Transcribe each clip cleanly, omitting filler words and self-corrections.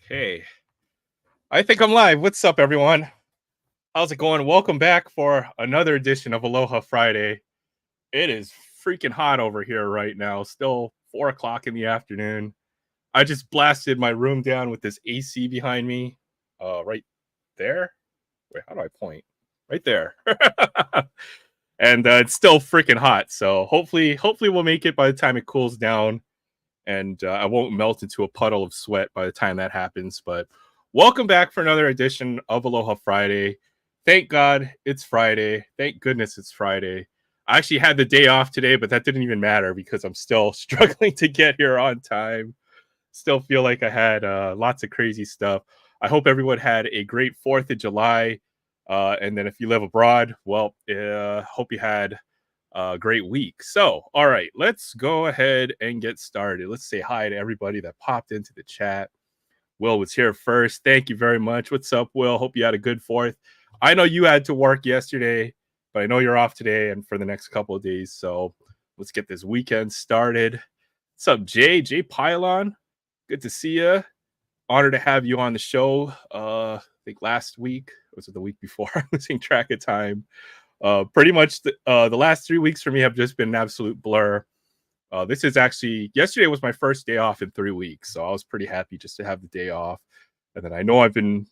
Okay, I think I'm live. What's up, everyone? How's it going? Welcome back for another edition of Aloha Friday. It is freaking hot over here right now. Still 4 o'clock in the afternoon. I just blasted my room down with this AC behind me. Right there. Wait, how do I point? Right there. And it's still freaking hot. So hopefully we'll make it by the time it cools down, and I won't melt into a puddle of sweat by the time that happens. But welcome back for another edition of Aloha Friday. Thank God it's Friday. Thank goodness it's Friday. I actually had the day off today, but that didn't even matter because I'm still struggling to get here on time. Still feel like I had lots of crazy stuff. I hope everyone had a great 4th of July. And then if you live abroad, well, hope you had great week. So, all right, let's go ahead and get started. Let's say hi to everybody that popped into the chat. Will was here first. Thank you very much. What's up, Will? Hope you had a good 4th. I know you had to work yesterday, but I know you're off today and for the next couple of days. So let's get this weekend started. What's up, Jay? Jay Pylon. Good to see you. Honored to have you on the show. I think last week, or was it the week before? I'm losing track of time. Pretty much the last 3 weeks for me have just been an absolute blur. This is actually yesterday was my first day off in 3 weeks, so I was pretty happy just to have the day off. And then I know I've been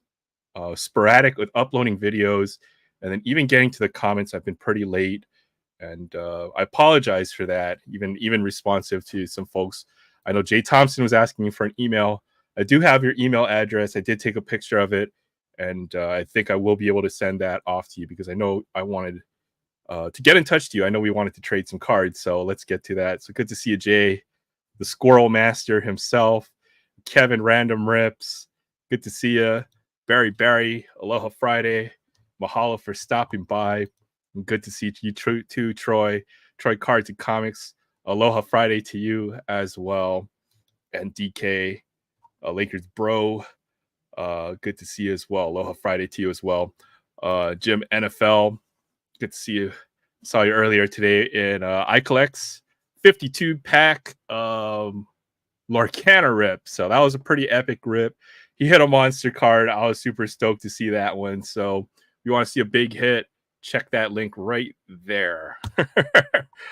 sporadic with uploading videos, and then even getting to the comments, I've been pretty late, and I apologize for that. Even responsive to some folks. I know Jay Thompson was asking me for an email. I do have your email address. I did take a picture of it, and I think I will be able to send that off to you because I know I wanted to get in touch to you. I know we wanted to trade some cards, so let's get to that. So good to see you, Jay, the Squirrel Master himself, Kevin Random Rips. Good to see you, Barry. Aloha Friday. Mahalo for stopping by. And good to see you too, Troy. Troy Cards and Comics. Aloha Friday to you as well. And DK, Lakers bro. Good to see you as well. Aloha Friday to you as well. Jim NFL. Good to see you. Saw you earlier today in iCollect's 52 pack Lorcana rip. So that was a pretty epic rip. He hit a monster card. I was super stoked to see that one. So if you want to see a big hit, check that link right there.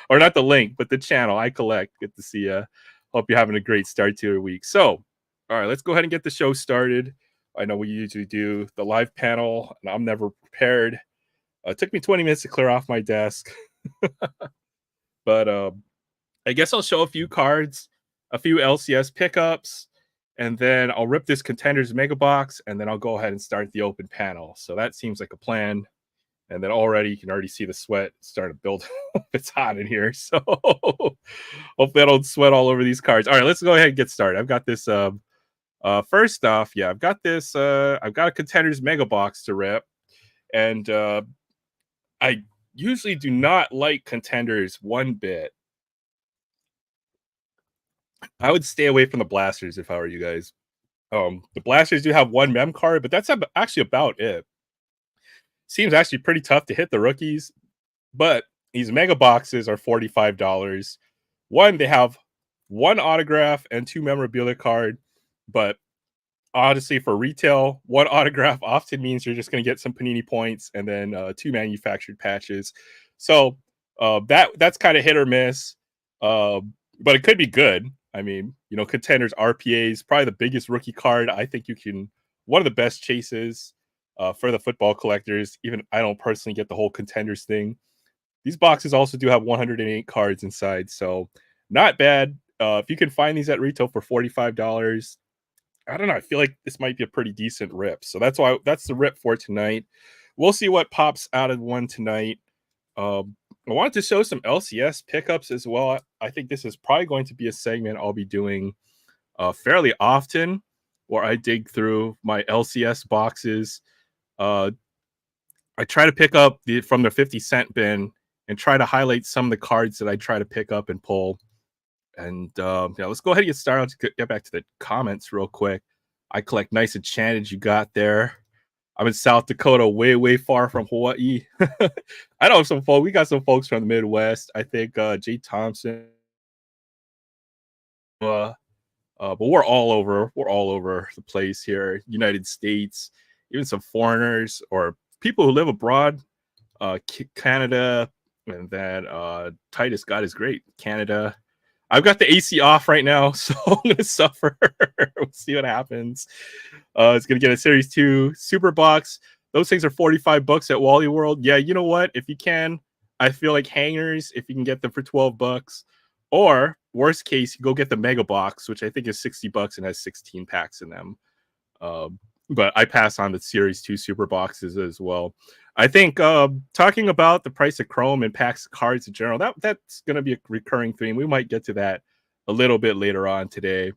Or not the link, but the channel. iCollect. Good to see you. Hope you're having a great start to your week. So, all right, let's go ahead and get the show started. I know we usually do the live panel, and I'm never prepared. It took me 20 minutes to clear off my desk. But I guess I'll show a few cards, a few LCS pickups, and then I'll rip this Contenders Mega Box, and then I'll go ahead and start the open panel. So that seems like a plan. And then you can already see the sweat start to build. It's hot in here. So hopefully I don't sweat all over these cards. All right, let's go ahead and get started. I've got this first off, I've got a Contenders Mega Box to rip. And I usually do not like Contenders one bit. I would stay away from the Blasters if I were you guys. The Blasters do have one mem card, but that's actually about it. Seems actually pretty tough to hit the rookies, but these mega boxes are $45. One, they have one autograph and two memorabilia card, but honestly, for retail, one autograph often means you're just going to get some Panini points and then two manufactured patches. So that's kind of hit or miss, but it could be good. I mean, Contenders RPAs, probably the biggest rookie card. I think one of the best chases for the football collectors. Even I don't personally get the whole Contenders thing. These boxes also do have 108 cards inside, so not bad. If you can find these at retail for $45, I don't know. I feel like this might be a pretty decent rip. So that's the rip for tonight. We'll see what pops out of one tonight. I wanted to show some LCS pickups as well. I think this is probably going to be a segment I'll be doing fairly often, where I dig through my LCS boxes. I try to pick up from the 50-cent bin and try to highlight some of the cards that I try to pick up and pull. And let's go ahead and get started. Let's get back to the comments real quick. I collect nice enchanted you got there. I'm in South Dakota, way, way far from Hawaii. I know we got some folks from the Midwest. I think Jay Thompson, But we're all over the place here, United States, even some foreigners or people who live abroad, Canada, and then Titus God is great, Canada. I've got the AC off right now, so I'm gonna suffer. We'll see what happens. It's gonna get a Series 2 Super Box. Those things are $45 at Wally World. Yeah, you know what? If you can, I feel like hangers, if you can get them for $12. Or worst case, you go get the Mega Box, which I think is $60 and has 16 packs in them. Um, but I pass on the Series 2 Super Boxes as well. I think talking about the price of Chrome and packs of cards in general, that's going to be a recurring theme. We might get to that a little bit later on today.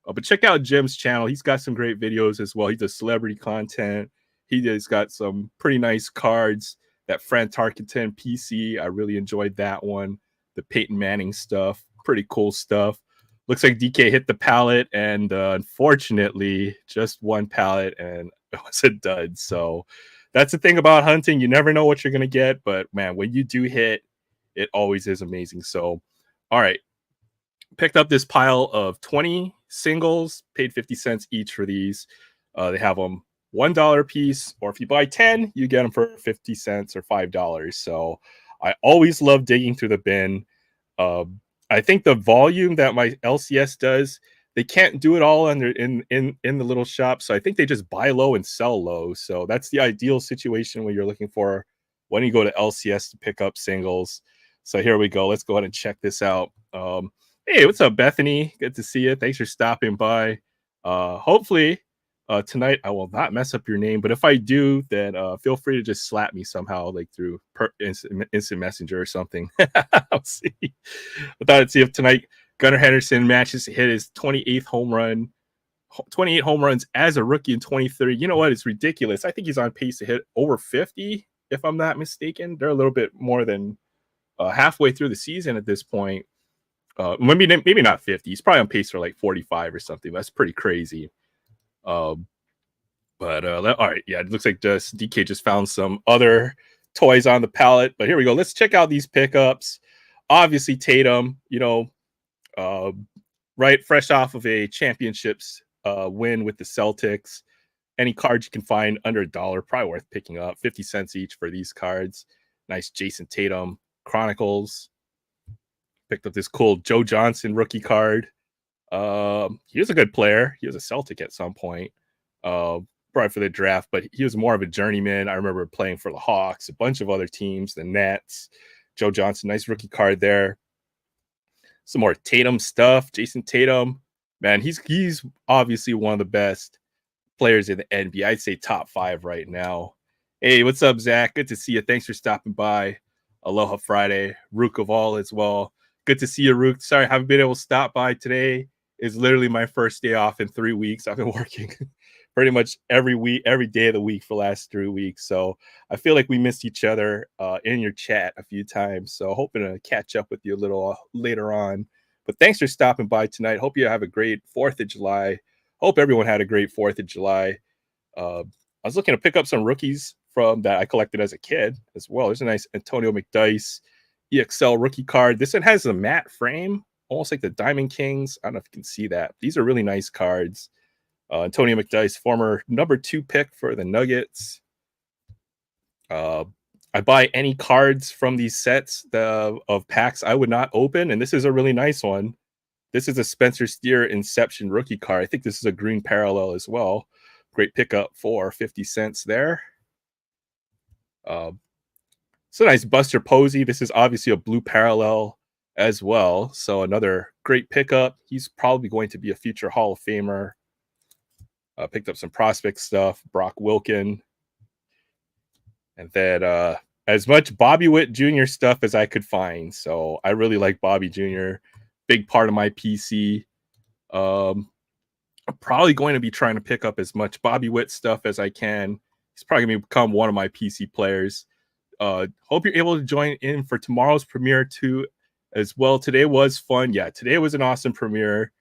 But check out Jim's channel. He's got some great videos as well. He does celebrity content. He has got some pretty nice cards. That Fran Tarkenton PC, I really enjoyed that one. The Peyton Manning stuff, pretty cool stuff. Looks like DK hit the pallet, and unfortunately, just one pallet, and it was a dud. So that's the thing about hunting. You never know what you're going to get, but man, when you do hit, it always is amazing. So, all right, picked up this pile of 20 singles, paid 50 cents each for these. They have them $1 a piece, or if you buy 10, you get them for 50 cents or $5. So I always love digging through the bin. I think the volume that my LCS does, they can't do it all under in the little shop. So I think they just buy low and sell low. So that's the ideal situation when you're looking for when you go to LCS to pick up singles. So here we go. Let's go ahead and check this out. Hey, what's up, Bethany? Good to see you. Thanks for stopping by. Hopefully tonight I will not mess up your name, but if I do, then feel free to just slap me somehow, like through instant messenger or something. I'll see. I thought I'd see if tonight Gunnar Henderson matches to hit his 28th home run, 28 home runs as a rookie in 2030. You know what? It's ridiculous. I think he's on pace to hit over 50, if I'm not mistaken. They're a little bit more than halfway through the season at this point. Maybe not 50. He's probably on pace for like 45 or something. That's pretty crazy. All right, yeah, it looks like just DK just found some other toys on the pallet. But here we go. Let's check out these pickups. Obviously, Tatum, right, fresh off of a championships win with the Celtics. Any cards you can find under $1, probably worth picking up. 50 cents each for these cards. Nice Jason Tatum Chronicles. Picked up this cool Joe Johnson rookie card. He was a good player. He was a Celtic at some point, probably for the draft, but he was more of a journeyman. I remember playing for the Hawks, a bunch of other teams, the Nets. Joe Johnson, nice rookie card there. Some more Tatum stuff. Jason Tatum, man, he's obviously one of the best players in the NBA. I'd say top 5 right now. Hey, what's up, Zach? Good to see you. Thanks for stopping by. Aloha Friday. Rook of all as well. Good to see you, Rook. Sorry, I haven't been able to stop by today. It's literally my first day off in 3 weeks. I've been working pretty much every day of the week for the last 3 weeks. So I feel like we missed each other in your chat a few times. So hoping to catch up with you a little later on. But thanks for stopping by tonight. Hope you have a great 4th of July. Hope everyone had a great 4th of July. I was looking to pick up some rookies from that I collected as a kid as well. There's a nice Antonio McDyess EXL rookie card. This one has a matte frame, almost like the Diamond Kings. I don't know if you can see that. These are really nice cards. Antonio McDyess, former number 2 pick for the Nuggets. I buy any cards from these sets of packs I would not open, and this is a really nice one. This is a Spencer Steer Inception rookie card. I think this is a green parallel as well. Great pickup for 50 cents there. It's a nice Buster Posey. This is obviously a blue parallel as well. So another great pickup. He's probably going to be a future Hall of Famer. Picked up some prospect stuff. Brock Wilkin. And then as much Bobby Witt Jr. stuff as I could find. So I really like Bobby Jr. Big part of my PC. I'm probably going to be trying to pick up as much Bobby Witt stuff as I can. He's probably going to become one of my PC players. Hope you're able to join in for tomorrow's premiere too as well. Today was fun. Yeah, today was an awesome premiere.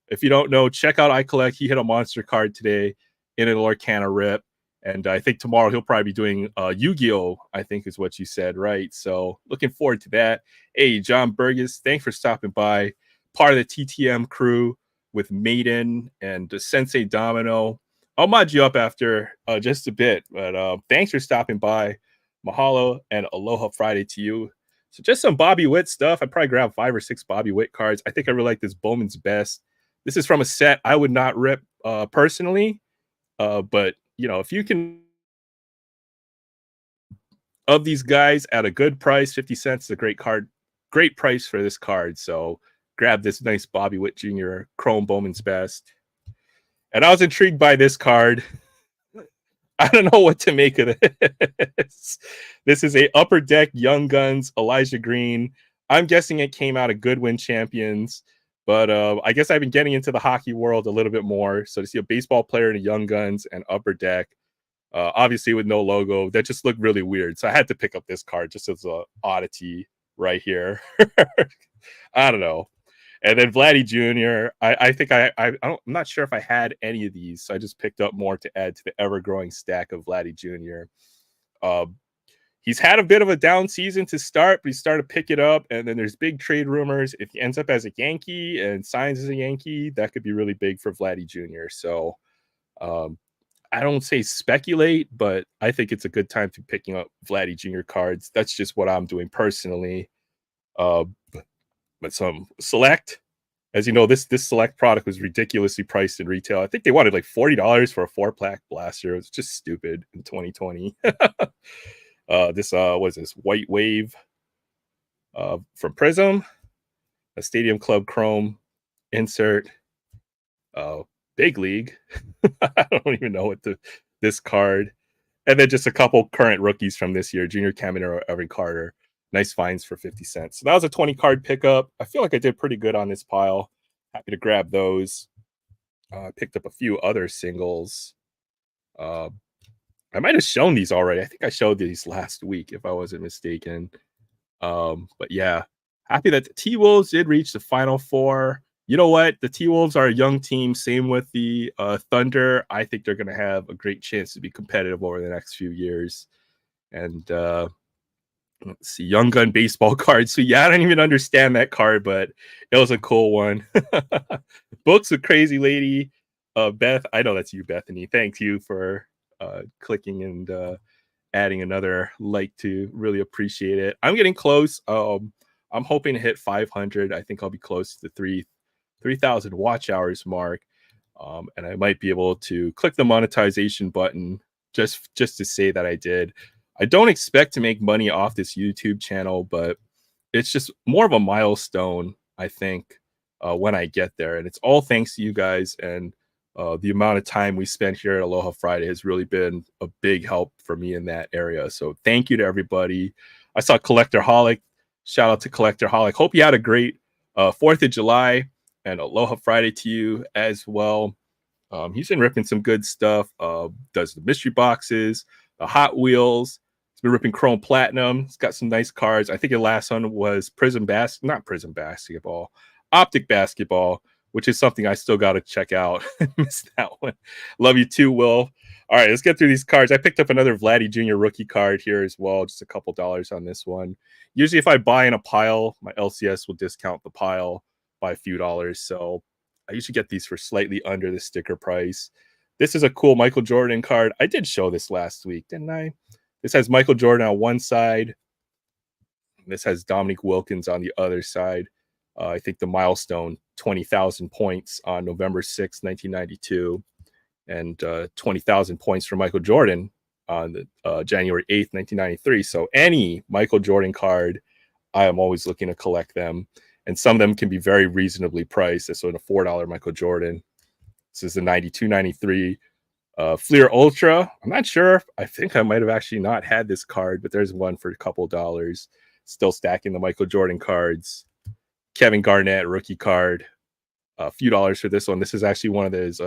If you don't know, check out iCollect. He hit a monster card today in an Lorcana rip. And I think tomorrow he'll probably be doing Yu-Gi-Oh! I think is what you said, right? So looking forward to that. Hey, John Burgess, thanks for stopping by. Part of the TTM crew. with Maiden and the Sensei Domino. I'll mod you up after just a bit, but thanks for stopping by. Mahalo and Aloha Friday to you. So just some Bobby Witt stuff. I probably grabbed 5 or 6 Bobby Witt cards. I think I really like this Bowman's Best. This is from a set I would not rip personally, but you know, if you can of these guys at a good price, 50 cents is a great card, great price for this card. So grab this nice Bobby Witt Jr. Chrome Bowman's Best. And I was intrigued by this card. I don't know what to make of this. This is a Upper Deck Young Guns Elijah Green. I'm guessing it came out of Goodwin Champions, but I guess I've been getting into the hockey world a little bit more. So to see a baseball player in a Young Guns and Upper Deck, obviously with no logo, that just looked really weird. So I had to pick up this card just as an oddity right here. I don't know. And then Vladdy Jr. I think I'm not sure if I had any of these, so I just picked up more to add to the ever-growing stack of Vladdy Jr. He's had a bit of a down season to start, but he's started to pick it up. And then there's big trade rumors. If he ends up as a Yankee and signs as a Yankee, that could be really big for Vladdy Jr. So I don't say speculate, but I think it's a good time to picking up Vladdy Jr. cards. That's just what I'm doing personally. But some select, as you know, this select product was ridiculously priced in retail. I think they wanted like $40 for a 4-pack blaster. It was just stupid in 2020. This what is this White Wave from Prism, a Stadium Club Chrome insert, Big League. I don't even know what this card, and then just a couple current rookies from this year: Junior Caminero, Evan Carter. Nice finds for 50 cents. So that was a 20 card pickup. I feel like I did pretty good on this pile. Happy to grab those. I picked up a few other singles. I might have shown these already. I think I showed these last week, if I wasn't mistaken. But yeah, happy that the T-Wolves did reach the Final Four. You know what? The T-Wolves are a young team. Same with the Thunder. I think they're going to have a great chance to be competitive over the next few years. And let's see, Young Gun baseball card. So yeah, I don't even understand that card, but it was a cool one. Books with Crazy Lady. Beth, I know that's you, Bethany. Thank you for clicking and adding another like to really appreciate it. I'm getting close. I'm hoping to hit 500. I think I'll be close to the 3,000 watch hours mark. And I might be able to click the monetization button just to say that I did. I don't expect to make money off this YouTube channel, but it's just more of a milestone, I think, when I get there. And it's all thanks to you guys. And the amount of time we spent here at Aloha Friday has really been a big help for me in that area. So thank you to everybody. I saw Collector Holic. Shout out to Collector Holic. Hope you had a great 4th of July and Aloha Friday to you as well. He's been ripping some good stuff. Does the mystery boxes, the Hot Wheels. He's been ripping Chrome Platinum. He's got some nice cards. I think the last one was not Prism Basketball, Optic Basketball, which is something I still got to check out. Missed that one. Love you too, Will. All right, let's get through these cards. I picked up another Vladdy Jr. rookie card here as well. Just a couple dollars on this one. Usually if I buy in a pile, my LCS will discount the pile by a few dollars. So I usually get these for slightly under the sticker price. This is a cool Michael Jordan card. I did show this last week, didn't I? This has Michael Jordan on one side. This has Dominique Wilkins on the other side. I think the milestone, 20,000 points on November 6, 1992. And 20,000 points for Michael Jordan on January 8th, 1993. So any Michael Jordan card, I am always looking to collect them. And some of them can be very reasonably priced. So in a $4 Michael Jordan. This is the 92-93 Fleer Ultra. I'm not sure. I think I might have actually not had this card, but there's one for a couple dollars. Still stacking the Michael Jordan cards. Kevin Garnett rookie card. A few dollars for this one. This is actually one of those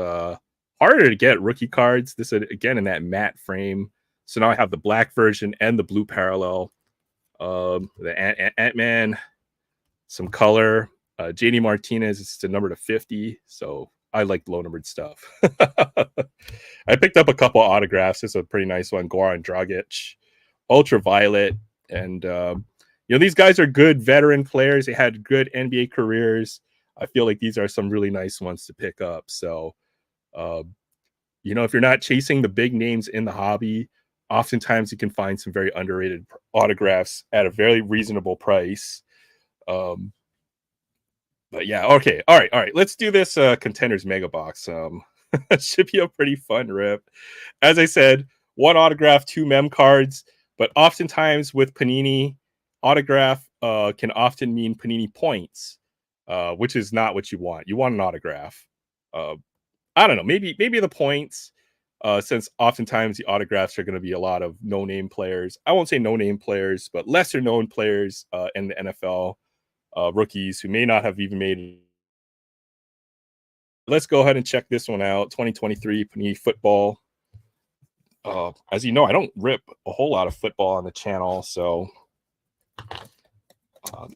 harder to get rookie cards. This is again in that matte frame. So now I have the black version and the blue parallel. The Ant-Man, some color. JD Martinez is the number to 50. So I like low numbered stuff. I picked up a couple autographs. This is a pretty nice one. Goran Dragic, Ultraviolet. And, these guys are good veteran players. They had good NBA careers. I feel like these are some really nice ones to pick up. So, uh, if you're not chasing the big names in the hobby, oftentimes you can find some very underrated autographs at a very reasonable price. Um, but yeah, okay, all right. Let's do this contenders mega box. It should be a pretty fun rip. As I said, one autograph, two mem cards, but oftentimes with Panini, autograph can often mean Panini points, which is not what you want. You want an autograph. Uh, I don't know. Maybe the points, since oftentimes the autographs are going to be a lot of no name players. I won't say no name players, but lesser known players in the NFL, rookies who may not have even made. Let's go ahead and check this one out. 2023 Panini football. As you know, I don't rip a whole lot of football on the channel, so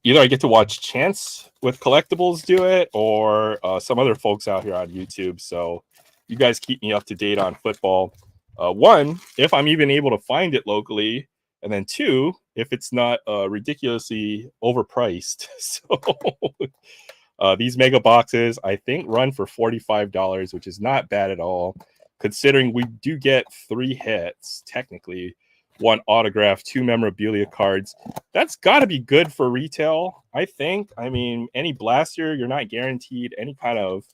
either I get to watch Chance with Collectibles do it, or some other folks out here on YouTube. So you guys keep me up to date on football. One, if I'm even able to find it locally, and then two, if it's not ridiculously overpriced. So these mega boxes, I think, run for $45, which is not bad at all, considering we do get 3 hits, technically, 1 autograph, 2 memorabilia cards. That's got to be good for retail, I think. I mean, any blaster, you're not guaranteed any kind of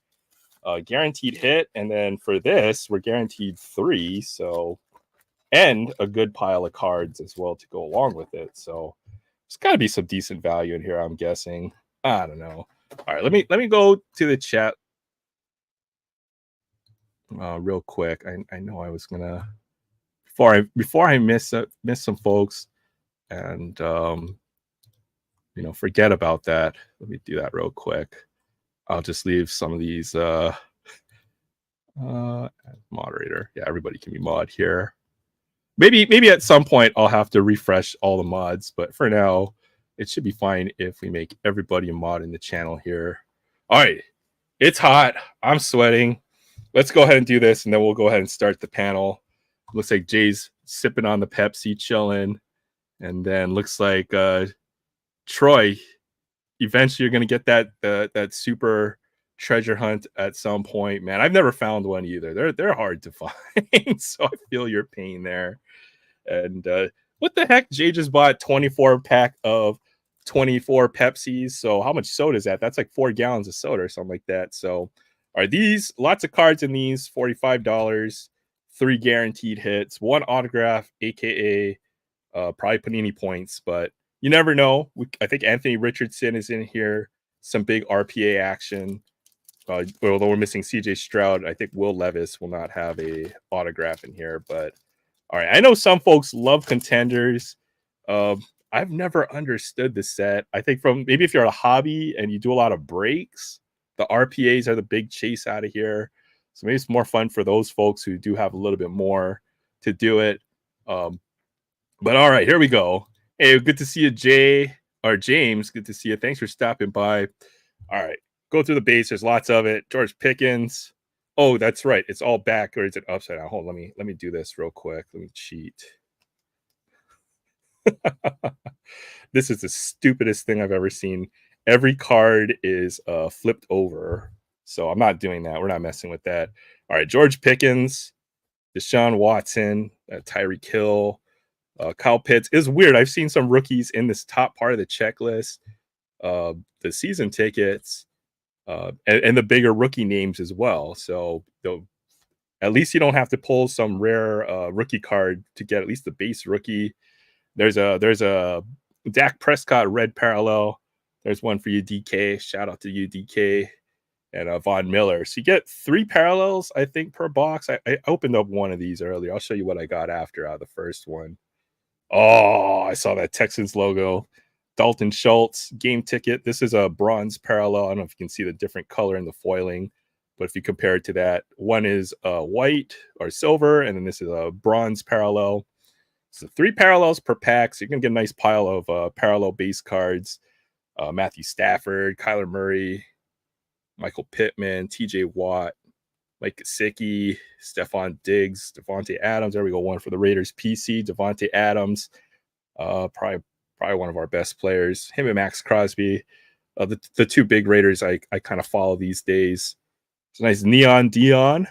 guaranteed hit. And then for this, we're guaranteed 3. So, and a good pile of cards as well to go along with it. So there's got to be some decent value in here, I'm guessing. I don't know. All right, let me go to the chat real quick. I know I was gonna before I miss some folks and forget about that. Let me do that real quick. I'll just leave some of these moderator. Yeah, everybody can be mod here. Maybe at some point I'll have to refresh all the mods, but for now it should be fine if we make everybody a mod in the channel here. All right, it's hot. I'm sweating. Let's go ahead and do this, and then we'll go ahead and start the panel. Looks like Jay's sipping on the Pepsi, chilling. And then looks like Troy, eventually you're going to get that super treasure hunt at some point. Man, I've never found one either. They're hard to find, so I feel your pain there. And what the heck? Jay just bought 24-pack of 24 Pepsis. So how much soda is that? That's like 4 gallons of soda or something like that. So are these lots of cards in these? $45, 3 guaranteed hits, 1 autograph, aka probably Panini points, but you never know. I think Anthony Richardson is in here. Some big RPA action. Although we're missing CJ Stroud, I think Will Levis will not have a autograph in here. But all right, I know some folks love Contenders. I've never understood the set. I think from maybe if you're a hobby and you do a lot of breaks, the RPAs are the big chase out of here. So maybe it's more fun for those folks who do have a little bit more to do it. But all right, here we go. Hey, good to see you, Jay or James. Good to see you. Thanks for stopping by. All right, go through the base. There's lots of it. George Pickens. Oh, that's right. It's all back, or is it upside down? Hold on, let me do this real quick. Let me cheat. This is the stupidest thing I've ever seen. Every card is flipped over. So I'm not doing that. We're not messing with that. All right, George Pickens, Deshaun Watson, Tyreek Hill, Kyle Pitts. Is weird. I've seen some rookies in this top part of the checklist, the season tickets, and the bigger rookie names as well. So at least you don't have to pull some rare rookie card to get at least the base rookie. There's a Dak Prescott red parallel. There's one for you, DK. Shout out to you, DK. And Von Miller. So you get 3 parallels, I think, per box. I opened up one of these earlier. I'll show you what I got after the first one. Oh, I saw that Texans logo. Dalton Schultz game ticket. This is a bronze parallel. I don't know if you can see the different color in the foiling, but if you compare it to that, one is white or silver, and then this is a bronze parallel. So 3 parallels per pack. So you're going to get a nice pile of parallel base cards. Matthew Stafford, Kyler Murray, Michael Pittman, TJ Watt, Mike Gesicki, Stephon Diggs, Devontae Adams. There we go. One for the Raiders. PC, Devontae Adams. Probably one of our best players. Him and Max Crosby. The two big Raiders I kind of follow these days. It's a nice neon Dion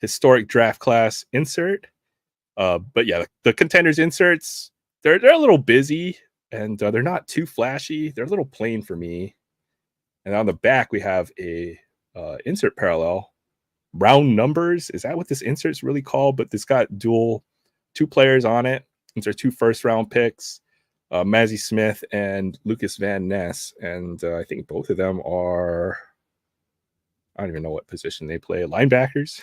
historic draft class insert. But yeah, the Contenders inserts, they're a little busy, and they're not too flashy. They're a little plain for me. And on the back we have a insert parallel. Round numbers, is that what this insert's really called? But this got two players on it. These are 2 first-round picks, Mazzie Smith and Lucas Van Ness. And I think both of them are, I don't even know what position they play. Linebackers,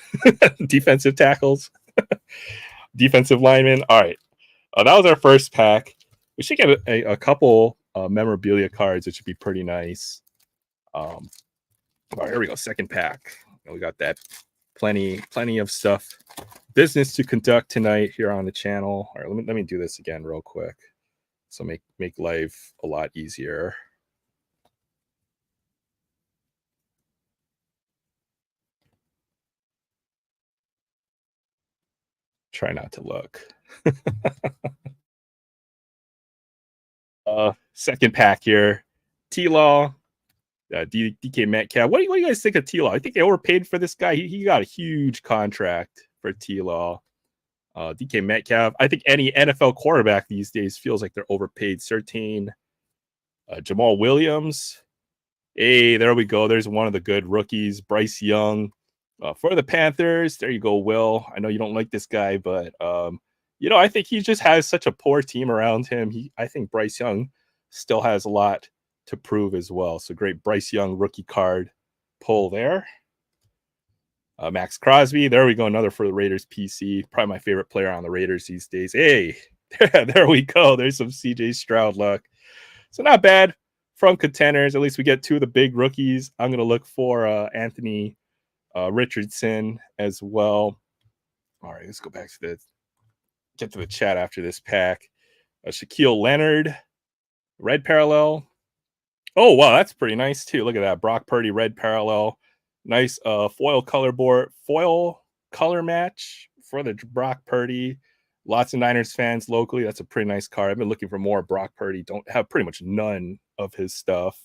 defensive tackles, defensive linemen. All right. That was our first pack. We should get a couple memorabilia cards, which would be pretty nice. All right, here we go. Second pack. We got that plenty of stuff, business to conduct tonight here on the channel. All right, let me do this again real quick, so make life a lot easier. Try not to look. Second pack here. T-Law, DK Metcalf. What do you guys think of T-Law? I think they overpaid for this guy. He got a huge contract for T-Law. DK Metcalf. I think any NFL quarterback these days feels like they're overpaid. Surtain. Jamal Williams. Hey, there we go. There's one of the good rookies. Bryce Young. For the Panthers, there you go, Will. I know you don't like this guy, but I think he just has such a poor team around him. I think Bryce Young still has a lot to prove as well. So great Bryce Young rookie card pull there. Max Crosby, there we go, another for the Raiders PC. Probably my favorite player on the Raiders these days. Hey, there we go. There's some CJ Stroud luck. So not bad from Contenders. At least we get 2 of the big rookies. I'm going to look for Anthony Richardson as well. All right, let's go back to get to the chat after this pack. Shaquille Leonard, red parallel. Oh, wow, that's pretty nice too. Look at that. Brock Purdy, red parallel. Nice foil color match for the Brock Purdy. Lots of Niners fans locally. That's a pretty nice card. I've been looking for more Brock Purdy. Don't have pretty much none of his stuff.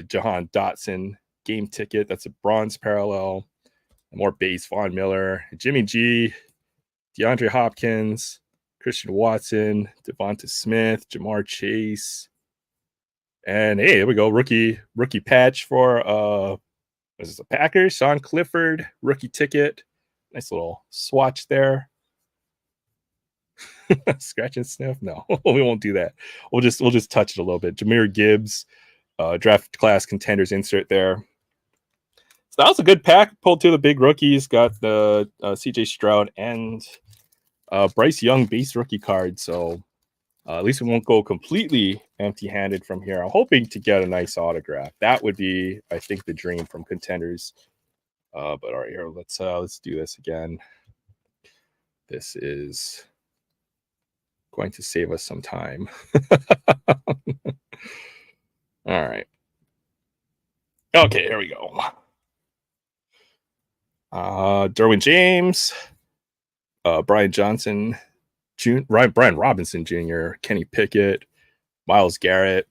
Jahan Dotson game ticket. That's a bronze parallel. More base. Von Miller, Jimmy G, DeAndre Hopkins, Christian Watson, Devonta Smith, Jamar Chase. And hey, there we go. Rookie patch for this is a Packers. Sean Clifford, rookie ticket. Nice little swatch there. Scratch and sniff. No, we won't do that. We'll just touch it a little bit. Jahmyr Gibbs, draft class Contenders insert there. So that was a good pack. Pulled 2 of the big rookies. Got the CJ Stroud and Bryce Young base rookie card. So at least we won't go completely empty-handed from here. I'm hoping to get a nice autograph. That would be, I think, the dream from Contenders. But all right, here, let's do this again. This is going to save us some time. All right. Okay, here we go. Derwin James, Brian Johnson, Brian Robinson Jr., Kenny Pickett, Myles Garrett,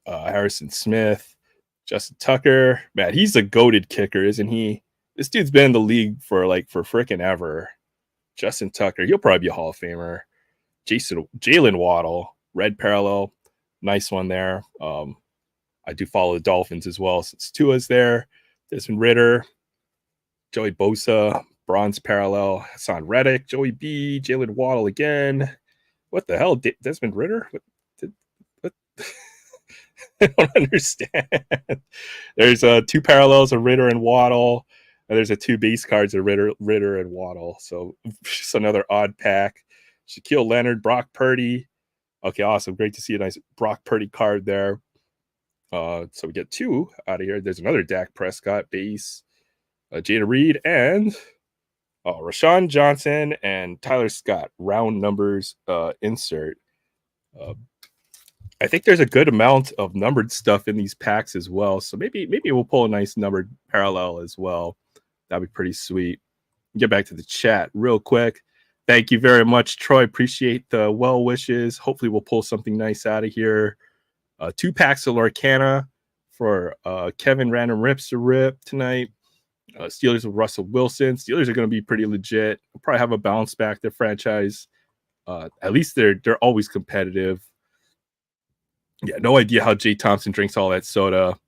Harrison Smith, Justin Tucker. Man, he's a goated kicker, isn't he? This dude's been in the league for freaking ever. Justin Tucker, he'll probably be a Hall of Famer. Jalen Waddle, red parallel, nice one there. I do follow the Dolphins as well, since Tua's there. Desmond Ridder, Joey Bosa, bronze parallel, Hassan Reddick, Joey B, Jalen Waddle again. What the hell, Desmond Ridder? What? I don't understand. There's 2 parallels of Ridder and Waddle, and there's 2 base cards of Ridder and Waddle. So just another odd pack. Shaquille Leonard, Brock Purdy. Okay, awesome. Great to see a nice Brock Purdy card there. So we get 2 out of here. There's another Dak Prescott base. Jada Reed and Rashawn Johnson and Tyler Scott, round numbers insert. I think there's a good amount of numbered stuff in these packs as well. So maybe we'll pull a nice numbered parallel as well. That'd be pretty sweet. Get back to the chat real quick. Thank you very much, Troy. Appreciate the well wishes. Hopefully we'll pull something nice out of here. 2 packs of Lorcana for Kevin Random Rips to rip tonight. Steelers with Russell Wilson. Steelers are going to be pretty legit. They'll probably have a bounce back. Their franchise, at least they're always competitive. Yeah, no idea how Jay Thompson drinks all that soda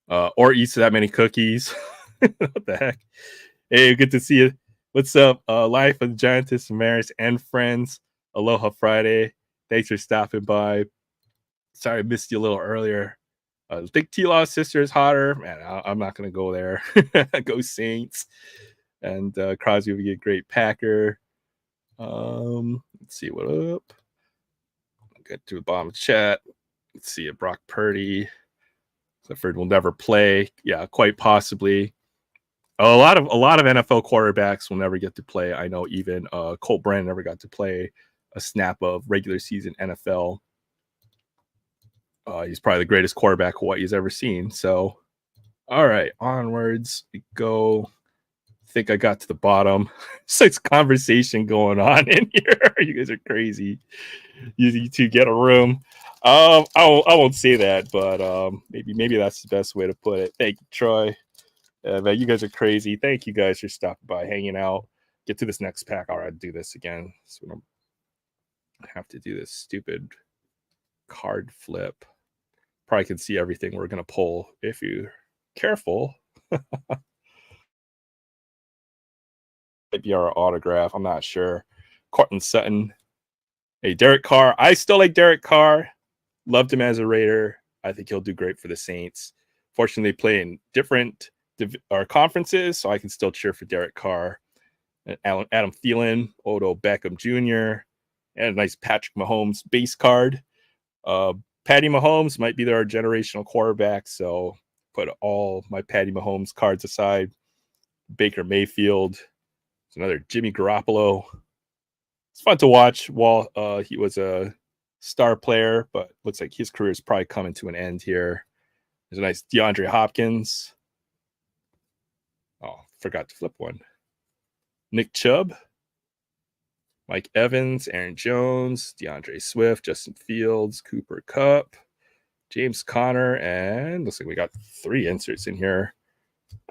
or eats that many cookies. What the heck? Hey, good to see you. What's up? Life of the Giantess, Maris, and friends. Aloha Friday. Thanks for stopping by. Sorry I missed you a little earlier. Think T-Law's sister is hotter. Man, I'm not going to go there. Go Saints. And Crosby would be a great Packer. Let's see what up. I'll get to the bottom of the chat. Let's see it. Brock Purdy. Clifford will never play. Yeah, quite possibly. A lot of NFL quarterbacks will never get to play. I know even Colt Brand never got to play a snap of regular season NFL. He's probably the greatest quarterback Hawaii's ever seen. So, all right, onwards we go. I think I got to the bottom. It's conversation going on in here. You guys are crazy. You two get a room. I won't say that, but maybe that's the best way to put it. Thank you, Troy. Man, you guys are crazy. Thank you guys for stopping by, hanging out. Get to this next pack. All right, do this again. So I don't have to do this stupid card flip. Probably can see everything we're going to pull if you're careful. Might be our autograph. I'm not sure. Cortland Sutton. Hey, Derek Carr. I still like Derek Carr. Loved him as a Raider. I think he'll do great for the Saints. Fortunately, they play in different conferences, so I can still cheer for Derek Carr. And Adam Thielen, Odell Beckham Jr., and a nice Patrick Mahomes base card. Patty Mahomes might be our generational quarterback, so put all my Patty Mahomes cards aside. Baker Mayfield. There's another Jimmy Garoppolo. It's fun to watch while he was a star player, but looks like his career is probably coming to an end here. There's a nice DeAndre Hopkins. Oh, forgot to flip one. Nick Chubb. Mike Evans, Aaron Jones, DeAndre Swift, Justin Fields, Cooper Kupp, James Conner, and looks like we got 3 inserts in here.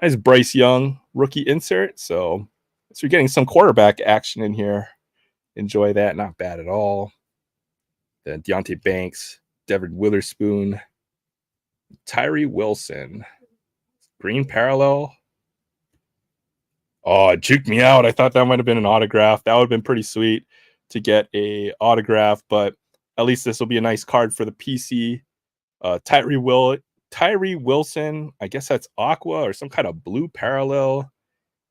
Nice Bryce Young rookie insert. So we're getting some quarterback action in here. Enjoy that. Not bad at all. Then Deontay Banks, Devin Witherspoon, Tyree Wilson, green parallel. Oh, it juked me out. I thought that might have been an autograph. That would have been pretty sweet to get a autograph, but at least this will be a nice card for the PC. Tyree Wilson, I guess that's aqua or some kind of blue parallel.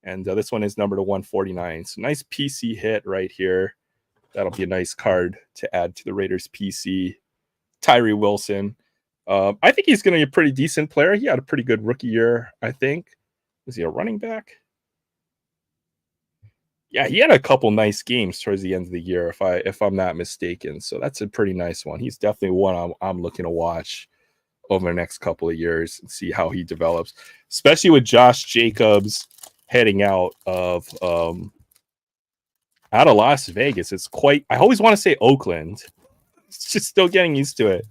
And this one is number to 149. So nice PC hit right here. That'll be a nice card to add to the Raiders PC. Tyree Wilson. I think he's going to be a pretty decent player. He had a pretty good rookie year, I think. Was he a running back? Yeah, he had a couple nice games towards the end of the year, if I'm not mistaken. So that's a pretty nice one. He's definitely one I'm looking to watch over the next couple of years and see how he develops, especially with Josh Jacobs heading out of Las Vegas. It's quite. I always want to say Oakland. It's just still getting used to it.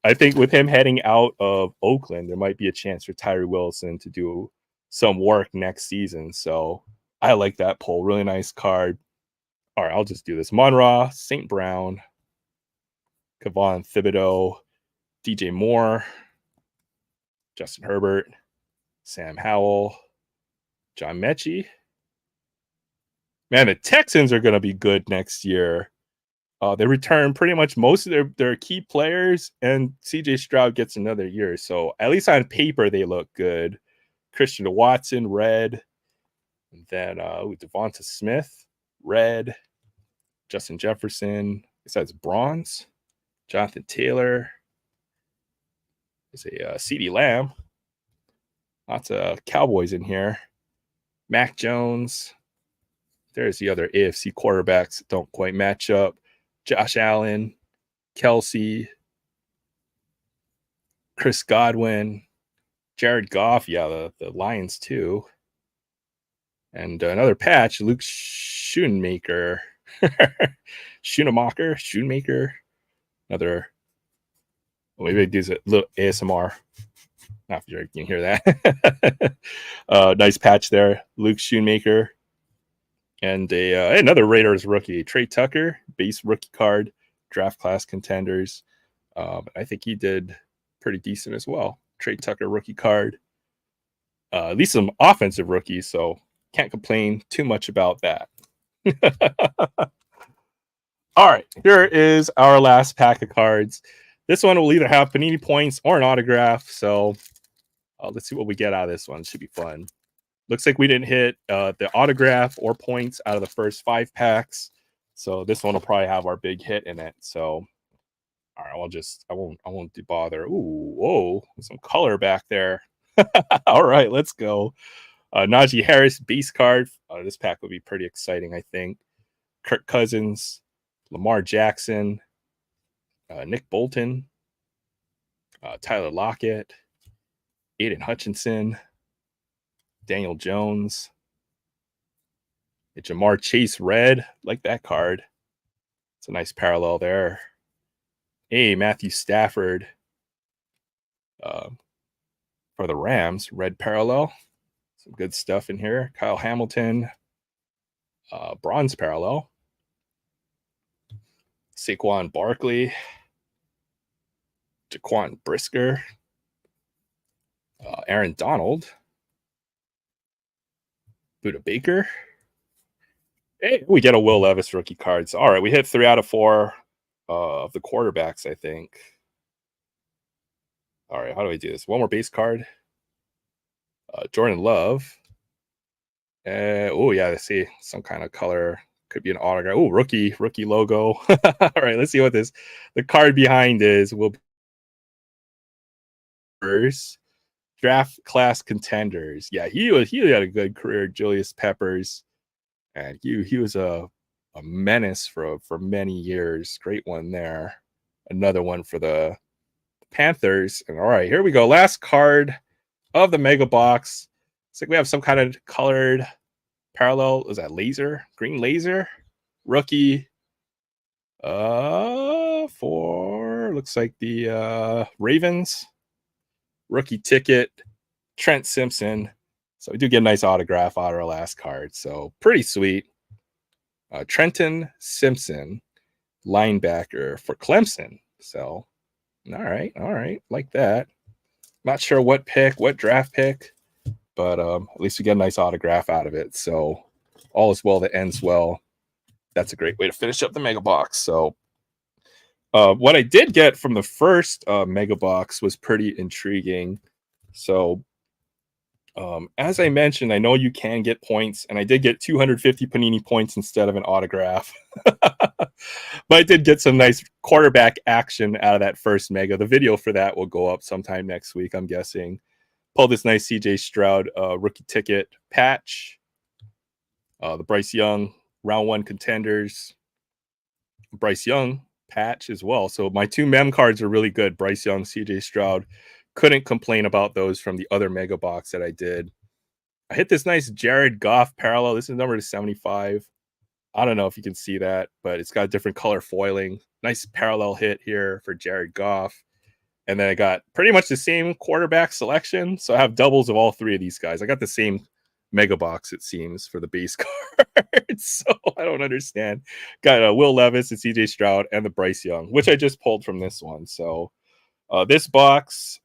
I think with him heading out of Oakland, there might be a chance for Tyree Wilson to do some work next season. So I like that poll. Really nice card. All right, I'll just do this. Monra, St. Brown, Kayvon Thibodeau, DJ Moore, Justin Herbert, Sam Howell, John Mechie. Man, the Texans are going to be good next year. They return pretty much most of their key players, and CJ Stroud gets another year. So at least on paper, they look good. Christian Watson, red. And then Devonta Smith, red. Justin Jefferson, besides bronze. Jonathan Taylor. There's a CeeDee Lamb. Lots of Cowboys in here. Mac Jones. There's the other AFC quarterbacks that don't quite match up. Josh Allen, Kelsey, Chris Godwin, Jared Goff. Yeah, the Lions too. And another patch, Luke Schoonmaker. Schoonmaker. Another Maybe I do a little ASMR. Not sure you can hear that. Nice patch there. Luke Schoonmaker. And another Raiders rookie, Trey Tucker, base rookie card, draft class contenders. I think he did pretty decent as well. Trey Tucker rookie card. At least some offensive rookies, so can't complain too much about that. All right, here is our last pack of cards. This one will either have Panini points or an autograph. So let's see what we get out of this one. It should be fun. Looks like we didn't hit the autograph or points out of the first 5 packs. So this one will probably have our big hit in it. So all right, I won't bother. Ooh, whoa, some color back there. All right, let's go. Najee Harris base card. This pack will be pretty exciting, I think. Kirk Cousins, Lamar Jackson, Nick Bolton, Tyler Lockett, Aiden Hutchinson, Daniel Jones, Jamar Chase red. Like that card. It's a nice parallel there. Hey, Matthew Stafford for the Rams, red parallel. Some good stuff in here. Kyle Hamilton, bronze parallel. Saquon Barkley, Jaquan Brisker, Aaron Donald, Buda Baker. Hey, we get a Will Levis rookie card. So, all right, we hit 3 out of 4 of the quarterbacks, I think. All right, how do I do this? One more base card. Jordan Love. Oh, yeah, let's see. Some kind of color. Could be an autograph. Oh, rookie logo. All right, let's see what the card behind is. Will be first draft class contenders. Yeah, he had a good career. Julius Peppers, and he was a menace for many years. Great one there. Another one for the Panthers. And all right, here we go. Last card of the mega box. It's like we have some kind of colored parallel. Is that laser? Green laser? Rookie. For looks like the Ravens. Rookie ticket. Trent Simpson. So we do get a nice autograph out of our last card. So pretty sweet. Trenton Simpson, linebacker for Clemson. So all right, like that. Not sure what draft pick, but at least we get a nice autograph out of it. So all is well that ends well. That's a great way to finish up the mega box. So what I did get from the first mega box was pretty intriguing. So as I mentioned, I know you can get points, and I did get 250 Panini points instead of an autograph. But I did get some nice quarterback action out of that first mega. The video for that will go up sometime next week, I'm guessing. Pulled this nice CJ Stroud rookie ticket patch. The Bryce Young round 1 contenders. Bryce Young patch as well. So my 2 mem cards are really good. Bryce Young, CJ Stroud. Couldn't complain about those from the other mega box that I did. I hit this nice Jared Goff parallel. This is number 75. I don't know if you can see that, but it's got different color foiling. Nice parallel hit here for Jared Goff. And then I got pretty much the same quarterback selection. So I have doubles of all 3 of these guys. I got the same mega box, it seems, for the base cards. So I don't understand. Got Will Levis and CJ Stroud and the Bryce Young, which I just pulled from this one. So this box,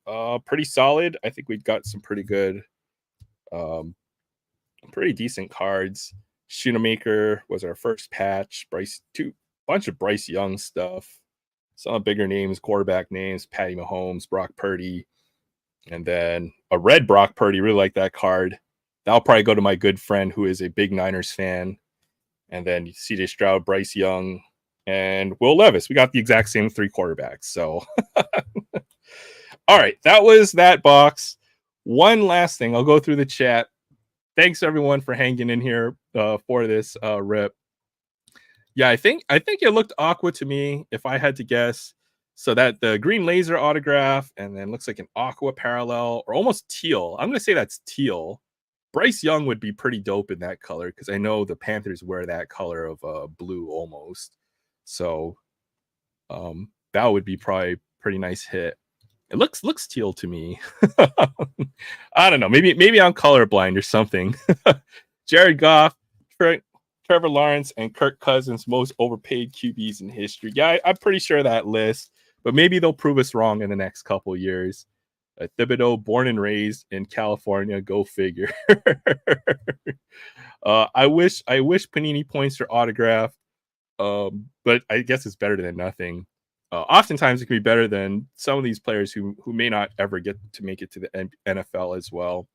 pretty solid. I think we've got some pretty good, pretty decent cards. Schoonmaker was our first patch. Bunch of Bryce Young stuff. Some bigger names, quarterback names, Patty Mahomes, Brock Purdy. And then a red Brock Purdy. Really like that card. That'll probably go to my good friend who is a big Niners fan. And then CJ Stroud, Bryce Young, and Will Levis. We got the exact same 3 quarterbacks. So, all right, that was that box. One last thing. I'll go through the chat. Thanks everyone for hanging in here for this rip. Yeah, I think it looked aqua to me if I had to guess. So that the green laser autograph and then looks like an aqua parallel or almost teal. I'm going to say that's teal. Bryce Young would be pretty dope in that color because I know the Panthers wear that color of blue almost. So that would be probably a pretty nice hit. It looks teal to me. I don't know. Maybe I'm colorblind or something. Jared Goff, Trevor Lawrence, and Kirk Cousins, most overpaid QBs in history. Yeah, I'm pretty sure that list, but maybe they'll prove us wrong in the next couple years. Thibodeau, born and raised in California, go figure. I wish Panini points are autographed, but I guess it's better than nothing. Oftentimes, it can be better than some of these players who may not ever get to make it to the NFL as well.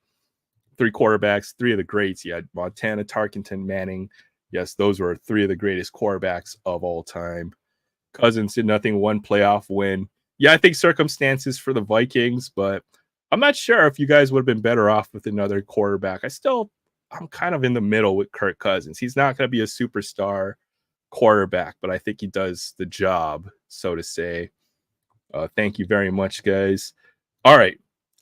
3 quarterbacks, 3 of the greats. You had Montana, Tarkenton, Manning. Yes, those were 3 of the greatest quarterbacks of all time. Cousins did nothing, 1 playoff win. Yeah, I think circumstances for the Vikings, but I'm not sure if you guys would have been better off with another quarterback. I'm kind of in the middle with Kirk Cousins. He's not going to be a superstar quarterback, but I think he does the job, so to say. Thank you very much, guys. All right.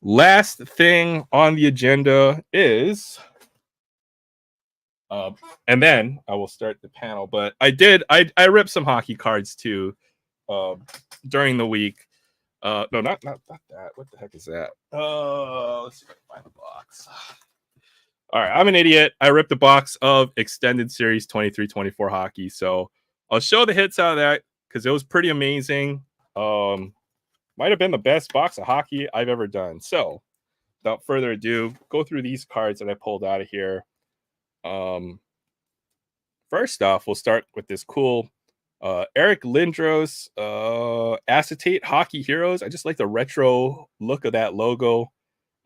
Last thing on the agenda is, and then I will start the panel. But I ripped some hockey cards too during the week. No, not that. What the heck is that? Let's see if I can find the box. All right, I'm an idiot. I ripped a box of Extended Series 23-24 hockey. So I'll show the hits out of that because it was pretty amazing. Might have been the best box of hockey I've ever done. So without further ado, go through these cards that I pulled out of here. First off, we'll start with this cool Eric Lindros acetate Hockey Heroes. I just like the retro look of that logo.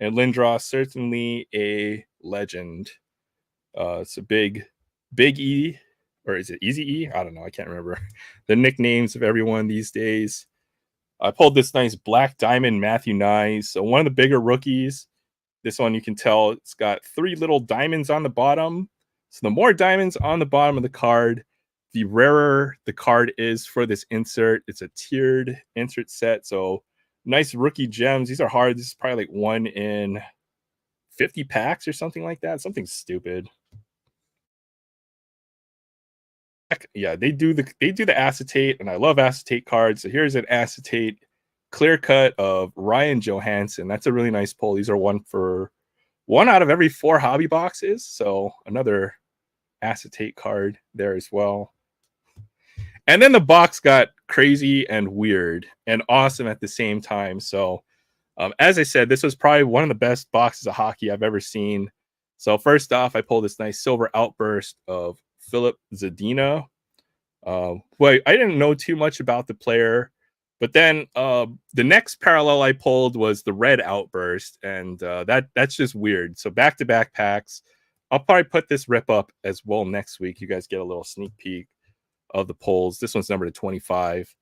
And Lindros, certainly a legend. It's a big E, or is it Easy E? I don't know. I can't remember the nicknames of everyone these days. I pulled this nice Black Diamond Matthew Nyes. So one of the bigger rookies. This one you can tell it's got 3 little diamonds on the bottom. So the more diamonds on the bottom of the card, the rarer the card is for this insert. It's a tiered insert set. So nice rookie gems. These are hard. This is probably like 1 in 50 packs or something like that. Something stupid. Yeah, they do the acetate, and I love acetate cards. So here's an acetate clear cut of Ryan Johansson. That's a really nice pull. These are 1 out of every 4 hobby boxes. So another acetate card there as well. And then the box got crazy and weird and awesome at the same time. So as I said, this was probably one of the best boxes of hockey I've ever seen. So first off, I pulled this nice silver outburst of Philip Zadina. Well, I didn't know too much about the player, but then the next parallel I pulled was the red outburst, and that's just weird. So back-to-back packs. I'll probably put this rip up as well next week. You guys get a little sneak peek of the polls. This one's numbered to 25.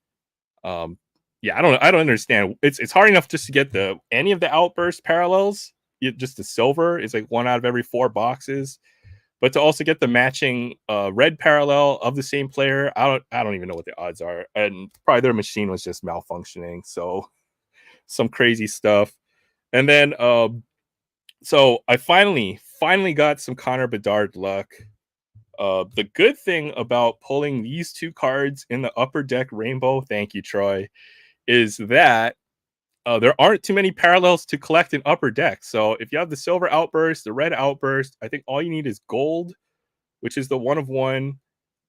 Yeah, I don't understand. It's hard enough just to get any of the outburst parallels. Just the silver is like 1 out of every 4 boxes, but to also get the matching red parallel of the same player, I don't even know what the odds are, and probably their machine was just malfunctioning. So some crazy stuff. And then so I finally got some Connor Bedard luck. The good thing about pulling these 2 cards in the Upper Deck Rainbow, thank you, Troy, is that there aren't too many parallels to collect in Upper Deck. So if you have the silver outburst, the red outburst, I think all you need is gold, which is the 1 of 1.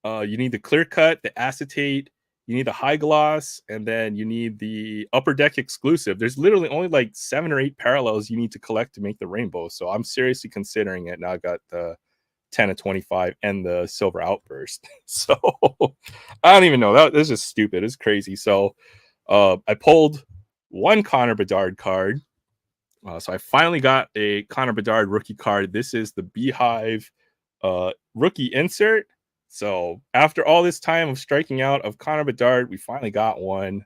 You need the clear cut, the acetate, you need the high gloss, and then you need the Upper Deck exclusive. There's literally only like 7 or 8 parallels you need to collect to make the rainbow. So I'm seriously considering it. Now I've got the 10 of 25 and the silver outburst. So I don't even know. That's just stupid. It's crazy. So I pulled 1 Connor Bedard card. So I finally got a Connor Bedard rookie card. This is the Beehive rookie insert. So after all this time of striking out of Connor Bedard, we finally got one.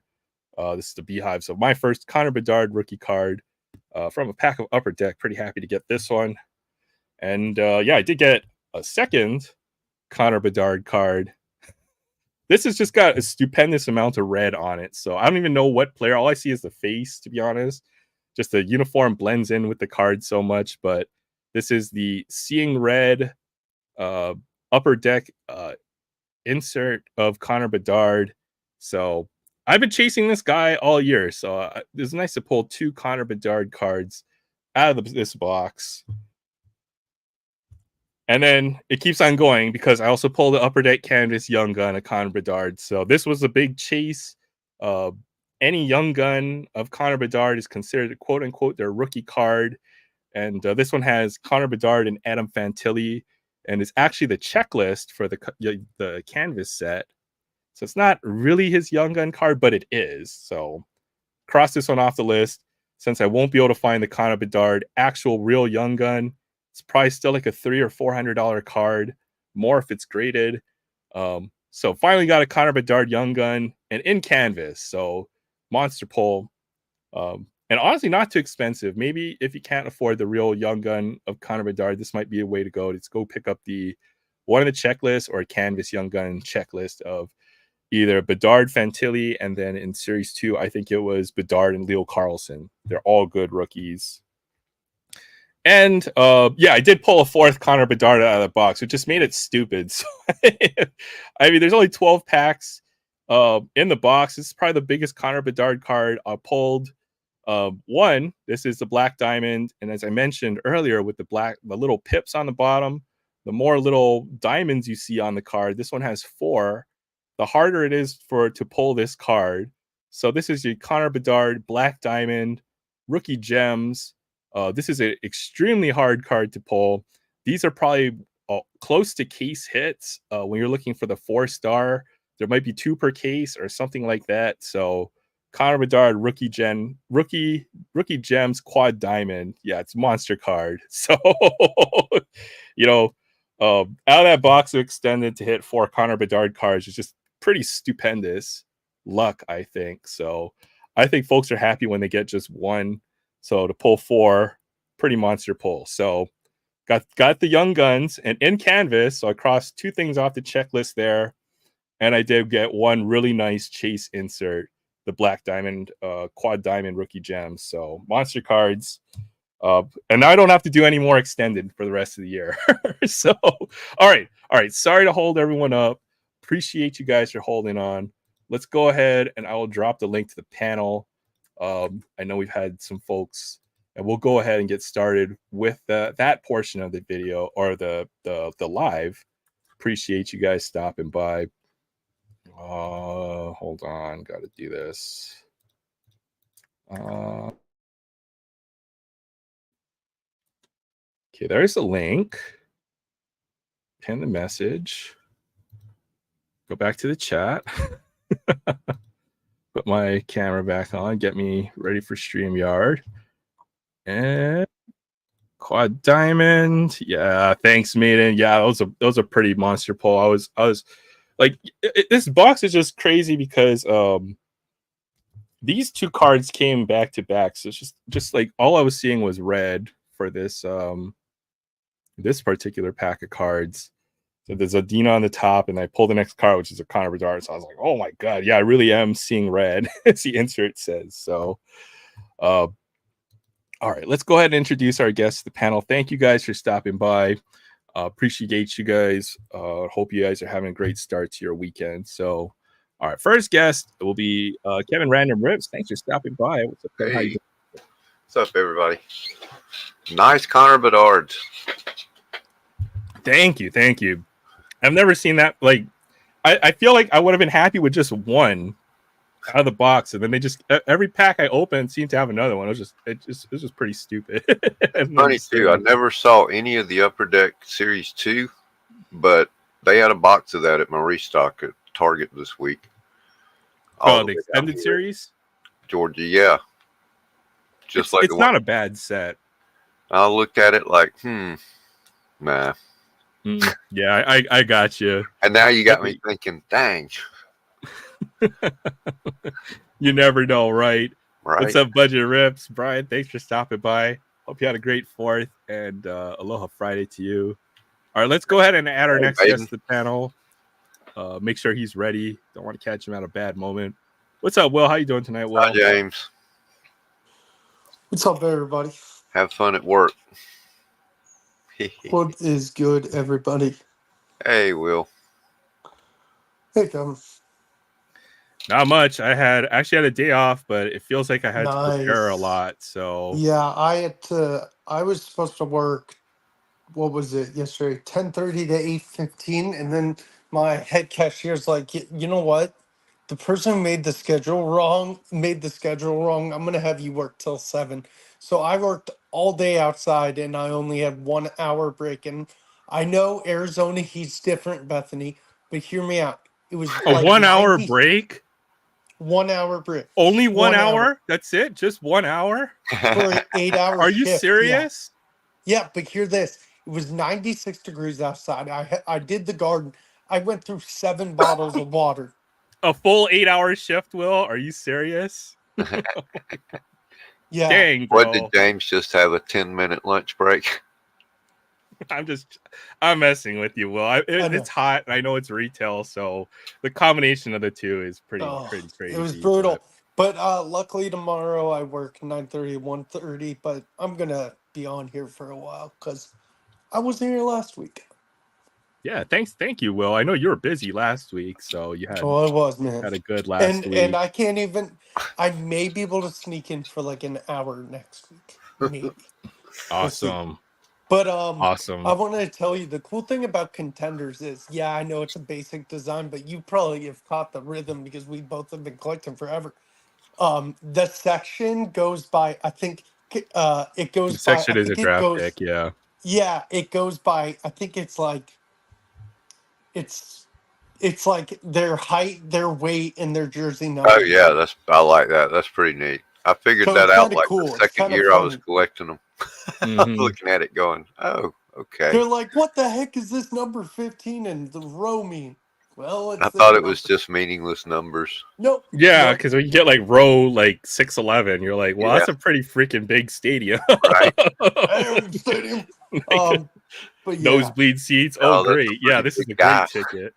This is the Beehive. So my first Connor Bedard rookie card from a pack of Upper Deck. Pretty happy to get this one. And yeah, I did get a second Connor Bedard card. This has just got a stupendous amount of red on it. So I don't even know what player. All I see is the face, to be honest. Just the uniform blends in with the card so much. But this is the Seeing Red Upper Deck insert of Connor Bedard. So I've been chasing this guy all year, so it was nice to pull 2 Connor Bedard cards out of this box. And then it keeps on going because I also pulled the Upper Deck Canvas Young Gun of Connor Bedard. So this was a big chase. Any Young Gun of Connor Bedard is considered, quote unquote, their rookie card. And this one has Connor Bedard and Adam Fantilli, and it's actually the checklist for the canvas set. So it's not really his Young Gun card, but it is. So cross this one off the list. Since I won't be able to find the Connor Bedard actual real Young Gun, it's probably still like a $300 or $400 card, more if it's graded. So finally got a Connor Bedard Young Gun and in canvas. So monster pull. And honestly, not too expensive. Maybe if you can't afford the real Young Gun of Connor Bedard, this might be a way to go. Let's go pick up the one of the checklist or a canvas Young Gun checklist of either Bedard, Fantilli, and then in Series 2, I think it was Bedard and Leo Carlson. They're all good rookies. And I did pull a 4th Connor Bedard out of the box, which just made it stupid. So, I mean, there's only 12 packs in the box. This is probably the biggest Connor Bedard card I pulled. One, this is the Black Diamond, and as I mentioned earlier, with the little pips on the bottom, the more little diamonds you see on the card. This one has 4. The harder it is to pull this card. So this is your Connor Bedard Black Diamond Rookie Gems. This is an extremely hard card to pull. These are probably close to case hits. When you're looking for the 4-star, there might be 2 per case or something like that. So Connor Bedard Rookie Gems Quad Diamond. Yeah, it's monster card. So out of that box extended to hit 4 Connor Bedard cards is just pretty stupendous luck, I think. So I think folks are happy when they get just one. So to pull 4, pretty monster pull. So got the Young Guns and in canvas. So I crossed 2 things off the checklist there. And I did get one really nice chase insert, the Black Diamond, Quad Diamond Rookie Gems. So monster cards. And now I don't have to do any more extended for the rest of the year. So, all right. Sorry to hold everyone up. Appreciate you guys for holding on. Let's go ahead and I will drop the link to the panel. I know we've had some folks, and we'll go ahead and get started with that portion of the video or the live. Appreciate you guys stopping by. Hold on, got to do this. Okay, there's a link. Pin the message. Go back to the chat. Put my camera back on. Get me ready for StreamYard. And Quad Diamond. Yeah, thanks, Maiden. Yeah, those are pretty monster pull. I was like, this box is just crazy because these 2 cards came back to back. So it's just like all I was seeing was red for this this particular pack of cards. So there's a Dina on the top, and I pull the next card, which is a Connor Bedard. So I was like, oh my god, yeah, I really am seeing red, as the insert says. So all right, let's go ahead and introduce our guests to the panel. Thank you guys for stopping by. Appreciate you guys. Hope you guys are having a great start to your weekend. So, all right, first guest will be Kevin Random Rips. Thanks for stopping by. What's up, Kevin? How you doing? What's up, everybody? Nice Connor Bedard. Thank you. I've never seen that. Like, I feel like I would have been happy with just one out of the box, and then they just every pack I opened seemed to have another one. It was just pretty stupid. Funny too. I never saw any of the Upper Deck Series 2, but they had a box of that at my restock at Target this week. Oh, the extended series, Georgia. Yeah, it's not a bad set. I looked at it like, nah. Yeah, I got you. And now you got me thinking, dang. You never know, right? Right. What's up, Budget Rips? Brian, thanks for stopping by. Hope you had a great 4th, and Aloha Friday to you. All right, let's go ahead and add our next guest to the panel. Make sure he's ready. Don't want to catch him at a bad moment. What's up, Will? How you doing tonight, Will? Hi, James. What's up, everybody? Have fun at work. What is good, everybody? Hey, Will. Hey, Kevin. Not much. I actually had a day off, but it feels like I had to prepare a Nice. lot. So Yeah, I was supposed to work, what was it, yesterday? 10:30 to 8:15, and then my head cashier's like, You know what? The person who made the schedule wrong. I'm gonna have you work till 7." So I worked all day outside and I only had 1 hour break. And I know Arizona he's different, Bethany, but hear me out. It was a like 1 hour break. 1 hour break. Only 1 hour hour? That's it? Just 1 hour? for an 8 hour Are you shift. Yeah. serious? Yeah, but hear this. It was 96 degrees outside. I did the garden. I went through 7 bottles of water. A full 8 hour shift, Will? Are you serious? Yeah. Dang, What did bro. James just have a 10-minute lunch break? I'm messing with you, Will. I know. It's hot, and I know it's retail, so the combination of the two is pretty Oh, crazy. it was brutal. But luckily tomorrow I work 9:30 1:30, but I'm going to be on here for a while cuz I wasn't here last week. Yeah, thank you, Will. I know you were busy last week, so you had Oh, I was, man. a good last week. And I can't even I may be able to sneak in for like an hour next week. Maybe. We'll see. Awesome. But Awesome. I wanted to tell you the cool thing about Contenders is, yeah, I know it's a basic design, but you probably have caught the rhythm because we both have been collecting forever. The section goes by, I think, it goes The by, section is a draft pick, yeah. yeah, it goes by, I think it's like, it's like their height, their weight, and their jersey number. Oh yeah, I like that. That's pretty neat. I figured So that it's out kinda like cool. the It's second kinda year I was funny. collecting them. I was Mhm. looking at it going, oh, okay. They're like, what the heck is this number 15 and the row mean? Well, I it's thought their it was number. just meaningless numbers. Nope. Yeah, Nope. because when you get like row like 611, you're like, well, Yeah. that's a pretty freaking big stadium. Right. Iron Stadium. Like, But yeah, nosebleed seats. Oh, Oh, that's a great. Yeah, pretty this is big a guy. great ticket.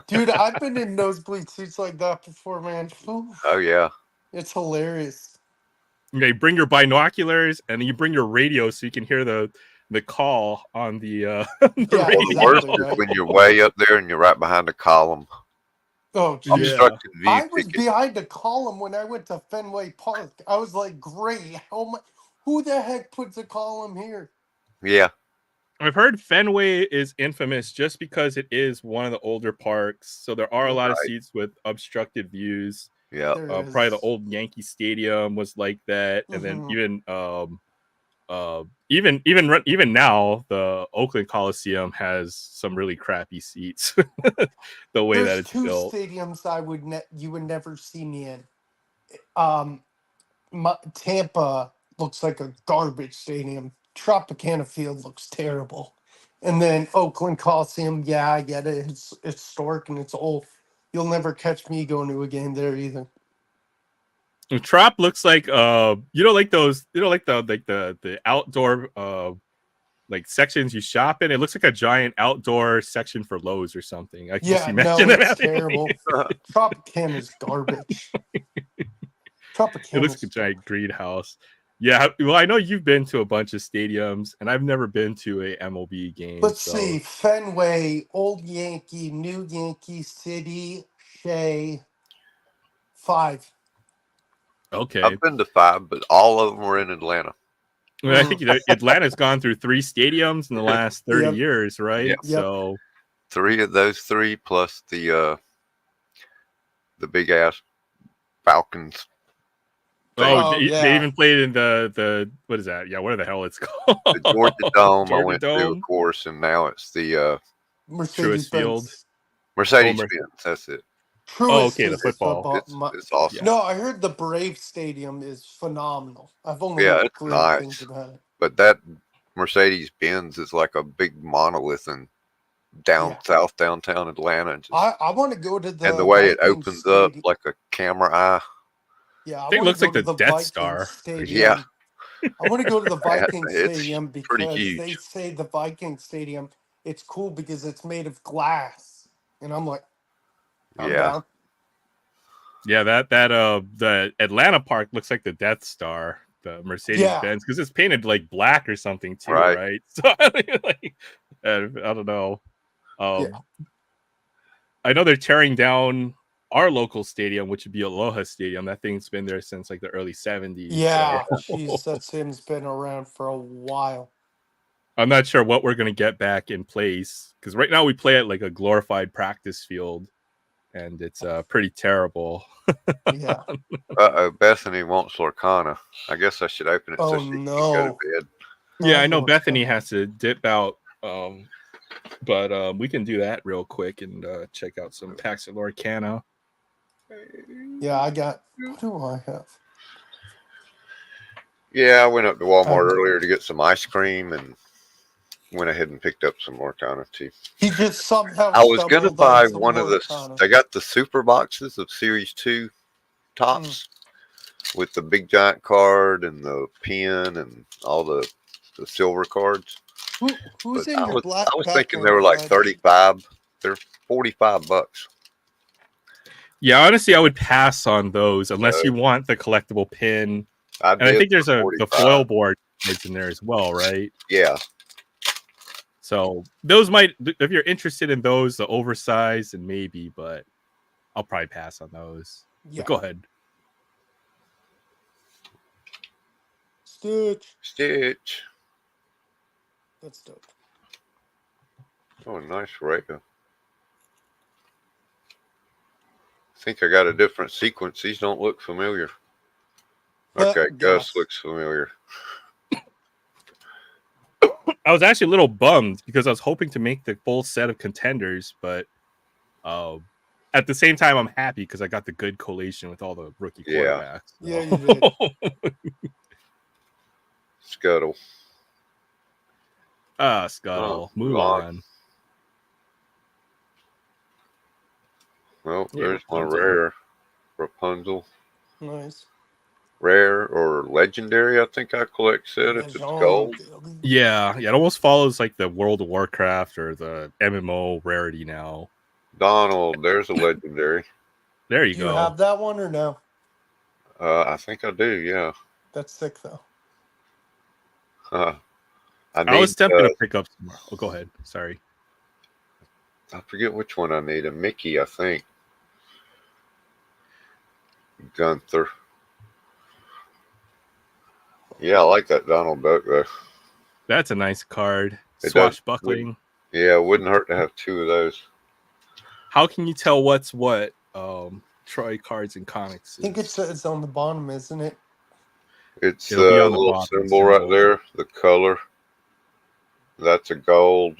dude, I've been in nosebleed seats like that before, man. Oof, Oh yeah. it's hilarious. Okay, bring your binoculars and then you bring your radio so you can hear the call on the the Yeah, Or the worst exactly, is right? when you're way up there and you're right behind a column. Oh, geez. Yeah. Obstructed view I was ticket. behind a column when I went to Fenway Park. I was like, great. Who the heck puts a column here? Yeah. I've heard Fenway is infamous just because it is one of the older parks. So there are a lot of Right. seats with obstructed views. Yeah. There Probably the is. old Yankee Stadium was like that, and then Mhm. even now the Oakland Coliseum has some really crappy seats. The way that There's it's two built. stadiums you would never see me in. Tampa looks like a garbage stadium. Tropicana Field looks terrible. And then Oakland Coliseum, yeah, I get it. It's historic and it's old. You'll never catch me going to a game there either. And Trop looks like like those like the outdoor like sections you shop in. It looks like a giant outdoor section for Lowe's or something. I can just Yeah, no, imagine it it's happening. terrible. Tropicana's garbage. It looks like a Tropicana's giant greenhouse. Yeah, well, I know you've been to a bunch of stadiums, and I've never been to a MLB game. Let's So see. Fenway, Old Yankee, New Yankee City, Shea. 5. okay, I've been to 5, but all of them were in Atlanta. I mean, I think Atlanta's gone through 3 stadiums in the last 30 Yep. years, right? Yeah. Yep. So 3 of those 3 plus the big ass Falcons. they yeah. even played in the what is that? Yeah, what the hell it's called? The Georgia Dome I Georgia went to, Dome? of course, and now it's the Mercedes Field. Benz. Mercedes Benz. That's it. Truist okay, the is football. It's awesome. No, I heard the Brave Stadium is phenomenal. I've only Yeah, heard it's great nice. things about it. But that Mercedes Benz is like a big monolith in south downtown Atlanta. Just, I want to go to the and the way it Vikings opens up stadium. like a camera eye. Yeah, I Thing want looks to go like to the the Death Vikings Star. Stadium. Yeah. I want to go to the Vikings It's Stadium pretty because huge. they say the Vikings Stadium, it's cool because it's made of glass. And I'm like, I'm Yeah. down. Yeah, that the Atlanta park looks like the Death Star, the Mercedes Benz, because it's painted like black or something too, right? So like, I don't know. Yeah. I know they're tearing down our local stadium, which would be Aloha Stadium. That thing's been there since like the early 70s. Yeah, So jeez, that stadium's been around for a while. I'm not sure what we're going to get back in place because right now we play at like a glorified practice field, and it's pretty terrible. Yeah. Bethany wants Lorcana. I guess I should open it so Oh she can go no. to bed. Yeah, Oh, I know Lord. Bethany has to dip out, but we can do that real quick and check out some packs of Lorcana. Yeah, I got. What do I have? Yeah, I went up to Walmart Um, earlier to get some ice cream and went ahead and picked up some Lorcana too. He just somehow I was gonna stumbled on buy some one of the. Lorcana. They got the super boxes of Series 2 tops with the big giant card and the pin and all the silver cards. Who's But in your black I was back thinking there, they were like Brad? 35. They're $45. Yeah, honestly, I would pass on those unless you want the collectible pin. And I think there's the foil board is in there as well, right? Yeah. So those might, if you're interested in those, the oversized and maybe, but I'll probably pass on those. Yeah. But go ahead. Stitch. That's dope. Oh, nice Raya. I think I got a different sequence. These don't look familiar. Okay, Gus looks familiar. I was actually a little bummed because I was hoping to make the full set of contenders, but at the same time, I'm happy because I got the good collation with all the rookie quarterbacks. So. Yeah, you did. Scuttle. Scuttle. Mulan. Well, there's my rare. Rapunzel. Nice. Rare or legendary, I think I collect said if it's gold. Yeah, it almost follows like the World of Warcraft or the MMO rarity now. Donald, there's a legendary. There you go. Do you have that one or no? I think I do, yeah. That's sick though. I was tempted to pick up some more. Oh, go ahead. Sorry. I forget which one I need. A Mickey, I think. Gunther. Yeah, I like that Donald Duck though. That's a nice card. Swashbuckling. Yeah, it wouldn't hurt to have two of those. How can you tell what's what? Troy cards and comics. I think it's on the bottom, isn't it? It's a little symbol right there. The color. That's a gold.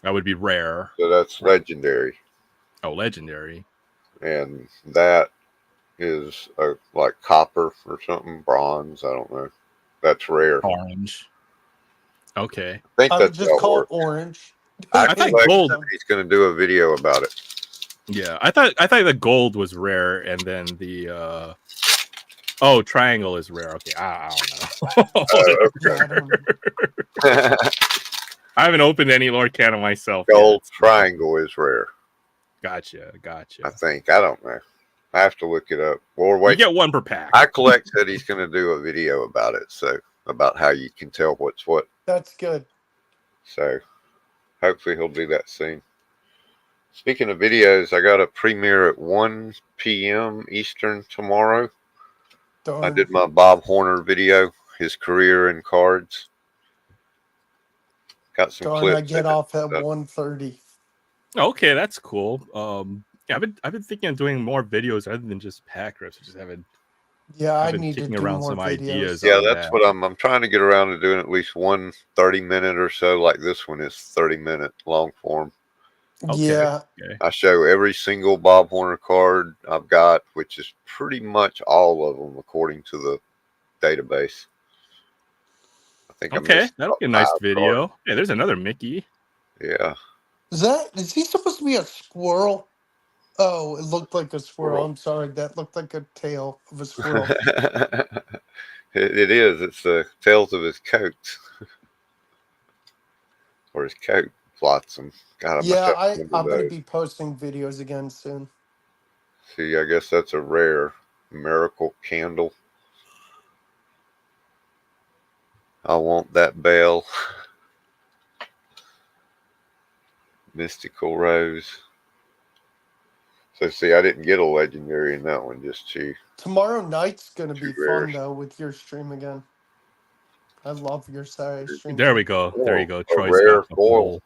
That would be rare. So that's legendary. Oh, legendary. And that is like copper or something, bronze. I don't know. That's rare. Orange. Okay. I think that's just called orange. I thought gold. He's going to do a video about it. Yeah, I thought the gold was rare, and then the triangle is rare. Okay, I don't know. I haven't opened any Lorcana myself. Gold triangle is rare. Gotcha. I think. I don't know. I have to look it up. Or wait. You get one per pack. I collect that he's going to do a video about it. So about how you can tell what's what. That's good. So hopefully he'll do that soon. Speaking of videos, I got a premiere at 1 p.m. Eastern tomorrow. I did my Bob Horner video, his career in cards. Got some clips. I get off at 1:30. Okay, that's cool. Yeah, I've been thinking of doing more videos other than just pack rips. I just haven't. Yeah, I need to do around more some videos. ideas. Yeah, that's what I'm trying to get around to doing at least one 30-minute or so. Like this one is 30-minute long form. Okay. Yeah. Okay. I show every single Bob Horner card I've got, which is pretty much all of them according to the database. I think. Okay, that'll be a nice video. Cards. Yeah, there's another Mickey. Yeah. Is he supposed to be a squirrel? Oh, it looked like a squirrel. I'm sorry. That looked like a tail of a squirrel. It is. It's the tails of his coat. Or his coat flotsam. God, yeah, I'm going to be posting videos again soon. See, I guess that's a rare miracle candle. I want that bell. Mystical Rose. So see, I didn't get a legendary in that one, just two Tomorrow night's gonna be fun rares. though with your stream again. I love your Saturday streams. There we go. There you Oh, go. a Troy's rare got the foil. whole.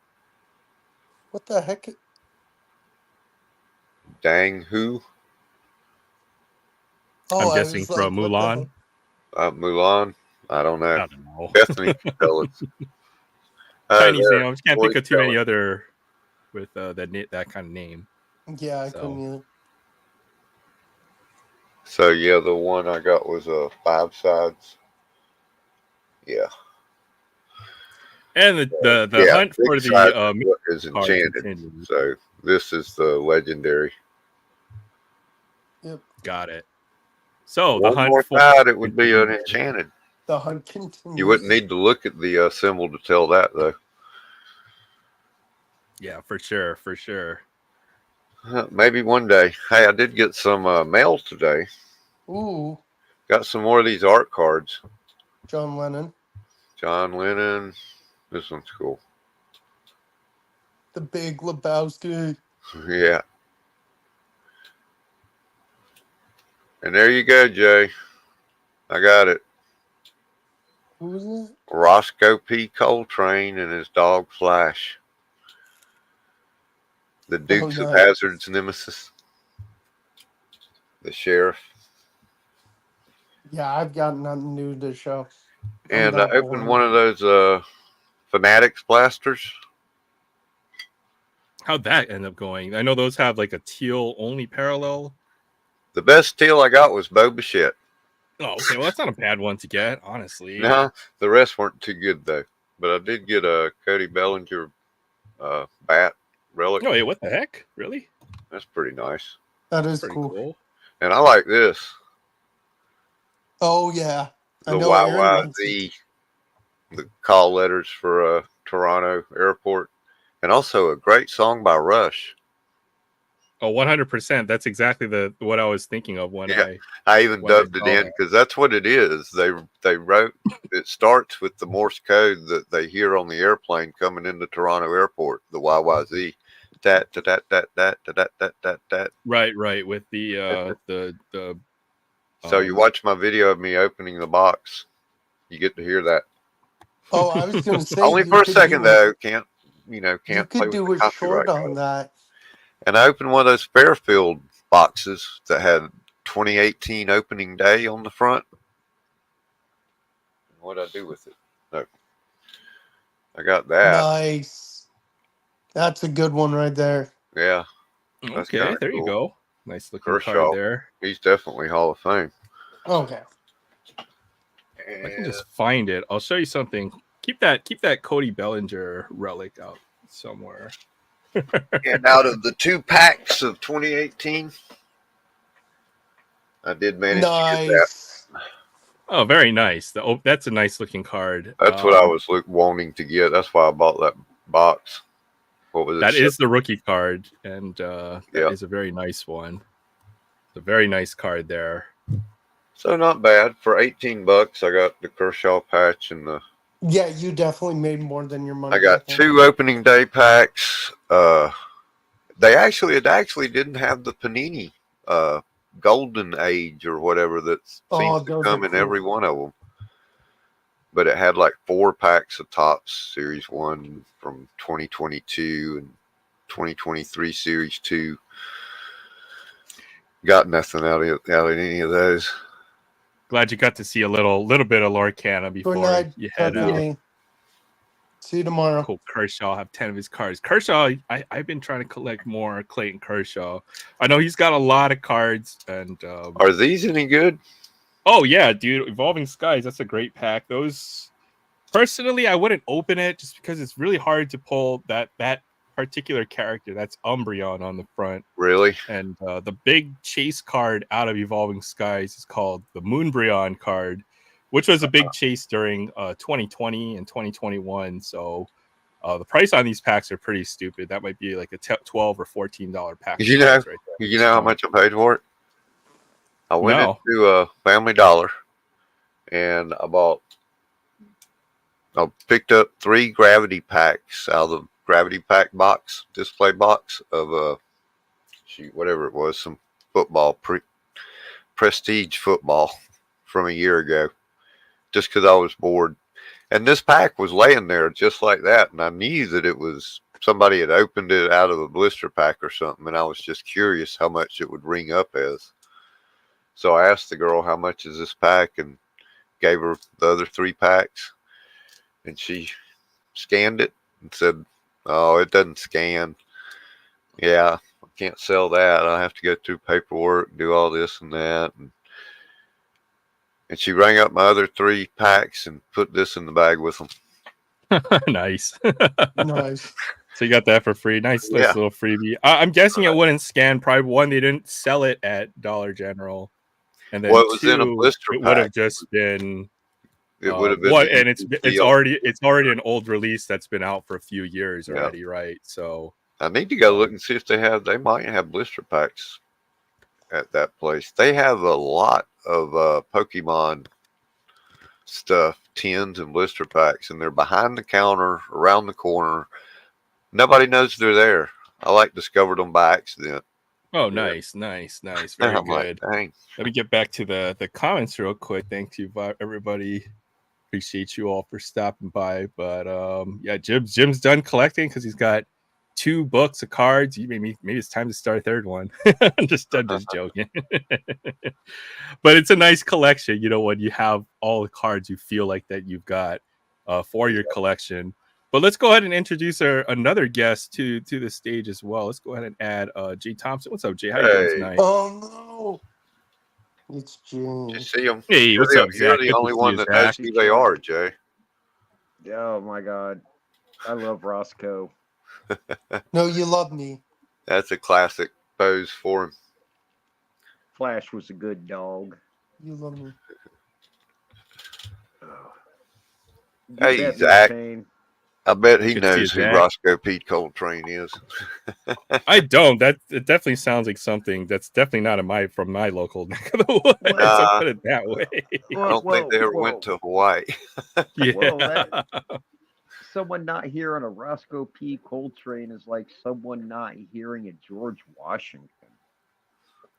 What the heck? Dang who? Oh, I'm I guessing was from like, what the Mulan. hell? Mulan? I don't know. I don't know. Bethany can tell us. Chinese there, name. I just can't think of too Troy's many telling. other with that kind of name. Yeah, I So. couldn't either. So yeah, the one I got was 5 sides. Yeah. And the Yeah, hunt big for side the is card enchanted. continues. So this is the legendary. Yep. Got it. So the One hunt more for side, it would be an enchanted. The hunt continues. You wouldn't need to look at the symbol to tell that, though. Yeah, for sure, for sure. Maybe one day. Hey, I did get some mail today. Ooh, Got some more of these art cards. John Lennon. John Lennon. This one's cool. The Big Lebowski. Yeah. And there you go, Jay. I got it. Who was it? Roscoe P. Coltrane and his dog Flash. The Dukes of nice. Hazzard's nemesis. The sheriff. Yeah, I've got nothing new to show. And I opened one of those Fanatics blasters. How'd that end up going? I know those have like a teal only parallel. The best teal I got was Boba Fett. Oh, okay. Well, that's not a bad one to get, honestly. No, the rest weren't too good though. But I did get a Cody Bellinger bat relic. Oh, wait, what the heck? Really? That's pretty nice. That is Pretty cool. And I like this. Oh yeah, The YYZ, the call letters for Toronto Airport, and also a great song by Rush. Oh, 100%. That's exactly what I was thinking of when I even dubbed it in because that's what it is. They wrote it starts with the Morse code that they hear on the airplane coming into Toronto Airport, the YYZ. That. Right. With the So you watch my video of me opening the box, you get to hear that. Oh, I was going to say only for a second though. Can't you play could with do the a short copyright on that. And I opened one of those Fairfield boxes that had 2018 opening day on the front. What'd I do with it? No. I got that. Nice. That's a good one right there. Yeah. Okay, there you go. Nice looking Kershaw, card there. He's definitely Hall of Fame. Okay. If I can just find it, I'll show you something. Keep that Cody Bellinger relic out somewhere. And out of the 2 packs of 2018, I did manage to get that. Oh, very nice. That's a nice looking card. That's what I was wanting to get. That's why I bought that box. What was it? That is the rookie card, and that is a very nice one. It's a very nice card there. So not bad. For $18, I got the Kershaw patch and the... Yeah, you definitely made more than your money. I got 2 opening day packs. It actually didn't have the Panini Golden Age or whatever that seems to come in every one of them. But it had like 4 packs of Topps Series 1 from 2022 and 2023 Series 2. Got nothing out of any of those. Glad you got to see a little bit of Lorcana before you head out. See you tomorrow. Cool. Kershaw have 10 of his cards. Kershaw, I've been trying to collect more Clayton Kershaw. I know he's got a lot of cards. And are these any good? Oh yeah, dude. Evolving Skies. That's a great pack. Those personally, I wouldn't open it just because it's really hard to pull that particular character. That's Umbreon on the front. Really? And the big chase card out of Evolving Skies is called the Moonbreon card, which was a big chase during 2020 and 2021. So the price on these packs are pretty stupid. That might be like a $12 or $14 pack. You know how much I paid for it? I went into Family Dollar and I picked up 3 gravity packs out of the gravity pack box, display box of whatever it was, some football, prestige football from a year ago, just because I was bored. And this pack was laying there just like that, and I knew that it was somebody had opened it out of a blister pack or something, and I was just curious how much it would ring up as. So I asked the girl, how much is this pack, and gave her the other 3 packs, and she scanned it and said, oh, it doesn't scan. Yeah, I can't sell that. I have to go through paperwork, do all this and that. And she rang up my other 3 packs and put this in the bag with them. Nice. Nice. So you got that for free. Nice little freebie. I'm guessing it wouldn't scan. Probably 1, they didn't sell it at Dollar General, and then Well, it was 2, in a blister it would have pack. just been It would have been what, and it's deal. already an old release that's been out for a few years already, right? So I need to go look and see if they might have blister packs at that place. They have a lot of Pokemon stuff, tins and blister packs, and they're behind the counter, around the corner. Nobody knows they're there. I discovered them by accident. oh, nice. Very I'm good. like, dang. Let me get back to the comments real quick. Thank you, everybody. Appreciate you all for stopping by. But yeah, Jim's done collecting because he's got 2 books of cards. Maybe it's time to start a 3rd one. I'm just joking. But it's a nice collection, when you have all the cards you feel like that you've got for your collection. But let's go ahead and introduce another guest to the stage as well. Let's go ahead and add Jay Thompson. What's up, Jay? How you doing tonight? Oh no, it's June. You see them? Hey, what's up, You're Zach? the only one that knows who they are, Jay. Oh my God, I love Roscoe. No, you love me. That's a classic pose for him. Flash was a good dog. You love me. Hey, Zach. I bet he knows who Zach. Roscoe P. Coltrane is. I don't. It definitely sounds like something that's definitely not from my local neck of the woods. So put it that way. I don't think they ever went to Hawaii. Yeah. Someone not hearing a Roscoe P. Coltrane is like someone not hearing a George Washington.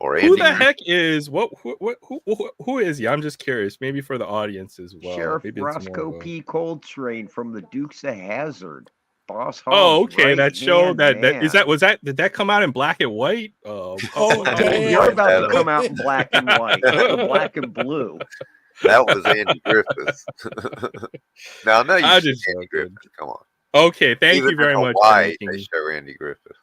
Or who the heck is who is he? I'm just curious. Maybe for the audience as well. Sheriff Maybe Roscoe P. Coltrane from the Dukes of Hazzard. Boss Hogg's Oh, okay. That show man. did that come out in black and white? You're about to come out in black and white, black and blue. That was Andy Griffith. Now I know you just Andy Griffith. Come on. Okay, thank you very much. Why they show Andy Griffith?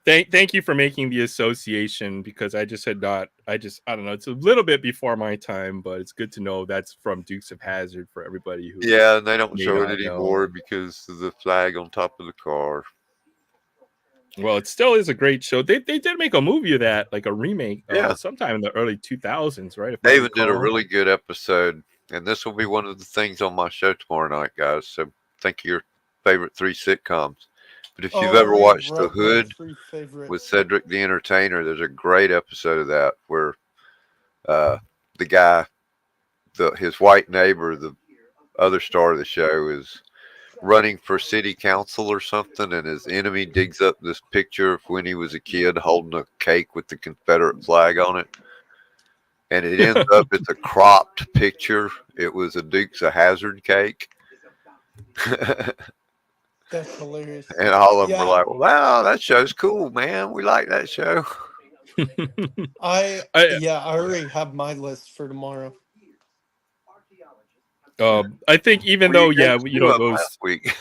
Thank you for making the association, because I don't know, it's a little bit before my time, but it's good to know that's from Dukes of Hazzard for everybody who and they don't show it anymore because of the flag on top of the car. Well, it still is a great show. They did make a movie of that, like a remake, sometime in the early 2000s, right? David did a really good episode, and this will be one of the things on my show tomorrow night, guys. So think of your favorite 3 sitcoms. But if you've ever watched The Hood with Cedric the Entertainer, there's a great episode of that where the guy, his white neighbor, the other star of the show, is running for city council or something, and his enemy digs up this picture of when he was a kid holding a cake with the Confederate flag on it. And it ends up, it's a cropped picture. It was a Dukes of Hazzard cake. That's hilarious. And all of them were like, wow, that show's cool, man. We like that show. I already have my list for tomorrow. I think even though, those week.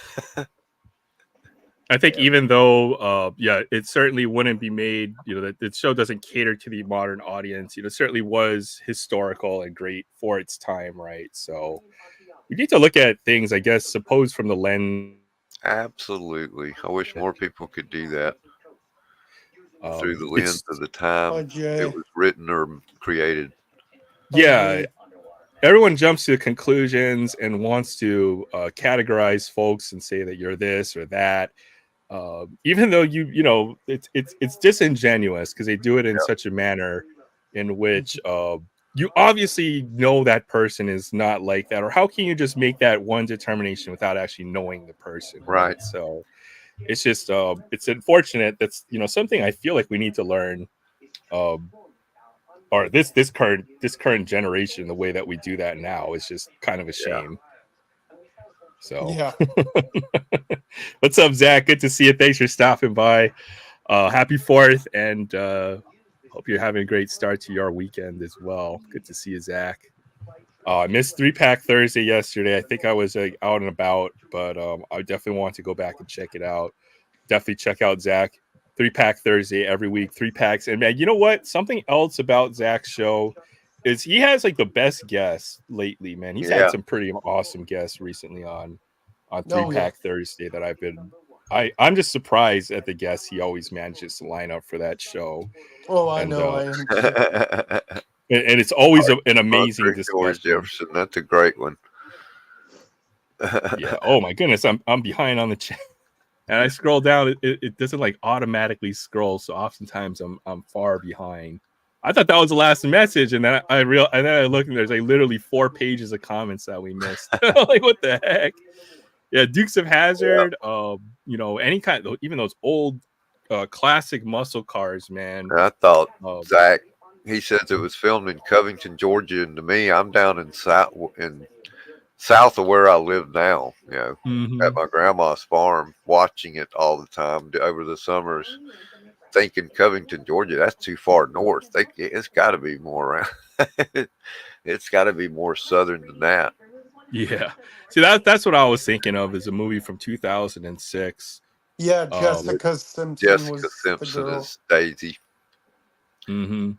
I think even though, it certainly wouldn't be made, that the show doesn't cater to the modern audience. It certainly was historical and great for its time, right? So we need to look at things, I guess, suppose from the lens. Absolutely. I wish more people could do that through the lens of the time it was written or created. Yeah. Everyone jumps to conclusions and wants to categorize folks and say that you're this or that. Even though it's disingenuous, because they do it in such a manner in which you obviously know that person is not like that. Or how can you just make that one determination without actually knowing the person? Right. So it's just it's unfortunate. That's something I feel like we need to learn. Or this current generation, the way that we do that now is just kind of a shame. So, Yeah. what's up, Zach? Good to see you. Thanks for stopping by. Happy 4th, and hope you're having a great start to your weekend as well. Good to see you, Zach. I missed 3-pack Thursday yesterday. I think I was out and about, but I definitely want to go back and check it out. Definitely check out Zach. 3-pack Thursday every week, 3 packs. And man, you know what? Something else about Zach's show is he has like the best guests lately, man. He's had Yeah. some pretty awesome guests recently on Oh, yeah. 3-pack Thursday that I'm just surprised at the guests he always manages to line up for that show. Oh, I And know. I am too. and it's always an amazing George discussion. Jefferson, that's a great one. Yeah. Oh my goodness, I'm behind on the chat. And I scroll down, it doesn't like automatically scroll, so oftentimes I'm far behind. I thought that was the last message, and then I look and there's like literally 4 pages of comments that we missed. Like what the heck? Yeah, Dukes of Hazzard, any kind of, even those old classic muscle cars, man. I thought Zach, he says it was filmed in Covington, Georgia, and to me, I'm down in south of where I live now, at my grandma's farm, watching it all the time over the summers, thinking Covington, Georgia, that's too far north. It's got to be more around. It's got to be more southern than that. Yeah. See, that's what I was thinking of, is a movie from 2006. Yeah, Jessica Simpson Jessica was Simpson the girl. is Daisy. Mm-hmm.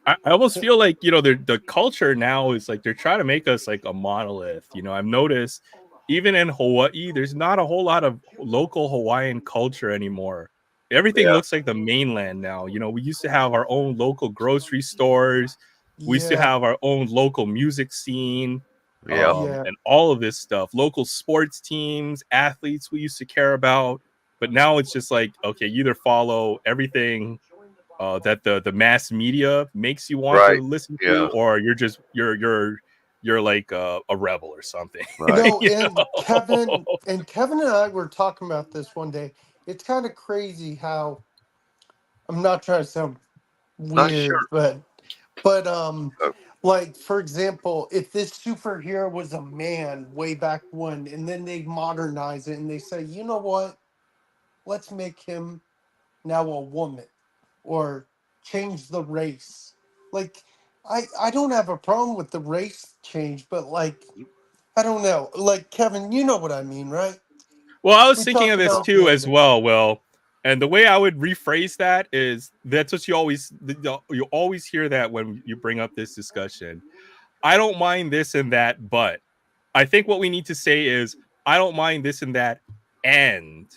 I almost feel like, the culture now is like they're trying to make us like a monolith. I've noticed even in Hawaii, there's not a whole lot of local Hawaiian culture anymore. Everything looks like the mainland now. We used to have our own local grocery stores. We used to have our own local music scene. And all of this stuff, local sports teams, athletes we used to care about. But now it's just like, okay, you either follow everything that the mass media makes you want to listen to, or you're like a rebel or something. Right. No, and Kevin and I were talking about this one day. It's kind of crazy how, I'm not trying to sound weird, but like, for example, if this superhero was a man way back when, and then they modernize it and they say, you know what, let's make him now a woman, or change the race. Like, I don't have a problem with the race change, but like, I don't know. Like, Kevin, you know what I mean, right? Well, I was We thinking talked of this about too the other as day. well, Will. And the way I would rephrase that is, that's what you always hear that when you bring up this discussion. I don't mind this and that, but I think what we need to say is, I don't mind this and that, and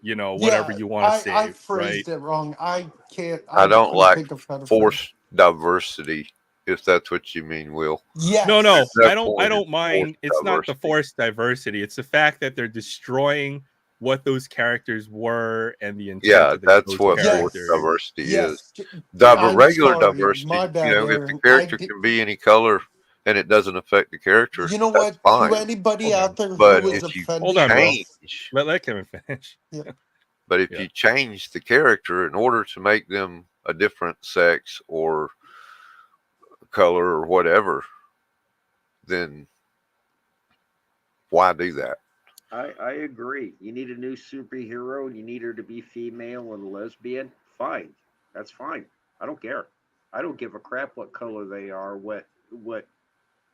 whatever Yeah, you want to I say, right? phrased it wrong. I can't. I I don't couldn't like think of how to phrase. forced diversity, if that's what you mean, Will. Yes. No, No I point in don't mind. forced It's not the diversity. forced diversity. It's the fact that they're destroying what those characters were and the intent of That's those what forced characters. diversity is. Yes. I'm Regular sorry. My diversity, bad, if the Aaron. character can be any color and it doesn't affect the character, You know that's what? To fine. anybody Hold on. out there who But was if you Hold offended on, Will. change, Let Kevin finish. Yeah. but if Yeah. you change the character in order to make them a different sex or color or whatever, then why do that? I agree. You need a new superhero and you need her to be female and lesbian. Fine. That's fine. I don't care. I don't give a crap what color they are, what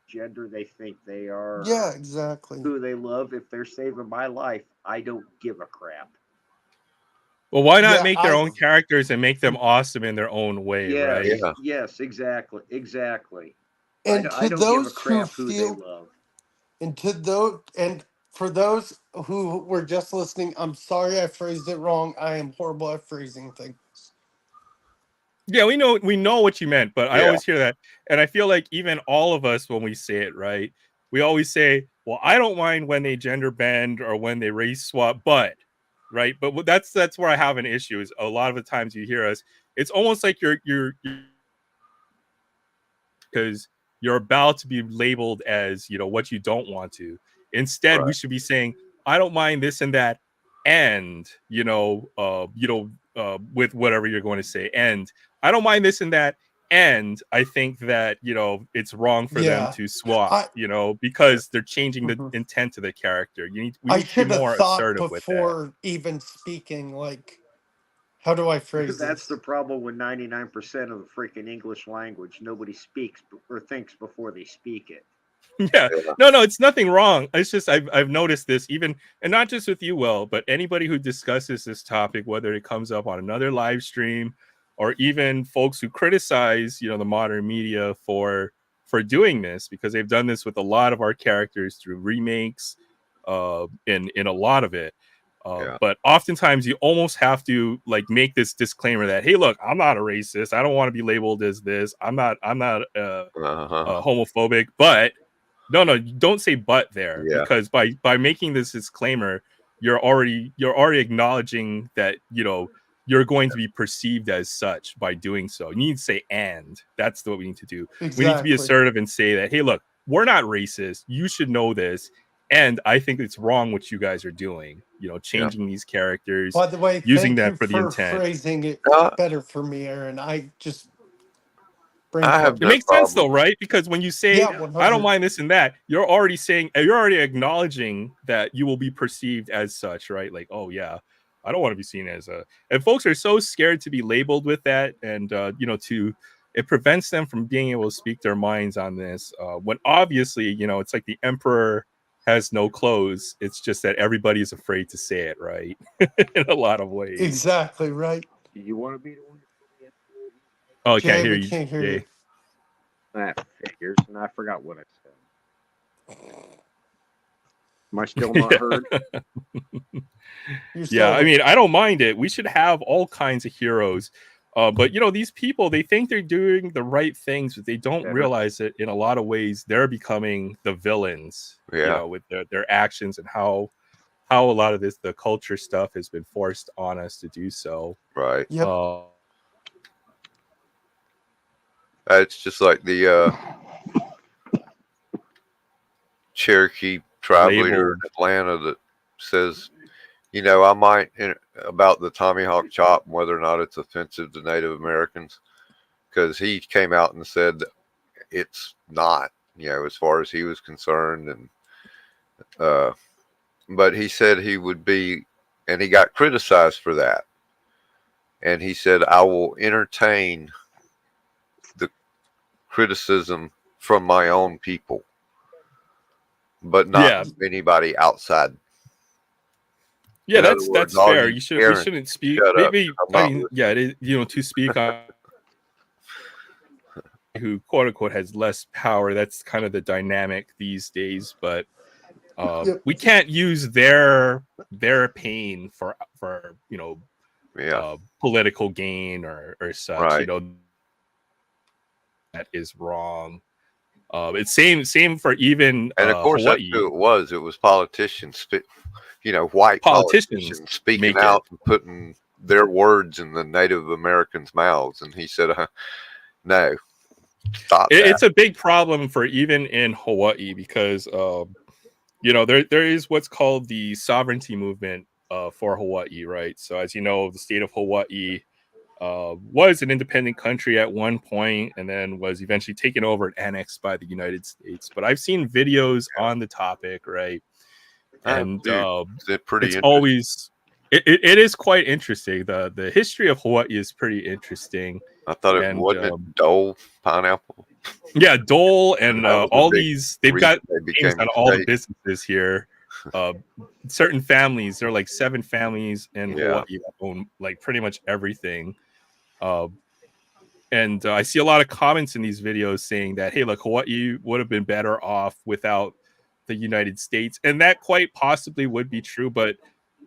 gender they think they are, Yeah, or exactly. who they love. If they're saving my life, I don't give a crap. Well, why not Yeah, make their own characters and make them awesome in their own way, Yes, right? Yeah. yes, exactly. and I to don't give a those who crap who they feel, love. and for those who were just listening, I'm sorry I phrased it wrong. I am horrible at phrasing things. Yeah, we know what you meant, but I Yeah. always hear that, and I feel like even all of us, when we say it, right, we always say, "Well, I don't mind when they gender bend or when they race swap," but right, but that's where I have an issue. Is a lot of the times you hear us, it's almost like you're because you're about to be labeled as what you don't want to. Instead, we Right. should be saying, "I don't mind this and that, and with whatever you're going to say, and I don't mind this and that, and I think that it's wrong for them Yeah. to swap, I because they're changing the Mhm. intent of the character. We I need to be should have more thought assertive with that. before even speaking. Like, how do I phrase That's the this? problem with 99% of the freaking English language. Nobody speaks or thinks before they speak it. Yeah, no, it's nothing wrong. It's just I've noticed this, even, and not just with you, Will, but anybody who discusses this topic, whether it comes up on another live stream or even folks who criticize the modern media for doing this, because they've done this with a lot of our characters through remakes, in a lot of it. But oftentimes you almost have to like make this disclaimer that, hey, look, I'm not a racist. I don't want to be labeled as this. I'm not homophobic, but no, don't say but there, Yeah. because by making this disclaimer, you're already acknowledging that you're going to be perceived as such by doing so. You need to say and. That's what we need to do. We need to be Exactly. assertive and say that, hey, look, we're not racist. You should know this. And I think it's wrong what you guys are doing, changing these characters, By the way, using thank them you for the for intent. phrasing it better for me, Aaron. I just brain I have fart. It no makes sense problem. though, right? Because when you say, Yeah, I don't 100. mind this and that, you're already acknowledging that you will be perceived as such, right? Like, oh yeah, I don't want to be seen as a, and folks are so scared to be labeled with that. And, it prevents them from being able to speak their minds on this. When obviously, it's like the emperor has no clothes. It's just that everybody is afraid to say it, right? In a lot of ways. Exactly right. You want to be the one to Oh, I can't Jay, hear we you, can't hear Jay. you. that figures, and I forgot what I said. Am I still not heard? You're Yeah, still I mean, I don't mind it. We should have all kinds of heroes. But these people, they think they're doing the right things, but they don't realize that in a lot of ways they're becoming the villains, with their actions, and how a lot of the culture stuff has been forced on us to do so. Right. Yep. It's just like the Cherokee tribe leader in Atlanta that says, I might, about the Tommy Hawk chop, and whether or not it's offensive to Native Americans, because he came out and said that it's not, as far as he was concerned. And but he said he would be, and he got criticized for that. And he said, I will entertain the criticism from my own people, but not from anybody outside. Yeah, that's fair. We shouldn't speak. Maybe to speak on who quote unquote has less power. That's kind of the dynamic these days. But we can't use their pain for political gain or such. Right. That is wrong. It's same for even and of course Hawaii. That's who it was. It was politicians, white politicians speaking out and putting their words in the Native Americans' mouths. And he said, no, stop that. It's a big problem for even in Hawaii, because there is what's called the sovereignty movement for Hawaii, right? So as you know, the state of Hawaii was an independent country at one point, and then was eventually taken over and annexed by the United States. But I've seen videos on the topic, right? And it's always it is quite interesting. The history of Hawaii is pretty interesting. I thought it wasn't Dole pineapple. Yeah, Dole and all these, they've got names on all the businesses here. Certain families, there are like 7 families in Hawaii that own like pretty much everything. And I see a lot of comments in these videos saying that, hey, look, Hawaii would have been better off without the United States. And that quite possibly would be true. But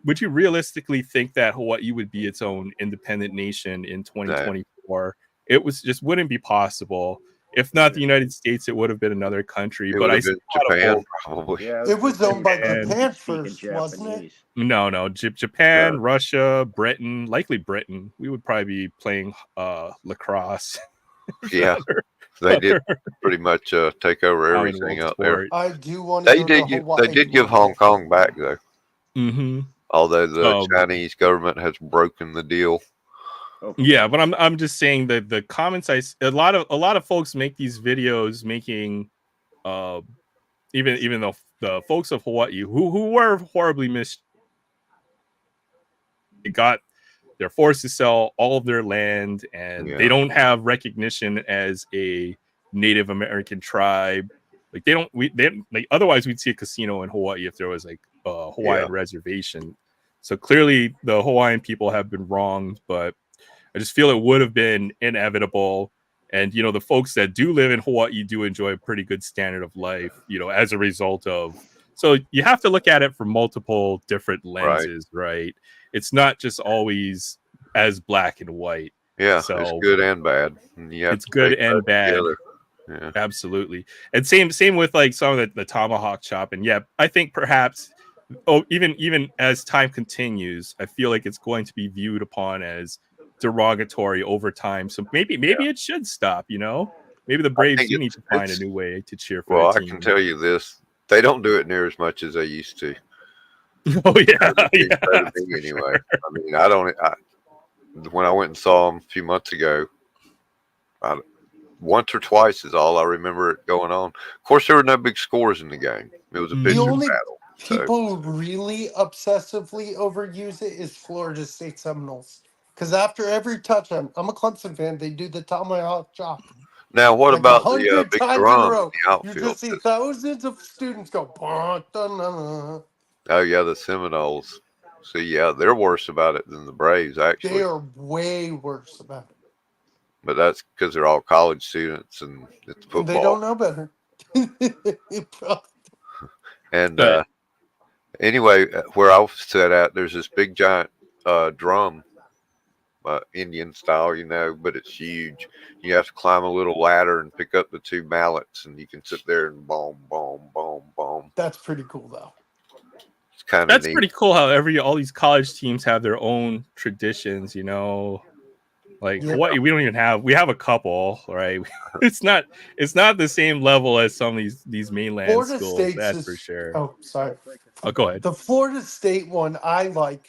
would you realistically think that Hawaii would be its own independent nation in 2024? It just wouldn't be possible. If not the United States, it would have been another country. But I see Japan, probably. Yeah, it was owned by Japan first, wasn't it? No. Japan, Russia, Britain, likely Britain. We would probably be playing lacrosse. Yeah, they did pretty much take over everything out there. I do want to. They did give Hong Kong back though. Mm-hmm. Although the Um, Chinese government has broken the deal. Yeah, but I'm just saying that the comments a lot of folks make these videos making even though the folks of Hawaii who were horribly they're forced to sell all of their land, and they don't have recognition as a Native American tribe. Like otherwise we'd see a casino in Hawaii if there was like a Hawaiian reservation. So clearly the Hawaiian people have been wronged, but I just feel it would have been inevitable. And, the folks that do live in Hawaii do enjoy a pretty good standard of life, as a result of. So you have to look at it from multiple different lenses, right? It's not just always as black and white. Yeah, so it's good and bad. And it's good and bad. Yeah. Absolutely. And same with like some of the tomahawk chop. And yeah, I think perhaps even as time continues, I feel like it's going to be viewed upon as derogatory over time. So maybe it should stop, Maybe the Braves do need to find a new way to cheer for their team. I can tell you this. They don't do it near as much as they used to. Oh yeah, anyway. Sure. I mean, when I went and saw them a few months ago, once or twice is all I remember it going on. Of course, there were no big scores in the game. It was a pitching battle. People really obsessively overuse it is Florida State Seminoles. Because after every touchdown, I'm a Clemson fan, they do the tomahawk chop. Now, what like about the big drum in the outfield? You just see thousands of students go. Oh yeah, the Seminoles. So yeah, they're worse about it than the Braves. Actually, they are way worse about it. But that's because they're all college students and it's football. They don't know better. And anyway, where I was set at, there's this big giant drum, Indian style, but it's huge. You have to climb a little ladder and pick up the two mallets, and you can sit there and boom, boom, boom, boom. That's pretty cool, though. It's kind of That's pretty cool how all these college teams have their own traditions, Like Hawaii, we have a couple, right? It's not the same level as some of these mainland Florida schools, State's that's for sure. Oh, sorry. Oh, go ahead. The Florida State one I like.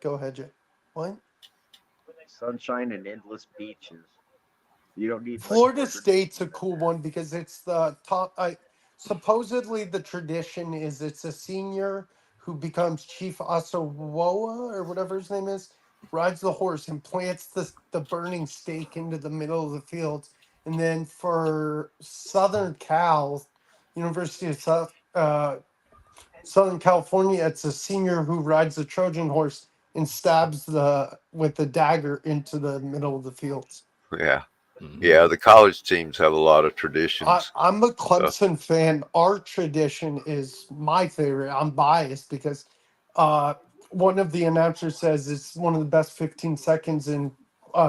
Go ahead, Jay. What? Sunshine and endless beaches. You don't need Florida State's a cool one because it's the top. Supposedly the tradition is it's a senior who becomes Chief Asawoa or whatever his name is, rides the horse and plants the burning stake into the middle of the field. And then for Southern Cal, University of Southern California, it's a senior who rides the Trojan horse and stabs with the dagger into the middle of the fields. Yeah. Yeah, the college teams have a lot of traditions. I'm a Clemson fan. Our tradition is my favorite. I'm biased because one of the announcers says it's one of the best 15 seconds in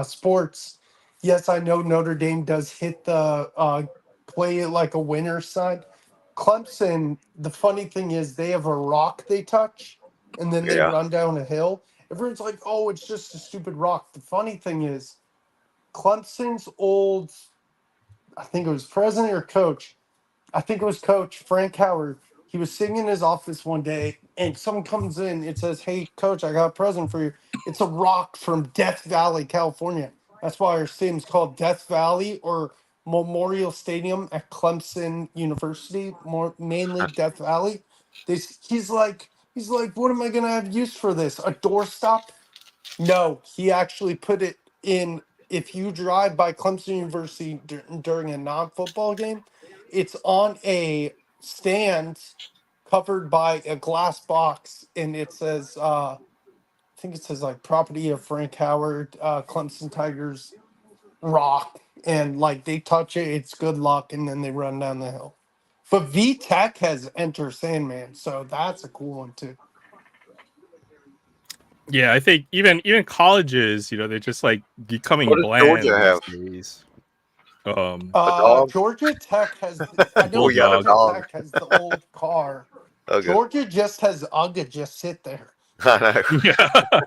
sports. Yes, I know Notre Dame does hit the play it like a winner side. Clemson, the funny thing is they have a rock they touch and then they run down a hill. Everyone's like, oh, it's just a stupid rock. The funny thing is Clemson's old, I think it was president or coach. I think it was coach Frank Howard. He was sitting in his office one day and someone comes in. It says, hey, coach, I got a present for you. It's a rock from Death Valley, California. That's why our stadium's called Death Valley or Memorial Stadium at Clemson University, mainly Death Valley. He's like, what am I going to have use for this? A doorstop? No, he actually put it in. If you drive by Clemson University during a non-football game, it's on a stand covered by a glass box, and it says, I think it says like property of Frank Howard, Clemson Tigers rock, and like they touch it, it's good luck, and then they run down the hill. But V Tech has Enter Sandman, so that's a cool one too. Yeah, I think even colleges, they're just like becoming bland these days. Georgia Tech has. I know Georgia Tech has the old car. Okay. Georgia just has Ugga just sit there. I know.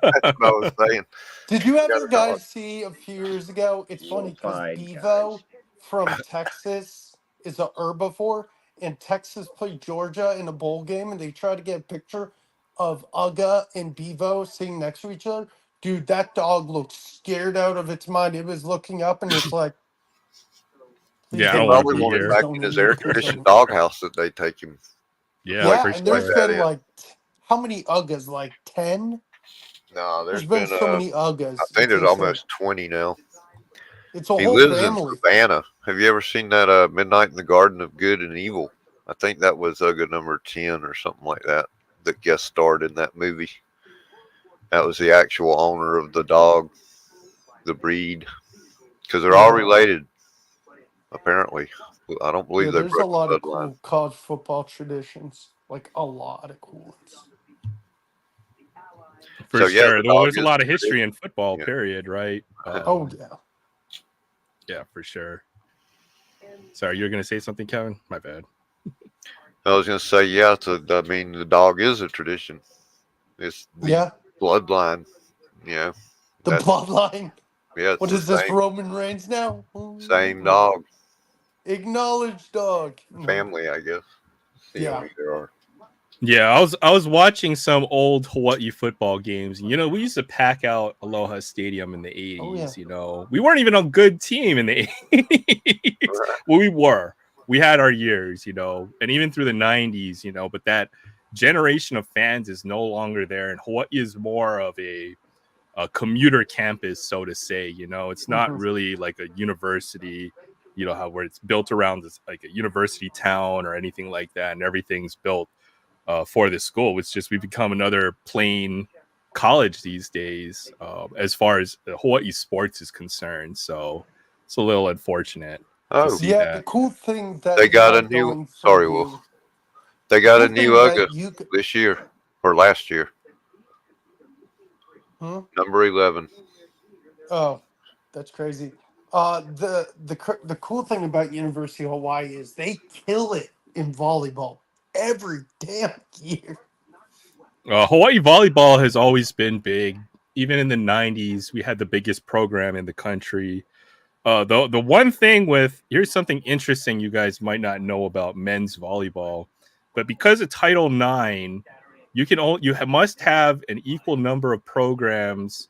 That's what I was saying. Did you ever guys see a few years ago? It's funny because Bevo from Texas is a herbivore, and Texas played Georgia in a bowl game, and they tried to get a picture of Uga and Bevo sitting next to each other. Dude, that dog looked scared out of its mind. It was looking up and it's like, please Yeah, I He don't don't want to probably be eat me. wanted here. Please back don't in eat his me. air Please conditioned don't eat me. doghouse that they take him. Yeah, Place Yeah, for and like there's sure. that been in. like, how many Ugas? Like 10? No, There's there's been been so many I Ugas. think It's there's insane. almost 20 now. It's a He whole lives in family. Savannah. Have you ever seen that Midnight in the Garden of Good and Evil? I think that was Uga number 10 or something like that. That guest starred in that movie. That was the actual owner of the dog, the breed, because they're all Yeah. related. Apparently, I don't Yeah, believe they there's a broke lot the of bloodline. cool college football traditions. Like a lot of cool ones. For So yeah, sure. the dog There's a is lot a of history in tradition. football, Yeah. period, right? Oh yeah. Yeah, for sure. Sorry, you were going to say something, Kevin? My bad. I was gonna say yeah. I mean, the dog is a tradition. It's the Yeah. bloodline. Yeah, The that's bloodline. yeah. It's What the is this, same Roman Reigns now? dog Acknowledged dog. family, I guess. Yeah. CME there are. Yeah, I was watching some old Hawaii football games. You know, we used to pack out Aloha Stadium in the 80s, Oh yeah. you know. We weren't even a good team in the 80s. Well, we were. We had our years, you know, and even through the 90s, you know, but that generation of fans is no longer there, and Hawaii is more of a commuter campus, so to say. You know, it's not Mhm. really like a university, you know, how where it's built around this like a university town or anything like that, and everything's built for this school. It's just we've become another plain college these days, as far as Hawaii sports is concerned. So it's a little unfortunate to Oh, see Yeah, the that. cool thing they that you got a have new. going for Sorry, Wolf. you, They the got a cool new thing UGA that you could, this year or last year. hmm? Number 11. Oh, that's crazy. The cool thing about University of Hawaii is they kill it in volleyball every damn year. Hawaii volleyball has always been big. Even in the 90s, we had the biggest program in the country. The one thing with here's something interesting you guys might not know about men's volleyball, but because of Title IX, must have an equal number of programs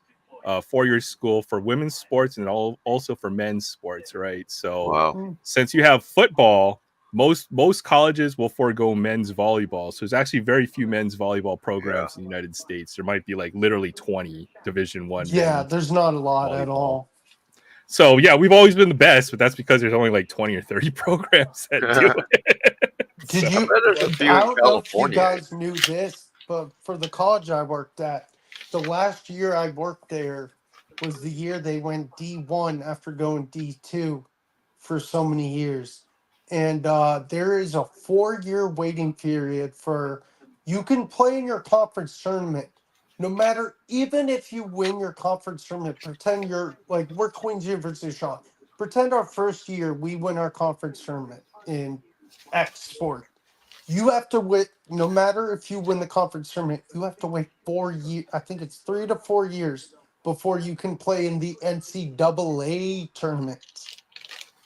for your school for women's sports and also for men's sports, right? So Wow. Hmm. since you have football, most colleges will forego men's volleyball. So there's actually very few men's volleyball Yeah. programs in the United States. There might be like literally 20 Division I Yeah, men's there's not a lot at volleyball. all. So yeah, we've always been the best, but that's because there's only like 20 or 30 programs that do I it. Did So you? bet there's a few I in don't know if you California. guys knew this, but for the college I worked at, the last year I worked there was the year they went D1 after going D2 for so many years. And there is a 4-year waiting period for you can play in your conference tournament. No matter, even if you win your conference tournament, pretend you're like, we're Queens University Shaw. Pretend our first year we win our conference tournament in X sport. You have to wait, no matter if you win the conference tournament, you have to wait 4 years. I think it's 3 to 4 years before you can play in the NCAA tournament.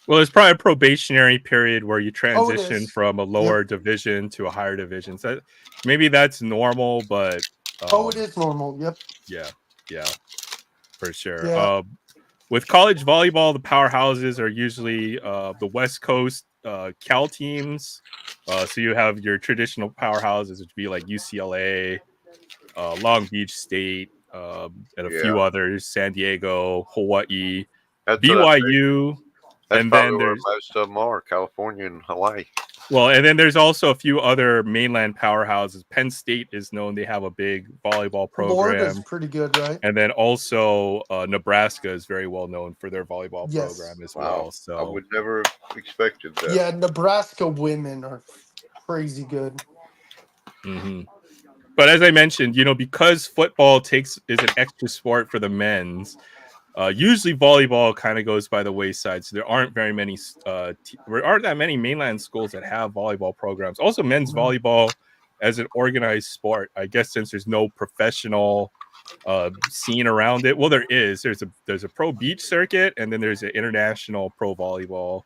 well, there's probably a probationary period where you Oh, it transition is. from a Yep. lower division to a higher division. So maybe that's normal, but Oh, it is normal. Yep. yeah, yeah, for sure. Yeah. With college volleyball, the powerhouses are usually the West Coast Cal teams. So you have your traditional powerhouses, which would be like UCLA, Long Beach State, and a few Yeah. others, San Diego, Hawaii, That's what I think. BYU, That's and probably then where there's most of them are, California and Hawaii. and then there's also a few other mainland powerhouses. Penn State is known; they have a big volleyball Florida's program. pretty good, right? And then also Nebraska is very well known for their volleyball Yes. program as Wow. well. I So, would never have expected that. Yeah, Nebraska women are crazy good. mhm. But as I mentioned, you know, because football is an extra sport for the men's, usually volleyball kind of goes by the wayside. So there aren't there aren't that many mainland schools that have volleyball programs. Also, men's Mhm. volleyball as an organized sport, I guess, since there's no professional scene around it. Well, there's a pro beach circuit, and then there's an international pro volleyball.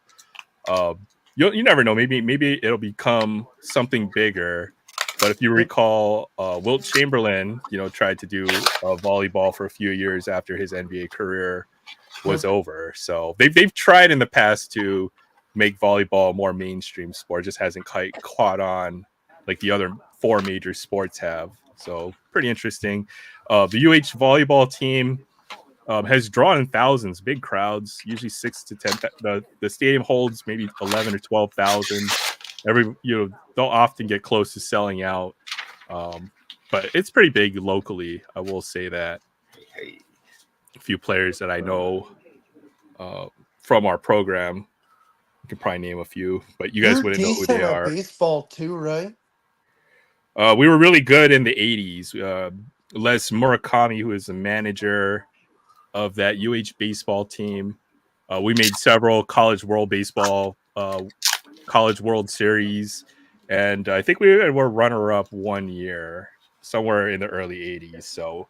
You never know. Maybe it'll become something bigger. But if you recall, Wilt Chamberlain, tried to do volleyball for a few years after his NBA career was over. So they've tried in the past to make volleyball a more mainstream sport. It just hasn't quite caught on like the other 4 major sports have. So pretty interesting. The UH volleyball team has drawn in thousands, big crowds, usually 6 to 10. The stadium holds maybe 11 or 12,000. They'll often get close to selling out. But it's pretty big locally. I will say that. A few players that I know from our program, you can probably name a few, but you guys You're wouldn't know who decent they at are. baseball too, right? We were really good in the 80s. Les Murakami, who is the manager of that UH baseball team, we made several College World Baseball, College World Series, and I think we were runner-up one year, somewhere in the early 80s. So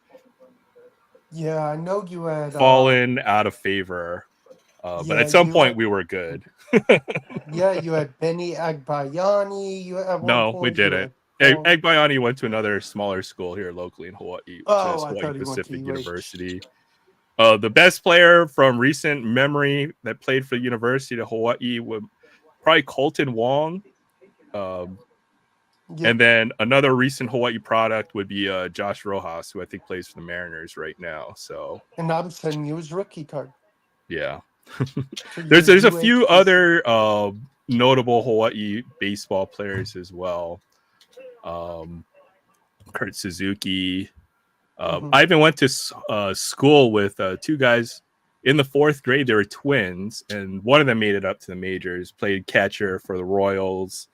yeah, I know you had fallen out of favor, but at some point we were good. Yeah, you had Benny Agbayani. You at one No, we point didn't. Agbayani went to another smaller school here locally in Hawaii, which is I Hawaii thought he went to Pacific UH. University. The best player from recent memory that played for the University of Hawaii would probably Colton Wong. And then another recent Hawaii product would be Josh Rojas, who I think plays for the Mariners right now. So, and I'm sending you his rookie card. Yeah. There's a few other notable Hawaii baseball players as well. Kurt Suzuki. I even went to school with 2 guys in the 4th grade. They were twins, and one of them made it up to the majors, played catcher for the Royals,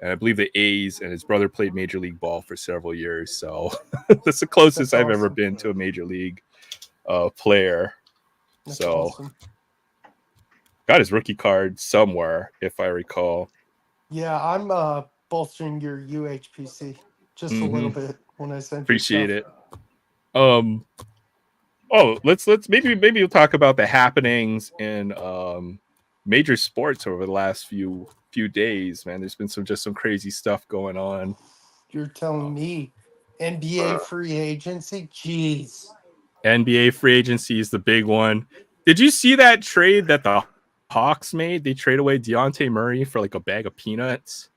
and I believe the A's, and his brother played Major League Ball for several years. So that's the closest I've ever been to a Major League player. That's awesome. Got his rookie card somewhere, if I recall. Yeah, I'm bolstering your UHPC just a little bit when I send Appreciate it. Let's maybe we'll talk about the happenings in major sports over the last few days, man. There's been some crazy stuff going on. You're telling me NBA free agency? Jeez. NBA free agency is the big one. Did you see that trade that the Hawks made? They trade away Dejounte Murray for like a bag of peanuts.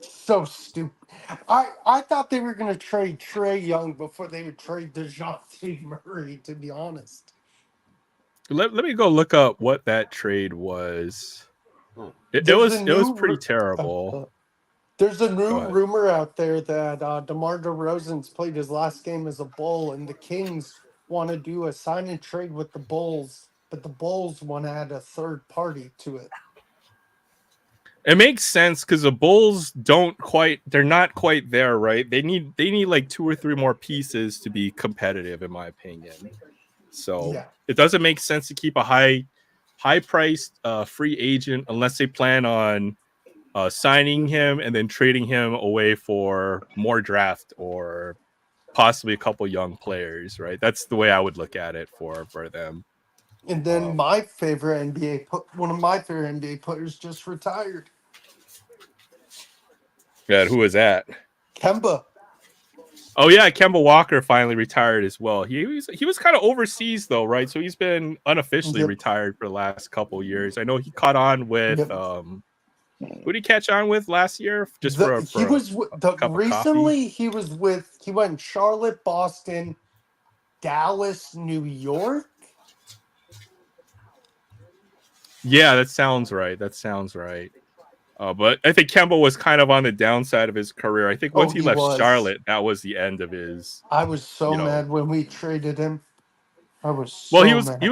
So stupid. I thought they were going to trade Trae Young before they would trade DeJounte Murray, to be honest. Let me go look up what that trade was. It was pretty terrible. There's a new rumor out there that DeMar DeRozan's played his last game as a Bull, and the Kings want to do a sign and trade with the Bulls, but the Bulls want to add a third party to it. It makes sense because the Bulls they're not quite there, right? They need like 2 or 3 more pieces to be competitive, in my opinion. So It doesn't make sense to keep a high priced free agent unless they plan on signing him and then trading him away for more draft or possibly a couple young players, right? That's the way I would look at it for them. And then one of my favorite NBA players just retired. Yeah, who was that? Kemba. Oh yeah, Kemba Walker finally retired as well. He was kind of overseas though, right? So he's been unofficially retired for the last couple of years. I know he caught on with who did he catch on with last year? Just he went Charlotte, Boston, Dallas, New York. Yeah, that sounds right. But I think Kemba was kind of on the downside of his career. I think once he left Charlotte, that was the end of his. I was so mad when we traded him. I was so mad.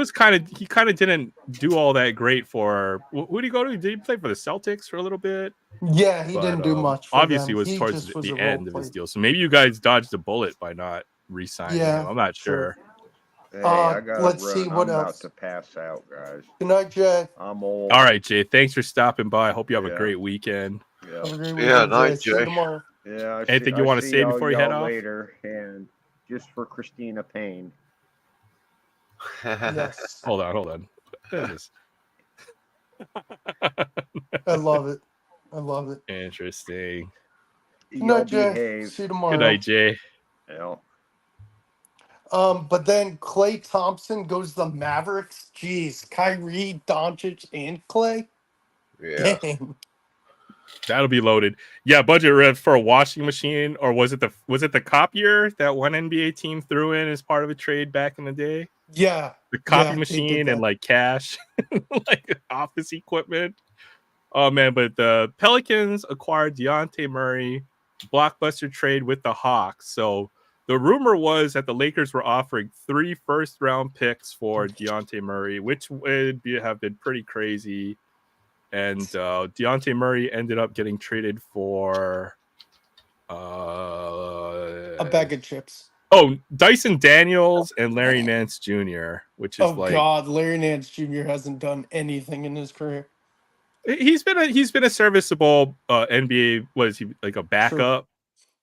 He kind of didn't do all that great for. Who did he go to? Did he play for the Celtics for a little bit? Yeah, he didn't do much. Obviously, was towards the end of his deal. So maybe you guys dodged a bullet by not re-signing him. I'm not sure. Hey, I gotta let's see what I'm else. about to pass out, guys. Good night, Jay. I'm old. All right, Jay. Thanks for stopping by. I hope you have a great weekend. Night, Jay. See you tomorrow. Yeah. Anything you want to say before you head off? Later, and just for Christina Payne. Yes. Hold on. I love it. Interesting. Good night, Jay. behave. See you tomorrow. Good night, Jay. Yeah. But then Klay Thompson goes to the Mavericks. Jeez, Kyrie, Doncic, and Klay. Yeah. Dang. That'll be loaded. Yeah, budget rev for a washing machine, or was it the copier that one NBA team threw in as part of a trade back in the day? Yeah. The copy they did machine that. and like cash, like office equipment. Oh man, but the Pelicans acquired Dejounte Murray, blockbuster trade with the Hawks. So the rumor was that the Lakers were offering 3 first-round picks for Dejounte Murray, which have been pretty crazy. And Dejounte Murray ended up getting traded for A bag of chips. Oh, Dyson Daniels and Larry Nance Jr., which is God, Larry Nance Jr. hasn't done anything in his career. He's been a serviceable NBA. What is he, like, a backup?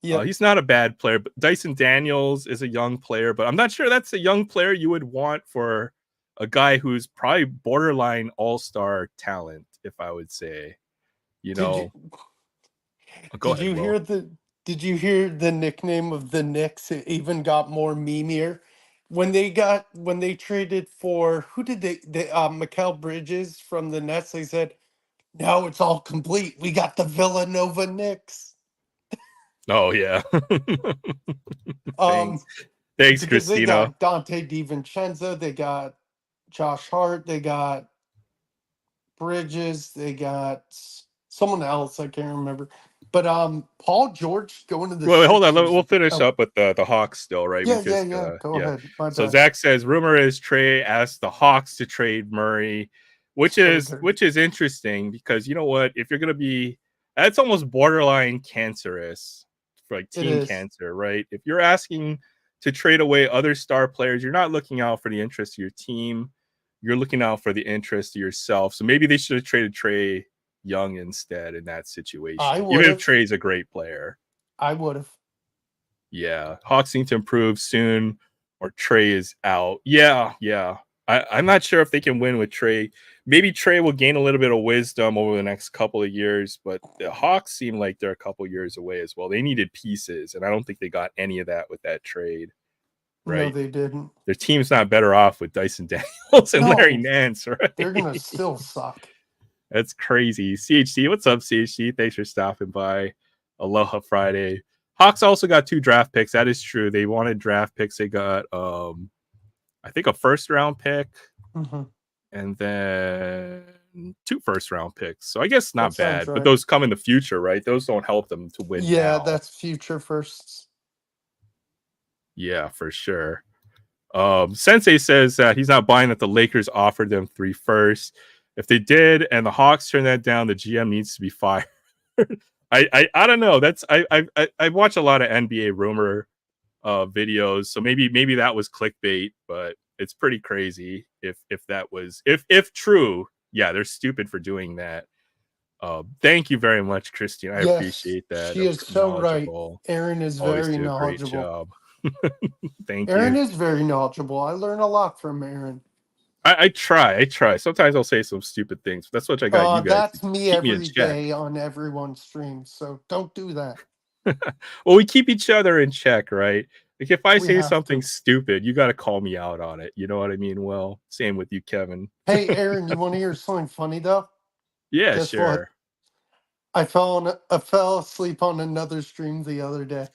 Yeah, he's not a bad player. But Dyson Daniels is a young player, but I'm not sure that's a young player you would want for a guy who's probably borderline all-star talent, if I would say. Did you hear the nickname of the Knicks? It even got more memeier when they traded for who did they Mikal Bridges from the Nets. They said, now it's all complete. We got the Villanova Knicks. Oh yeah. Thanks, because Christina. They got Dante DiVincenzo, they got Josh Hart, they got Bridges, they got someone else I can't remember. But Paul George going to the Well, hold on. Sixers. We'll finish up with the Hawks still, right? Yeah. Go ahead. My So bad. Zach says rumor is Trey asked the Hawks to trade Murray, which is interesting because you know what? If you're gonna be, that's almost borderline cancerous for like team cancer, right? If you're asking to trade away other star players, you're not looking out for the interest of your team. You're looking out for the interest of yourself. So maybe they should have traded Trey Young instead in that situation. Even if Trey's a great player. I would have. Yeah. Hawks need to improve soon or Trey is out. Yeah. I'm not sure if they can win with Trey. Maybe Trey will gain a little bit of wisdom over the next couple of years, but the Hawks seem like they're a couple of years away as well. They needed pieces, and I don't think they got any of that with that trade. Right? No, they didn't. Their team's not better off with Dyson Daniels and Larry Nance, right? They're going to still suck. That's crazy. CHC, what's up, CHC? Thanks for stopping by. Aloha Friday. Hawks also got 2 draft picks. That is true. They wanted draft picks. They got, I think, a first-round pick, and then 2 first-round picks. So I guess not bad, but those come in the future, right? Those don't help them to win. Yeah, now. That's future firsts. Yeah, for sure. Sensei says that he's not buying that the Lakers offered them 3 firsts. If they did and the Hawks turn that down, the GM needs to be fired. I don't know. That's I watch a lot of NBA rumor videos, so maybe that was clickbait, but it's pretty crazy if that was if true. Yeah, they're stupid for doing that. Thank you very much, Christine. I appreciate that. She is so right. Aaron is very knowledgeable. Great job. Thank you. Aaron is very knowledgeable. I learn a lot from Aaron. I try. Sometimes I'll say some stupid things. That's what I got you guys. That's me every day on everyone's stream. So don't do that. Well, we keep each other in check, right? Like if I say something stupid, you got to call me out on it. You know what I mean? Well, same with you, Kevin. Hey, Aaron, you want to hear something funny though? Yeah, guess sure. What? I fell asleep on another stream the other day.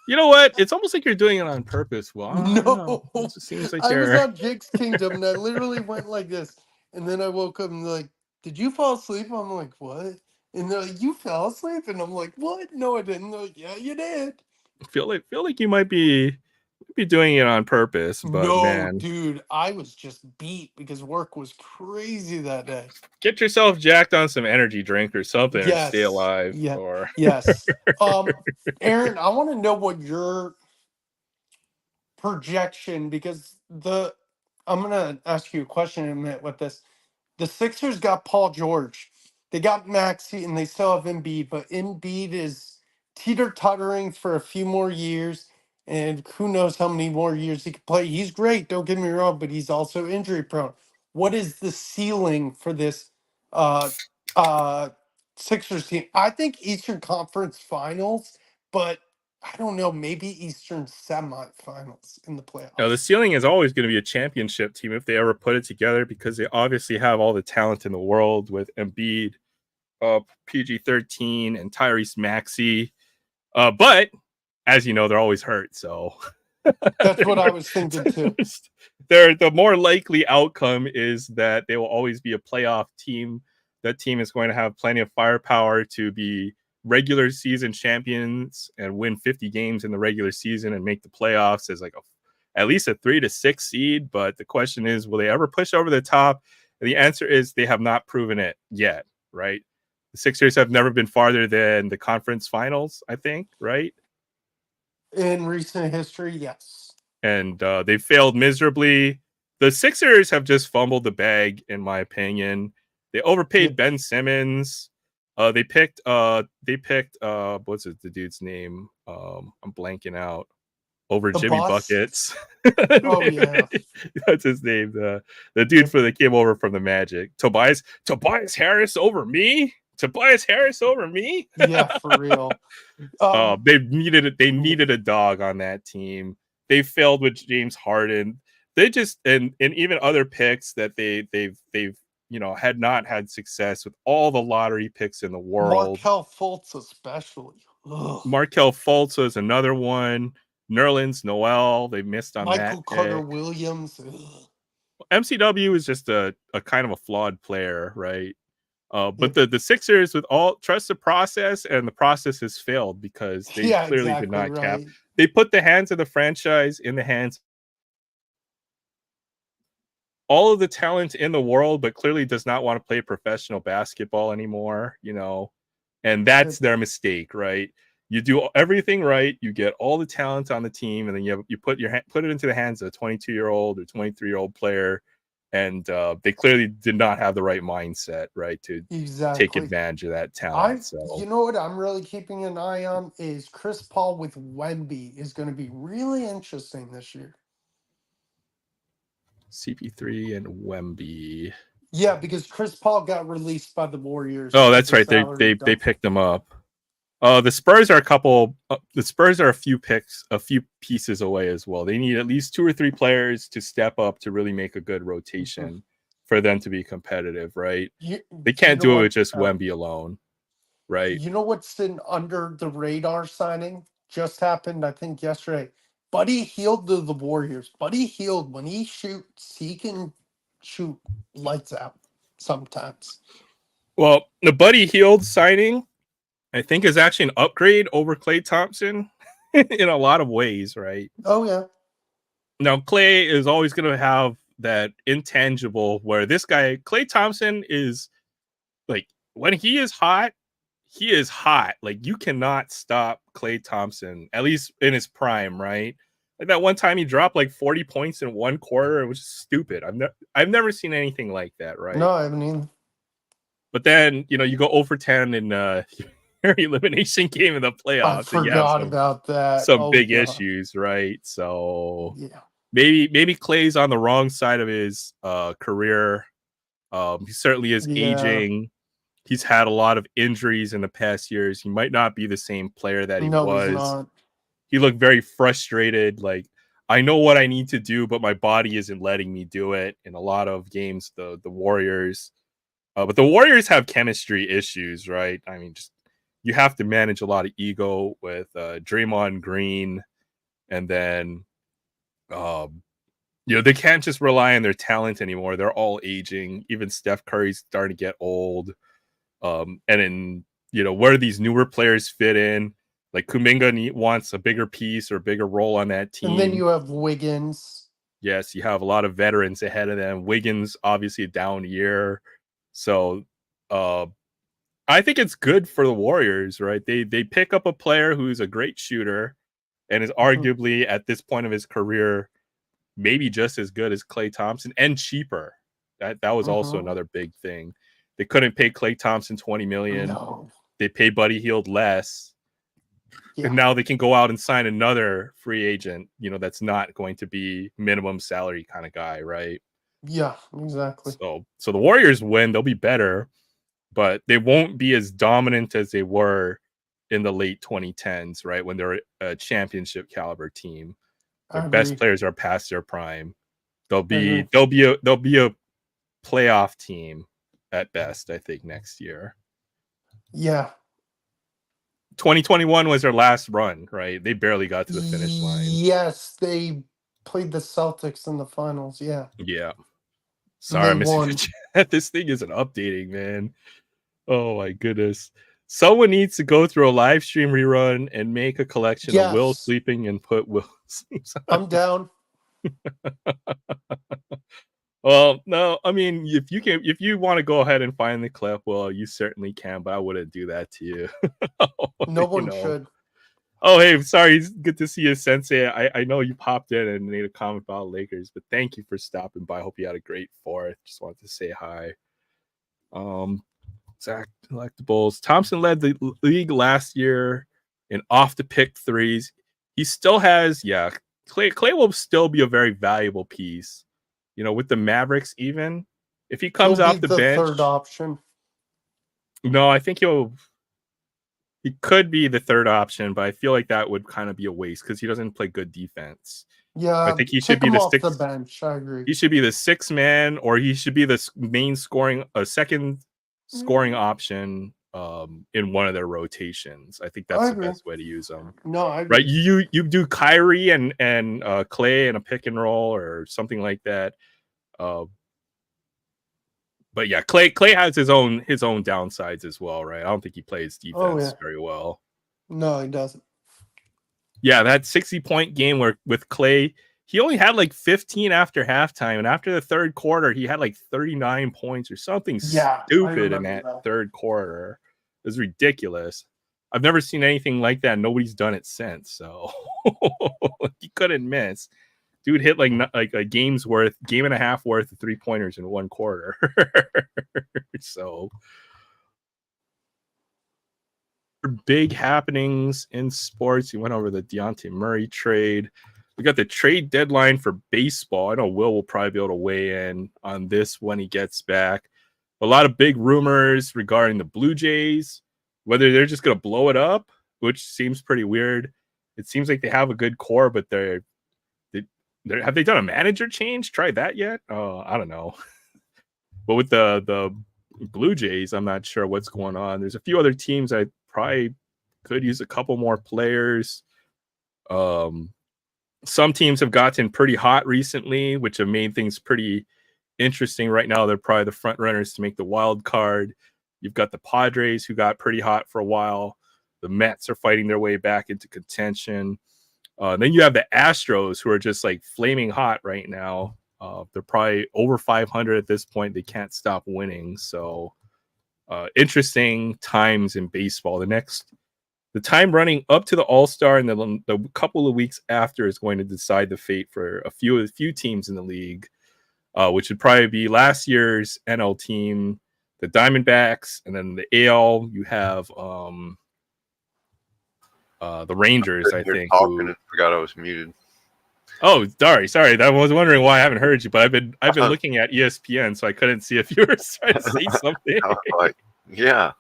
You know what? It's almost like you're doing it on purpose. Well, no, it seems like I was on Jake's Kingdom and I literally went like this, and then I woke up and like, "Did you fall asleep?" I'm like, "What?" And they're like, "You fell asleep?" And I'm like, "What? No, I didn't." They're like, "Yeah, you did." Feel like you might be doing it on purpose, but no, man, dude, I was just beat because work was crazy that day. Get yourself jacked on some energy drink or something, or stay alive. Yeah. Or yes. Aaron, I want to know what your projection, because I'm gonna ask you a question in a minute with this. The Sixers got Paul George, they got Maxey, and they still have Embiid, but Embiid is teeter-tottering for a few more years, and who knows how many more years he could play. He's great, don't get me wrong, but he's also injury prone. What is the ceiling for this Sixers team? I think Eastern Conference Finals but I don't know. Maybe Eastern semifinals in the playoffs. Now, the ceiling is always going to be a championship team if they ever put it together, because they obviously have all the talent in the world with Embiid, PG-13, and Tyrese Maxey. But as you know, they're always hurt. So that's what I was thinking too. The more likely outcome is that they will always be a playoff team. That team is going to have plenty of firepower to be regular season champions and win 50 games in the regular season and make the playoffs as like at least a 3 to 6 seed. But the question is, will they ever push over the top? And the answer is they have not proven it yet, right? The Sixers have never been farther than the conference finals, I think, right? In recent history, yes. And they failed miserably. The Sixers have just fumbled the bag, in my opinion. They overpaid Ben Simmons. They picked what's the dude's name? I'm blanking out. Over the Jimmy boss? Buckets. Oh yeah. That's his name. The dude that came over from the Magic. Tobias Harris over me? Tobias Harris over me? Yeah, for real. They needed a dog on that team. They failed with James Harden. They just and even other picks that they've had not had success with all the lottery picks in the world. Markelle Fultz especially. Ugh. Markelle Fultz is another one. Nerlens Noel, they missed on Michael that Carter pick. Williams. Ugh. MCW is just a kind of a flawed player, right? But the Sixers, with all trust the process, and the process has failed because they clearly did not cap. They put the hands of the franchise in the hands all of the talent in the world, but clearly does not want to play professional basketball anymore, and that's their mistake, right? You do everything right, you get all the talent on the team, and then you put it into the hands of a 22-year-old or 23-year-old player, and they clearly did not have the right mindset, right, to take advantage of that talent. You know what I'm really keeping an eye on is Chris Paul with Wemby is going to be really interesting this year. CP3 and Wemby. Yeah, because Chris Paul got released by the Warriors. Oh, that's right. They picked him up. The Spurs are a few pieces away as well. They need at least 2 or 3 players to step up to really make a good rotation for them to be competitive, right? They can't do it with just Wemby alone, right? You know what's an under the radar signing? Just happened, I think, yesterday. Buddy Hield to the Warriors. Buddy Hield, when he shoots, he can shoot lights out sometimes. Well, the Buddy Hield signing, I think, is actually an upgrade over Klay Thompson in a lot of ways, right? Oh, yeah. Now, Klay is always going to have that intangible where this guy, Klay Thompson, is like, when he is hot, he is hot. Like, you cannot stop Klay Thompson, at least in his prime, right? Like that one time he dropped like 40 points in one quarter. It was stupid. I've never seen anything like that, right? No, I haven't either. But then, you go 0 for 10 in your elimination game in the playoffs. I forgot about that. Some big issues, right? So yeah, maybe Klay's on the wrong side of his career. He certainly is aging. He's had a lot of injuries in the past years. He might not be the same player that he was. He's not. He looked very frustrated. Like, I know what I need to do, but my body isn't letting me do it. In a lot of games, the Warriors, but the Warriors have chemistry issues, right? I mean, just you have to manage a lot of ego with Draymond Green, and then they can't just rely on their talent anymore. They're all aging. Even Steph Curry's starting to get old. And in where these newer players fit in, like Kuminga wants a bigger piece or a bigger role on that team. And then you have Wiggins. Yes, you have a lot of veterans ahead of them. Wiggins, obviously a down year. So I think it's good for the Warriors, right? They pick up a player who's a great shooter and is arguably at this point of his career maybe just as good as Klay Thompson and cheaper. That was also another big thing. They couldn't pay Klay Thompson $20 million. No. They pay Buddy Hield less. Yeah. And now they can go out and sign another free agent, that's not going to be minimum salary kind of guy, right? Yeah, exactly. So the Warriors win, they'll be better, but they won't be as dominant as they were in the late 2010s, right, when they're a championship caliber team. Their I best agree. players are past their prime. They'll agree. be a playoff team at best, I think, next year. Yeah. 2021 was their last run, right? They barely got to the finish line. Yes, they played the Celtics in the finals. Yeah. Yeah. And Sorry, they I'm missing won. the chat. This thing isn't updating, man. Oh my goodness. Someone needs to go through a live stream rerun and make a collection of Will Yes. sleeping and put Will sleeps on. I'm down. Well, no, I mean, if you want to go ahead and find the clip, well, you certainly can, but I wouldn't do that to you. No one should. Oh, hey, sorry. It's good to see you, Sensei. I know you popped in and made a comment about Lakers, but thank you for stopping by. I hope you had a great fourth. Just wanted to say hi. Zach Electables. Thompson led the league last year in off the pick threes. He still has, Clay will still be a very valuable piece. You know, with the Mavericks, even if he comes He'll off be the bench, third option. No, I think he could be the third option, but I feel like that would kind of be a waste because he doesn't play good defense. Yeah, I think he should take be him the off the sixth. bench. I agree. He should be the sixth man, or he should be the main second scoring option in one of their rotations. I think that's the best way to use them. No, I agree. Right? You do Kyrie and Clay in a pick and roll or something like that. But yeah, Clay has his own downsides as well, right? I don't think he plays defense very well. No, he doesn't. Yeah, that 60-point game where with Clay, he only had like 15 after halftime, and after the third quarter, he had like 39 points or something stupid in that third quarter. It was ridiculous. I've never seen anything like that. Nobody's done it since, so he couldn't miss. Dude hit like a game and a half worth of 3-pointers in one quarter. So big happenings in sports. You went over the Dejounte Murray trade. We got the trade deadline for baseball. I know Will probably be able to weigh in on this when he gets back. A lot of big rumors regarding the Blue Jays, whether they're just going to blow it up, which seems pretty weird. It seems like they have a good core, but have they done a manager change? Tried that yet? I don't know. But with the Blue Jays, I'm not sure what's going on. There's a few other teams I probably could use a couple more players. Some teams have gotten pretty hot recently, which have made things pretty interesting. Right now, they're probably the front runners to make the wild card. You've got the Padres, who got pretty hot for a while. The Mets are fighting their way back into contention. Then you have the Astros, who are just like flaming hot right now. They're probably over 500 at this point. They can't stop winning. So interesting times in baseball. The time running up to the All-Star and the couple of weeks after is going to decide the fate for a few teams in the league, which would probably be last year's NL team, the Diamondbacks, and then the AL. You have the Rangers, I think. I forgot I was muted. Oh, sorry. I was wondering why I haven't heard you, but I've been looking at ESPN, so I couldn't see if you were trying to say something. Yeah.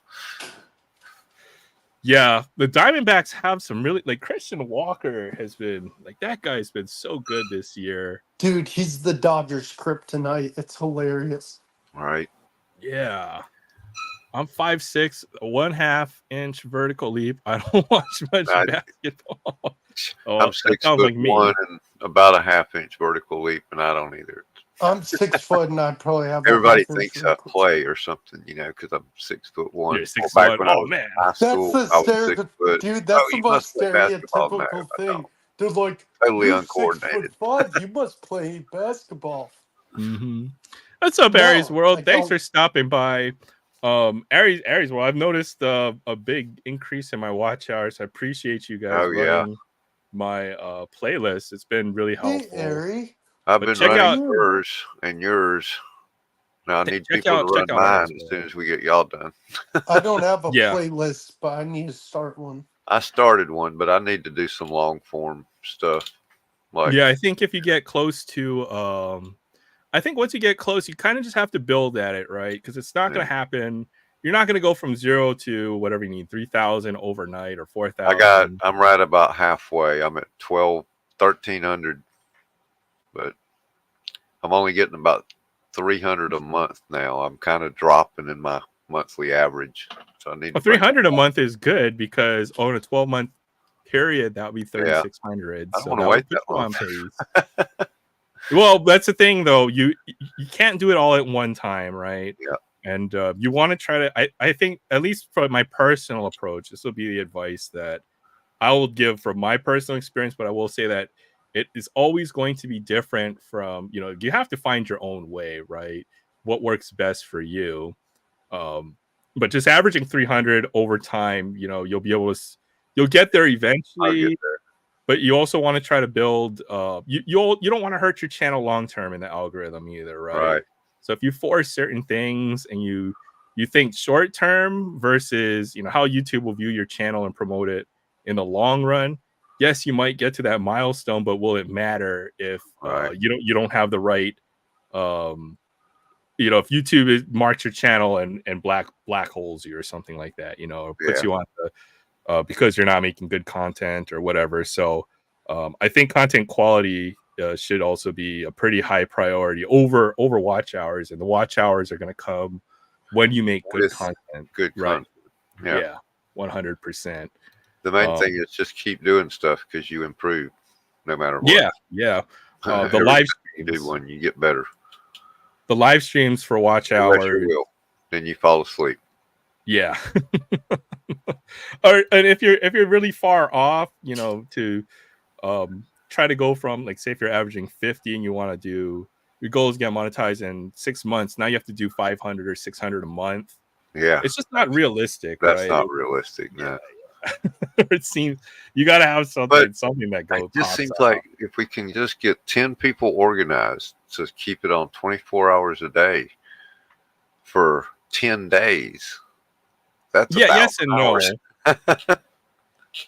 Yeah, the Diamondbacks have some really Christian Walker has been that guy's been so good this year. Dude, he's the Dodgers kryptonite. It's hilarious. All right. Yeah. I'm 5'6", 1/2-inch vertical leap. I don't watch much basketball. I'm 6'1" and about a 1/2-inch vertical leap, and I don't either. I'm 6 foot, and I probably have. Everybody thinks I play or something, because I'm 6'1". You're 6'1". Oh man, that's the stereotypical. Dude, that's the most stereotypical thing. They're like totally uncoordinated. 6'5", you must play basketball. Mm-hmm. What's up, Aries World? Thanks for stopping by. Aries World, I've noticed a big increase in my watch hours. I appreciate you guys running my playlist. It's been really helpful. Hey, Ari. I've been running yours and yours. Now I need people to run mine as soon as we get y'all done. I don't have a playlist, but I need to start one. I started one, but I need to do some long form stuff. I think if you get close to I think once you get close, you kind of just have to build at it, right? Because it's not going to happen you're not going to go from 0 to whatever you need, 3,000 overnight or 4,000. I'm right about halfway. I'm at 1,300, but I'm only getting about 300 a month now. I'm kind of dropping in my monthly average. So I need Well, 300 a month is good because on a 12-month period, that would be 3,600. I don't So want to that wait would put that you long. on pace. Well, that's the thing, though. You can't do it all at one time, right? Yeah. And you want to try to. I think, at least for my personal approach, this will be the advice that I will give from my personal experience. But I will say that it is always going to be different from, you have to find your own way, right? What works best for you. But just averaging 300 over time, you'll be able to, you'll get there I'll eventually. get there. But you also want to try to build. You don't want to hurt your channel long term in the algorithm either, right? Right. So if you force certain things and you think short term versus how YouTube will view your channel and promote it in the long run, yes, you might get to that milestone, but will it matter if Right. you don't have the right if YouTube marks your channel and black holes you or something like that, or puts you on the because you're not making good content or whatever. So I think content quality should also be a pretty high priority over watch hours, and the watch hours are going to come when you make good content. Good right? content. Yeah, 100%. The main thing is just keep doing stuff because you improve no matter what. Yeah. The live streams, you do one, you get better. The live streams for watch Unless hours. you will, then you fall asleep. Yeah. And if you're really far off, to try to go from, like, say if you're averaging 50 and you want to do, your goal is get monetized in 6 months. Now you have to do 500 or 600 a month. Yeah. It's just not realistic. That's right? not realistic. No. It seems you got to have something that goes. It just seems like if we can just get 10 people organized to keep it on 24 hours a day for 10 days, that's yes and hours. no.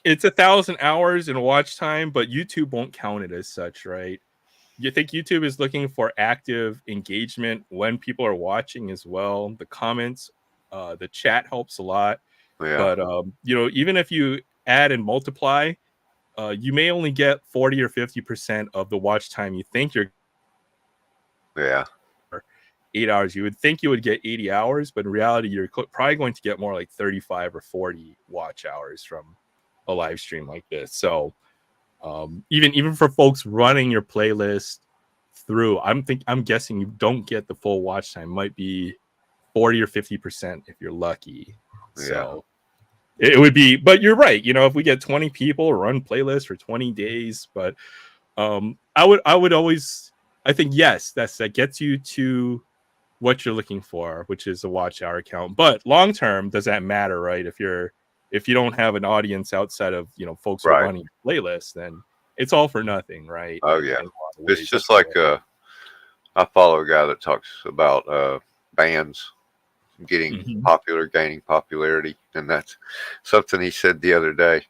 It's 1,000 hours in watch time, but YouTube won't count it as such, right? You think YouTube is looking for active engagement when people are watching as well. The comments, the chat helps a lot. Yeah. But even if you add and multiply, you may only get 40 or 50% of the watch time you think you're. Yeah. 8 hours. You would think you would get 80 hours, but in reality, you're probably going to get more like 35 or 40 watch hours from a live stream like this. So even for folks running your playlist through, I'm guessing you don't get the full watch time. Might be 40 or 50% if you're lucky. So it would be, but you're right. If we get 20 people run playlists for 20 days, but I would always, I think, yes, that gets you to what you're looking for, which is a watch hour count. But long term, does that matter, right? If you don't have an audience outside of folks who are running playlists, then it's all for nothing, right? Oh yeah, it's just like I follow a guy that talks about bands getting popular, gaining popularity, and that's something he said the other day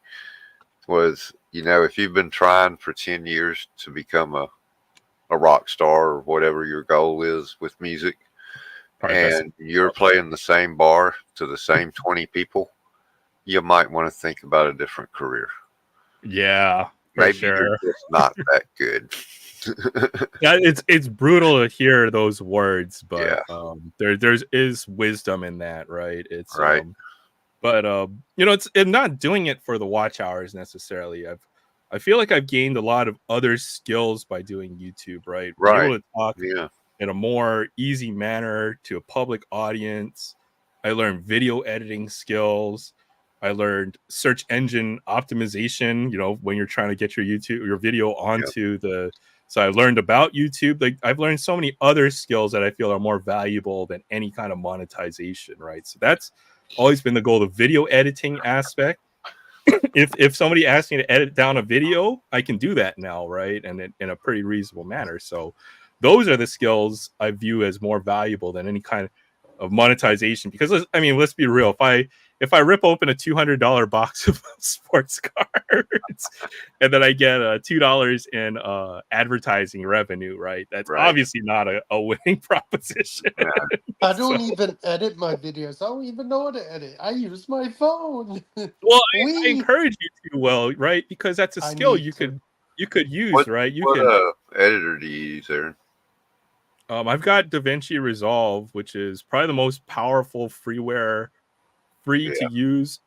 was, if you've been trying for 10 years to become a rock star or whatever your goal is with music, and you're playing the same bar to the same 20 people, you might want to think about a different career. Yeah, maybe you're just not that good. Yeah, it's brutal to hear those words, but there is wisdom in that, right? It's right. It's not doing it for the watch hours necessarily. I feel like I've gained a lot of other skills by doing YouTube, right? Right. Being able to talk in a more easy manner to a public audience. I learned video editing skills. I learned search engine optimization, when you're trying to get your video onto the. So I learned about YouTube. Like, I've learned so many other skills that I feel are more valuable than any kind of monetization, right? So that's always been the goal, the video editing aspect. If somebody asks me to edit down a video, I can do that now, right? And in a pretty reasonable manner. So those are the skills I view as more valuable than any kind of monetization. Because let's be real, if if I rip open a $200 box of sports cards, and then I get $2 in advertising revenue, right? That's obviously not a winning proposition. Yeah. I don't even edit my videos. I don't even know how to edit. I use my phone. Well, I encourage you to, well, right? Because that's a skill you could use, right? What editor do you use, Aaron? I've got DaVinci Resolve, which is probably the most powerful freeware, free to use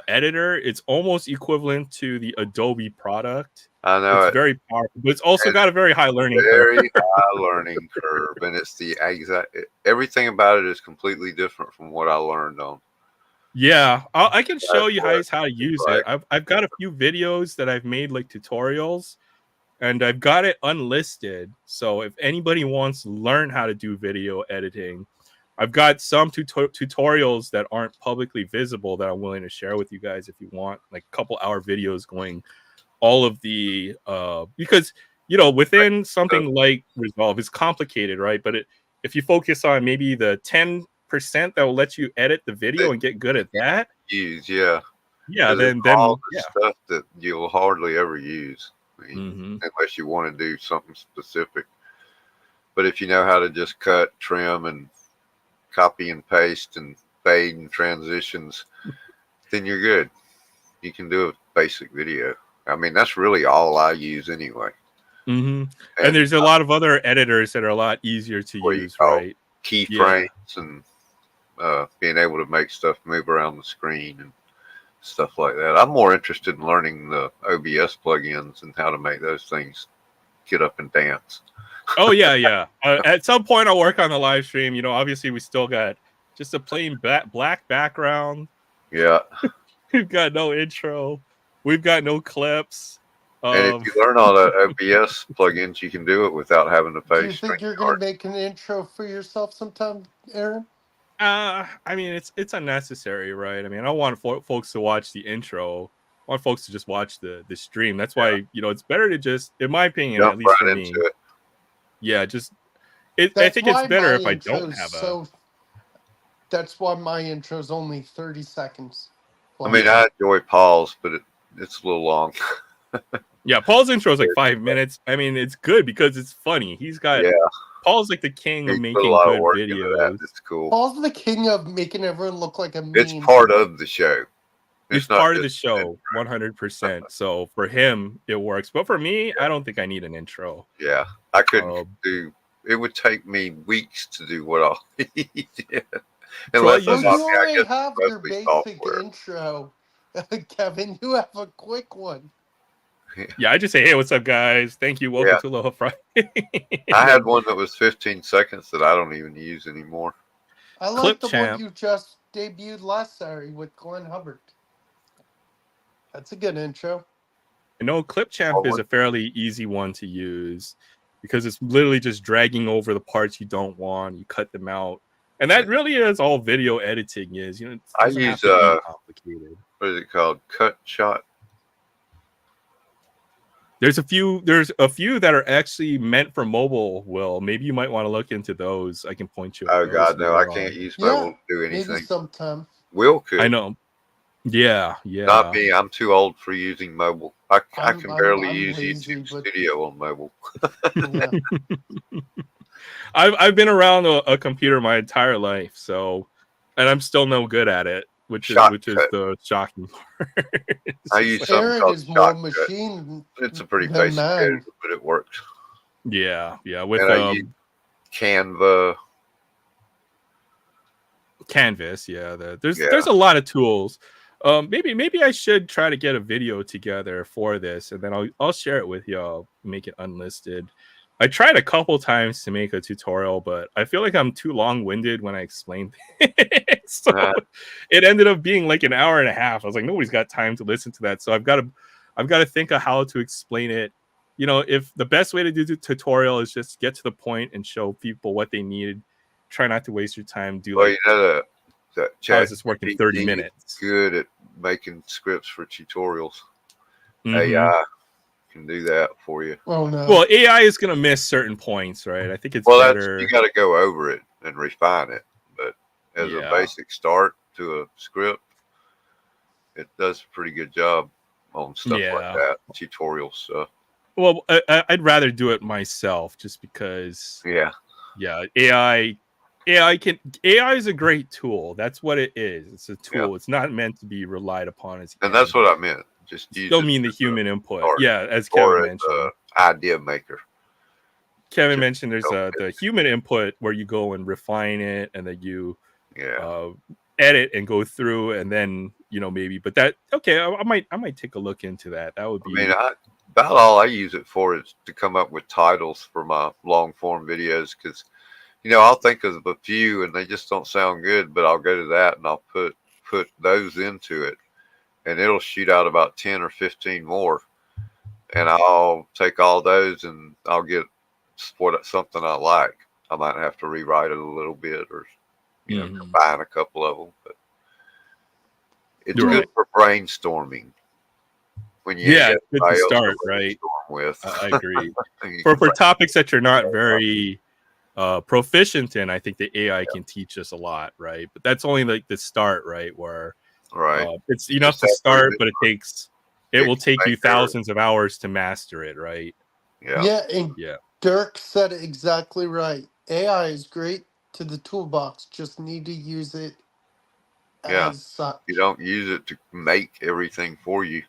editor. It's almost equivalent to the Adobe product. I know it's very powerful, but it's also got a very high learning curve. Very high learning curve, and it's the exact everything about it is completely different from what I learned on. Yeah, I can show you guys how to use it. I've got a few videos that I've made, like tutorials, and I've got it unlisted. So if anybody wants to learn how to do video editing, I've got some tutorials that aren't publicly visible that I'm willing to share with you guys if you want, like a couple hour videos going all of the because within something like Resolve, it's complicated, right? But if you focus on maybe the 10% that will let you edit the video and get good at that, then all the stuff that you'll hardly ever use, unless you want to do something specific. But if you know how to just cut, trim, and copy and paste and fade and transitions, then you're good. You can do a basic video. I mean, that's really all I use anyway. And there's a lot of other editors that are a lot easier to use, right? Keyframes and being able to make stuff move around the screen and stuff like that. I'm more interested in learning the OBS plugins and how to make those things get up and dance. Oh yeah. At some point, I'll work on the live stream. Obviously, we still got just a plain black background. Yeah, we've got no intro. We've got no clips. And if you learn all the OBS plugins, you can do it without having to pay. Do you think you're going to make an intro for yourself sometime, Aaron? I mean, it's unnecessary, right? I mean, I don't want folks to watch the intro. I want folks to just watch the stream. That's why it's better to just, in my opinion, at least for me. Yeah, just I think it's better if I don't have That's why my intro is only 30 seconds. I mean, I enjoy Paul's, but it's a little long. Yeah, Paul's intro is like 5 minutes. I mean, it's good because it's funny. He's got Paul's like the king of making good videos. It's cool. Paul's the king of making everyone look like a meme. It's part of the show. It's part of the show, 100%. So for him, it works. But for me, I don't think I need an intro. Yeah, I couldn't do. It would take me weeks to do what I'll need. Unless you already have your basic intro, Kevin. You have a quick one. Yeah, I just say, hey, what's up, guys? Thank you. Welcome to Aloha Friday. I had one that was 15 seconds that I don't even use anymore. I like the one you just debuted last Saturday with Glenn Hubbard. That's a good intro. Clip Champ is a fairly easy one to use because it's literally just dragging over the parts you don't want. You cut them out. And that really is all video editing is. I use complicated. What is it called? Cut Shot. There's a few that are actually meant for mobile, Will. Maybe you might want to look into those. I can point you. Oh God, no, I can't use mobile to do anything. Maybe sometime. Will could. I know. Yeah. Not me. I'm too old for using mobile. I can barely use YouTube Studio on mobile. I've been around a computer my entire life, and I'm still no good at it, which is the shocking part. I use something called Shotcut. It's a pretty basic editor, but it works. Yeah. With Canva. Canvas, there's a lot of tools. Maybe I should try to get a video together for this, and then I'll share it with y'all. Make it unlisted. I tried a couple times to make a tutorial, but I feel like I'm too long-winded when I explain it. So it ended up being like an hour and a half. I was like, nobody's got time to listen to that. So I've got to think of how to explain it. If the best way to do the tutorial is just get to the point and show people what they need. Try not to waste your time. That how is this working 30 minutes? Good at making scripts for tutorials. AI can do that for you. Oh no. Well, AI is going to miss certain points, right? I think it's better. You got to go over it and refine it. But as a basic start to a script, it does a pretty good job on stuff like that, tutorial stuff. Well, I'd rather do it myself just because. Yeah. AI is a great tool. That's what it is. It's a tool. It's not meant to be relied upon as. And that's what I meant. Just use still mean the human input. Or, as Kevin mentioned. Idea maker. Kevin mentioned there's the human input where you go and refine it, and then you edit and go through, and then maybe. But that I might take a look into that. That would be. I mean, about all I use it for is to come up with titles for my long form videos, because I'll think of a few and they just don't sound good, but I'll go to that and I'll put those into it, and it'll shoot out about 10 or 15 more, and I'll take all those and I'll get something I like. I might have to rewrite it a little bit, or combine a couple of them, but it's good for brainstorming. When you good to start, right? With. I agree. for topics that you're not very proficient in, I think the AI can teach us a lot, right? But that's only like the start, right? Where it's enough to start, but it will take you thousands of hours to master it, right? And Dirk said it exactly right. AI is great to the toolbox, just need to use it as such. You don't use it to make everything for you.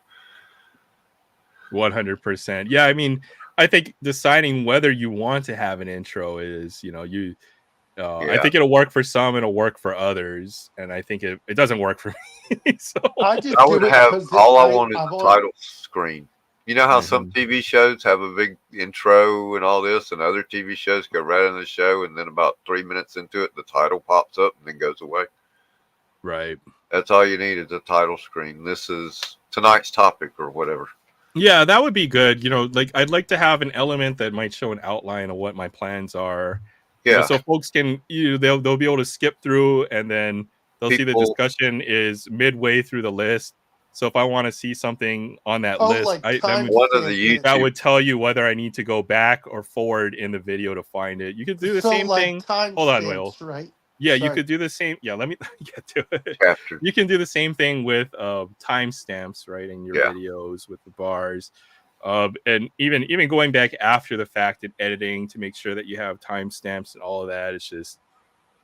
100%. Yeah, I mean, I think deciding whether you want to have an intro is, I think it'll work for some, it'll work for others, and I think it doesn't work for me. So I would have all I want is the title screen. You know how some TV shows have a big intro and all this, and other TV shows go right in the show, and then about 3 minutes into it, the title pops up and then goes away. Right. That's all you need is a title screen. This is tonight's topic or whatever. Yeah, that would be good. Like I'd like to have an element that might show an outline of what my plans are. Yeah. So folks can they'll be able to skip through, and then they'll see the discussion is midway through the list. So if I want to see something on that list, that would tell you whether I need to go back or forward in the video to find it. You could do the same thing. Hold on, Will. Right? Yeah, you could do the same. Yeah, let me get to it. You can do the same thing with timestamps, right, in your videos with the bars, and even going back after the fact and editing to make sure that you have timestamps and all of that. It's just,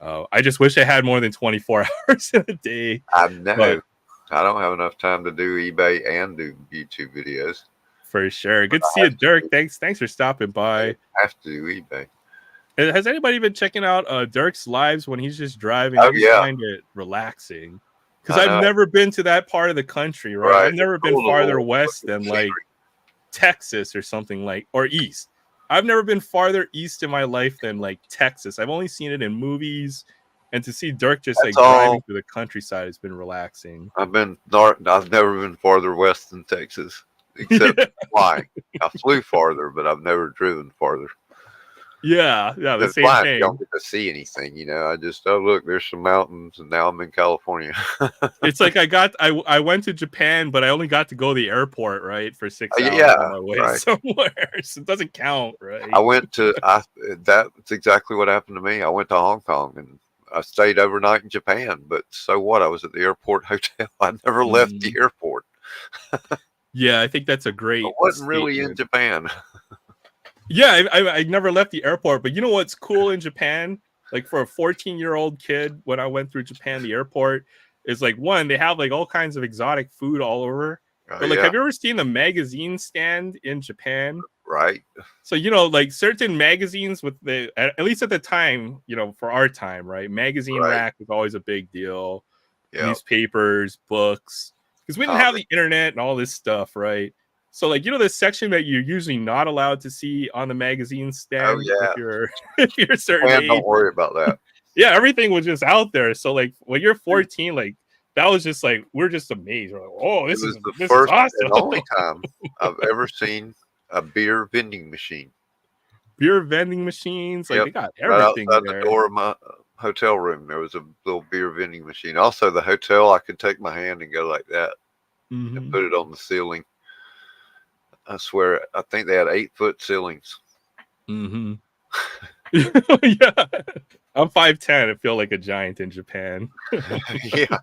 I just wish I had more than 24 hours in a day. I know. But I don't have enough time to do eBay and do YouTube videos. For sure. Good to see you, Dirk. Thanks for stopping by. I have to do eBay. Has anybody been checking out Dirk's lives when he's just driving? I just find it relaxing, because I've never been to that part of the country, right? I've never been farther west than like Texas or something or east. I've never been farther east in my life than like Texas. I've only seen it in movies, and to see Dirk just driving through the countryside has been relaxing. I've never been farther west than Texas, except flying. I flew farther, but I've never driven farther. Yeah, the same thing. You don't get to see anything, I just look, there's some mountains, and now I'm in California. It's like I went to Japan, but I only got to go to the airport, right, for 6 hours on my way somewhere. So it doesn't count, right? I went to that's exactly what happened to me. I went to Hong Kong and I stayed overnight in Japan, but so what? I was at the airport hotel. I never left the airport. Yeah, I think that's a great. I wasn't really in Japan. Yeah, I never left the airport, but you know what's cool in Japan? Like for a 14-year-old kid, when I went through Japan, the airport is like, one, they have like all kinds of exotic food all over. But like, have you ever seen the magazine stand in Japan? Right. So, like certain magazines with at least at the time, for our time, right? Magazine rack was always a big deal. Newspapers, books, because we didn't have the internet and all this stuff, right? So, like, this section that you're usually not allowed to see on the magazine stand. If you're a certain age. Don't worry about that. Yeah, everything was just out there. So, like, when you're 14, like, that was just like, we're just amazed. We're like, oh, this is first awesome. and only time I've ever seen a beer vending machine. Beer vending machines, like they got everything right outside there. The door of my hotel room, there was a little beer vending machine. Also, the hotel, I could take my hand and go like that and put it on the ceiling. I swear, I think they had 8-foot ceilings. Yeah, I'm 5'10". I feel like a giant in Japan. Yeah,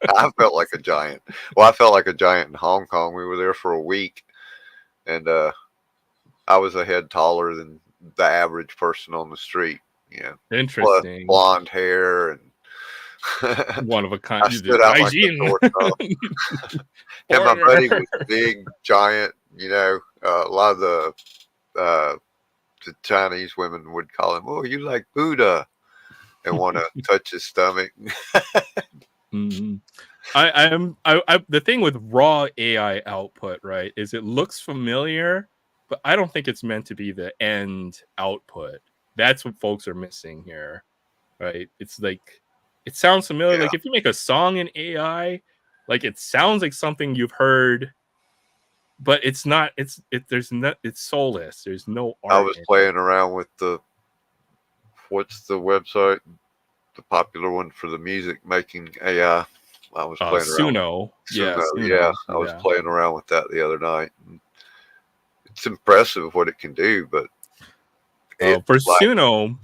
I felt like a giant. Well, I felt like a giant in Hong Kong. We were there for a week, and I was a head taller than the average person on the street. You know, plus Interesting. blonde hair and One of a I kind. stood out like a Hygiene. sore thumb. And my buddy was big, giant. You know, a lot of the Chinese women would call him, "Oh, you like Buddha," and want to touch his stomach. Mm-hmm. The thing with raw AI output, right, is it looks familiar, but I don't think it's meant to be the end output. That's what folks are missing here, right? It's like it sounds familiar. Yeah. Like if you make a song in AI, like it sounds like something you've heard, but it's not. It's soulless. There's no art. I was playing around with what's the website, the popular one for the music making AI. I was playing around. Suno. Suno, Suno. yeah. I was playing around with that the other night. It's impressive what it can do, but for Suno,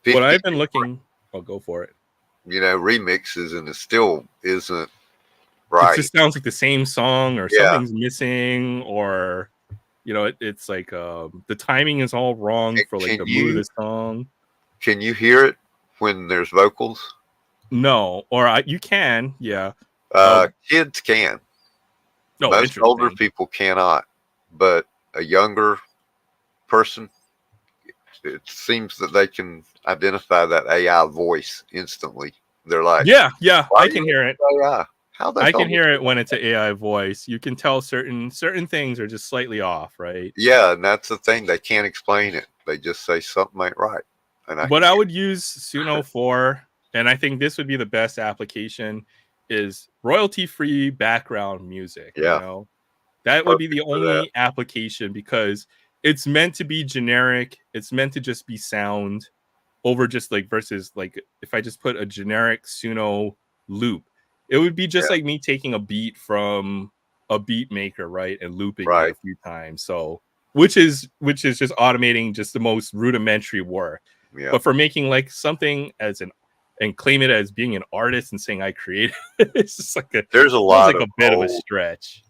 what I've been looking, I'll go for it. You know, remixes, and it still isn't right. It just sounds like the same song, or something's missing, or you know, it's like the timing is all wrong for like the mood of the song. Can you hear it when there's vocals? No, or you can, yeah. Kids can. No, most older people cannot, but a younger person, it seems that they can identify that AI voice instantly. They're like, yeah, I can hear it. AI? How the I can hear it when it's an AI voice. You can tell certain things are just slightly off, right? Yeah, and that's the thing. They can't explain it. They just say something ain't right. And what I would use Suno for, and I think this would be the best application, is royalty-free background music. Yeah. You know? That would be the only application, because it's meant to be generic. It's meant to just be sound over just like versus like if I just put a generic Suno loop, it would be just like me taking a beat from a beat maker, right, and looping it a few times. So which is just automating just the most rudimentary work. Yeah. But for making like something and claim it as being an artist and saying I created it, it's just like there's a lot of a bit of a stretch.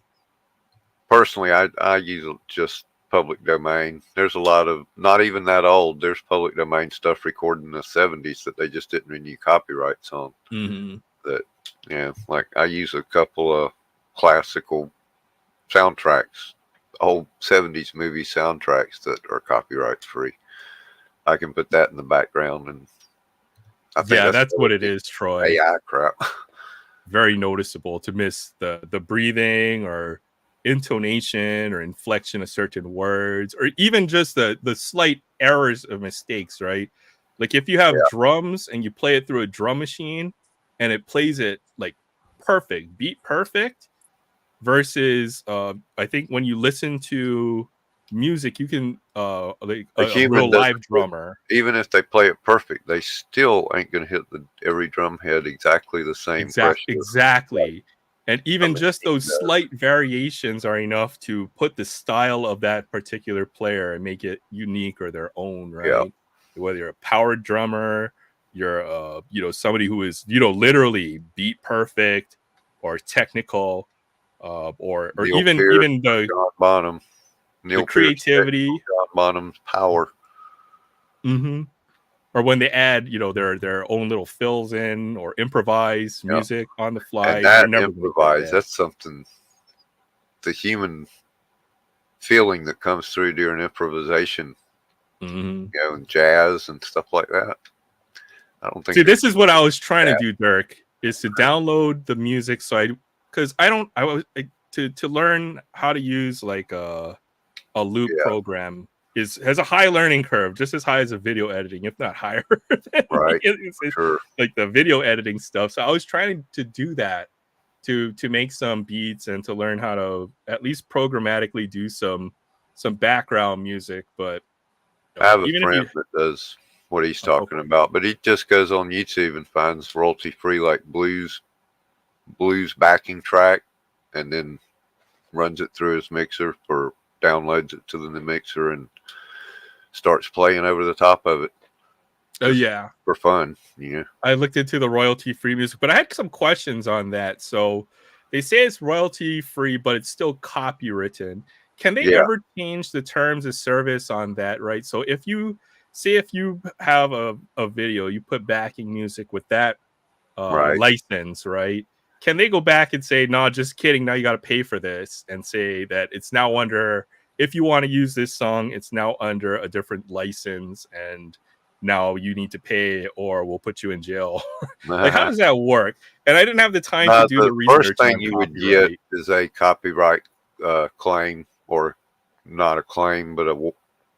Personally, I use just public domain. There's a lot of, not even that old, there's public domain stuff recorded in the 70s that they just didn't renew copyrights on. Mm-hmm. That, yeah, like I use a couple of classical soundtracks, old 70s movie soundtracks that are copyright free. I can put that in the background, and I think that's what it is, Troy. AI crap. Very noticeable to miss the breathing or intonation or inflection of certain words, or even just the slight errors of mistakes, right? Like if you have drums and you play it through a drum machine and it plays it like perfect, beat perfect, versus I think when you listen to music, you can like a real live drummer, even if they play it perfect, they still ain't gonna hit every drum head exactly the same pressure. Exactly. And even just those slight variations are enough to put the style of that particular player and make it unique or their own, right? Yeah. Whether you're a powered drummer, you're somebody who is literally beat perfect or technical, or even the John Bonham, the creativity, John Bonham's power. Mm-hmm. Or when they add, their own little fills in or improvise music on the fly. And that improvise, that's something, the human feeling that comes through during improvisation, mm-hmm. And jazz and stuff like that. I don't think. See, this is what I was trying to do, Dirk, is to download the music. So to learn how to use like a loop program has a high learning curve, just as high as a video editing, if not higher. Right. Sure. Like the video editing stuff. So I was trying to do that to make some beats and to learn how to at least programmatically do some background music. But I have a friend that does what he's talking about, but he just goes on YouTube and finds royalty free like blues backing track, and then runs it through his mixer or downloads it to the mixer and starts playing over the top of it. Oh yeah, for fun. You know. I looked into the royalty-free music, but I had some questions on that. So they say it's royalty-free, but it's still copywritten. Can they Yeah. ever change the terms of service on that? Right. So if you have a video, you put backing music with that Right. license, right? Can they go back and say, no, just kidding, now you got to pay for this, and say that it's now under, if you want to use this song, it's now under a different license, and now you need to pay or we'll put you in jail? Like, how does that work? And I didn't have the time to do the The first research thing on you would get copyright. is a copyright claim, or not a claim, but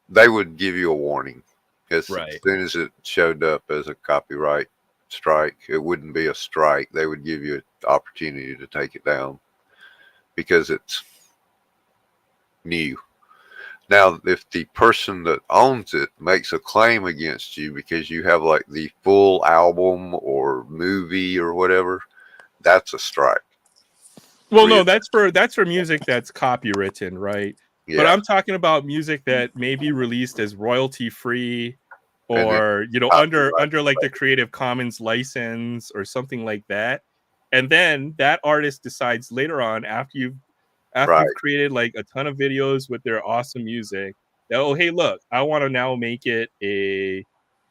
they would give you a warning. As Right. soon as it showed up as a copyright strike, it wouldn't be a strike. They would give you an opportunity to take it down because it's new. Now, if the person that owns it makes a claim against you because you have like the full album or movie or whatever, that's a strike. Well, no, that's for music that's copywritten, right? But Yeah. I'm talking about music that may be released as royalty free, And then or under like the Creative Commons license or something like that. And then that artist decides later on, after you've created like a ton of videos with their awesome music, that, oh hey, look, I want to now make it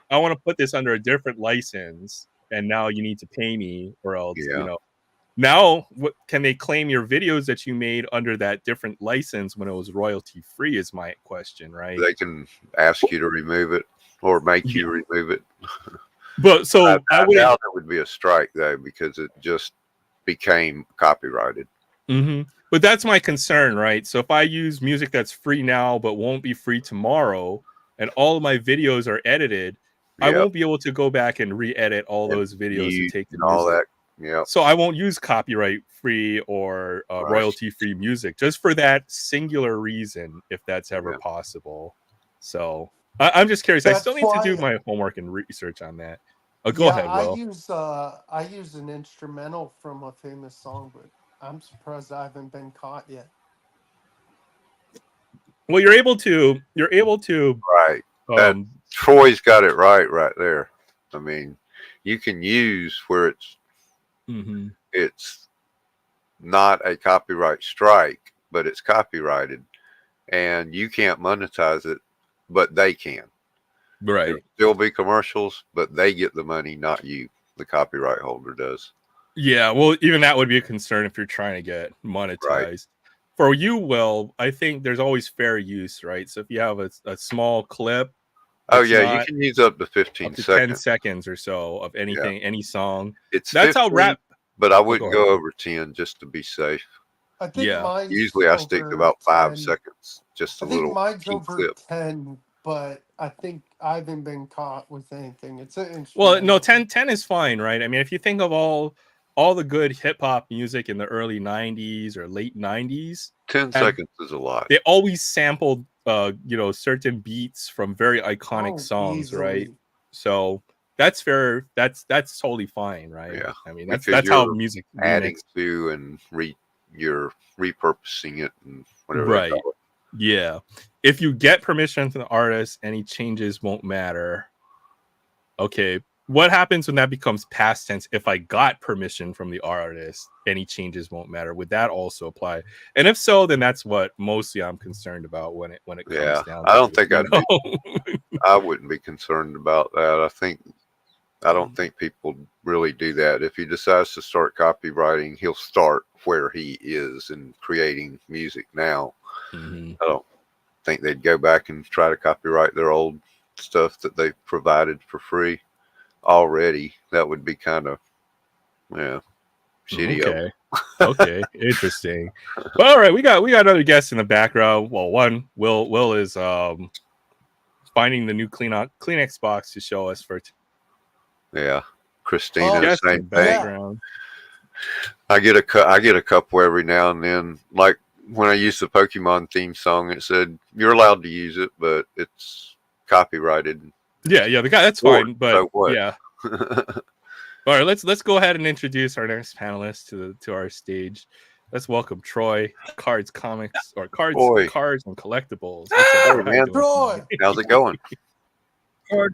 I want to put this under a different license, and now you need to pay me, or else now, what can they claim your videos that you made under that different license when it was royalty free? Is my question, right? They can ask you to remove it or make you remove it. But so I doubt it would be a strike though, because it just became copyrighted. But that's my concern, right? So if I use music that's free now but won't be free tomorrow, and all of my videos are edited, I won't be able to go back and re-edit all those videos to take the music. All that. Yeah. So I won't use copyright free or royalty free music, just for that singular reason, if that's ever possible. So I'm just curious. That's I still need to do my homework and research on that. Go ahead, Will. I use an instrumental from a famous song, but I'm surprised I haven't been caught yet. Well, you're able to. Right. Troy's got it right there. I mean, you can use where it's not a copyright strike, but it's copyrighted, and you can't monetize it, but they can. Right. There'll still be commercials, but they get the money, not you. The copyright holder does. Yeah, well, even that would be a concern if you're trying to get monetized. Right. For you, Will, I think there's always fair use, right? So if you have a small clip, you can use up to 15 up to seconds. 10 seconds or so of anything, any song. That's 15, how rap. But I wouldn't go over 10 just to be safe. I think mine's usually I stick to about 5 seconds. Just a little. I think mine's over 10, but I think I haven't been caught with anything. It's an well, no, 10 is fine, right? I mean, if you think of all the good hip hop music in the early 90s or late 90s, 10 seconds is a lot. They always sampled certain beats from very iconic songs, right? So that's fair. That's totally fine, right? Yeah. I mean, that's how music adding to and you're repurposing it and whatever. Right. Yeah. If you get permission from the artist, any changes won't matter. Okay. What happens when that becomes past tense? If I got permission from the artist, any changes won't matter. Would that also apply? And if so, then that's what mostly I'm concerned about when it comes down. I don't think I wouldn't be concerned about that. I don't think people really do that. If he decides to start copywriting, he'll start where he is in creating music now. I don't think they'd go back and try to copyright their old stuff that they provided for free already. That would be kind of shitty. Okay, interesting. Well, all right, we got another guest in the background. Well, Will is finding the new Kleenex box to show us for Christina, same thing. I get a couple every now and then. Like when I used the Pokemon theme song, it said you're allowed to use it, but it's copyrighted. Yeah, the guy, that's fine, but so what? All right, let's go ahead and introduce our next panelist to our stage. Let's welcome Troy, Cards Comics, or Cards and Collectibles. Hey, man. Troy, how's it going? There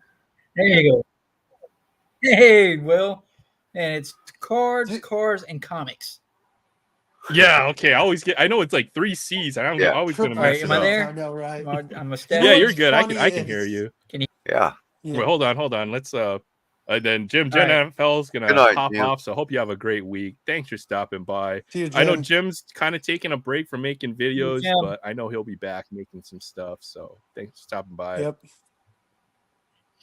you go. Hey, Will. And it's cards, cars, and comics. Yeah, okay. I know it's like 3 C's. I'm Yeah. always gonna All right, mess am it I up. there? I know, right? I'm a You step. know Yeah, you're what's good. funny I can hear is- you. Yeah. Yeah. Wait, hold on. Let's then Jim All right. NFL's Good gonna night, hop Jim. off. So I hope you have a great week. Thanks for stopping by. See you, I know Jim. Jim's kind of taking a break from making videos, Jim. but I know he'll be back making some stuff. So thanks for stopping by. Yep.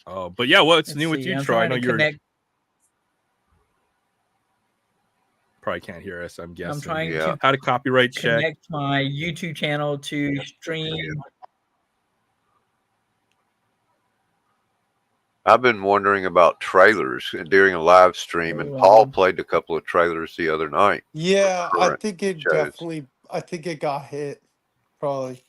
But yeah, what's Let's new with see, you, I'm Troy? I trying know to you're connect. probably can't hear us. I'm guessing. I'm trying Yeah. to How to copyright check. connect my YouTube channel to stream. I've been wondering about trailers during a live stream, and Paul played a couple of trailers the other night. Yeah, I Current think it shows. definitely. I think it got hit. Probably.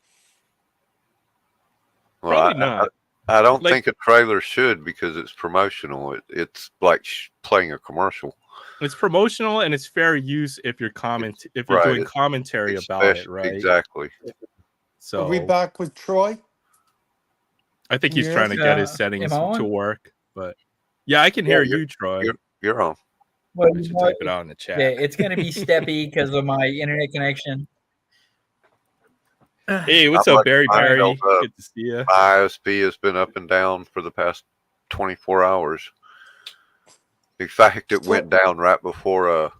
Well, Probably not. I don't Like- think a trailer should because it's promotional. It's like playing a commercial. It's promotional and it's fair use if you're if you're Right, doing it's commentary about it, right? Exactly. So Are we back with Troy? I think he's Yes. trying to get his settings am I to on? work, but yeah, I can Yeah, hear you're- you, Troy. You're on. Well, I should type it out in the chat. Yeah, it's going to be steppy because of my internet connection. Hey, what's I'm up, like Barry? mine Barry, held up. good to see you. My ISP has been up and down for the past 24 hours. In fact, it went down right before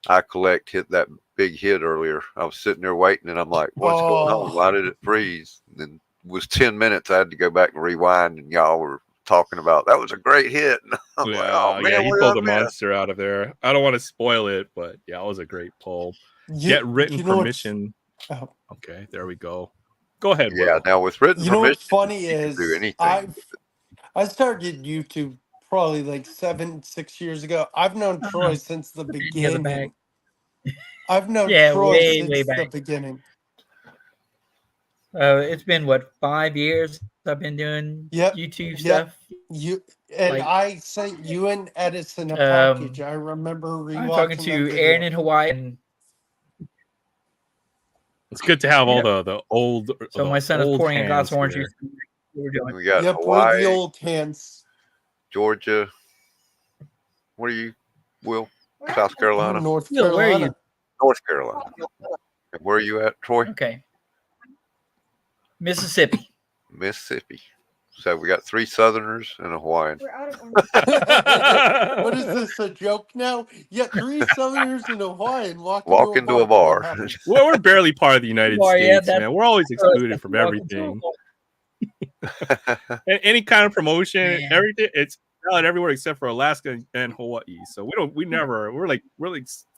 I Collect hit that big hit earlier. I was sitting there waiting, and I'm like, "What's going on? Why did it freeze?" And then it was 10 minutes. I had to go back and rewind, and y'all were talking about that was a great hit. And I'm like, "Oh man, yeah, he what pulled did a I miss?" monster out of there. I don't want to spoil it, but yeah, it was a great pull. Get written permission. Oh. Okay, there we go. Go ahead, Yeah, Will. now with written You know permission, what's funny you can is do anything. I started YouTube probably like 6 years ago. I've known Troy since the beginning. I've known Troy way since the back. beginning. It's been what, 5 years I've been doing YouTube stuff. I sent you and Edison a package. I remember rewatching. I'm talking to Aaron in Hawaii. And it's good to have all the old. So my son is pouring a glass of orange juice. We got we're Hawaii, the old hands. Georgia. What are you, Will? South Carolina. North Carolina. Where are you? North Carolina. And where are you at, Troy? Okay. Mississippi. Mississippi. So we got 3 Southerners and a Hawaiian. We're out of What is this, a joke now? Yeah, 3 Southerners and a Hawaiian walk into a bar. Well, we're barely part of the United Well, yeah, States, man. We're always excluded from everything. Any kind of promotion, everything, it's valid everywhere except for Alaska and Hawaii. So we're like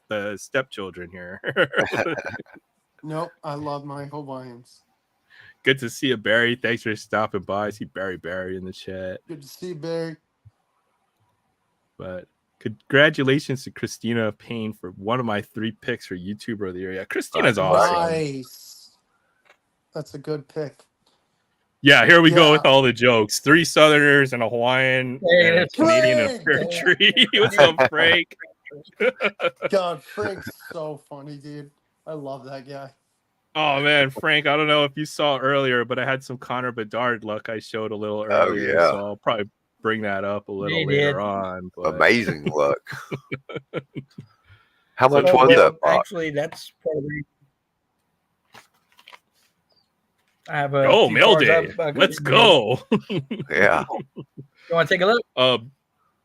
the stepchildren here. Nope, I love my Hawaiians. Good to see you, Barry. Thanks for stopping by. I see Barry in the chat. Good to see you, Barry. But congratulations to Christina Payne for one of my 3 picks for YouTuber of the year. Yeah, Christina's awesome. Nice. That's a good pick. Yeah, here we go with all the jokes. 3 Southerners and a Hawaiian and a Canadian and a pear tree. What's up, Frank? God, Frank's so funny, dude. I love that guy. Oh man, Frank, I don't know if you saw earlier, but I had some Connor Bedard luck I showed a little earlier. yeah. So I'll probably bring that up a little later on. But... Amazing luck. How much was that box? Actually, that's probably. I have a mail day. Let's go. Yeah. You want to take a look?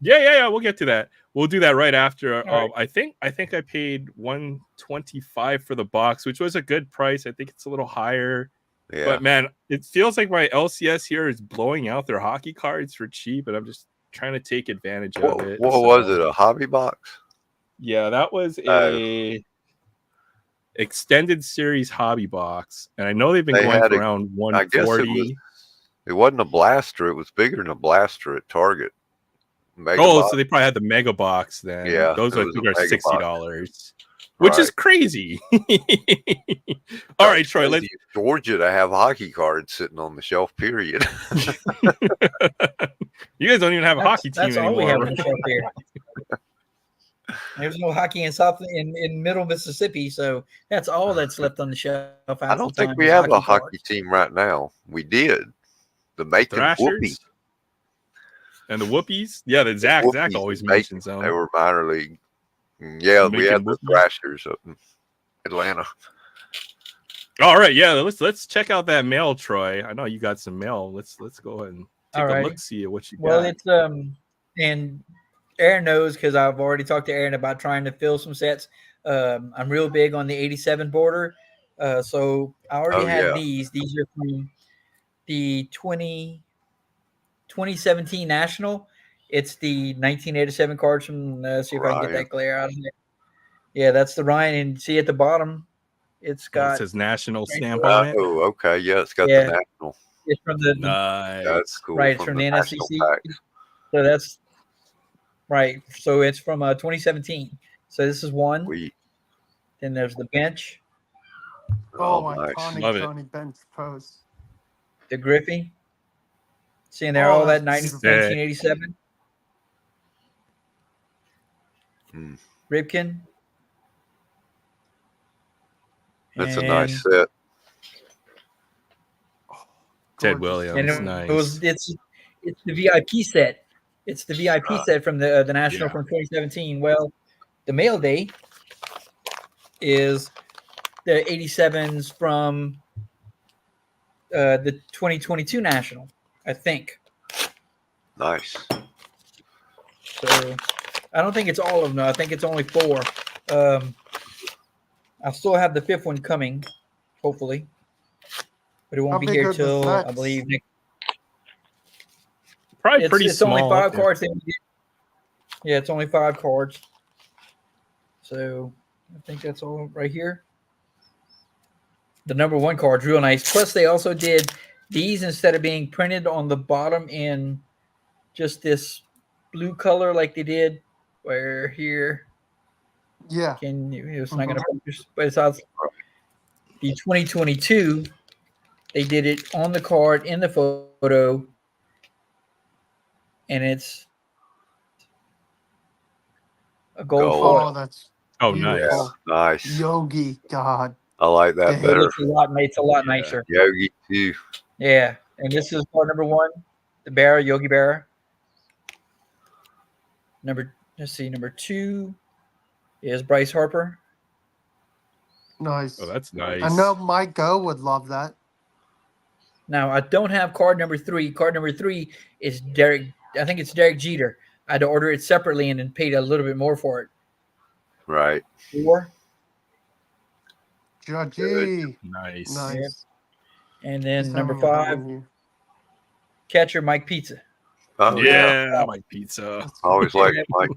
Yeah. We'll get to that. We'll do that right after. Right. I think I paid $125 for the box, which was a good price. I think it's a little higher. Yeah. But man, it feels like my LCS here is blowing out their hockey cards for cheap, and I'm just trying to take advantage of it. What was it? A hobby box? Yeah, that was a extended series hobby box, and I know they've been going for around 140. I guess it wasn't a blaster. It was bigger than a blaster at Target. So they probably had the mega box then. Yeah, those I think are $60, which is crazy. All right, Troy. Let's Georgia to have hockey cards sitting on the shelf. Period. You guys don't even have a hockey team that's all anymore. we have on the shelf here. There's no hockey in middle Mississippi, so that's all that's left on the shelf. I don't think we have a hockey team right now. We did the Macon Whoopie. And the Whoopies? Yeah, the Zach Whoopies always and mentions Macon, them. They were minor league. Yeah, we Macon had the Whoopies. Thrashers up in Atlanta. All right, yeah, let's check out that mail, Troy. I know you got some mail. Let's go ahead and take a look, see what you well, got. it's and Aaron knows because I've already talked to Aaron about trying to fill some sets. I'm real big on the 87 border. So I already have these. These are from the 2017 National. It's the 1987 cards from, see if I can get that glare out of it. Yeah, that's the Ryan. And see at the bottom, it's got. It says national stamp on it. Oh, okay. Yeah, it's got the national. It's from the. Nice. That's cool. Right, it's from the NSCC. So that's. Right. So it's from 2017. So this is one. Sweet. Then there's the bench. Iconic Love it. Johnny bench pose. The Griffey. Seeing there all that 1987. Ripken. That's a nice set. Ted Williams, and nice. It's the VIP set. It's the VIP set from the National from 2017. Well, the mail day is the 87s from the 2022 National, I think. Nice. So I don't think it's all of them. I think it's only 4. I still have the 5th one coming, hopefully, but it won't be here till I believe next. Probably pretty small. It's only 5 cards. Yeah, it's only 5 cards. So I think that's all right here. The number 1 card's real nice. Plus, they also did these instead of being printed on the bottom in just this blue color like they did where here. Yeah. It's not going to focus, but it's out. The 2022, they did it on the card in the photo, and it's a gold foil. Oh, that's nice. Nice. Yogi, God. I like that better. It's a lot nicer. Yogi too. Yeah, and this is card number 1, the Bear, Yogi Berra. Number 2 is Bryce Harper. Nice. Oh, that's nice. I know Mike Go would love that. Now, I don't have card number 3. Card number 3 is Derek. I think it's Derek Jeter. I had to order it separately and then paid a little bit more for it. Right. 4. Judgy. Nice. Yep. And then number 5, catcher Mike Pizza. Oh yeah, Mike Pizza. I always liked Mike.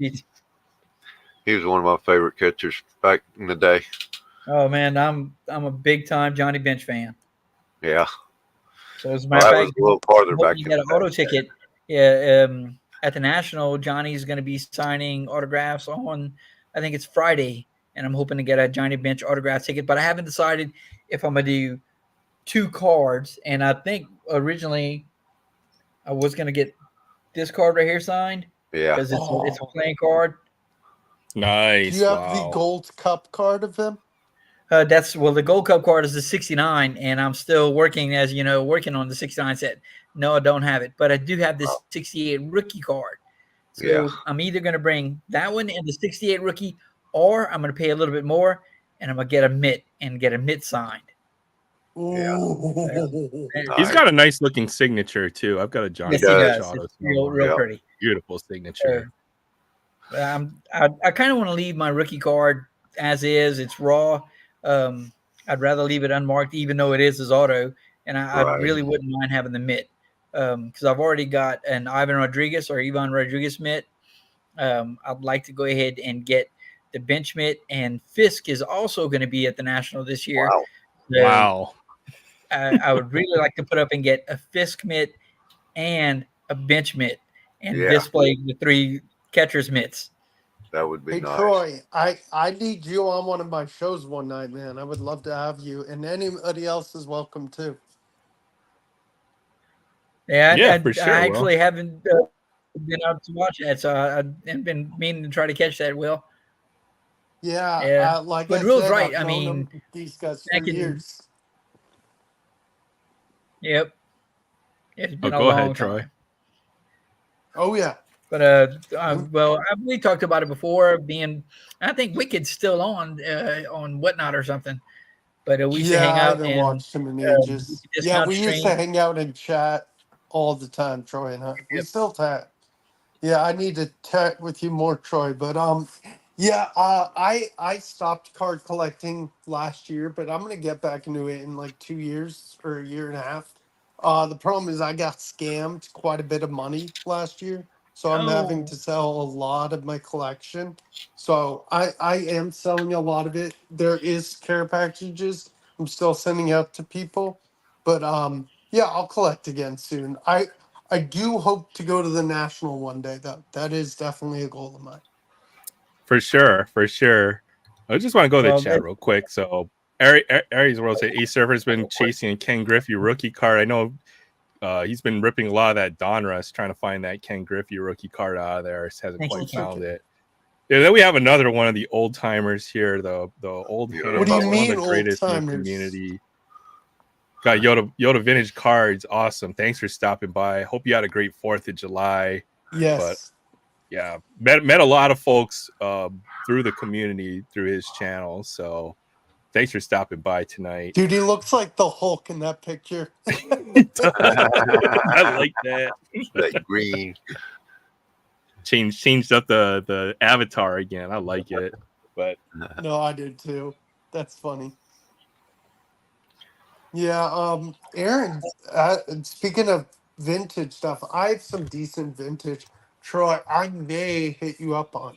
He was one of my favorite catchers back in the day. Oh man, I'm a big time Johnny Bench fan. Yeah. So as a matter of fact, was a little farther back. You got an auto ticket. Yeah. At the National, Johnny's going to be signing autographs on, I think it's Friday, and I'm hoping to get a Johnny Bench autograph ticket. But I haven't decided if I'm going to do 2 cards. And I think originally I was going to get this card right here signed. Yeah. Because it's a playing card. Nice. Do you have the Gold Cup card of him? The Gold Cup card is the 69, and I'm still working on the 69 set. No, I don't have it, but I do have this 68 rookie card. So I'm either going to bring that one and the 68 rookie, or I'm going to pay a little bit more, and I'm going to get a mitt signed. Yeah. He's got a nice looking signature too. I've got a Johnny Bench auto. It's real pretty. Beautiful signature. I kind of want to leave my rookie card as is. It's raw. I'd rather leave it unmarked, even though it is his auto, and I really wouldn't mind having the mitt because I've already got an Ivan Rodriguez mitt. I'd like to go ahead and get the bench mitt, and Fisk is also going to be at the National this year. Wow. I would really like to put up and get a Fisk mitt and a bench mitt and display the 3 catcher's mitts. That would be nice. Troy, I need you on one of my shows one night, man. I would love to have you, and anybody else is welcome too. Yeah, for sure. I actually haven't been out to watch that, so I've been meaning to try to catch that. Will. Yeah. But Will's right. I mean, these guys for years. Yep. It's been a go long ahead, time. Troy. Oh yeah. But well, we talked about it before. I think Wicked's still on Whatnot or something. But we used to Yeah, hang I out haven't and watched him in ages. Yeah, discount we used to stream. hang out and chat all the time, Troy and I. We Yep. still chat. Yeah, I need to chat with you more, Troy. But yeah, I stopped card collecting last year, but I'm gonna get back into it in like 2 years or a year and a half. The problem is I got scammed quite a bit of money last year, so I'm having Oh, to sell a lot of my collection. So I am selling a lot of it. There is care packages I'm still sending out to people, but yeah, I'll collect again soon. I do hope to go to the national one day, though. That is definitely a goal of mine. For sure, for sure. I just want to go to the well, chat real quick. So, Aries World said A Surfer's been chasing a Ken Griffey rookie card. I know he's been ripping a lot of that Donruss, trying to find that Ken Griffey rookie card out of there. Hasn't thank quite you. found it. Yeah, then we have another one of the old timers here, the old Yeah, hands, What do you one of mean, the old greatest in the timers? community. Got Yoda Vintage Cards. Awesome. Thanks for stopping by. Hope you had a great 4th of July. But Yes. yeah, met a lot of folks through the community, through his channel. So thanks for stopping by tonight. Dude, he looks like the Hulk in that picture. I like that. That green. Changed up the avatar again. I like it. But No, I did too. That's funny. Yeah, Aaron, speaking of vintage stuff, I have some decent vintage. Troy, I may hit you up on.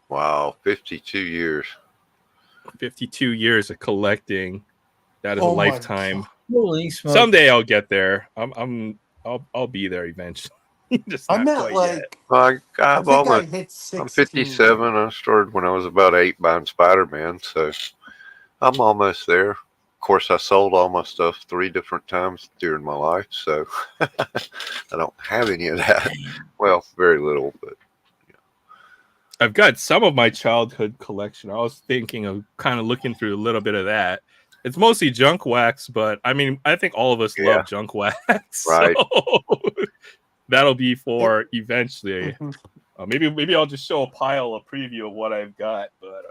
Wow, 52 years. 52 years of collecting. That is a Oh my lifetime. God. Holy smoke. Someday I'll get there. I'll be there eventually. Just I'm not at quite yet. like, I I think I hit 16. I'm 57. I started when I was about 8 buying Spider-Man, so I'm almost there. Of course, I sold all my stuff 3 different times during my life, so I don't have any of that. Well, very little, but I've got some of my childhood collection. I was thinking of kind of looking through a little bit of that. It's mostly junk wax, but I mean, I think all of us love junk wax. Right. So that'll be for eventually. Mhm. Maybe I'll just show a preview of what I've got. But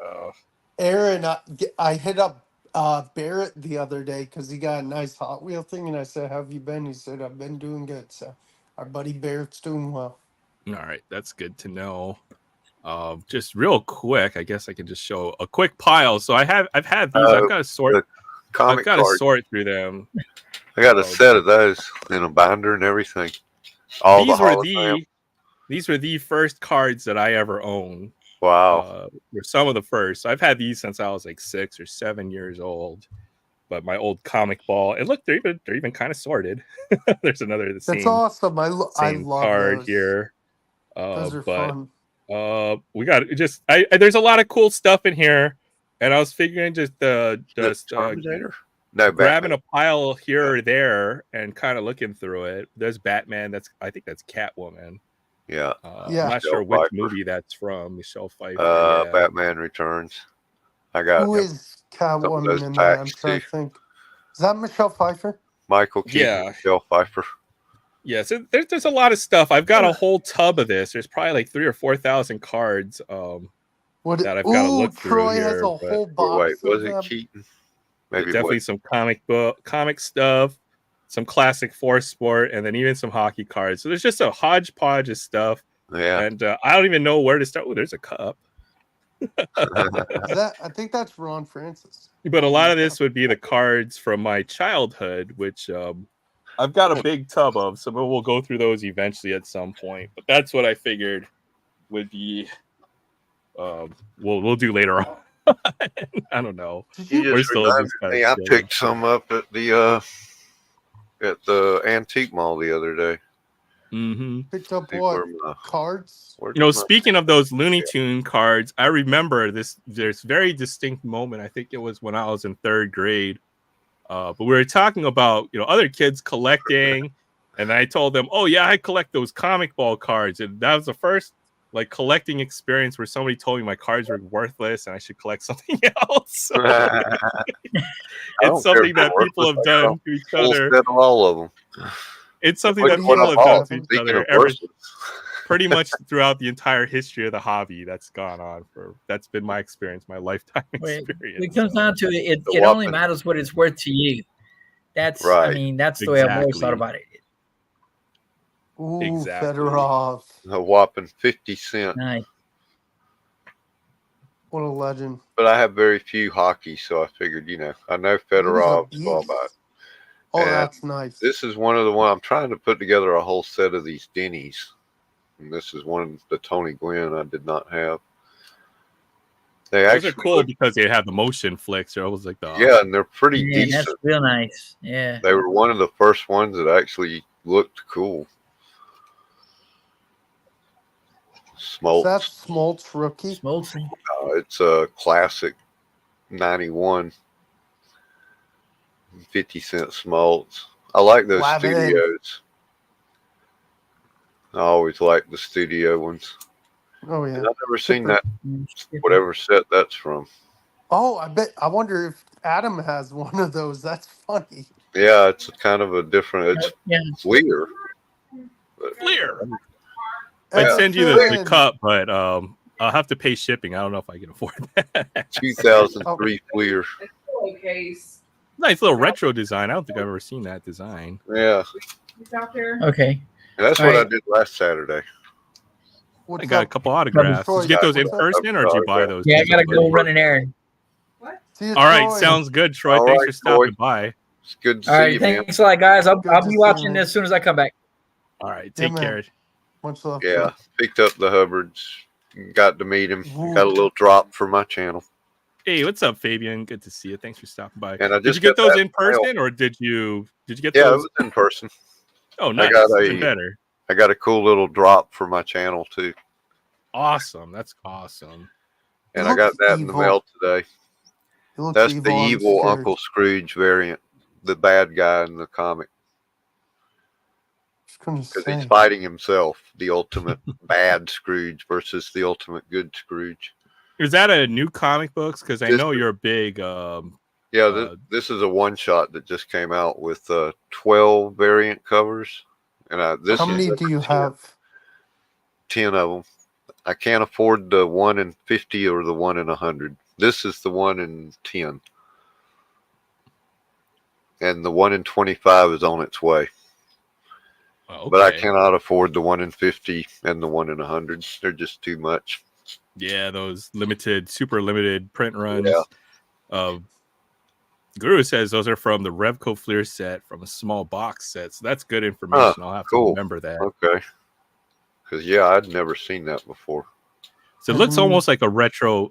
Aaron, I hit up Barrett the other day because he got a nice Hot Wheel thing, and I said, "How have you been?" He said, "I've been doing good." So our buddy Barrett's doing well. all right, that's good to know. Just real quick, I guess I can just show a quick pile. So I've had these. I've got to sort. the comic I've got to cards. sort through them. I got a set of those in a binder and everything. All these were the first cards that I ever owned. Wow. Were some of the first. I've had these since I was like 6 or 7 years old. But my old comic ball, and look, they're even kind of sorted. There's another That's awesome. I love card those. here. Those are fun. We got just there's a lot of cool stuff in here, and I was figuring just grabbing a pile here or there and kind of looking through it. There's Batman. I think that's Catwoman. Yeah. I'm not sure which movie that's from. Michelle Pfeiffer. Batman Returns. I got. Who is Catwoman in that? I'm trying to think. Is that Michelle Pfeiffer? Michael Keaton. Michelle Pfeiffer. Yeah, so there's a lot of stuff. I've got a whole tub of this. There's probably like 3,000 or 4,000 cards that I've got to look through Troy here. has a whole box. Was it Keaton? Maybe definitely some comic stuff, some classic Force Sport, and then even some hockey cards. So there's just a hodgepodge of stuff. Yeah, and I don't even know where to start. Oh, there's a cup. I think that's Ron Francis. But a lot of this would be the cards from my childhood, which I've got a big tub of, so we'll go through those eventually at some point. But that's what I figured would be. We'll do later on. I don't know. You just reminded me. I picked some up at the antique mall the other day. Mm-hmm. Picked up what? Cards? Speaking of those Looney Tune cards, I remember this very distinct moment. I think it was when I was in 3rd grade. But we were talking about, other kids collecting, and I told them, "Oh yeah, I collect those comic ball cards." And that was the first collecting experience where somebody told me my cards were worthless and I should collect something else. It's something that people have done to each other. All of them. It's something Which that one people I have done bought, to each speaking other of verses. pretty much throughout the entire history of the hobby. That's gone on for. That's been my experience, my lifetime When experience. it comes down to it, The it only whopping- matters what it's worth to you. That's, I Right. mean, that's the way I've always thought Exactly. about it. Ooh, Exactly. Fedorov. A whopping 50 cents. Nice. What a legend. But I have very few hockey, so I figured, I know Fedorov's all about it. Oh, And that's nice. This is one of the one I'm trying to put together a whole set of these Denny's. And this is one the Tony Gwynn I did not have. They Those actually are cool because they have the motion flicks. They're always like the yeah, and they're pretty Yeah, decent. that's real nice. Yeah. They were one of the first ones that actually looked cool. Is that Smoltz. Smoltz rookie? Smoltz. It's a classic 91. 50-cent Smoltz. I like those Lavin. studios. I always like the studio ones. Oh yeah. And I've never seen Chipper. that, whatever set that's from. Oh, I wonder if Adam has one of those. That's funny. Yeah, it's kind of a different, it's Yeah. Fleer. Fleer. Yeah. I'd send you the Excellent. cup, but I'll have to pay shipping. I don't know if I can afford that. 2003 Fleer. Nice little retro design. I don't think I've ever seen that design. Yeah. Okay. And that's All what I right. did last Saturday. What's I got a up? couple autographs. Did you get those in What's up? person or did you buy those? Yeah, I gotta go run an errand. See you, All right, Troy. sounds good, Troy. All Thanks right, for stopping Troy. by. It's good to All see right, you, man. thanks a lot, guys. I'll Good to be see watching you. as soon as I come back. All right, Yeah, take man. care. Much love. Yeah, picked up the Hubbards. Got to meet him. Ooh. Got a little drop for my channel. Hey, what's up, Fabian? Good to see you. Thanks for stopping by. And I Did you just get got those that in person or did you get Yeah, it those? was in person. Oh, nice. got Even a- better. I got a cool little drop for my channel too. Awesome. That's awesome. And He I got looks that in the evil. mail today. He looks That's the evil. I'm evil scared. Uncle Scrooge variant, the bad guy in the comic, Just gonna because say. he's fighting himself, the ultimate bad Scrooge versus the ultimate good Scrooge. Is that a new comic books? Because I This know is- you're a big Yeah, this is a one shot that just came out with 12 variant covers, and this How is many number do you 10, have? 10 of them. I can't afford the 1 in 50 or the 1 in 100. This is the 1 in 10. And the 1 in 25 is on its way. okay. But I cannot afford the 1 in 50 and the 1 in 100. They're just too much. Yeah, those super limited print runs. Yeah. Guru says those are from the Revco Fleer set from a small box set. So that's good information. I'll have to cool. remember that. Okay. Because, yeah, I'd never seen that before. So it looks almost like a retro.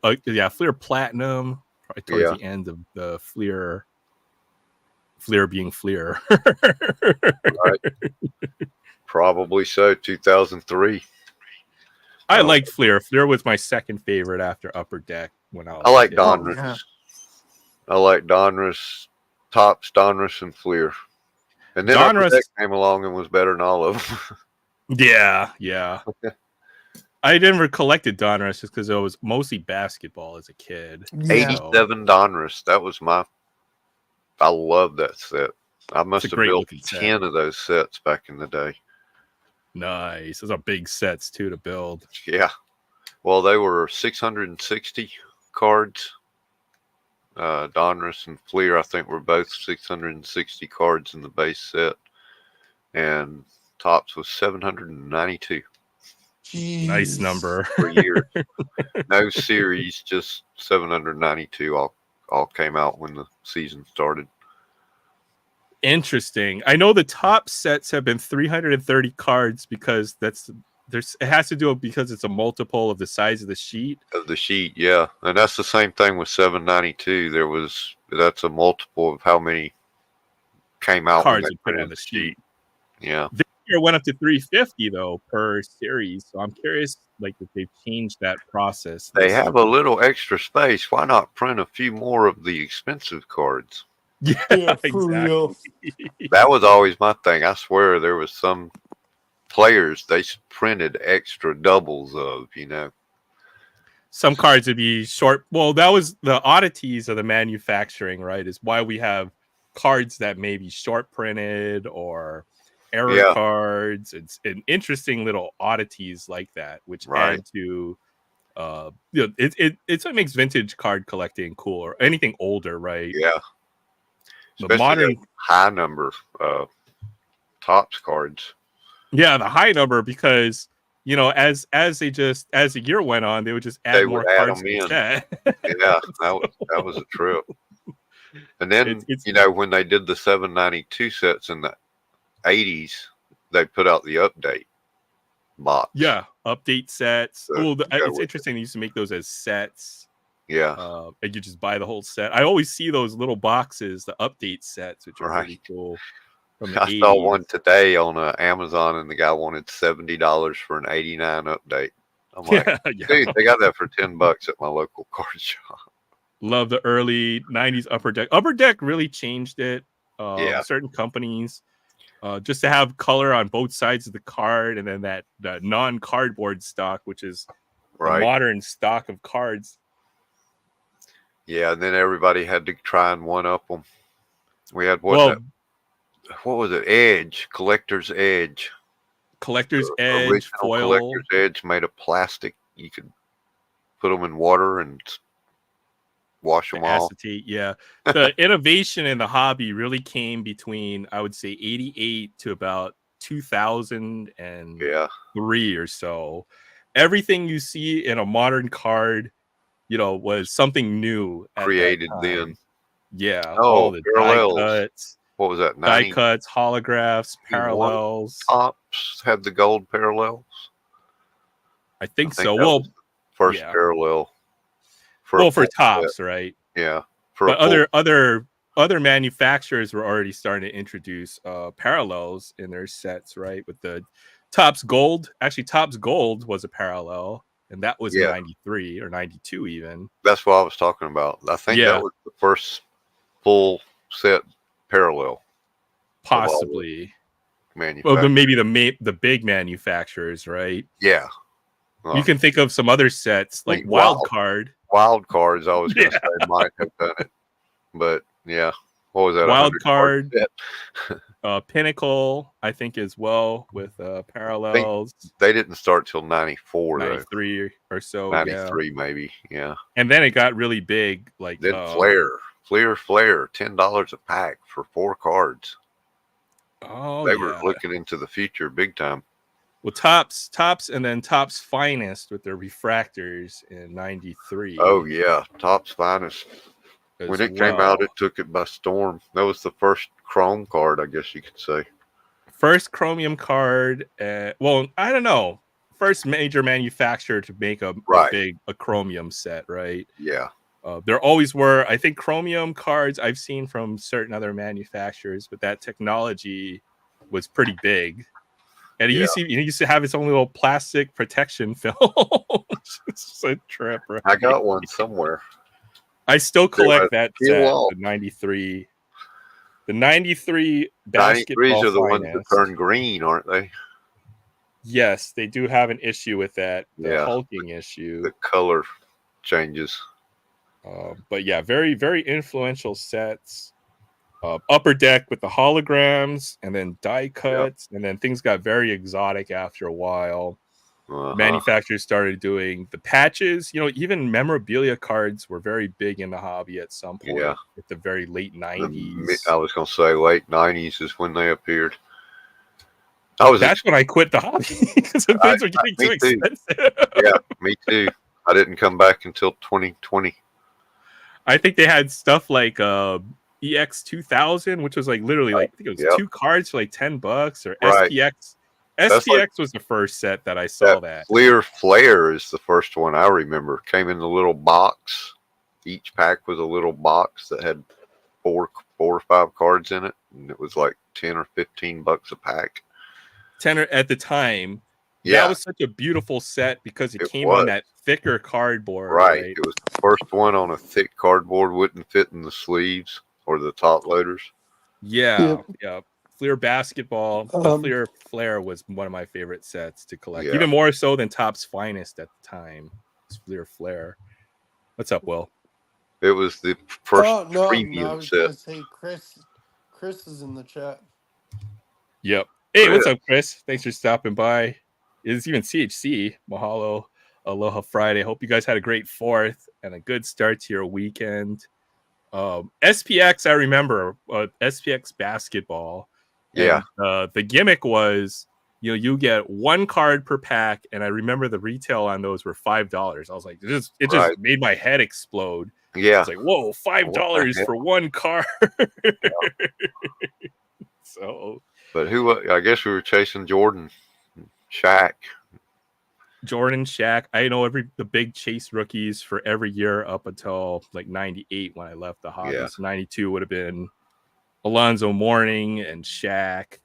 Fleer Platinum. Probably towards Yeah. the end of the Fleer being Fleer. Right. Probably so. 2003. I liked Fleer. Fleer was my second favorite after Upper Deck when I was I like a kid. Donruss. yeah. I like Donruss, Topps, Donruss, and Fleer. And then Upper Donruss Deck came along and was better than all of them. Yeah. I never collected Donruss just because it was mostly basketball as a kid. Yeah. 87 Donruss. That was I love that set. I must It's a have built great-looking set. 10 of those sets back in the day. Nice. Those are big sets too to build. Yeah. Well, they were 660 cards. Donruss and Fleer, I think, were both 660 cards in the base set. And Topps was 792 Nice Jeez. number. per year. No series, just 792 all came out when the season started. Interesting. I know the top sets have been 330 cards because it has to do it because it's a multiple of the size of the sheet. Of the sheet, yeah. And that's the same thing with 792. That's a multiple of how many came out when Cards they you put on the sheet. Yeah. This year went up to 350 though per series. So I'm curious, like, if they've changed that process. They have a little extra space. Why not print a few more of the expensive cards? Yeah, Yeah, for exactly. real. That was always my thing. I swear there was some players they printed extra doubles of, Some cards would be short. Well, that was the oddities of the manufacturing, right? Is why we have cards that may be short printed or error cards. It's an interesting little oddities like that, which add to it's what makes vintage card collecting cool, or anything older, right? Yeah. The Especially modern high number tops cards. Yeah, the high number, because as the year went on, they would just add more cards to the set. Yeah, that was a trip. And then when they did the 792 sets in the 80s, they put out the update box. Yeah, update sets. It's interesting. They used to make those as sets. Yeah. And you just buy the whole set. I always see those little boxes, the update sets, which are pretty cool. From the 80s. Saw one today on Amazon, and the guy wanted $70 for an 89 update. I'm like, dude, they got that for $10 at my local card shop. Love the early 90s Upper Deck. Upper Deck really changed it. Certain companies, just to have color on both sides of the card, and then that non-cardboard stock, which is the modern stock of cards. Yeah, and then everybody had to try and one-up them. We had what was it? Edge, Collector's Edge. Collector's Edge, foil. Collector's Edge made of plastic. You could put them in water and wash them off. Acetate, yeah. The innovation in the hobby really came between, I would say, 88 to about 2003 or so. Everything you see in a modern card, was something new. Created then. Yeah. All the parallels. Die cuts. What was that? Die cuts, holographs, parallels. Tops had the gold parallels. I think so. Well, first parallel. For tops, right? Yeah. But other manufacturers were already starting to introduce parallels in their sets, right? With the Topps Gold. Actually, Topps Gold was a parallel, and that was 93 or 92 even. That's what I was talking about. I think that was the first full set parallel. Possibly. Well, maybe the big manufacturers, right? Yeah. You can think of some other sets like Wild Card. Wild Cards, I was going to say, might have done it. But, yeah. What was that? Wild Card. Pinnacle, I think, as well, with parallels. They didn't start till 94, 93 or so. 93, maybe. Yeah. And then it got really big. Then Flair, $10 a pack for 4 cards. Oh, they were looking into the future big time. Well, Topps, and then Topps Finest with their refractors in 93. Oh, yeah. Topps Finest. When it came out, it took it by storm. That was the first chrome card, I guess you could say. First chromium card. Well, I don't know. First major manufacturer to make a chromium set, right? Yeah. There always were, I think, chromium cards I've seen from certain other manufacturers, but that technology was pretty big. And it used to have its own little plastic protection film. It's a trip, right? I got one somewhere. I still collect that set, the 93. The 93 basketball 93s are the finest. ones that turn green, aren't they? Yes, they do have an issue with that. The hulking issue. The color changes. But yeah, very, very influential sets. Upper Deck with the holograms, and then die cuts, and then things got very exotic after a while. Manufacturers started doing the patches. Even memorabilia cards were very big in the hobby at some point. At the very late 90s. I was going to say late 90s is when they appeared. That's when I quit the hobby because the bids were getting too expensive. Yeah, me too. I didn't come back until 2020. I think they had stuff like EX 2000, which was like literally I think it was 2 cards for like $10, or SPX. SPX was the first set that I saw. That Clear Flare is the first one I remember. Came in the little box. Each pack was a little box that had 4 or 5 cards in it, and it was like $10 or $15 a pack. 10 at the time. Yeah, that was such a beautiful set because it came on that thicker cardboard. Right. It was the first one on a thick cardboard, wouldn't fit in the sleeves or the top loaders. Yeah. Fleer basketball, Fleer Flare was one of my favorite sets to collect, even more so than Topps Finest at the time. Fleer Flare. What's up, Will? It was the first premium I was set. gonna say Chris is in the chat. Yep. Hey, what's up, Chris? Thanks for stopping by. It's even CHC. Mahalo. Aloha Friday. Hope you guys had a great 4th and a good start to your weekend. SPX, I remember SPX basketball. Yeah. And, the gimmick was, you get 1 card per pack, and I remember the retail on those were $5. I was like, it just made my head explode. Yeah. It's like, whoa, $5 for 1 card. So, but I guess we were chasing Jordan, Shaq. Jordan, Shaq. I know the big chase rookies for every year up until like 98 when I left the hobby. Yeah. So 92 would have been Alonzo Mourning and Shaq.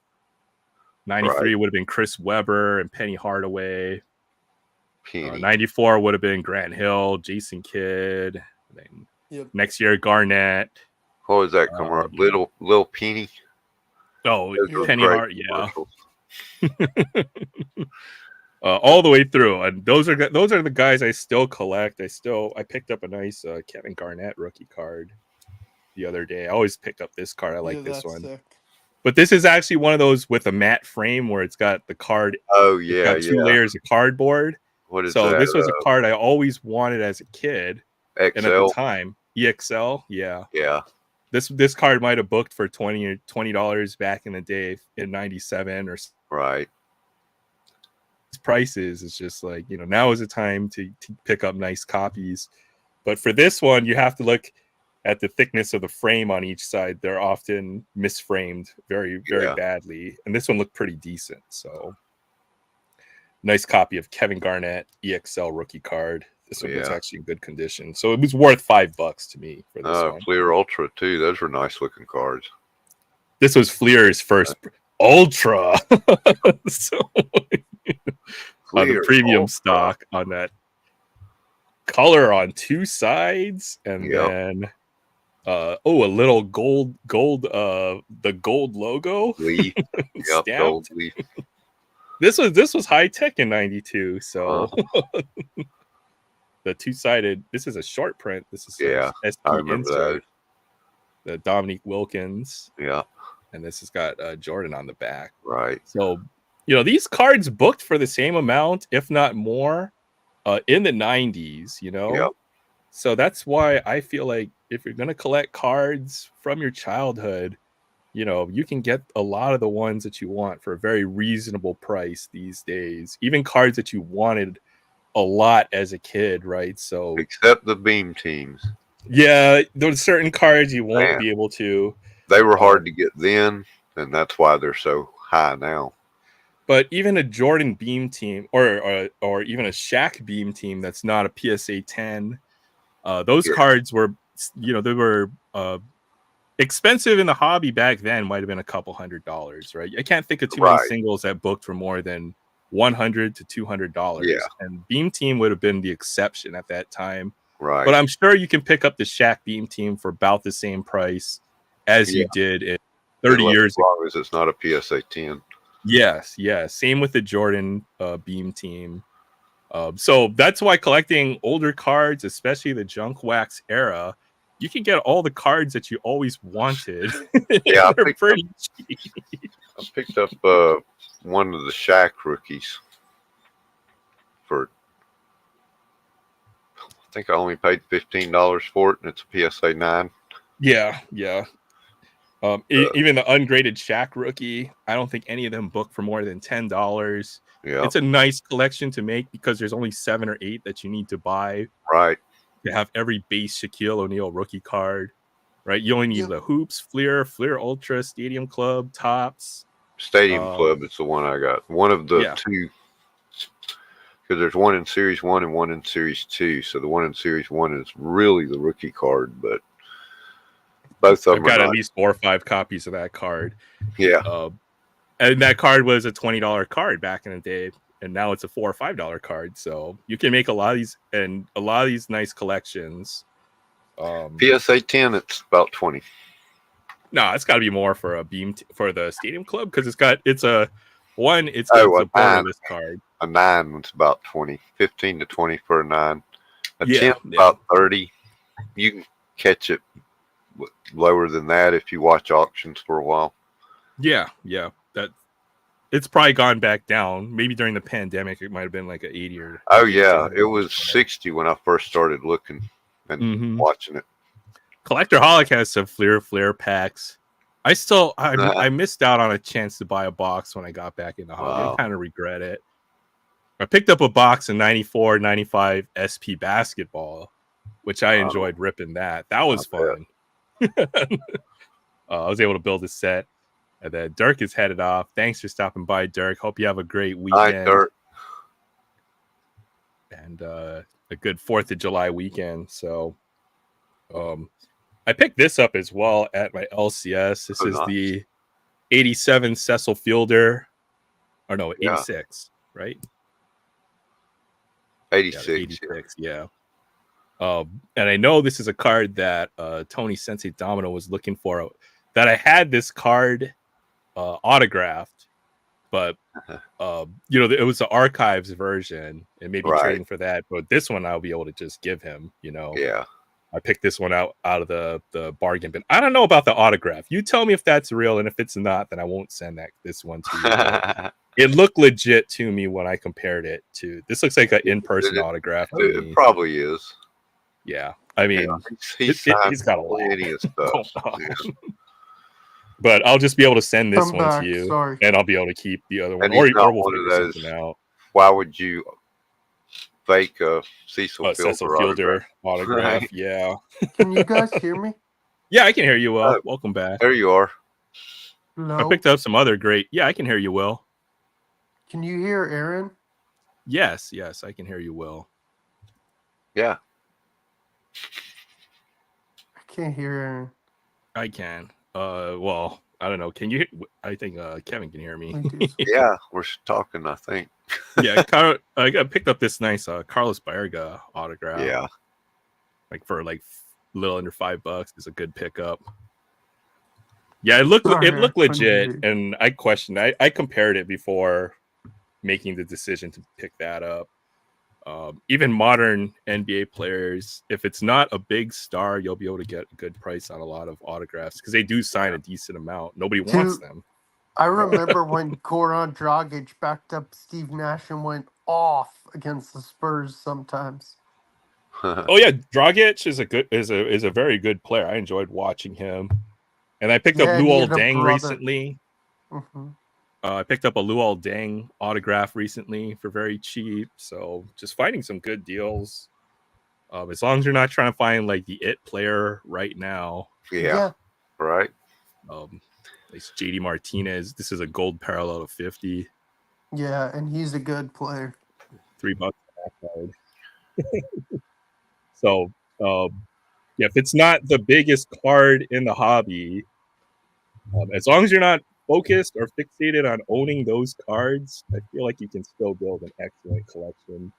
93 would have been Chris Webber and Penny Hardaway. 94 would have been Grant Hill, Jason Kidd. Then next year, Garnett. What was that commercial? Little Penny. Oh, Penny Hart, yeah. All the way through, and those are the guys I still collect. I picked up a nice Kevin Garnett rookie card the other day. I always pick up this card. I like this one. Sick. But this is actually one of those with a matte frame where it's got the card. Oh yeah, it's got 2 layers of cardboard. What is so that? This was a card I always wanted as a kid. XL. And at the time, EXL, yeah. This card might have booked for $20 back in the day in 97 or right. Prices, it's just like, now is the time to pick up nice copies. But for this one, you have to look at the thickness of the frame on each side. They're often misframed very, very badly. And this one looked pretty decent. So nice copy of Kevin Garnett EXL rookie card. This one was actually in good condition. So it was worth $5 to me for this one. Fleer Ultra too. Those were nice looking cards. This was Fleer's first Ultra. So on the premium stock on that color on 2 sides, and then a little gold the gold logo gold leaf. This was high tech in 92. So the 2-sided, this is a short print. This is SP insert. The Dominique Wilkins. And this has got Jordan on the back. Right. So these cards booked for the same amount, if not more, in the 90s, So that's why I feel like if you're going to collect cards from your childhood, you can get a lot of the ones that you want for a very reasonable price these days. Even cards that you wanted a lot as a kid, right? So except the beam teams. Yeah, there's certain cards you won't be able to. They were hard to get then, and that's why they're so high now. But even a Jordan beam team or even a Shaq beam team that's not a PSA 10, those cards were, they were expensive in the hobby back then. Might have been a couple $100s, right? I can't think of too many singles that booked for more than $100 to $200. Yeah. And beam team would have been the exception at that time. Right. But I'm sure you can pick up the Shaq beam team for about the same price as you did in 30 years ago. As long as it's not a PSA 10. Yes. Same with the Jordan beam team. So that's why collecting older cards, especially the junk wax era, you can get all the cards that you always wanted. Yeah, they're pretty cheap. I picked up one of the Shaq rookies for, I think I only paid $15 for it, and it's a PSA 9. Yeah. Even the ungraded Shaq rookie, I don't think any of them book for more than $10. Yeah. It's a nice collection to make because there's only 7 or 8 that you need to buy. Right. To have every base Shaquille O'Neal rookie card. Right. You only need the hoops, Fleer Ultra, Stadium Club, Tops. Stadium Club is the one I got. One of the 2. Because there's one in Series 1 and one in Series 2. So the one in Series 1 is really the rookie card, but both of them I've got at least 4 or 5 copies of that card. Yeah. And that card was a $20 card back in the day, and now it's a $4 or $5 card. So you can make a lot of these nice collections. PSA 10, it's about 20. No, it's got to be more for a for the Stadium Club because it's a borderless card. A 9 was about 20, 15 to 20 for a 9. A 10 about 30. You can catch it lower than that if you watch auctions for a while. Yeah. it's probably gone back down. Maybe during the pandemic, it might have been like an 80 or. Oh yeah, it was 60 when I first started looking and watching it. Collectorholic has some Fleer packs. I missed out on a chance to buy a box when I got back in the hobby. Wow. I kind of regret it. I picked up a box in 94, 95 SP basketball, which I enjoyed ripping that. That was fun. I was able to build a set. And then Dirk is headed off. Thanks for stopping by, Dirk. Hope you have a great weekend. Hi, Dirk. And a good 4th of July weekend. So I picked this up as well at my LCS. This is nice. The 87 Cecil Fielder. Or no, 86, right? 86. Yeah, 86, yeah. And I know this is a card that Tony Sensei Domino was looking for. That I had this card autographed, but it was the archives version, and maybe trading for that. But this one I'll be able to just give him. Yeah. I picked this one out of the bargain bin. I don't know about the autograph. You tell me if that's real, and if it's not, then I won't send this one to you. It looked legit to me when I compared it to. This looks like an in-person autograph. It probably is. Yeah, I mean, he's got a lot of stuff. But I'll just be able to send this one to you, and I'll be able to keep the other one. Or we'll figure something out. Why would you fake a Cecil Fielder autograph? Right. Yeah. Can you guys hear me? Yeah, I can hear you well. Welcome back. There you are. Hello? I picked up some other great. Yeah, I can hear you well. Can you hear Aaron? Yes, I can hear you well. Yeah. I can't hear Aaron. I can. Well, I don't know. Can you? I think Kevin can hear me. Yeah, we're talking. I think. Yeah, I picked up this nice Carlos Baerga autograph. Yeah, for a little under $5. It's a good pickup. Yeah, it looked legit, and I questioned. I compared it before making the decision to pick that up. Even modern NBA players, if it's not a big star, you'll be able to get a good price on a lot of autographs because they do sign a decent amount. Nobody wants them. I remember when Goran Dragic backed up Steve Nash and went off against the Spurs sometimes. Oh yeah, Dragic is a very good player. I enjoyed watching him, and I picked up Luol Deng recently. Mm-hmm. I picked up a Luol Deng autograph recently for very cheap. So just finding some good deals. As long as you're not trying to find the it player right now. Yeah. Right. It's JD Martinez. This is a gold parallel of 50. Yeah, and he's a good player. $3 for that card. So if it's not the biggest card in the hobby, as long as you're not focused or fixated on owning those cards, I feel like you can still build an excellent collection.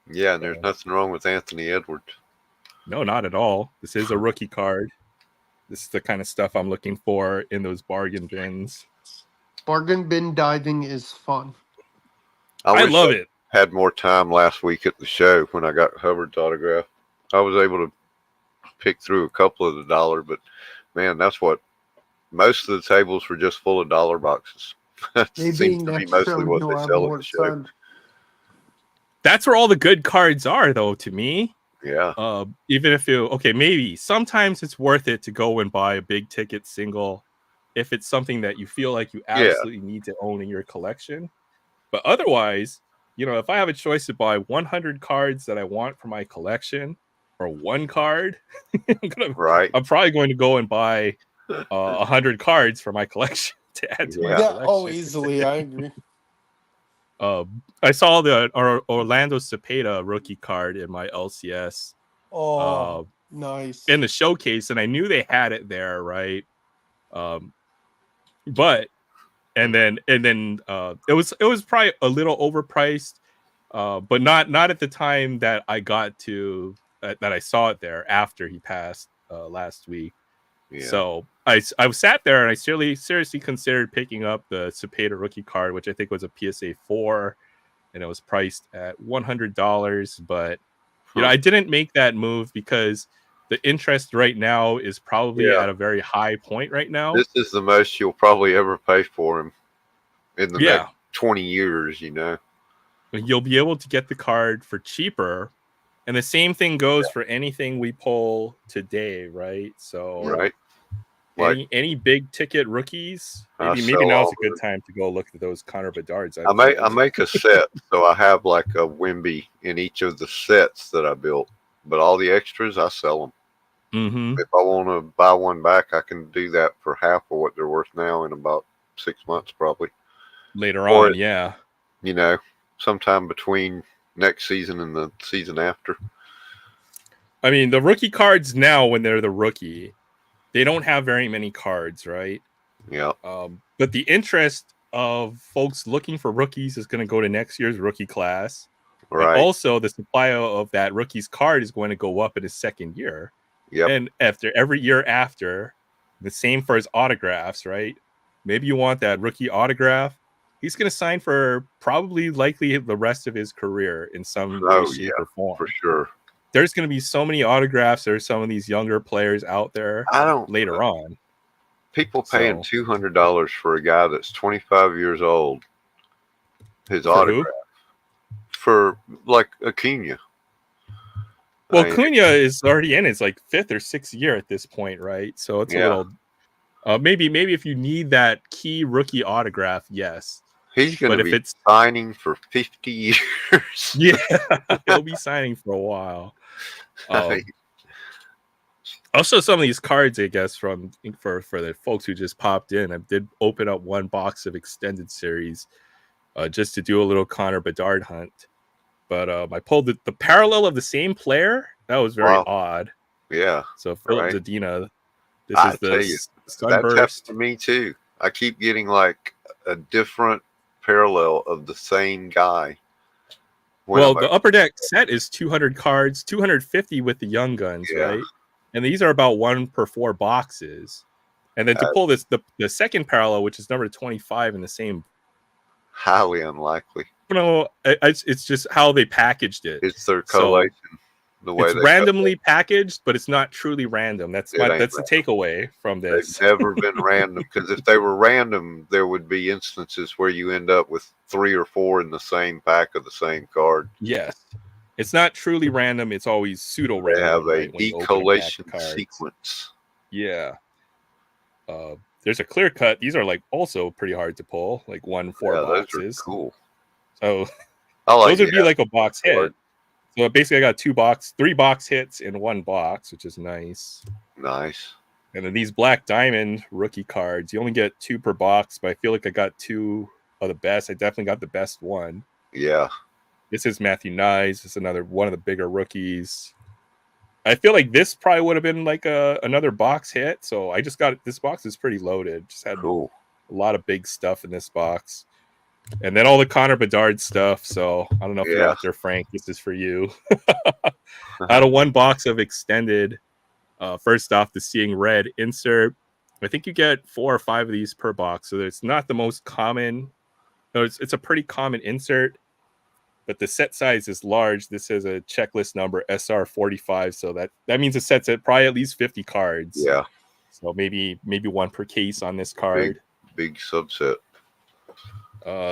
Yeah, and there's nothing wrong with Anthony Edwards. No, not at all. This is a rookie card. This is the kind of stuff I'm looking for in those bargain bins. Bargain bin diving is fun. I love it. Had more time last week at the show when I got Hubbard's autograph. I was able to pick through a couple of the dollar, but man, that's what most of the tables were just full of dollar boxes. That seems to be mostly what they sell at the show. That's where all the good cards are, though, to me. Yeah. Even if maybe sometimes it's worth it to go and buy a big ticket single if it's something that you feel like you absolutely need to own in your collection. But otherwise, if I have a choice to buy 100 cards that I want for my collection or one card, I'm probably going to go and buy 100 cards for my collection to add to my collection. Oh, easily. I agree. I saw the Orlando Cepeda rookie card in my LCS. Oh, nice. In the showcase, and I knew they had it there, right? But then it was probably a little overpriced, but not at the time that I got to that I saw it there after he passed last week. Yeah. So I sat there and I seriously considered picking up the Cepeda rookie card, which I think was a PSA 4, and it was priced at $100. But I didn't make that move because the interest right now is probably at a very high point right now. This is the most you'll probably ever pay for him. in the next 20 years, you know. You'll be able to get the card for cheaper. And the same thing goes for anything we pull today, right? So right. Like any big ticket rookies, maybe now's a good time to go look at those Connor Bedards. I make a set, so I have like a Wemby in each of the sets that I built, but all the extras I sell them. Mm-hmm. If I want to buy one back, I can do that for half of what they're worth now in about 6 months, probably. Later on, yeah. You know, sometime between next season and the season after. I mean, the rookie cards now, when they're the rookie, they don't have very many cards, right? Yeah. But the interest of folks looking for rookies is going to go to next year's rookie class. Right. And also, the supply of that rookie's card is going to go up in his second year. Yep. And after every year after, the same for his autographs, right? Maybe you want that rookie autograph. He's going to sign for probably likely the rest of his career in some way, shape, or form. For sure. There's going to be so many autographs. There's some of these younger players out there later on. People paying $200 for a guy that's 25 years old. His autograph. For like Acuna. Well, Acuna is already in his like 5th or 6th year at this point, right? So it's a little maybe if you need that key rookie autograph, yes. He's going to be signing for 50 years. Yeah, he'll be signing for a while. Also, some of these cards, I guess, for the folks who just popped in, I did open up one box of extended series just to do a little Connor Bedard hunt. But I pulled the parallel of the same player. That was very odd. Yeah. So Philip Zadina, this is the Sunburst. That happened to me too. I keep getting like a different parallel of the same guy. Well, the Upper Deck set is 200 cards, 250 with the Young Guns, right? And these are about 1 per 4 boxes. And then to pull this, the second parallel, which is number 25 in the same. Highly unlikely. No, it's just how they packaged it. It's their collation. The way it's randomly packaged, but it's not truly random. That's the takeaway from this. They've never been random, because if they were random, there would be instances where you end up with 3 or 4 in the same pack of the same card. Yes. It's not truly random. It's always pseudo random. They have a decollation sequence. Yeah. There's a clear cut. These are like also pretty hard to pull, like 1 4 boxes. Those are cool. So those would be like a box hit. So basically, I got 3 box hits in 1 box, which is nice. Nice. And then these Black Diamond rookie cards, you only get 2 per box, but I feel like I got 2 of the best. I definitely got the best one. Yeah. This is Matthew Nyes. This is another one of the bigger rookies. I feel like this probably would have been like another box hit. So I just got this box is pretty loaded. Just had a lot of big stuff in this box. And then all the Connor Bedard stuff. So I don't know if you're out there, Frank. This is for you. Out of 1 box of extended, first off, the Seeing Red insert. I think you get 4 or 5 of these per box. So it's not the most common. No, it's a pretty common insert. But the set size is large. This is a checklist number SR45. So that means the set's at probably at least 50 cards. Yeah. So maybe 1 per case on this card. Big subset.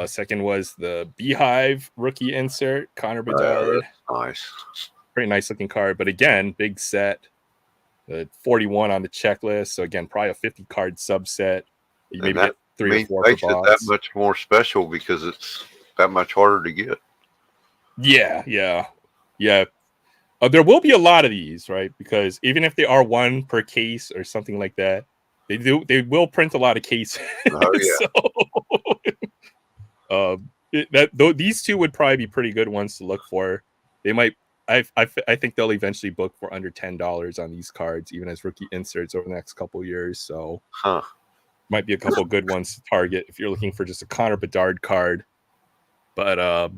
Second was the Beehive rookie insert, Connor Bedard. Nice. Pretty nice looking card. But again, big set. The 41 on the checklist. So again, probably a 50 card subset. You maybe get 3 or 4 per box. Makes it that much more special because it's that much harder to get. Yeah. There will be a lot of these, right? Because even if they are 1 per case or something like that, they will print a lot of cases. Oh yeah. So, these 2 would probably be pretty good ones to look for. They might. I think they'll eventually book for under $10 on these cards, even as rookie inserts over the next couple of years. So, might be a couple good ones to target if you're looking for just a Connor Bedard card. But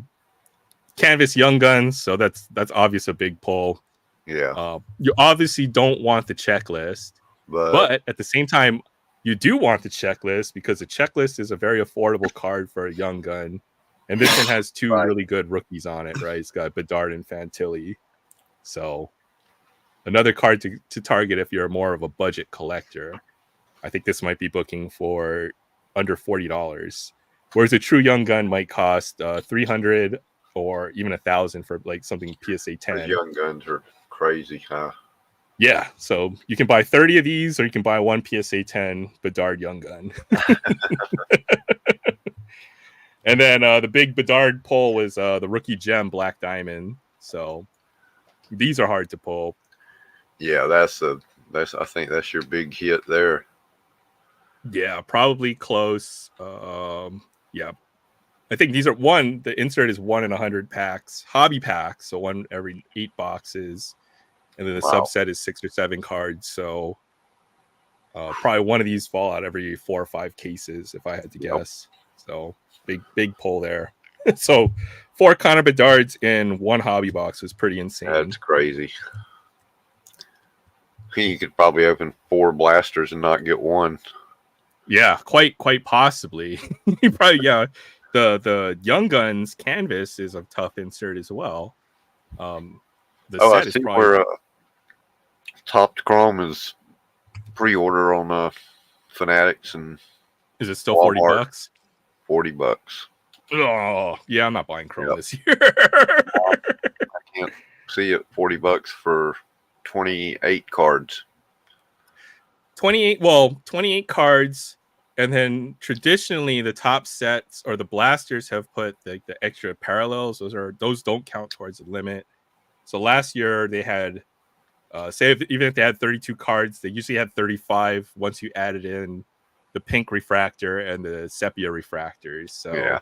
Canvas Young Guns, so that's obvious a big pull. Yeah. You obviously don't want the checklist, but at the same time, you do want the checklist because the checklist is a very affordable card for a Young Gun. And this one has 2 really good rookies on it, right? It's got Bedard and Fantilli. So another card to target if you're more of a budget collector. I think this might be booking for under $40. Whereas a true young gun might cost 300 or even 1,000 for like something PSA 10. Those young guns are crazy, huh? Yeah, so you can buy 30 of these, or you can buy one PSA 10 Bedard young gun. And then the big Bedard pull was the rookie gem Black Diamond. So these are hard to pull. Yeah, that's I think that's your big hit there. Yeah, probably close. Yeah, I think these are the insert is 1 in 100 packs, hobby packs, so one every 8 boxes, and then the subset is 6 or 7 cards. So probably one of these fall out every 4 or 5 cases, if I had to guess. So big pull there. So 4 Connor Bedards in 1 hobby box was pretty insane. That's crazy. You could probably open 4 blasters and not get one. Yeah, quite possibly. Probably, The Young Guns canvas is a tough insert as well. The set I is see probably where Topped Chrome is pre-order on Fanatics and is it still Walmart. $40? $40. Oh, yeah, I'm not buying Chrome this year. I can't see it. $40 for 28 cards. 28 cards, and then traditionally the top sets or the blasters have put the extra parallels. Those don't count towards the limit. So last year they had even if they had 32 cards, they usually had 35 once you added in the pink refractor and the sepia refractors. So yeah.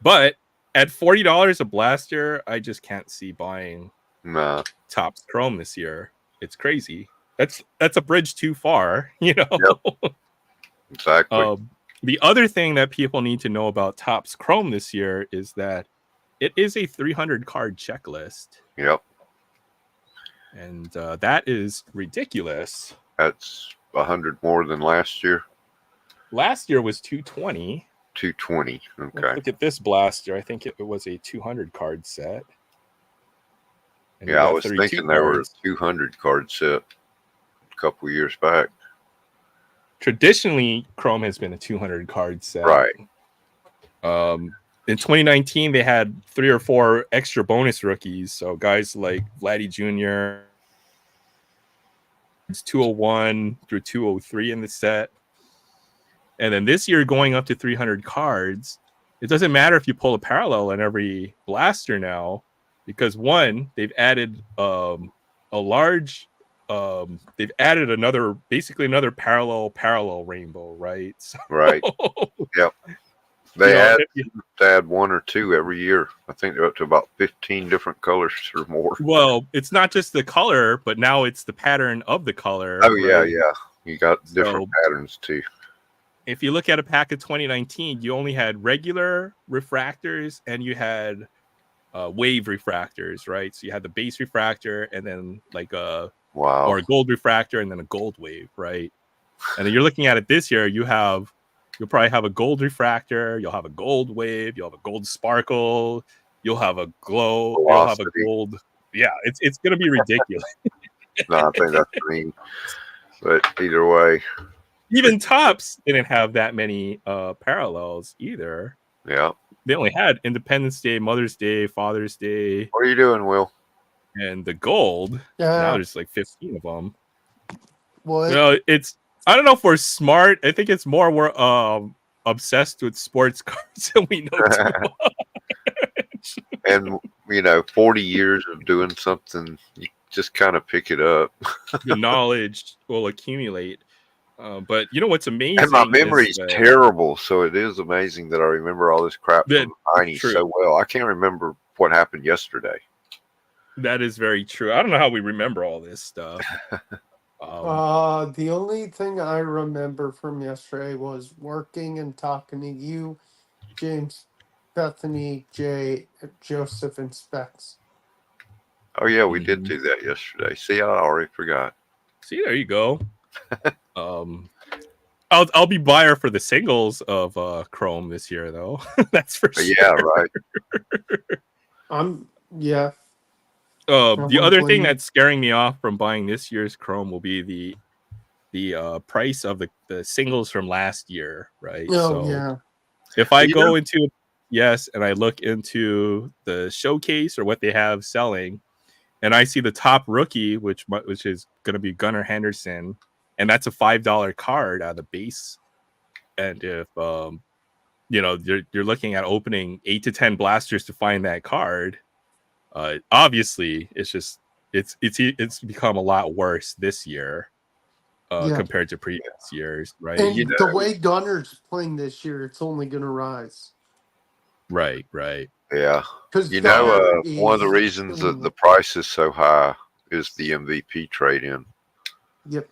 But at $40 a blaster, I just can't see buying Topps Chrome this year. It's crazy. That's a bridge too far, Yep. Exactly. The other thing that people need to know about Topps Chrome this year is that it is a 300 card checklist. Yep. And that is ridiculous. That's 100 more than last year. Last year was 220. 220. Okay. Let's look at this blaster. I think it was a 200 card set. And yeah, I was thinking there were a 200 card set a couple years back. Traditionally, Chrome has been a 200 card set. Right. In 2019, they had 3 or 4 extra bonus rookies. So guys like Vladdy Jr., it's 201 through 203 in the set. And then this year, going up to 300 cards, it doesn't matter if you pull a parallel in every blaster now, because one, they've added they've added another parallel rainbow, right? So, right. Yep. They add 1 or 2 every year. I think they're up to about 15 different colors or more. Well, it's not just the color, but now it's the pattern of the color. Oh, right? Yeah. You got different patterns too. If you look at a pack of 2019, you only had regular refractors and you had wave refractors, right? So you had the base refractor and then like or a gold refractor and then a gold wave, right? And then you're looking at it this year, you'll probably have a gold refractor, you'll have a gold wave, you'll have a gold sparkle, you'll have a glow, you'll have a gold. Yeah, it's gonna be ridiculous. No, I think that's mean. But either way. Even Topps didn't have that many parallels either. Yeah. They only had Independence Day, Mother's Day, Father's Day. What are you doing, Will? And the gold. Yeah. Now there's like 15 of them. What? I don't know if we're smart. I think it's more we're obsessed with sports cards and we know too much. And 40 years of doing something, you just kind of pick it up. The knowledge will accumulate. But you know what's amazing? And my memory's terrible, so it is amazing that I remember all this crap from '90 so well. I can't remember what happened yesterday. That is very true. I don't know how we remember all this stuff. The only thing I remember from yesterday was working and talking to you, James, Bethany, Jay, Joseph, and Specs. Oh yeah, we did do that yesterday. See, I already forgot. See, there you go. I'll be buyer for the singles of Chrome this year, though. That's for sure. Yeah, right. Yeah. The other thing that's scaring me off from buying this year's Chrome will be the price of the singles from last year, right? Oh, yeah. If I go into and I look into the showcase or what they have selling, and I see the top rookie, which is going to be Gunnar Henderson, and that's a $5 card out of the base. And if you're looking at opening 8 to 10 blasters to find that card, obviously it's become a lot worse this year compared to previous years, right? And the way Gunnar's playing this year, it's only going to rise. Right. Yeah. Because one of the reasons that the price is so high is the MVP trade-in. Yep.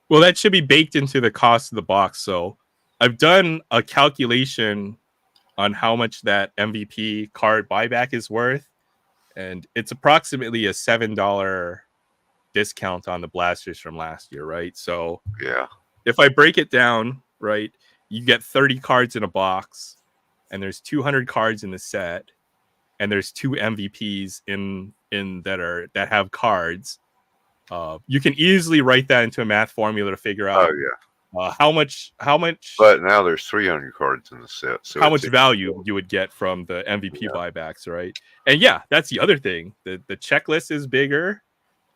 Well, that should be baked into the cost of the box. So I've done a calculation on how much that MVP card buyback is worth, and it's approximately a $7 discount on the blasters from last year, right? So yeah, if I break it down, right, you get 30 cards in a box, and there's 200 cards in the set, and there's 2 MVPs in that have cards. You can easily write that into a math formula to figure out how much. But now there's 300 cards in the set, so how much value you would get from the MVP buybacks, right? And that's the other thing. The checklist is bigger,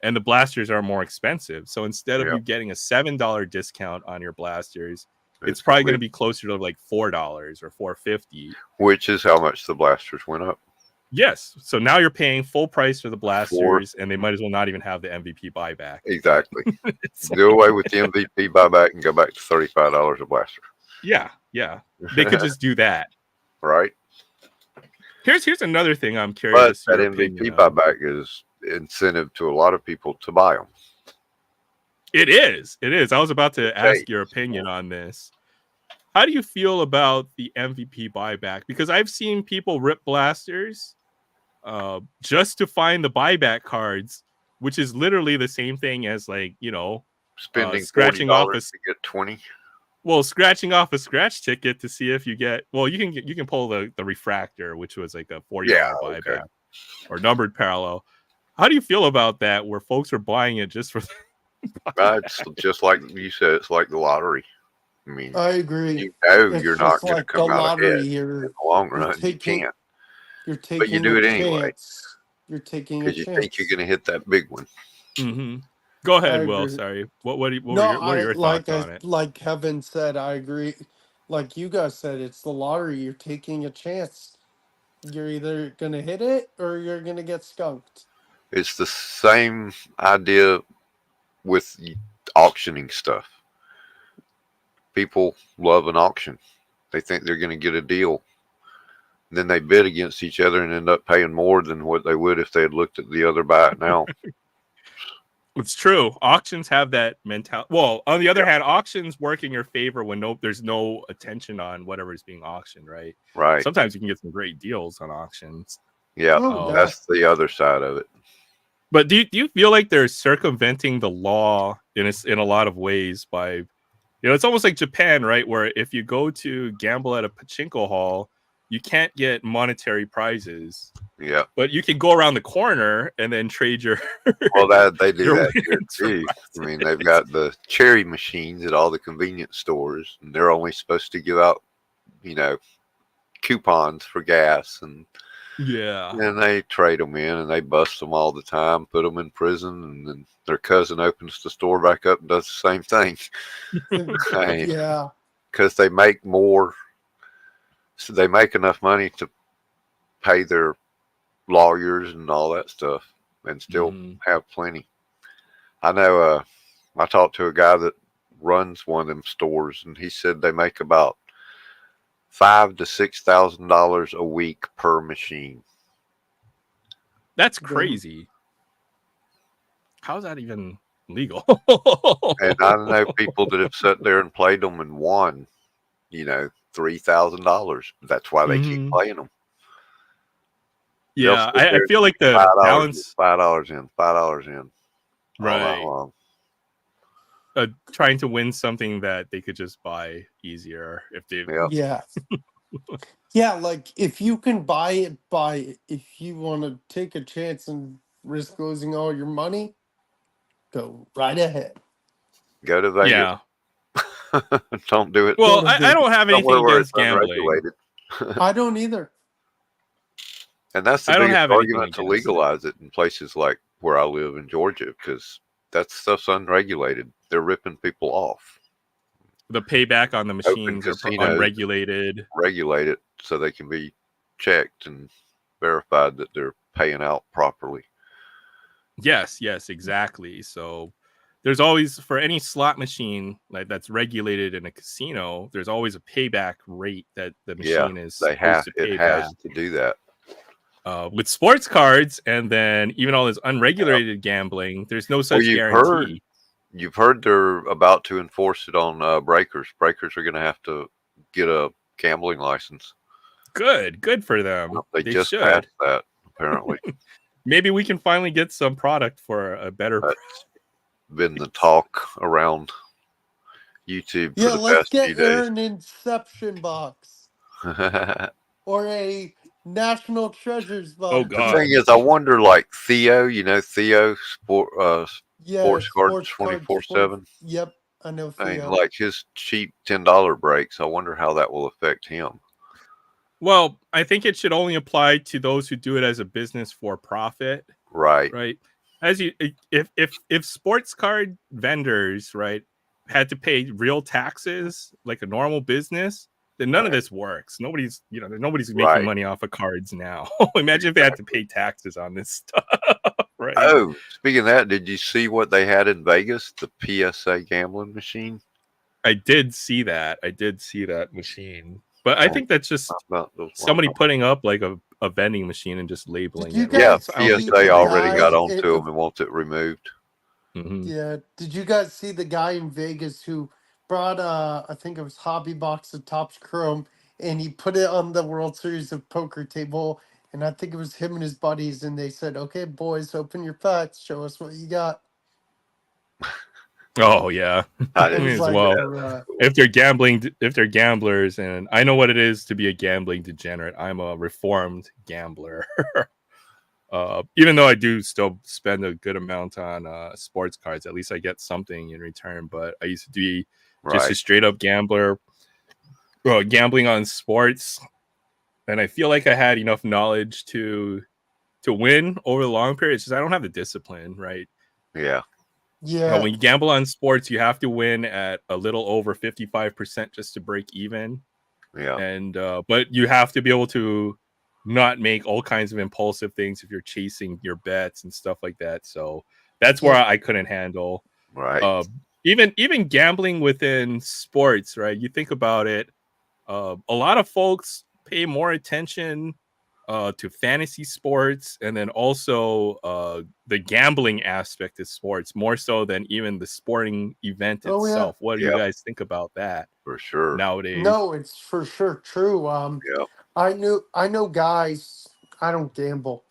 and the blasters are more expensive. So instead of you getting a $7 discount on your blasters, it's probably going to be closer to like $4 or $4.50, which is how much the blasters went up. Yes. So now you're paying full price for the blasters, and they might as well not even have the MVP buyback. Exactly. Do away with the MVP buyback and go back to $35 a blaster. Yeah. They could just do that. Right. Here's another thing I'm curious. But that MVP buyback is incentive to a lot of people to buy them. It is. I was about to ask your opinion on this. How do you feel about the MVP buyback? Because I've seen people rip blasters just to find the buyback cards, which is literally the same thing as spending scratching off to get 20. Well, scratching off a scratch ticket to see if you get. Well, you can pull the refractor, which was like a $40 buyback, or numbered parallel. How do you feel about that? Where folks are buying it just for? It's just like you said. It's like the lottery. I mean, I agree. You're not going to come out ahead in the long run. You can't. You're taking, but you do it anyway. You're taking a chance. Because you think you're going to hit that big one. Mm-hmm. Go ahead, Will. Sorry. What are your thoughts on it? Like Kevin said, I agree. Like you guys said, it's the lottery. You're taking a chance. You're either going to hit it or you're going to get skunked. It's the same idea with auctioning stuff. People love an auction. They think they're going to get a deal. Then they bid against each other and end up paying more than what they would if they had looked at the other buy it now. It's true. Auctions have that mentality. Well, on the other hand, auctions work in your favor when there's no attention on whatever is being auctioned, right? Right. Sometimes you can get some great deals on auctions. Yeah, that's the other side of it. But do you feel like they're circumventing the law in a lot of ways by, it's almost like Japan, right? Where if you go to gamble at a pachinko hall, you can't get monetary prizes. Yeah. But you can go around the corner and then trade your. Well, they do that here too. I mean, they've got the cherry machines at all the convenience stores, and they're only supposed to give out, coupons for gas, and they trade them in, and they bust them all the time, put them in prison, and then their cousin opens the store back up and does the same thing. Because they make more. So they make enough money to pay their lawyers and all that stuff and still have plenty. I know I talked to a guy that runs one of them stores, and he said they make about $5,000 to $6,000 a week per machine. That's crazy. How's that even legal? And I know people that have sat there and played them and won, $3,000. That's why they keep playing them. Yeah, I feel like the balance. $5 in, $5 in. Right. Trying to win something that they could just buy easier if they. Yeah. Yeah, like if you can buy it, if you want to take a chance and risk losing all your money, go right ahead. Go to Vegas. Yeah. Don't do it. Well, I don't have anything somewhere where it's against gambling. unregulated. I don't either. And that's the I don't biggest have anything argument to against it. legalize it in places like where I live in Georgia, because that stuff's unregulated. They're ripping people off. The payback on the Open machines are casinos unregulated. regulate it so they can be checked and verified that they're paying out properly. Yes, exactly. So there's always, for any slot machine like that's regulated in a casino, there's always a payback rate that the machine is supposed to pay back. To do that. With sports cards, and then even all this unregulated gambling, there's no such guarantee. You've heard they're about to enforce it on breakers. Breakers are going to have to get a gambling license. Good for them. Well, they just should. passed that, apparently. Maybe we can finally get some product for a better price. Been the talk around YouTube for the let's past few get her days. an Inception box or a National Treasures box. Oh God! The thing is, I wonder, like Theo, Theo, Sports Cards 24/7. Yep, I know Theo. I mean, like his cheap $10 breaks. I wonder how that will affect him. Well, I think it should only apply to those who do it as a business for profit. Right. As if sports card vendors, right, had to pay real taxes like a normal business, then none of this works. Nobody's making money off of cards now. Imagine if they had to pay taxes on this stuff. Right. Oh, speaking of that, did you see what they had in Vegas? The PSA gambling machine? I did see that. Machine. But I think that's just somebody putting up like a vending machine and just labeling it. Yeah, PSA already got onto them and wants it removed. Mm-hmm. Yeah. Did you guys see the guy in Vegas who brought I think it was Hobby Box of Topps Chrome, and he put it on the World Series of Poker table, and I think it was him and his buddies, and they said, "Okay, boys, open your packs, show us what you got." Oh yeah, as well. If they're gamblers, and I know what it is to be a gambling degenerate. I'm a reformed gambler. Even though I do still spend a good amount on sports cards, at least I get something in return. But I used to be just a straight up gambler, gambling on sports, and I feel like I had enough knowledge to win over the long periods. Just I don't have the discipline, right? Yeah. Yeah. When you gamble on sports, you have to win at a little over 55% just to break even. Yeah. And but you have to be able to not make all kinds of impulsive things if you're chasing your bets and stuff like that. So that's where I couldn't handle. Right. Even gambling within sports, right? You think about it, a lot of folks pay more attention to fantasy sports, and then also the gambling aspect of sports more so than even the sporting event itself. What do you guys think about that? For sure. Nowadays, no, it's for sure true. I know guys. I don't gamble,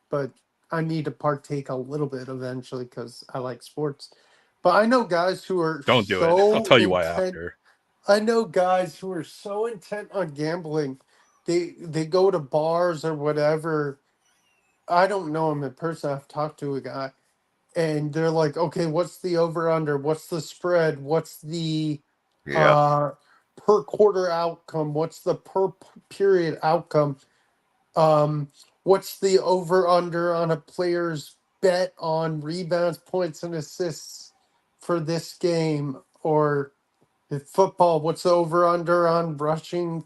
but I need to partake a little bit eventually because I like sports. But I know guys who are don't do it. I'll tell you why after. I know guys who are so intent on gambling. They go to bars or whatever. I don't know him in person. I've talked to a guy, and they're like, "Okay, what's the over under? What's the spread? What's the per quarter outcome? What's the per period outcome? What's the over under on a player's bet on rebounds, points, and assists for this game? Or if football, what's the over under on rushing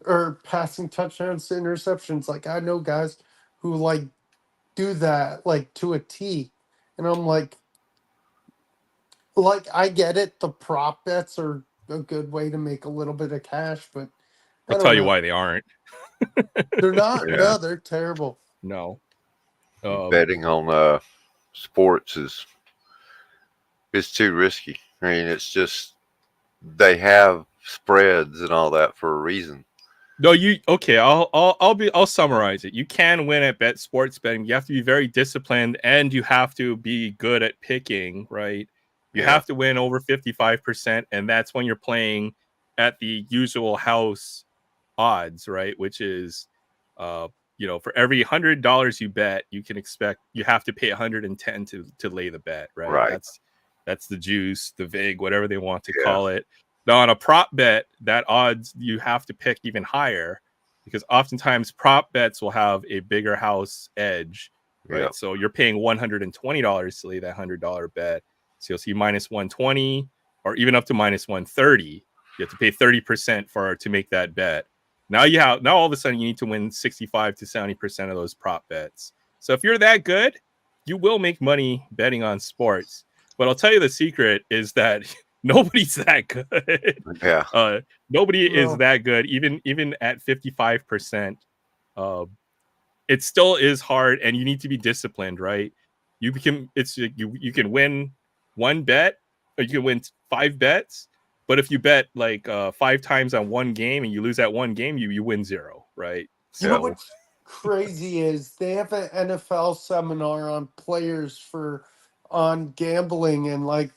or passing touchdowns to interceptions?" Like, I know guys who like do that like to a T, and I'm like I get it. The prop bets are a good way to make a little bit of cash, but I'll tell you why they aren't. They're not. No, they're terrible. No. Betting on sports is too risky. I mean, it's just they have spreads and all that for a reason. No, I'll summarize it. You can win at sports betting. You have to be very disciplined, and you have to be good at picking, right? You have to win over 55%, and that's when you're playing at the usual house odds, right? Which is for every $100 you bet, you have to pay 110 to lay the bet, right? That's the juice, the vig, whatever they want to call it. Now, on a prop bet, that odds you have to pick even higher because oftentimes prop bets will have a bigger house edge, right? Yep. So you're paying $120 to lay that $100 bet. So you'll see minus 120 or even up to minus 130. You have to pay 30% to make that bet. Now all of a sudden you need to win 65 to 70% of those prop bets. So if you're that good, you will make money betting on sports. But I'll tell you the secret is that nobody's that good. Yeah. Nobody is No. that good, even at 55%. It still is hard, and you need to be disciplined, right? You can win one bet, or you can win 5 bets. But if you bet like 5 times on one game and you lose that one game, you win 0, right? You know what's crazy is they have an NFL seminar on players on gambling, and like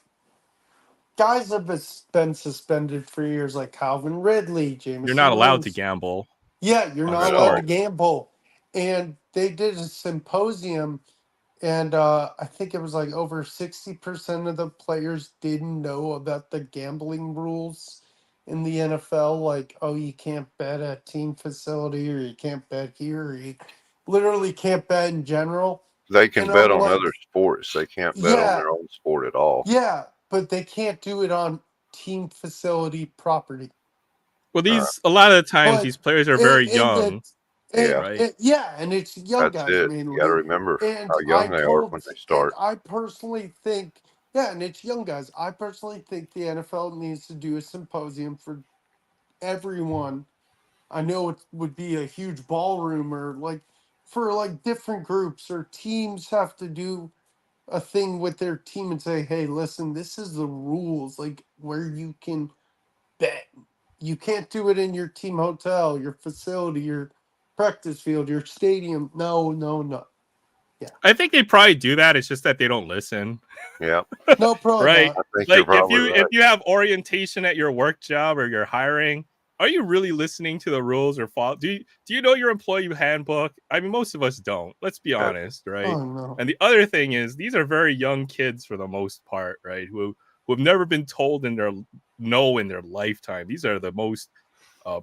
guys have been suspended for years, like Calvin Ridley, Jameson You're not allowed to Williams. gamble. Yeah, you're on not allowed to sports. gamble. And they did a symposium, and I think it was like over 60% of the players didn't know about the gambling rules in the NFL. Like, oh, you can't bet at a team facility, or you can't bet here, or you literally can't bet in general. They can And bet I'm on like, other sports. They can't bet on yeah, their own sport at all. yeah, but they can't do it on team facility property. Well, a lot of the times But these players are very and young, that and, right? and yeah, and it's young That's guys it. You got to mainly. remember And how young they are when they start. I personally think, yeah, and it's young guys. I personally think the NFL needs to do a symposium for everyone. I know it would be a huge ballroom, or like for like different groups or teams have to do a thing with their team and say, hey, listen, this is the rules, like where you can bet. You can't do it in your team hotel, your facility, your practice field, your stadium. No, no, no. Yeah. I think they probably do that. It's just that they don't listen. Yeah. No, probably Right? not. I think you're Like probably right. if you have orientation at your work job or you're hiring, are you really listening to the rules or follow? Do you know your employee handbook? I mean, most of us don't. Let's be honest, right? Oh no. And the other thing is, these are very young kids for the most part, right? Who have never been told in their lifetime. These are the most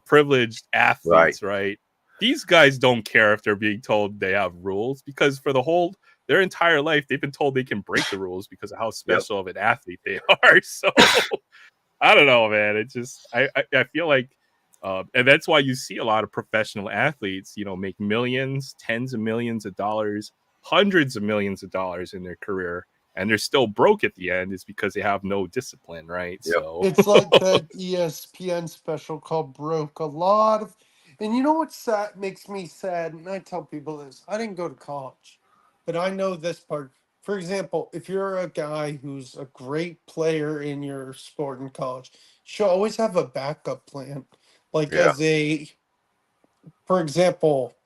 privileged athletes, right? These guys don't care if they're being told they have rules because for their entire life they've been told they can break the rules because of how special of an athlete they are. So I don't know, man. It just I feel like and that's why you see a lot of professional athletes, make millions, tens of millions of dollars, hundreds of millions of dollars in their career, and they're still broke at the end, is because they have no discipline, right? Yep. So It's like that ESPN special called Broke. And you know what makes me sad? And I tell people this: I didn't go to college, but I know this part. For example, if you're a guy who's a great player in your sport in college, you should always have a backup plan. Like Yeah. for example,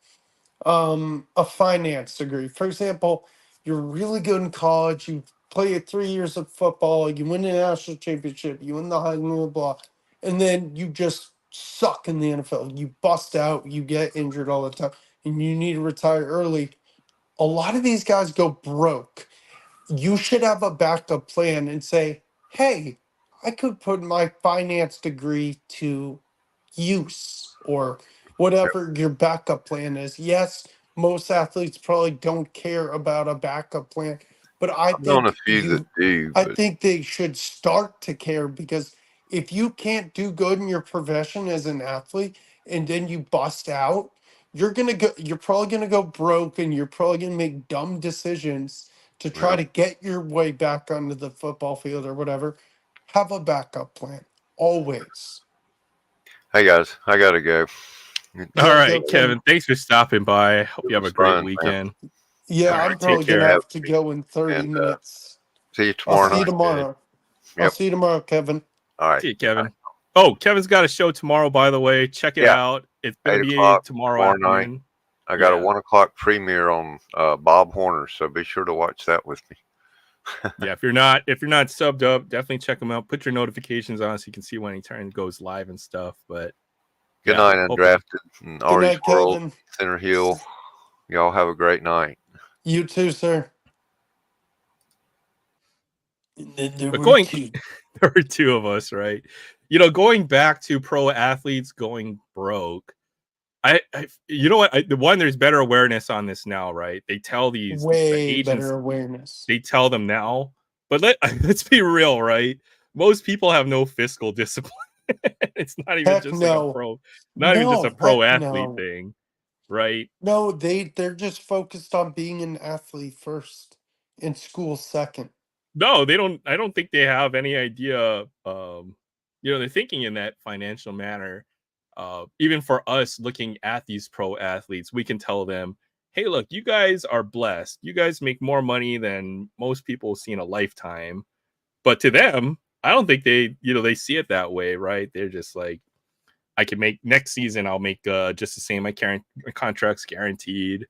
a finance degree. For example, you're really good in college, you play 3 years of football, you win the national championship, you win the Heisman, blah, blah, and then you just suck in the NFL. You bust out, you get injured all the time, and you need to retire early. A lot of these guys go broke. You should have a backup plan and say, hey, I could put my finance degree to use, or whatever your backup plan is. Yes, most athletes probably don't care about a backup plan, but I've known a few that do, I but think they should start to care, because if you can't do good in your profession as an athlete and then you bust out, you're probably gonna go broke, and you're probably gonna make dumb decisions to try yeah. to get your way back onto the football field or whatever. Have a backup plan. Always. Hey guys, I gotta go. all Yeah, right, go. Kevin, thanks for stopping by. Hope It you have was a great fun, man. weekend. Yeah, All I'm right, take probably gonna care. have to go in 30 And minutes. see you I'll tomorrow see you night. tomorrow. I'll Yep. see you tomorrow, Kevin. All right. See you, Kevin. Oh, Kevin's got a show tomorrow, by the way. Check it Yeah. out. It's gonna 8 be o'clock tomorrow night. afternoon. I got a Yeah. 1 o'clock premiere on Bob Horner, so be sure to watch that with me. Yeah, if you're not subbed up, definitely check him out. Put your notifications on so you can see when he goes live and stuff. But Good yeah, night, Undrafted, and Good Artie's night, World, Kevin. Center Hill. Y'all have a great night. You too, sir. And then there But were two. there were 2 of us, right? you know, going back to pro athletes going broke, I you know what? There's better awareness on this now, right? They tell the Way agents, better awareness. they tell them now, but let's be real, right? Most people have no fiscal discipline. It's not even Heck just like no. not even just a pro Heck athlete no. thing, right? No, they're just focused on being an athlete first, in school second. No, they don't. I don't think they have any idea. You know, they're thinking in that financial manner. Even for us looking at these pro athletes, we can tell them, hey, look, you guys are blessed. You guys make more money than most people see in a lifetime. But to them, I don't think they see it that way, right? They're just like, I can make next season, I'll make just the same. My contract's guaranteed.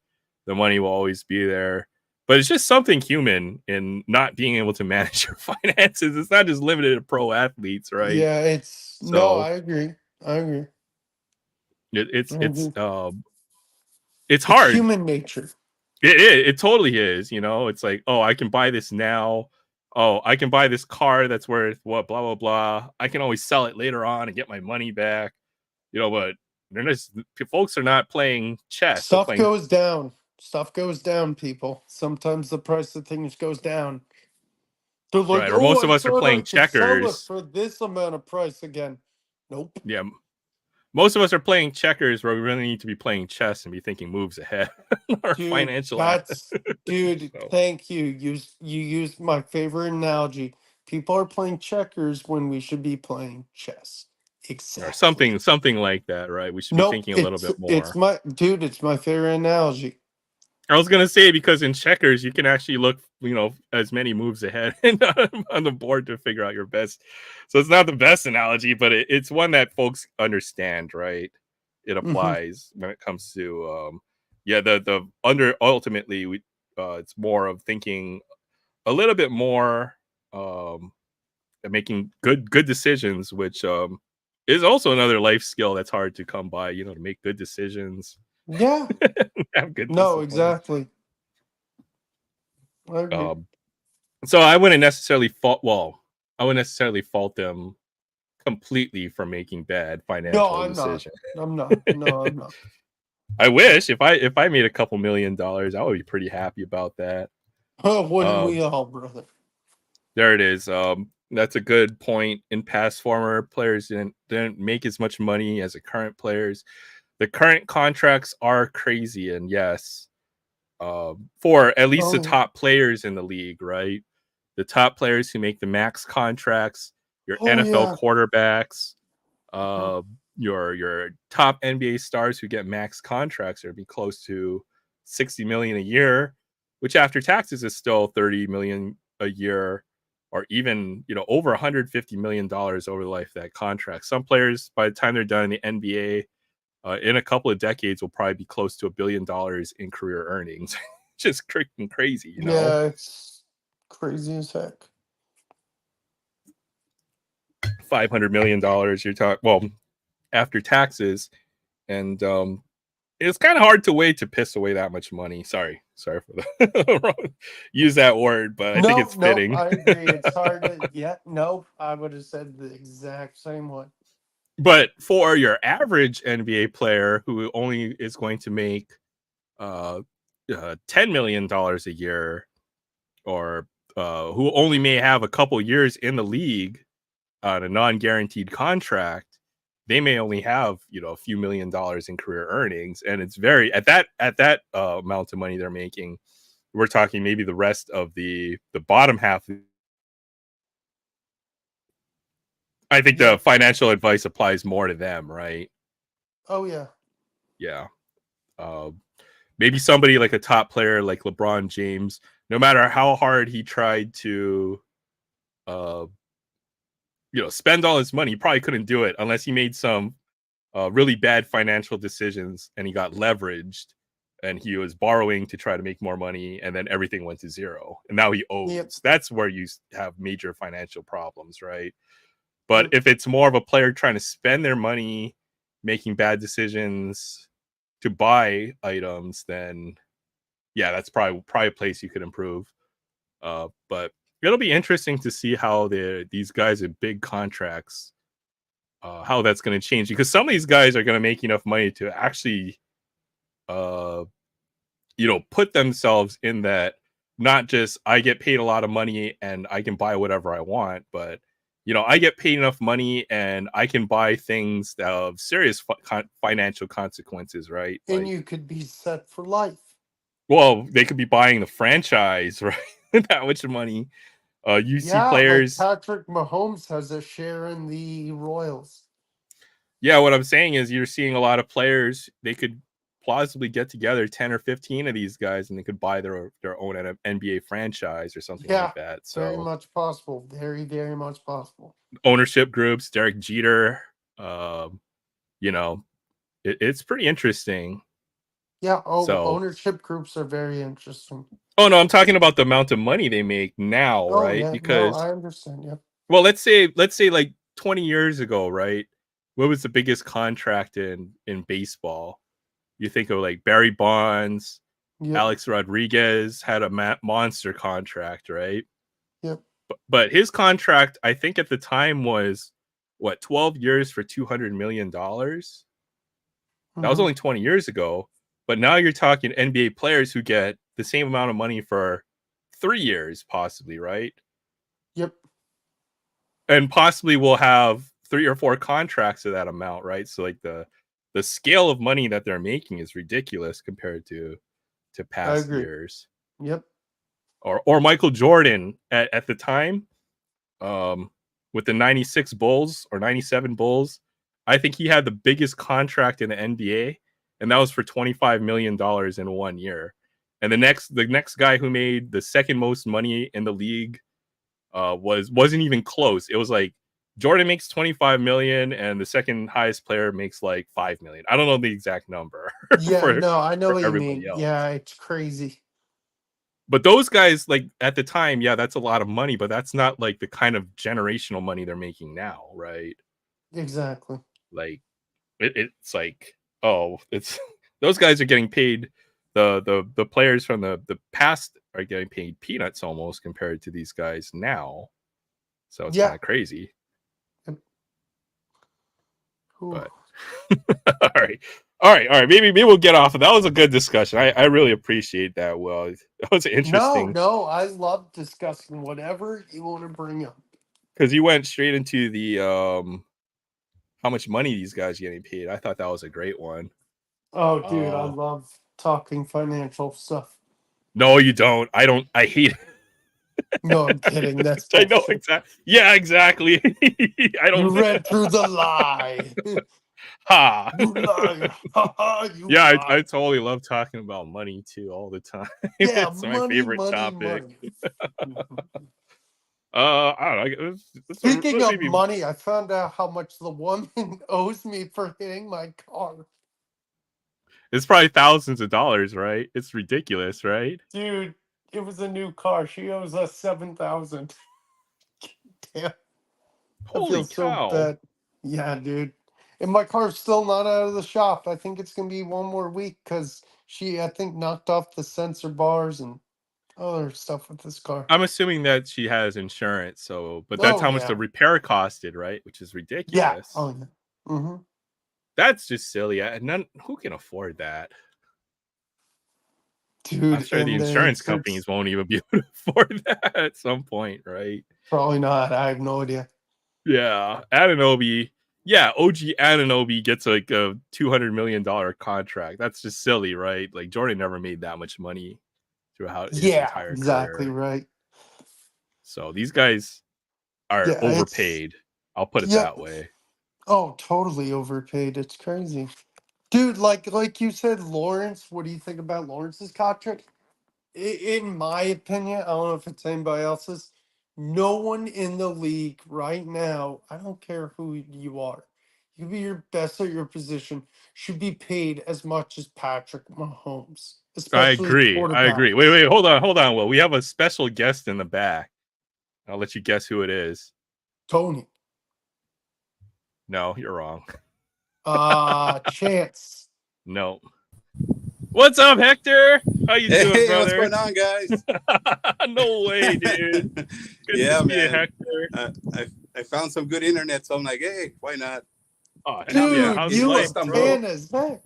The money will always be there. But it's just something human in not being able to manage your finances. It's not just limited to pro athletes, right? Yeah, no, So I agree. I agree. it, it's I it's agree. um it's It's hard. human nature. It totally is. You know, it's like, oh, I can buy this now. Oh, I can buy this car that's worth what, blah blah blah. I can always sell it later on and get my money back. You know, but they're just folks are not playing chess. They're Stuff playing goes down. Stuff goes down, people. Sometimes the price of things goes down. They're like, right, or oh, most of I us are thought I playing could sell it checkers. for this amount of price again. Nope. Yeah, most of us are playing checkers where we really need to be playing chess and be thinking moves ahead. Our Dude, financial dude, so, thank you. You used my favorite analogy. People are playing checkers when we should be playing chess. or Exactly. something like that, right? We should be Nope, thinking a little bit it's more. my dude, it's my favorite analogy. I was gonna say because in checkers you can actually look, you know, as many moves ahead on the board to figure out your best. So it's not the best analogy, but it's one that folks understand, right? It Hmm. applies when it comes to yeah, the under ultimately we it's more of thinking a little bit more and making good decisions, which is also another life skill that's hard to come by, you know, to make good decisions, Yeah. have good No, discipline. exactly. I agree. So I wouldn't necessarily I wouldn't necessarily fault them completely for making bad No, financial I'm not. decisions. I'm not. No, I'm not. I wish if I made a couple $1,000,000, I would be pretty happy about that. Wouldn't we Um, all, brother? there it is. That's a good point. In past, former players didn't make as much money as the current players. The current contracts are crazy, and yes, for at least the Oh yeah. top players in the league, right? The top players who make the max contracts, your Oh NFL yeah. quarterbacks, Mhm. uh, your top NBA stars who get max contracts are be close to 60 million a year, which after taxes is still 30 million a year, or even over 150 million dollars over the life of that contract. Some players, by the time they're done in the NBA, in a couple of decades, will probably be close to $1 billion in career earnings. Just freaking crazy, Yeah, it's crazy as heck. $500 million. You're talking after taxes, and it's kind of hard to wait to piss away that much money. Sorry for the use that word, but I think Nope, it's nope. fitting. I agree. It's hard to. Yeah, nope. I would have said the exact same one. But for your average NBA player who only is going to make uh, $10 million a year, or who only may have a couple years in the league on a non-guaranteed contract, they may only have a few $1,000,000 in career earnings, and it's very at that amount of money they're making. We're talking maybe the rest of the bottom half. I think the Yeah. financial advice applies more to them, right? Oh yeah. Yeah. Uh, Maybe somebody like a top player like LeBron James, no matter how hard he tried to, uh, spend all his money, he probably couldn't do it unless he made some really bad financial decisions and he got leveraged and he was borrowing to try to make more money, and then everything went to zero and now he Yep. owes. That's where you have major financial problems, right? But Yep. if it's more of a player trying to spend their money making bad decisions to buy items, then yeah, that's probably a place you could improve. But it'll be interesting to see how these guys with big contracts how that's going to change, because some of these guys are going to make enough money to actually, put themselves in that, not just I get paid a lot of money and I can buy whatever I want, but I get paid enough money and I can buy things that have serious financial consequences, right? And Like, you could be set for life. well, they could be buying the franchise, right? That much money. You see players. Like Patrick Mahomes has a share in the Royals. Yeah, what I'm saying is you're seeing a lot of players. They could plausibly get together 10 or 15 of these guys, and they could buy their own NBA franchise or something like that. So very much possible. Very, very much possible. Ownership groups, Derek Jeter, it's pretty interesting. Yeah. Ownership groups are very interesting. Oh no, I'm talking about the amount of money they make now, right? Yeah. Because I understand. Yep. Well, let's say like 20 years ago, right? What was the biggest contract in baseball? You think of like Barry Bonds, Alex Rodriguez had a monster contract, right? Yep. But his contract, I think at the time was 12 years for $200 million. That was only 20 years ago. But now you're talking NBA players who get the same amount of money for 3 years, possibly, right? Yep. And possibly we'll have 3 or 4 contracts of that amount, right? So like the scale of money that they're making is ridiculous compared to past years. Yep. Or Michael Jordan at the time, with the 96 Bulls or 97 Bulls, I think he had the biggest contract in the NBA, and that was for $25 million in 1 year. And the next guy who made the second most money in the league wasn't even close. It was like Jordan makes 25 million and the second highest player makes like 5 million. I don't know the exact number. I know what you mean. Else. Yeah, it's crazy. But those guys, like at the time, yeah, that's a lot of money, but that's not like the kind of generational money they're making now, right? Exactly. Like it's like, it's those guys are getting paid. The players from the past are getting paid peanuts almost compared to these guys now. So it's kind of crazy. But all right. Maybe we'll get off of that. Was a good discussion. I really appreciate that. Well, that was interesting. No, I love discussing whatever you want to bring up. Because you went straight into the how much money these guys are getting paid. I thought that was a great one. Oh, dude, I love talking financial stuff. No, you don't. I hate it. No, I'm kidding. That's I know exactly. Yeah, exactly. I don't. You read through the lie. Ha! You lie. You yeah, lie. I totally love talking about money too all the time. Yeah, it's my favorite topic. I don't know. Speaking of money, I found out how much the woman owes me for hitting my car. It's probably thousands of dollars, right? It's ridiculous, right? Dude, it was a new car. She owes us $7,000. Damn. Holy cow. So bad. Yeah, dude. And my car's still not out of the shop. I think it's going to be one more week because she, I think, knocked off the sensor bars and other stuff with this car. I'm assuming that she has insurance, but that's how much the repair costed, right? Which is ridiculous. Yeah. Oh, yeah. Mm-hmm. That's just silly. Who can afford that? Dude, I'm sure the insurance companies won't even be able to afford that at some point, right? Probably not. I have no idea. Yeah, Anunoby. Yeah, OG Anunoby gets like a $200 million contract. That's just silly, right? Like Jordan never made that much money throughout his entire exactly career. Right. So these guys are overpaid. I'll put it that way. Oh, totally overpaid. It's crazy. Dude, like you said, Lawrence, what do you think about Lawrence's contract? In my opinion, I don't know if it's anybody else's, no one in the league right now, I don't care who you are, you can be your best at your position, should be paid as much as Patrick Mahomes. Especially I agree. Wait, hold on. Well, we have a special guest in the back. I'll let you guess who it is. Tony. No, you're wrong. Chance. No. What's up, Hector? How you doing, brother? What's going on, guys? No way, dude. Good to see you, Hector. I found some good internet, so I'm like, hey, why not? Oh, hell Dude, yeah. How's you life, are bro? fan as heck.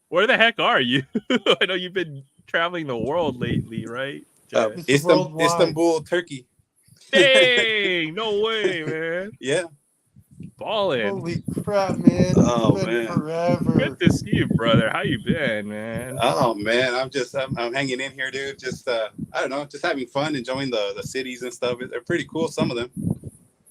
Where the heck are you? I know you've been traveling the world lately, right? It's worldwide. Istanbul, Turkey. Dang, no way, man. Yeah. Ballin'. Holy crap, man. Oh, It's been man. forever. Good to see you, brother. How you been, man? Oh man, I'm hanging in here, dude. Just I don't know, just having fun, enjoying the cities and stuff. They're pretty cool, some of them.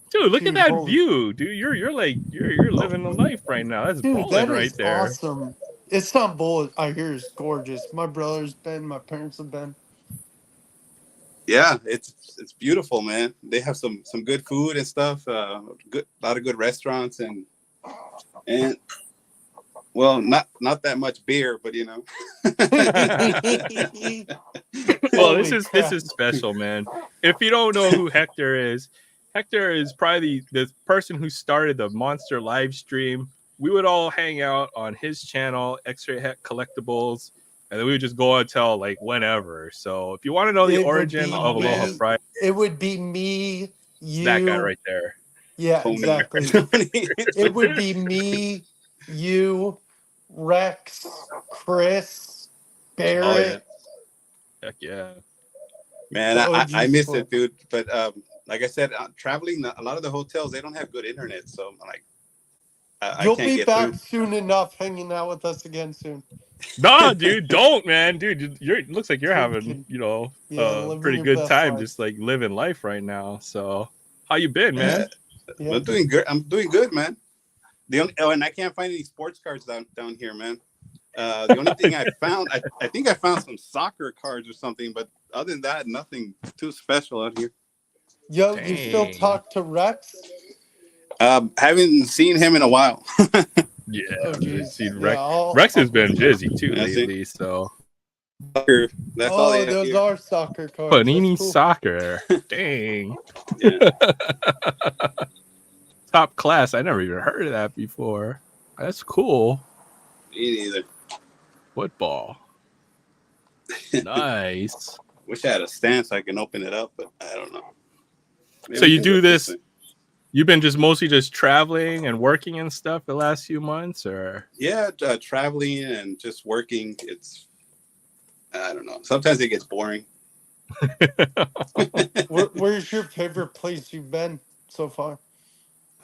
Dude, look at that holy- view, dude. You're like you're living the life right now. That's Dude, ballin' that right is there. awesome. Istanbul, I hear, is gorgeous. My brother's been, my parents have been. Yeah, it's beautiful, man. They have some good food and stuff. A lot of good restaurants and well, not that much beer, but you know. Well, Holy this crap. is special, man. If you don't know who Hector is probably the person who started the Monster live stream. We would all hang out on his channel, X-Ray Heck Collectibles, and then we would just go until like whenever. So if you want to know the It would origin be of Aloha me. Friday, It would be me, you. that guy right there. Yeah, Tony. exactly. It would be me, you, Rex, Chris, Barrett. Oh yeah. Heck yeah. Man, The I OG miss squad. it, dude. But like I said, traveling, a lot of the hotels, they don't have good internet, so like I You'll can't be get back through. soon enough, hanging out with us again soon. Nah, dude, don't, man. Dude, it looks like you're having, Kidding. you know, Yeah, a living pretty your good best time life. just like living life right now. So how you been, man? Yeah. I'm doing good. I'm doing good, man. The only and I can't find any sports cards down here, man. The only thing I found, I think I found some soccer cards or something, but other than that, nothing too special out here. Yo, you still Dang. talk to Rex? Haven't seen him in a while. Yeah, Oh, I've geez. seen Yeah, Rex has been busy too That's it. lately. So Soccer, that's all they Oh, have those here. are soccer cards. Panini That's cool. Soccer, dang, Yeah. top class. I never even heard of that before. That's cool. Me neither. Football, nice. Wish I had a stand so I can open it up, but I don't know. So you do this? Way. You've been just mostly just traveling and working and stuff the last few months, or? Yeah, traveling and just working. It's, I don't know. Sometimes it gets boring. Where's your favorite place you've been so far?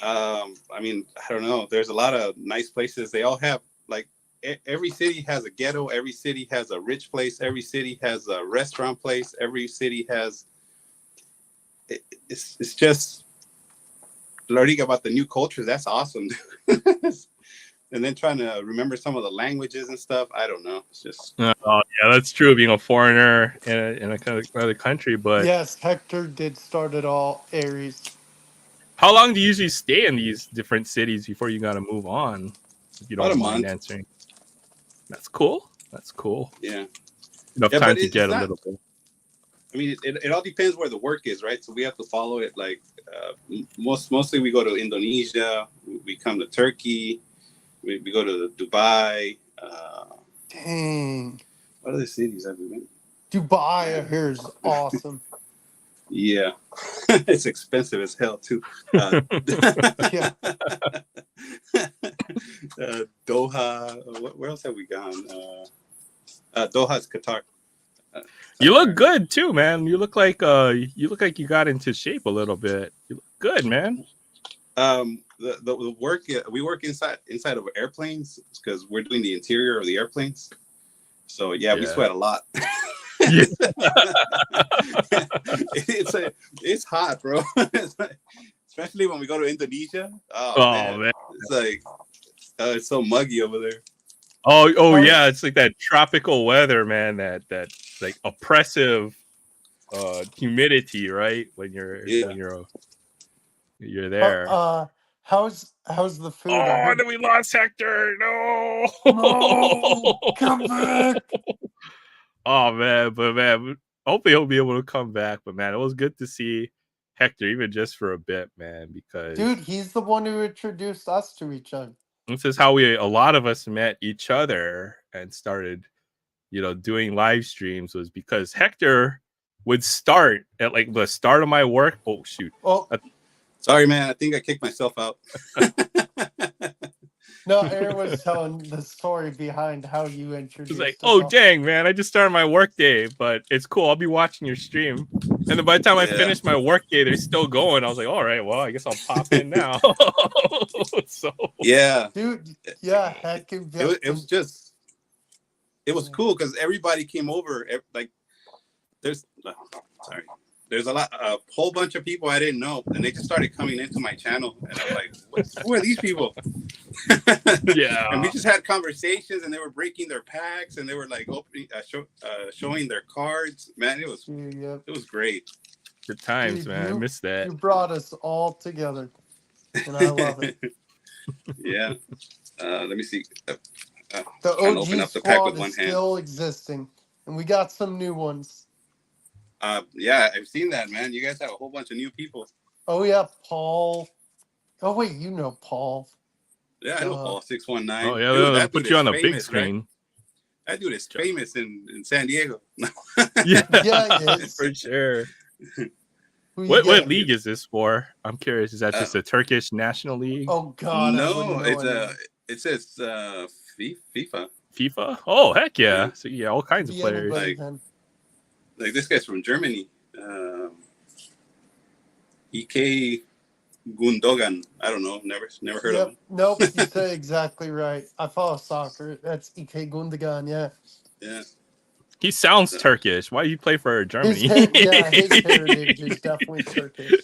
I mean, I don't know. There's a lot of nice places. They all have like every city has a ghetto. Every city has a rich place. Every city has a restaurant place. Every city has. It's just learning about the new culture. That's awesome. And then trying to remember some of the languages and stuff. I don't know. It's just. Oh yeah, that's true. Being a foreigner in a kind of other country, but Yes, Hector did start it all, Aries. how long do you usually stay in these different cities before you got to move on? If you About don't a mind month. answering. That's cool. That's cool. Yeah. Enough Yeah, time but to it's get a not- little bit. I mean, it all depends where the work is, right? So we have to follow it. Like mostly we go to Indonesia, we come to Turkey, we go to Dubai. Dang. What other cities have we been? Dubai, I hear, is awesome. Yeah, it's expensive as hell too. Yeah. Doha. Where else have we gone? Doha's Qatar. You look good too, man. You look like you got into shape a little bit. You look good, man. The work we work inside of airplanes because we're doing the interior of the airplanes. So yeah. We sweat a lot. Yeah. It's hot, bro. Especially when we go to Indonesia. Oh man. It's like it's so muggy over there. Oh yeah, it's like that tropical weather, man. That like oppressive humidity, right? When you're there. How's the food? Oh, and then we lost Hector. No. No, come back. Oh man, but man, hopefully he'll be able to come back. But man, it was good to see Hector, even just for a bit, man. Because Dude, he's the one who introduced us to each other. this is how a lot of us met each other and started, doing live streams, was because Hector would start at like the start of my work. Oh shoot! Oh, sorry, man. I think I kicked myself out. No, Aaron was telling the story behind how you introduced It's like, us oh all. dang, man, I just started my work day, but it's cool. I'll be watching your stream. And then by the time I finish my work day, they're still going. I was like, all right, well, I guess I'll pop in now. So Yeah, Dude, yeah, heck, it was just, it was cool because everybody came over. Like, there's a whole bunch of people I didn't know, and they just started coming into my channel, and I'm like, who are these people? yeah, And we just had conversations, and they were breaking their packs, and they were like opening, showing their cards. Man, it was great. good times, Dude, man. I miss that. You brought us all together, and I love it. Yeah. Let me see. The trying to open OG up the pack squad with is one hand. still existing, and we got some new ones. Yeah, I've seen that, man. You guys have a whole bunch of new people. Oh yeah, Paul. Oh wait, you know Paul. Yeah, I know Paul 619. Oh yeah, Dude, they'll put you on the big famous, screen. Right? That dude is famous in San Diego. Yeah, yeah, he is. for sure. What league is this for? I'm curious. Is that just a Turkish national league? Oh God, no, it says FIFA. FIFA? Oh heck yeah! So yeah, all kinds of players. Like this guy's from Germany. EK Gundogan. I don't know. Never heard of him. Nope, you say exactly right. I follow soccer. That's EK Gundogan. Yeah. Yeah. He sounds Turkish. Why do you play for Germany? His heritage is definitely Turkish.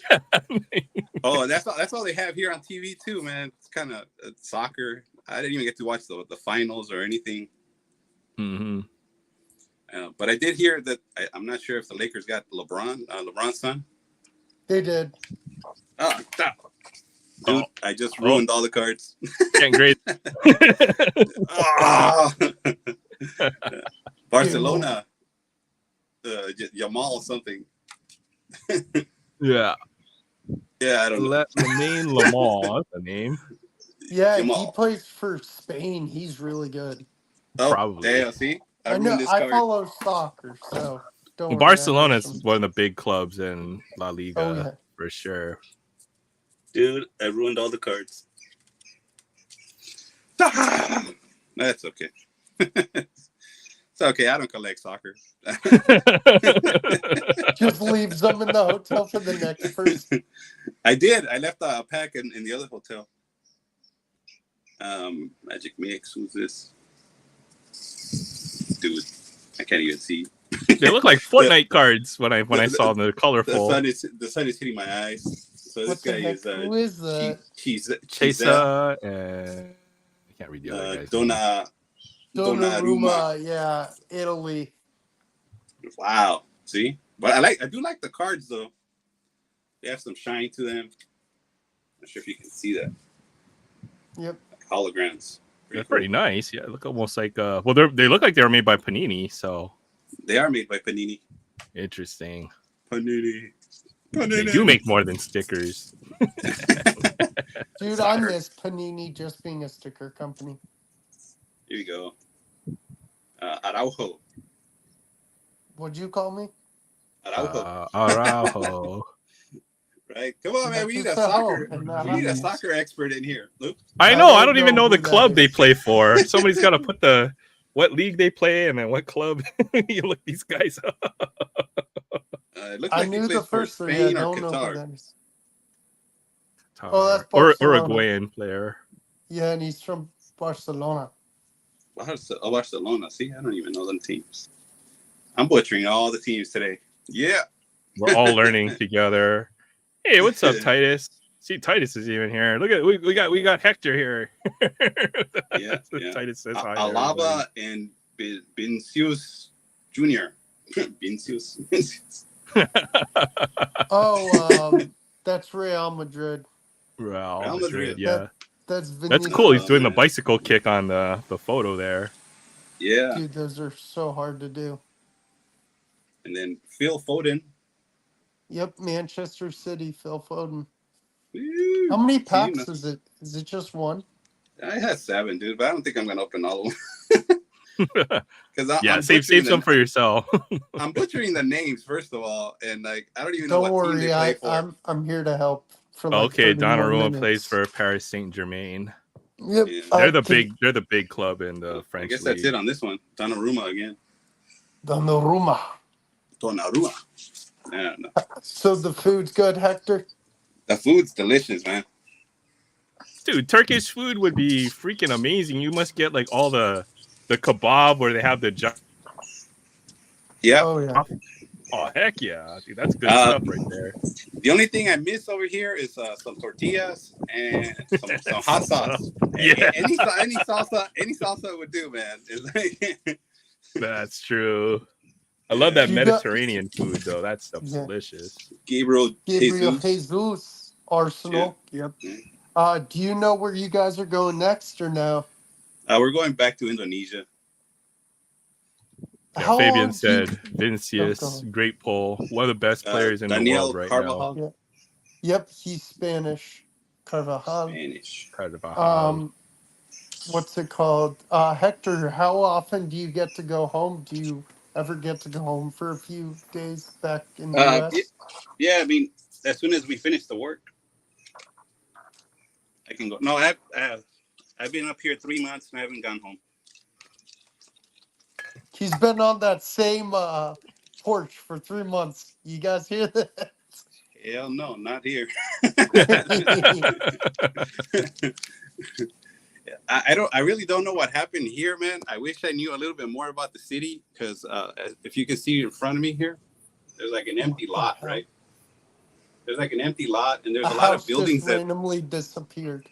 Oh, that's all they have here on TV too, man. It's kind of soccer. I didn't even get to watch the finals or anything. Mm-hmm. But I did hear that I'm not sure if the Lakers got LeBron's son. They did. Oh, stop. Dude, I just ruined all the cards. Getting great. Barcelona. Jamal something. Yeah. Yeah, I don't know. Lamar, that's the name. Yeah, Jamal. he plays for Spain. He's really good. Oh, probably. Yeah, see? I know. I follow soccer, so don't worry. Barcelona's one of the big clubs in La Liga, for sure. Dude, I ruined all the cards. That's okay. It's okay. I don't collect soccer. Just leaves them in the hotel for the next person. I did. I left a pack in the other hotel. Magic Mix. Who's this? Dude, I can't even see. They look like Fortnite cards when I saw them. They're colorful. The sun is hitting my eyes. So what this guy is who is that? Chesa and I can't read the other guy's Donnarumma, yeah, Italy. Wow. See? But I do like the cards though. They have some shine to them. Not sure if you can see that. Yep. Like holograms. They're pretty nice. Yeah, look almost like they look like they were made by Panini, so they are made by Panini. Interesting. Panini. They do make more than stickers. Dude, I miss Panini just being a sticker company. Here you go. Araujo. What'd you call me? Araujo. Araujo. Right? Come on, man. We need a soccer expert in here. Luke. I know. I don't even know the club they play for. Somebody's got to put what league they play and then what club. You look these guys up. I knew the first three. I don't know who that is. Oh, that's Barcelona. Uruguayan player. Yeah, and he's from Barcelona. Barcelona. See, I don't even know them teams. I'm butchering all the teams today. Yeah. We're all learning together. Hey, what's up, Titus? See, Titus is even here. Look at we got Hector here. Yeah. Titus says hi. Alaba and Vinicius Jr. Vinicius. That's Real Madrid. Real Madrid, yeah. That's cool. He's doing the bicycle kick on the photo there. Yeah. Dude, those are so hard to do. And then Phil Foden. Yep, Manchester City, Phil Foden. Woo. How many packs is it? Is it just one? I had 7, dude, but I don't think I'm gonna open all of them. Because save some for yourself. I'm butchering the names first of all, and like I don't even know what team they play for. I'm here to help. Okay, Donnarumma plays for Paris Saint-Germain. Yep. Yeah. They're the big club in the French I guess league. that's it on this one. Donnarumma again. Donnarumma. Yeah, no. So the food's good, Hector? The food's delicious, man. Dude, Turkish food would be freaking amazing. You must get like all the kebab where they have the Yeah. Oh yeah. Oh heck yeah, dude, that's good stuff right there. The only thing I miss over here is some tortillas and some hot sauce. Yeah, Any salsa would do, man. It's like that's true. I love that You got- Mediterranean food though. That stuff's Yeah. delicious. Gabriel Jesus, Arsenal. Yeah. Yep. Do you know where you guys are going next or no? We're going back to Indonesia. Yeah, How Fabian long do you- said Vinicius, Oh, go on. great pull, one of the best players in the Daniel world right Carvajal. now. Yep, he's Spanish. Carvajal. Spanish. What's it called? Hector, how often do you get to go home? Do you ever get to go home for a few days back in the US? Yeah, I mean, as soon as we finish the work, I can go. No, I've been up here 3 months and I haven't gone home. He's been on that same porch for 3 months. You guys hear that? Hell no, not here. I really don't know what happened here, man. I wish I knew a little bit more about the city because if you can see in front of me here, there's like an empty lot, right? There's like an empty lot, and there's a lot of buildings that randomly disappeared.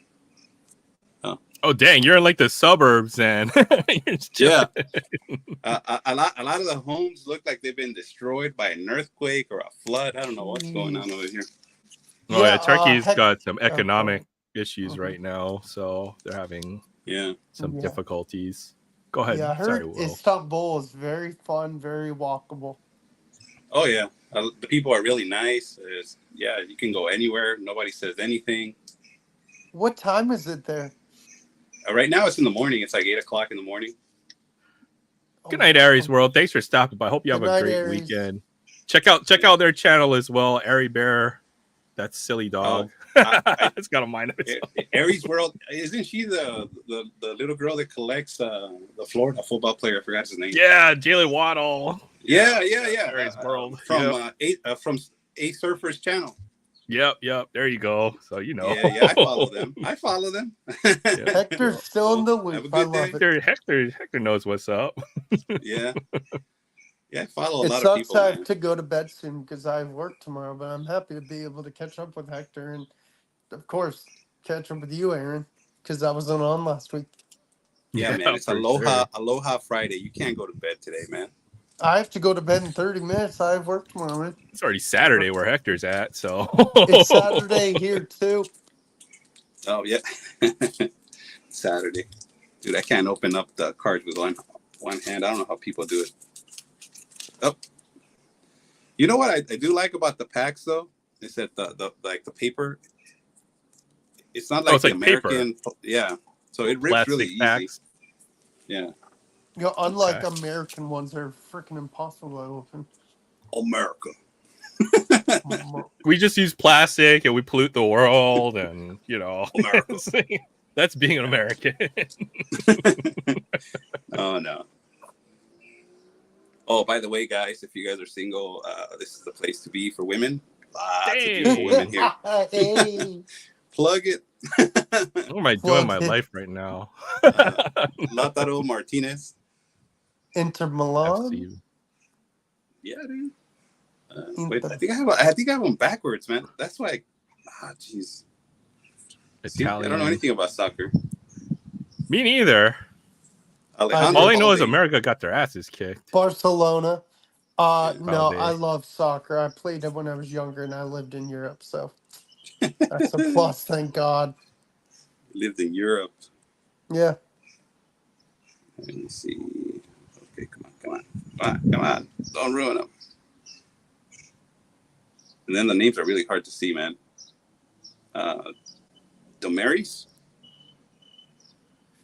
Oh dang, you're in like the suburbs, and yeah. A lot of the homes look like they've been destroyed by an earthquake or a flood. I don't know what's going on over here. Oh yeah, Turkey's got some economic issues right now, so they're having some difficulties. Go ahead. Yeah, I heard Sorry, Will. Istanbul is very fun, very walkable. Oh yeah, the people are really nice. You can go anywhere. Nobody says anything. What time is it there? Right now it's in the morning. It's like 8 o'clock in the morning. Good night, Aries World. Thanks for stopping by. I hope you have a great weekend. Check out their channel as well, Airy Bear. That's silly dog. It's got a mind of its own. Aries World, isn't she the little girl that collects the Florida football player? I forgot his name. Yeah, Jalen Waddle. Yeah. Aries World from A Surfer's channel. Yep. There you go. So you know. Yeah. I follow them. Hector's still in the loop. I love it. Hector knows what's up. Yeah, I follow a lot of people. It sucks I have to go to bed soon because I have work tomorrow, but I'm happy to be able to catch up with Hector and, of course, catch up with you, Aaron, because I wasn't on last week. Yeah, man. It's Aloha Friday. You can't go to bed today, man. I have to go to bed in 30 minutes. I have work tomorrow, man. It's already Saturday where Hector's at, so. It's Saturday here, too. Oh, yeah. Saturday. Dude, I can't open up the cards with one hand. I don't know how people do it. Oh. You know what I do like about the packs, though? Is that the paper, it's not like the American. Paper. Yeah. So it rips plastic really easy. Packs. Yeah. You know, unlike American ones, they're freaking impossible to open. America. We just use plastic and we pollute the world, and that's being an American. Oh no. Oh, by the way, guys, if you guys are single, this is the place to be for women. Lots of beautiful women here. Hey. Plug it. What am I doing in my life right now? Lautaro Martinez. Inter Milan. FC. Yeah, dude. Wait, I think I have them backwards, man. That's why. Jeez. I don't know anything about soccer. Me neither. All I know is America got their asses kicked. Barcelona. No, I love soccer. I played it when I was younger, and I lived in Europe, so that's a plus. Thank God. Lived in Europe. Yeah. Let me see. Okay, come on. Don't ruin them. And then the names are really hard to see, man. Domaris?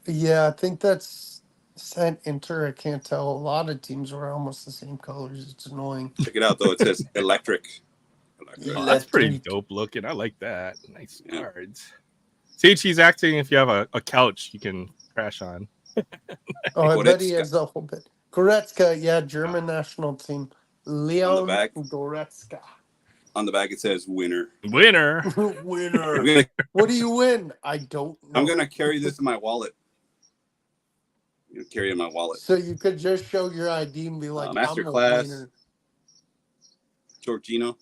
Yeah, I think that's Saint Inter. I can't tell. A lot of teams are almost the same colors. It's annoying. Check it out, though. It says electric. Oh, that's pretty dope looking. I like that. Nice cards. See, she's acting if you have a couch you can crash on. Oh, I bet he Goretzka. has a whole bit. Goretzka, yeah, German national team. Leon back. Goretzka. On the back it says winner. Winner. Winner. What do you win? I don't know. I'm gonna carry this in my wallet. I'm gonna carry it in my wallet. So you could just show your ID and be like, Master I'm a class. winner. Jorginho.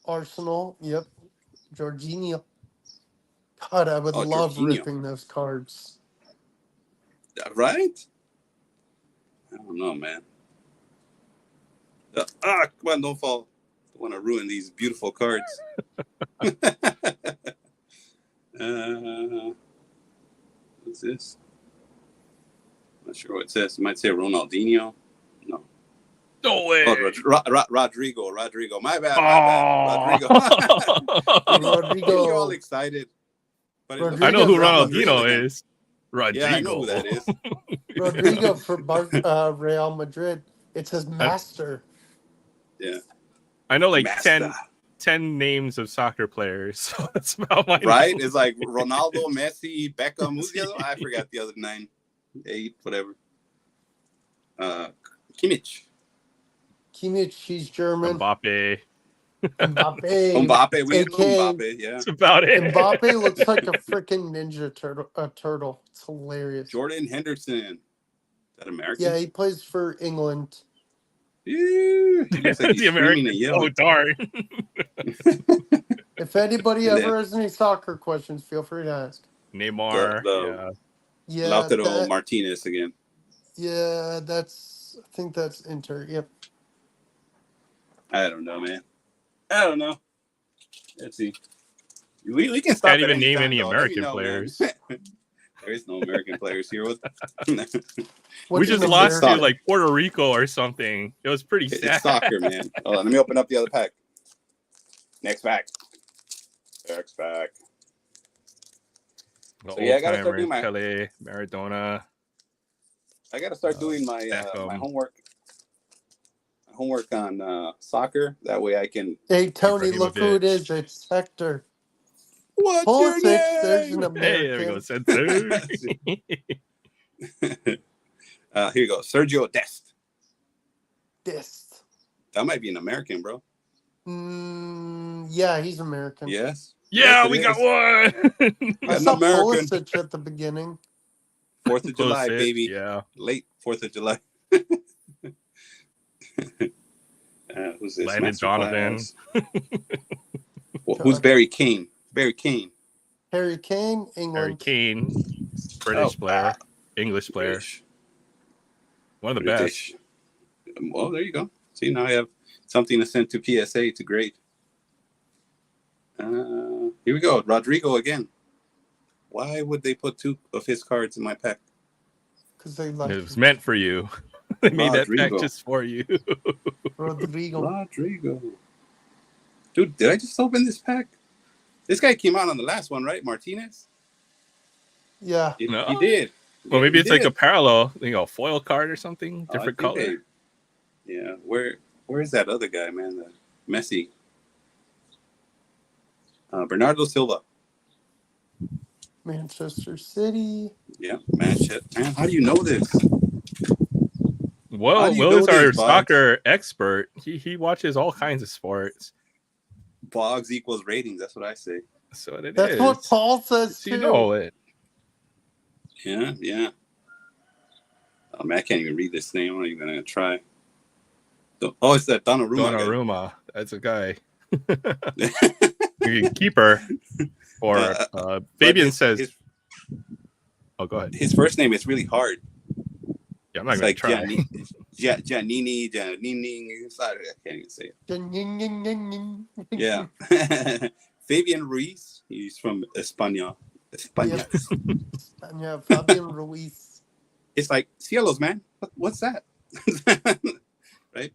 Arsenal, yep. Jorginho. God, I would love Jorginho. ripping those cards. Right? I don't know, man. Come on, don't fall. I want to ruin these beautiful cards. What's this? Not sure what it says. It might say Ronaldinho. No. No way. Oh, Rodrigo. My bad. Rodrigo. You're all excited. But Rodrigo. I know who Rodrigo Ronaldinho is. Rodrigo. Yeah, I know who that is. Rodrigo for Real Madrid. It says master. Yeah. I know like Master. 10 names of soccer players. So that's about my Right? knowledge. It's like Ronaldo, Messi, Beckham. Who's the other one? I forgot the other 9. 8, whatever. Kimmich. Kimmich, he's German. Mbappe. Mbappe. We know AK. Mbappe, yeah. That's about it. Mbappe looks like a freaking ninja turtle. It's hilarious. Jordan Henderson. Is that American? Yeah, he plays for England. Yeah, he looks like he's The American. screaming and yelling. Oh, darn. If anybody And ever has any soccer questions, feel free to ask. Neymar. The- Yeah, Lautaro Martinez again. yeah, I think that's Inter. Yep. I don't know, man. I don't know. Let's see. We can stop. Can't at even name time, any though. Let me American know, players. man. There is no American players here. We What's just in lost to America? like Puerto Rico or something. It was pretty sad. It's soccer, man. Hold on, let me open up the other pack. Next pack. Next pack. The So, yeah, I gotta old-timers, start doing my- Pele, Maradona. I got to start doing my my homework. Homework on soccer. That way I can. Hey, Tony, look who it is. It's Hector. What's Pulisic, your there's an name? Hey, there we go, Sensei. Here you go, Sergio Dest. Dest. That might be an American, bro. Yeah, he's American. Yes. Yeah, Yes, we it got is. one. I An saw American. Pulisic at the beginning. 4th of July, Pulisic, baby. Yeah. Late 4th of July. Who's this? Landon Donovan. Well, who's Barry Kane? Barry Kane. Harry Kane, Harry England. Kane, British player, English player, British. one of the British. Well, there you go. See, now I have something to send to PSA to grade. Here we go. Rodrigo again. Why would they put 2 of his cards in my pack? Because they best. like It was meant for you. They made that Rodrigo. pack just for you. Rodrigo. Dude, did I just open this pack? This guy came out on the last one, right? Martinez? Yeah. No. He did. Well, maybe He it's like did. a parallel, a foil card or something, I different think color. they- Yeah. Where is that other guy, man? The Messi. Bernardo Silva. Manchester City. Yeah, Manchester. Man, how do you know this? How Well, do you Will know is our this, Boggs? soccer expert. He watches all kinds of sports. Boggs equals ratings. That's what I say. So it That's is. what Paul says So too. you know it. Yeah. Oh man, I can't even read this name. I'm not even gonna try. Oh, it's that Donnarumma. Donnarumma. That's a guy. You can keep her. Or Fabian says. Oh, go ahead. His first name is really hard. Yeah, I'm not It's going like to try. Giannini. Sorry, I can't even say it. Yeah. Fabian Ruiz. He's from España. Yeah, Fabian Ruiz. It's like cielos, man. What's that? Right?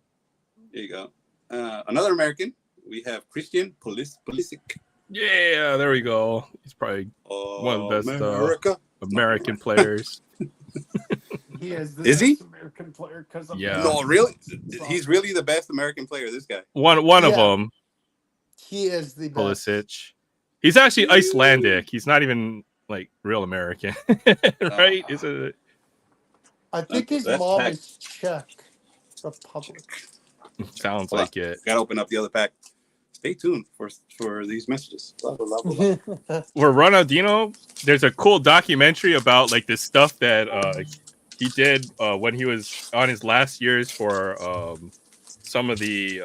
There you go. Another American. We have Christian Pulisic. Yeah, there we go. He's probably one of the best American players. He is the Is he? best American player because of Yeah. No, really? He's really the best American player, this guy. One of Yeah. them, He is the best. Pulisic. He's actually Icelandic. He's not even like real American, right? Is it? I think his That's mom pack. is Czech Republic. Sounds Hold like it. Gotta open up the other pack. Stay tuned for these messages. Blah, blah, blah, blah. We're running. Do you know? There's a cool documentary about like this stuff that he did when he was on his last years for some of the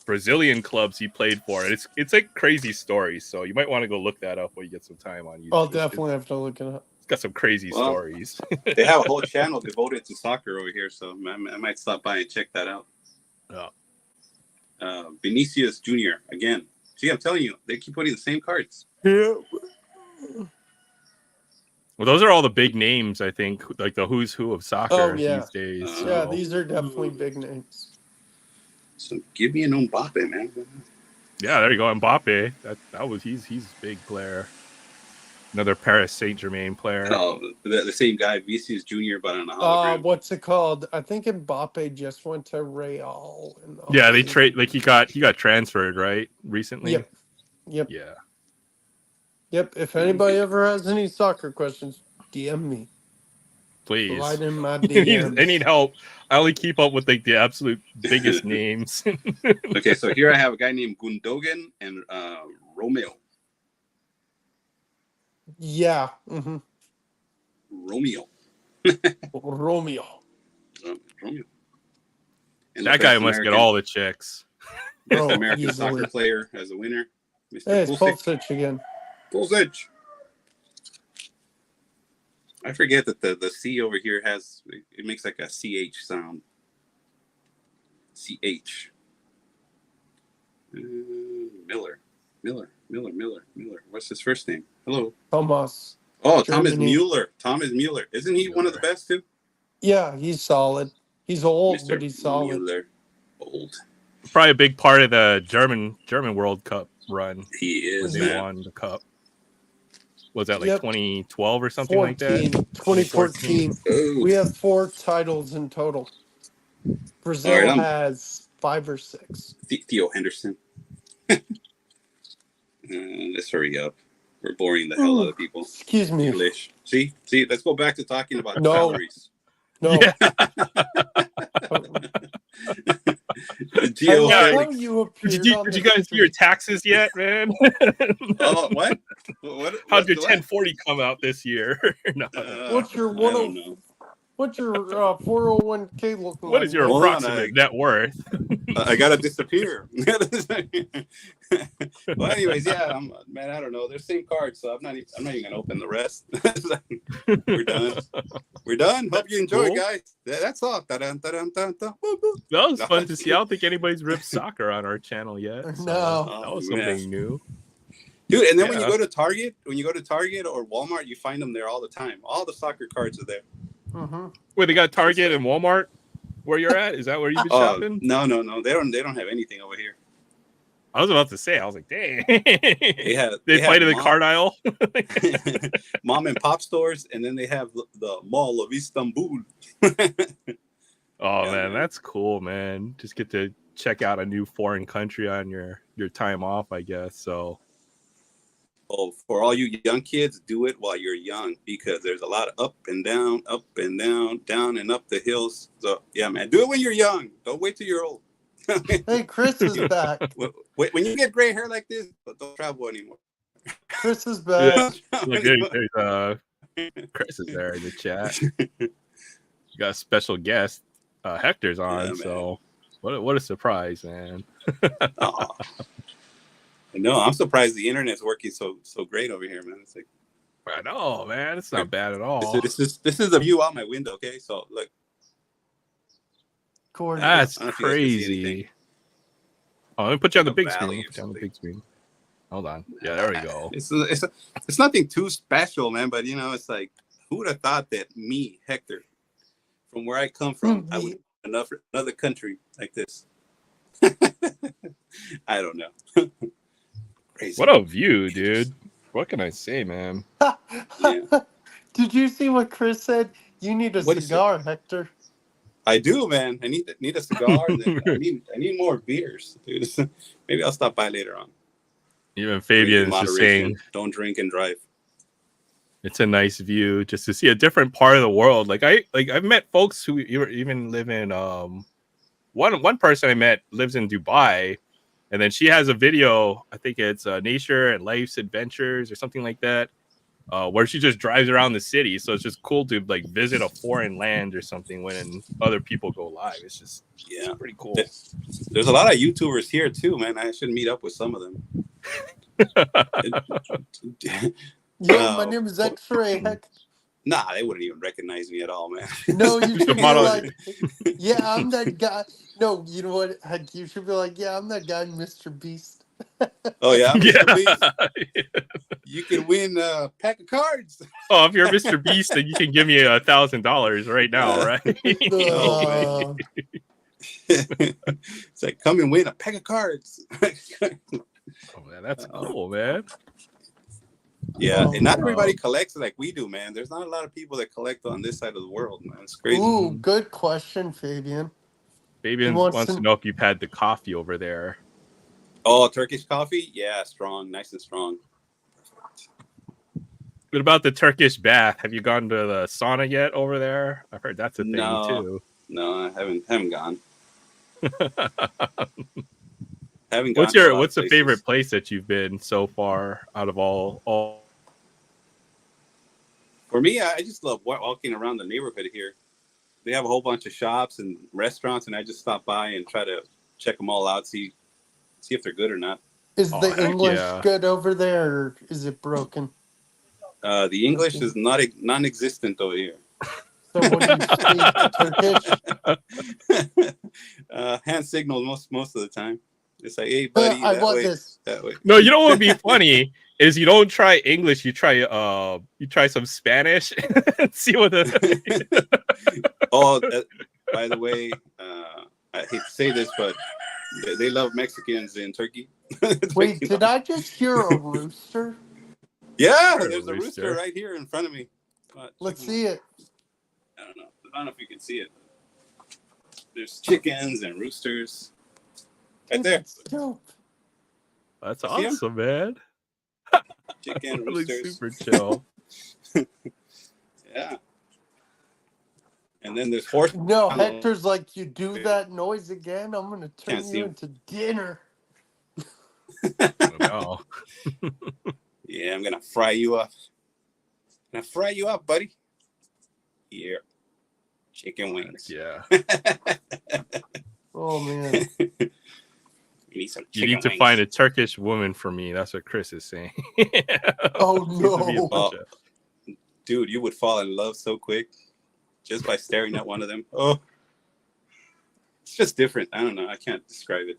Brazilian clubs he played for. It's like crazy stories. So you might want to go look that up when you get some time on YouTube. I'll definitely have to look it up. It's got some crazy stories. They have a whole channel devoted to soccer over here, so I might stop by and check that out. Yeah. Vinicius Jr. again. See, I'm telling you, they keep putting the same cards. Yeah. Well, those are all the big names, I think, like the who's who of soccer these days. Yeah, these are definitely big names. So give me an Mbappe, man. Yeah, there you go, Mbappe. That was he's a big player. Another Paris Saint-Germain player. Oh, the same guy, Vinicius Jr., but on a hologram. What's it called? I think Mbappe just went to Real. Yeah, they trade like he got transferred right recently. Yep. Yeah. Yep. If anybody ever has any soccer questions, DM me. Please. Slide in my DMs. I need help. I only keep up with like the absolute biggest names. Okay, so here I have a guy named Gundogan and Romeo. Yeah. Mm-hmm. Romeo. Romeo. Romeo. And that guy must get all the chicks. Best American soccer player as a winner. Mr. Hey, it's Pulisic again. Pulisic. I forget that the C over here it makes like a CH sound. CH. Miller. What's his first name? Hello. Thomas. Oh, Thomas Mueller. Isn't he one of the best too? Yeah, he's solid. He's old, Mr. but he's solid. Mueller. Old. Probably a big part of the German World Cup run. He is. When they won the cup. Was that like 2012 or something 14, like that? 2014. We have 4 titles in total. Brazil has 5 or 6. Theo Henderson. Let's hurry up. We're boring the hell out of people. Excuse me. English. See, let's go back to talking about calories. No. Yeah. Did you guys do your taxes yet, man? Oh, what? How'd your 1040 come out this year? No. What's your 401k looking like? What is your approximate net worth? I gotta disappear. Well, anyways, yeah, man, I don't know. They're same cards, so I'm not even gonna open the rest. We're done. Hope you enjoy, guys. That's all. That was fun to see. I don't think anybody's ripped soccer on our channel yet. So no, that was something new. Dude, and then when you go to Target or Walmart, you find them there all the time. All the soccer cards are there. Mm-hmm. Wait, they got Target and Walmart where you're at? Is that where you've been shopping? No. They don't have anything over here. I was about to say, I was like, dang. They play to the card aisle. Mom and pop stores, and then they have the Mall of Istanbul. Man, that's cool, man. Just get to check out a new foreign country on your time off, I guess. So for all you young kids, do it while you're young, because there's a lot of up and down, down and up the hills. So yeah, man, do it when you're young. Don't wait till you're old. Hey, Chris is back. When you get gray hair like this, don't travel anymore. Chris is back. Yeah. Chris is there in the chat. You got a special guest. Hector's on, so what a surprise, man. No, I'm surprised the internet's working so great over here, man. It's like, I know, man. It's not bad at all. This is a view out my window. Okay, so look. That's crazy. Oh, let me put you on the big screen. Hold on. Yeah, there we go. It's nothing too special, man. But it's like, who would have thought that me, Hector, from where I come from, I would another country like this. I don't know. Crazy. What a view, dude. What can I say, man? Did you see what Chris said? You need a cigar, Hector. I do, man. I need a cigar. I need more beers, dude. Maybe I'll stop by later on. Even Drink in Fabian's just saying moderation. Don't drink and drive. it's a nice view just to see a different part of the world. Like I've met folks who even live in one person I met lives in Dubai, and then she has a video. I think it's Nature and Life's Adventures or something like that, where she just drives around the city. So it's just cool to like visit a foreign land or something when other people go live. It's just pretty cool. There's a lot of YouTubers here too, man. I should meet up with some of them. Yo, my name is X-Ray. Heck. Nah, they wouldn't even recognize me at all, man. No, you should be model. like, yeah, I'm that guy. No, you know what? Heck, you should be like, yeah, I'm that guy, Mr. Beast. Oh yeah, Mr. Beast. Yeah. You can win a pack of cards. Oh, if you're Mr. Beast, then you can give me $1,000 right now, right? Oh, it's like, come and win a pack of cards. Oh man, that's cool, man. Yeah, and not everybody collects like we do, man. There's not a lot of people that collect on this side of the world, man. It's crazy. Ooh, good question, Fabian. Fabian wants to know if you've had the coffee over there. Oh, Turkish coffee? Yeah, strong, nice and strong. What about the Turkish bath? Have you gone to the sauna yet over there? I've heard that's a thing too. No, I haven't gone. What's the favorite place that you've been so far out of all? For me, I just love walking around the neighborhood here. They have a whole bunch of shops and restaurants, and I just stop by and try to check them all out, see if they're good or not. Is the English good over there, or is it broken? The English is non-existent over here. So what do you speak, Turkish? Hand signals most of the time. It's like, hey, buddy, I want this. That way. No, you know what would be funny is you don't try English, you try some Spanish and see what the. By the way, I hate to say this, but they love Mexicans in Turkey. Wait, did I just hear a rooster? Yeah, there's a rooster right here in front of me. Let's see it. I don't know if you can see it. There's chickens and roosters. Right there. That's awesome, man. Chicken roosters. Super chill. Yeah. And then there's horse. No, Hector's like, you do that noise again, I'm gonna turn you into dinner. No. Yeah, I'm gonna fry you up. Buddy. Here. Chicken wings. Yeah. Oh man. You need to find a Turkish woman for me. That's what Chris is saying. Oh no. Dude, you would fall in love so quick just by staring at one of them. Oh, it's just different. I don't know. I can't describe it.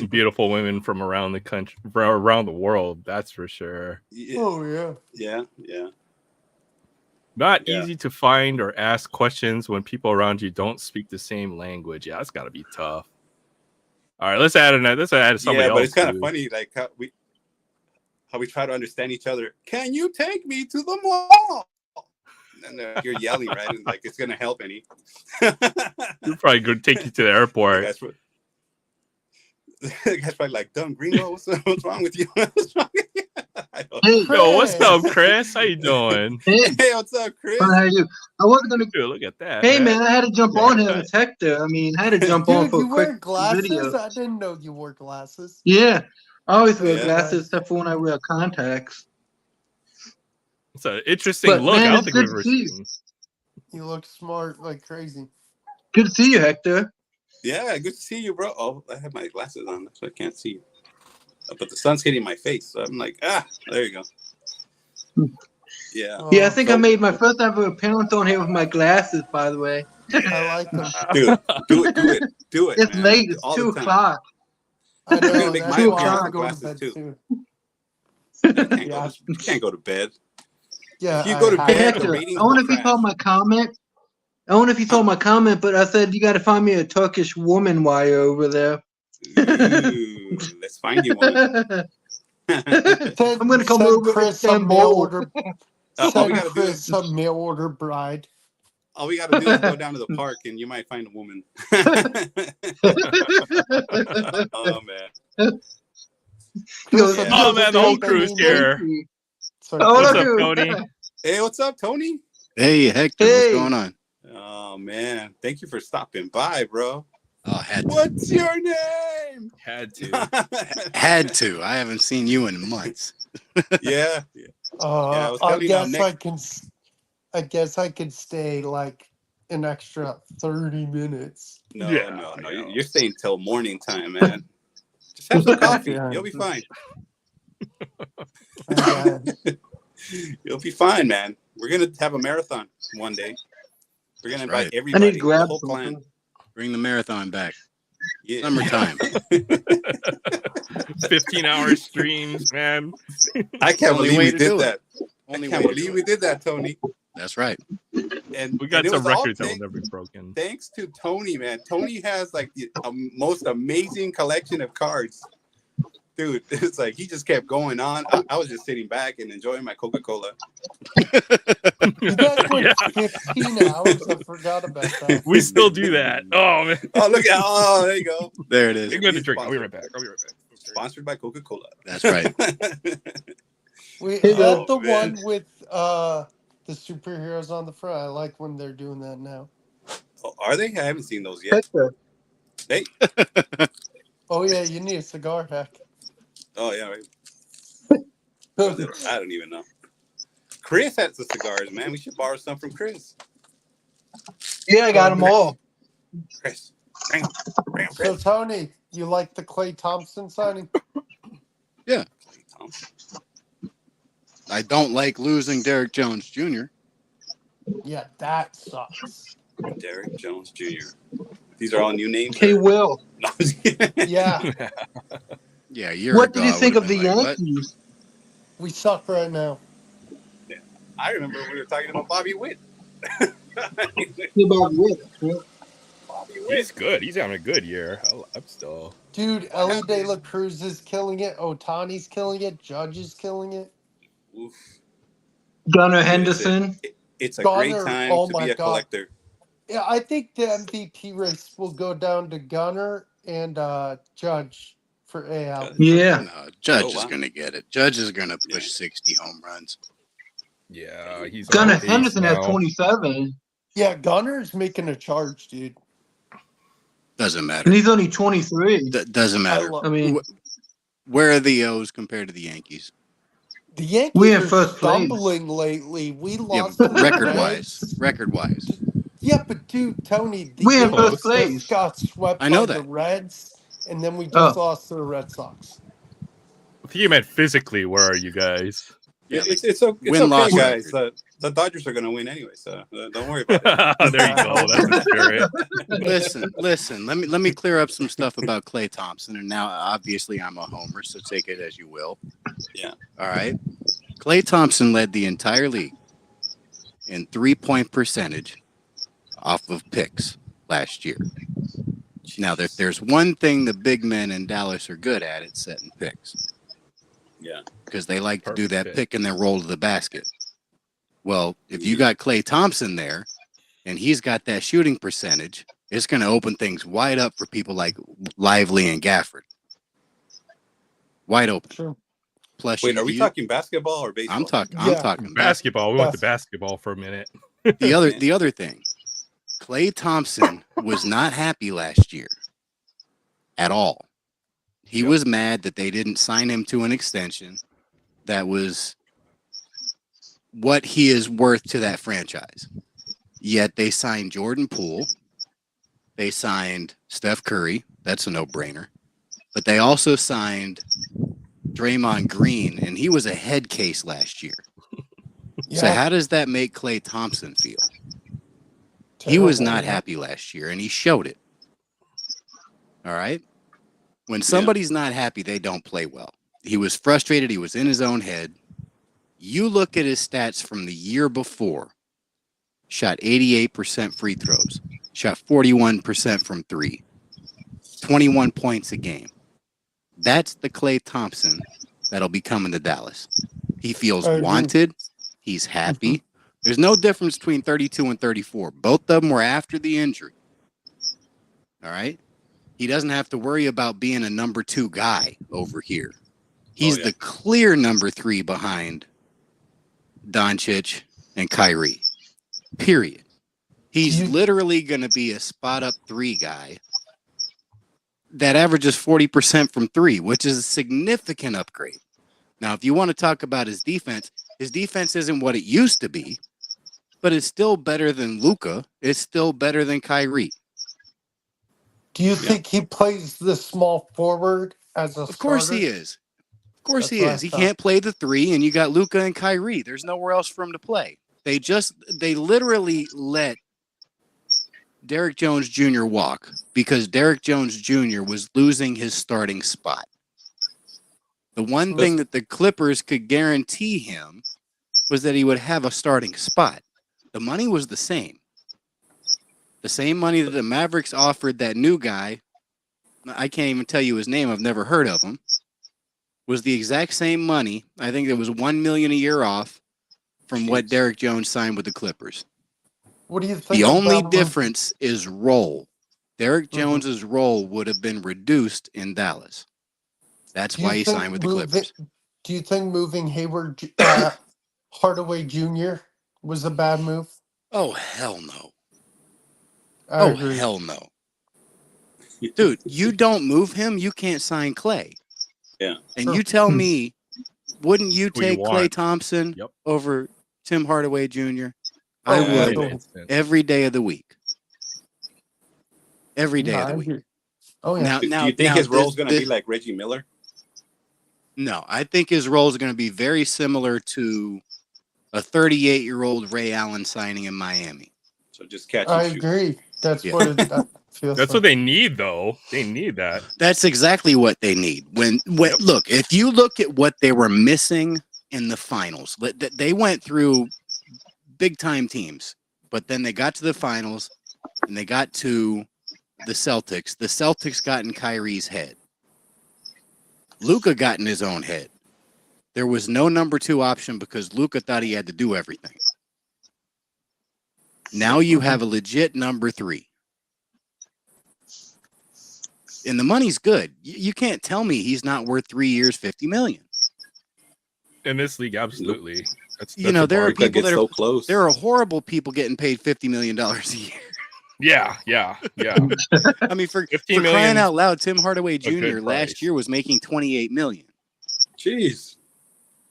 Beautiful women from around the country, around the world. That's for sure. Yeah. Oh yeah. Yeah. Not easy to find or ask questions when people around you don't speak the same language. Yeah, that's got to be tough. All right, let's add somebody else. Yeah, but it's kind of funny, like how we try to understand each other. Can you take me to the mall? And you're yelling, right? And like it's gonna help any. You're probably going to take you to the airport. The guy's probably like, dumb gringo, what's wrong with you? Hey, yo, what's up, Chris? How you doing? Hey, what's up, Chris? How are you? I wasn't gonna. Dude, look at that. Hey, man, I had to jump on him. It's Hector. I mean, I had to jump on for a quick wear glasses? video. I didn't know you wore glasses. Yeah, I always wear glasses except for when I wear contacts. It's an interesting look. Man, I don't think we've ever seen. You look smart like crazy. Good to see you, Hector. Yeah, good to see you, bro. Oh, I have my glasses on, so I can't see you. But the sun's hitting my face, so I'm like, there you go. Yeah. Yeah, I think I made my first ever appearance on here with my glasses, by the way. I like them. Dude, do it. It's man. late. It's 2 o'clock. I know, I'm gonna make that's my why I appearance go to glasses bed too. soon. You can't go to bed. Yeah, if you go to Hey, bed, Hector, the ratings I wonder will if you saw crash. my comment. I wonder if you saw my comment, but I said you got to find me a Turkish woman while you're over there. Ooh, let's find you one. I'm gonna come over Chris to some mail order. All we Send gotta do Chris is some mail order bride. all we gotta do is go down to the park, and you might find a woman. Oh man. He goes, Chris, Oh man, the whole Hey, crew's Tony. here. Sorry, Oh, What's Chris. up, look. Tony? Hey, what's up, Tony? Hey, Hector, what's going on? Oh man, thank you for stopping by, bro. Oh, had to. What's your name? Had to. Had to. I haven't seen you in months. Yeah. I was I telling you now, guess I guess I could stay like an extra 30 minutes. No, Yeah, no. yeah. You're staying till morning time, man. Just have some coffee. Yeah. You'll be fine. I guess. You'll be fine, man. We're gonna have a marathon one day. We're gonna invite That's right. I need to everybody, the grab whole something. clan. Bring the marathon back. Yeah. Summertime. 15-hour streams, man. I can't Only believe way we to did do that. it. Only I way can't to believe do we it. did that, Tony. That's right. And We got and it some was all records that will never be broken. thanks to Tony, man. Tony has like the most amazing collection of cards. Dude, it's like he just kept going on. I was just sitting back and enjoying my Coca-Cola. You guys went Yeah. 15 hours. I forgot about that. We still do that. Oh man. Oh, look at there you go. There it is. I'm gonna drink. I'll be right back. Sponsored by Coca-Cola. That's right. We Hey, had the man. one with the superheroes on the front. I like when they're doing that now. Oh, are they? I haven't seen those yet. Hector. Hey. Oh yeah, you need a cigar hack. Oh yeah. Right. I don't even know. Chris has the cigars, man. We should borrow some from Chris. Yeah, I got them all. Chris. Bring 'em. Bring 'em, So Chris. Tony, you like the Clay Thompson signing? I don't like losing Derek Jones Jr. Yeah, that sucks. Derek Jones Jr. These are all new names. Hey, Will, No. Yeah, Yeah, a year what ago, did you I think would've of the been like, what? Yankees? we suck right now. I remember we were talking about Bobby Witt. Hey, Bob Witt. Bobby Witt. He's good. He's having a good year. I'm still. Dude, Ellie De La Cruz is killing it. Otani's killing it. Judge is killing it. Oof. Gunnar Henderson. It's a Gunnar, great time oh to my be a God. collector. Yeah, I think the MVP race will go down to Gunner and Judge for AL. Yeah. No, Judge Oh, is wow. going to get it. Judge is going to push Yeah. 60 home runs. Yeah, he's Gunnar on pace Henderson has now. 27, Yeah, Gunner's making a charge, dude. Doesn't matter. and he's only 23. Doesn't matter. love- I mean, Where are the O's compared to the Yankees? The Yankees We in are first place. stumbling lately. We Yeah, lost to the record-wise. Reds. Record-wise. Yeah, but dude, Tony, the We in Yankees first just place. got swept I know by the that. Reds, and then we just Oh. lost to the Red Sox. I think you meant physically. Where are you guys? Yeah, It's okay, win-loss guys. record. The Dodgers are going to win anyway, so don't worry about it. There you go. That's the spirit. Listen. Let me clear up some stuff about Klay Thompson. And now, obviously, I'm a homer, so take it as you will. Yeah. All right. Klay Thompson led the entire league in 3-point percentage off of picks last year. Now, there's one thing the big men in Dallas are good at, it's setting picks. Yeah. Because they like to do Perfect that pick. pick and then roll to the basket. Well, if you got Klay Thompson there and he's got that shooting percentage, it's going to open things wide up for people like Lively and Gafford. Wide open. Sure. Plus, Wait, are we talking basketball or baseball? I'm talking Yeah. basketball. Basketball. We went to basketball for a minute. The other thing, Klay Thompson was not happy last year at all. He was mad that they didn't sign him to an extension that was what he is worth to that franchise. Yet they signed Jordan Poole. They signed Steph Curry. That's a no-brainer. But they also signed Draymond Green, and he was a head case last year. Yeah, So how does that make Klay Thompson feel? He was terrible, not yeah. happy last year, and he showed it. All right? When somebody's not happy, they don't play well. He was frustrated. He was in his own head. You look at his stats from the year before. Shot 88% free throws. Shot 41% from three. 21 points a game. That's the Klay Thompson that'll be coming to Dallas. He feels I agree. wanted. He's happy. There's no difference between 32 and 34. Both of them were after the injury. All right? He doesn't have to worry about being a number 2 guy over here. He's the clear number 3 behind Doncic and Kyrie. Period. He's literally going to be a spot up 3 guy that averages 40% from 3, which is a significant upgrade. Now, if you want to talk about his defense isn't what it used to be, but it's still better than Luka. It's still better than Kyrie. Do you think he plays the small forward as a Of course starter? he is. Of course he is. He can't play the 3, and you got Luka and Kyrie. There's nowhere else for him to play. They literally let Derrick Jones Jr. walk because Derrick Jones Jr. was losing his starting spot. The one thing that the Clippers could guarantee him was that he would have a starting spot. The money was the same. The same money that the Mavericks offered that new guy, I can't even tell you his name, I've never heard of him, was the exact same money. I think it was $1 million a year off from what Derrick Jones signed with the Clippers. What do you think? The only difference is role. Derrick Jones's role would have been reduced in Dallas. That's why he signed with the Clippers. Do you think moving Hayward Hardaway Jr. was a bad move? Oh, hell no. I agree. Hell no. Dude, you don't move him, you can't sign Clay. Yeah. And you tell me, wouldn't you take Klay Thompson over Tim Hardaway Jr.? I would every day of the week. Every day of the week. Oh, yeah. Do you think his role is going to be like Reggie Miller? No, I think his role is going to be very similar to a 38-year-old Ray Allen signing in Miami. So just catch. I agree. That's what it feels. That's what they need, though. They need that. That's exactly what they need. When look, if you look at what they were missing in the finals, they went through big time teams, but then they got to the finals and they got to the Celtics. The Celtics got in Kyrie's head. Luka got in his own head. There was no number 2 option because Luka thought he had to do everything. Now you have a legit number 3. And the money's good. You can't tell me he's not worth 3 years, $50 million. In this league, absolutely. That's there are people that are so close. There are horrible people getting paid $50 million a year. Yeah. I mean, for crying out loud, Tim Hardaway Jr. last year was making $28 million. Jeez.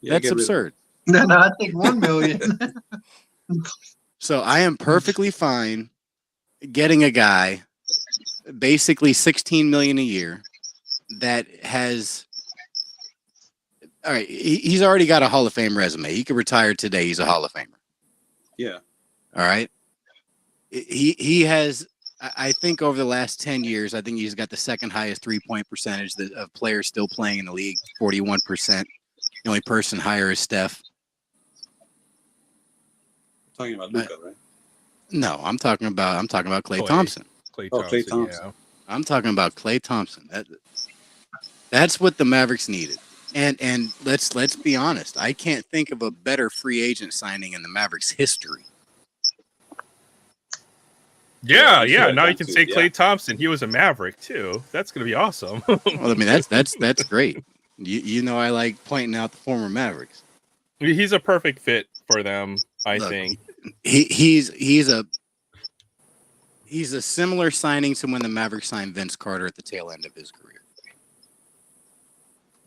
That's absurd. No, I think $1 million. So I am perfectly fine getting a guy basically $16 million a year that has. All right, he's already got a Hall of Fame resume. He could retire today. He's a Hall of Famer. Yeah. All right. He has, I think, over the last 10 years, I think he's got the second highest 3-point percentage of players still playing in the league, 41%. The only person higher is Steph. Talking about Luka, right? No, I'm talking about Klay Thompson. Klay Thompson. Yeah. I'm talking about Klay Thompson. That's what the Mavericks needed. And let's be honest. I can't think of a better free agent signing in the Mavericks history. Yeah. Now you can say Klay Thompson. He was a Maverick too. That's gonna be awesome. Well, I mean, that's great. You know, I like pointing out the former Mavericks. He's a perfect fit for them. I think he's a similar signing to when the Mavericks signed Vince Carter at the tail end of his career.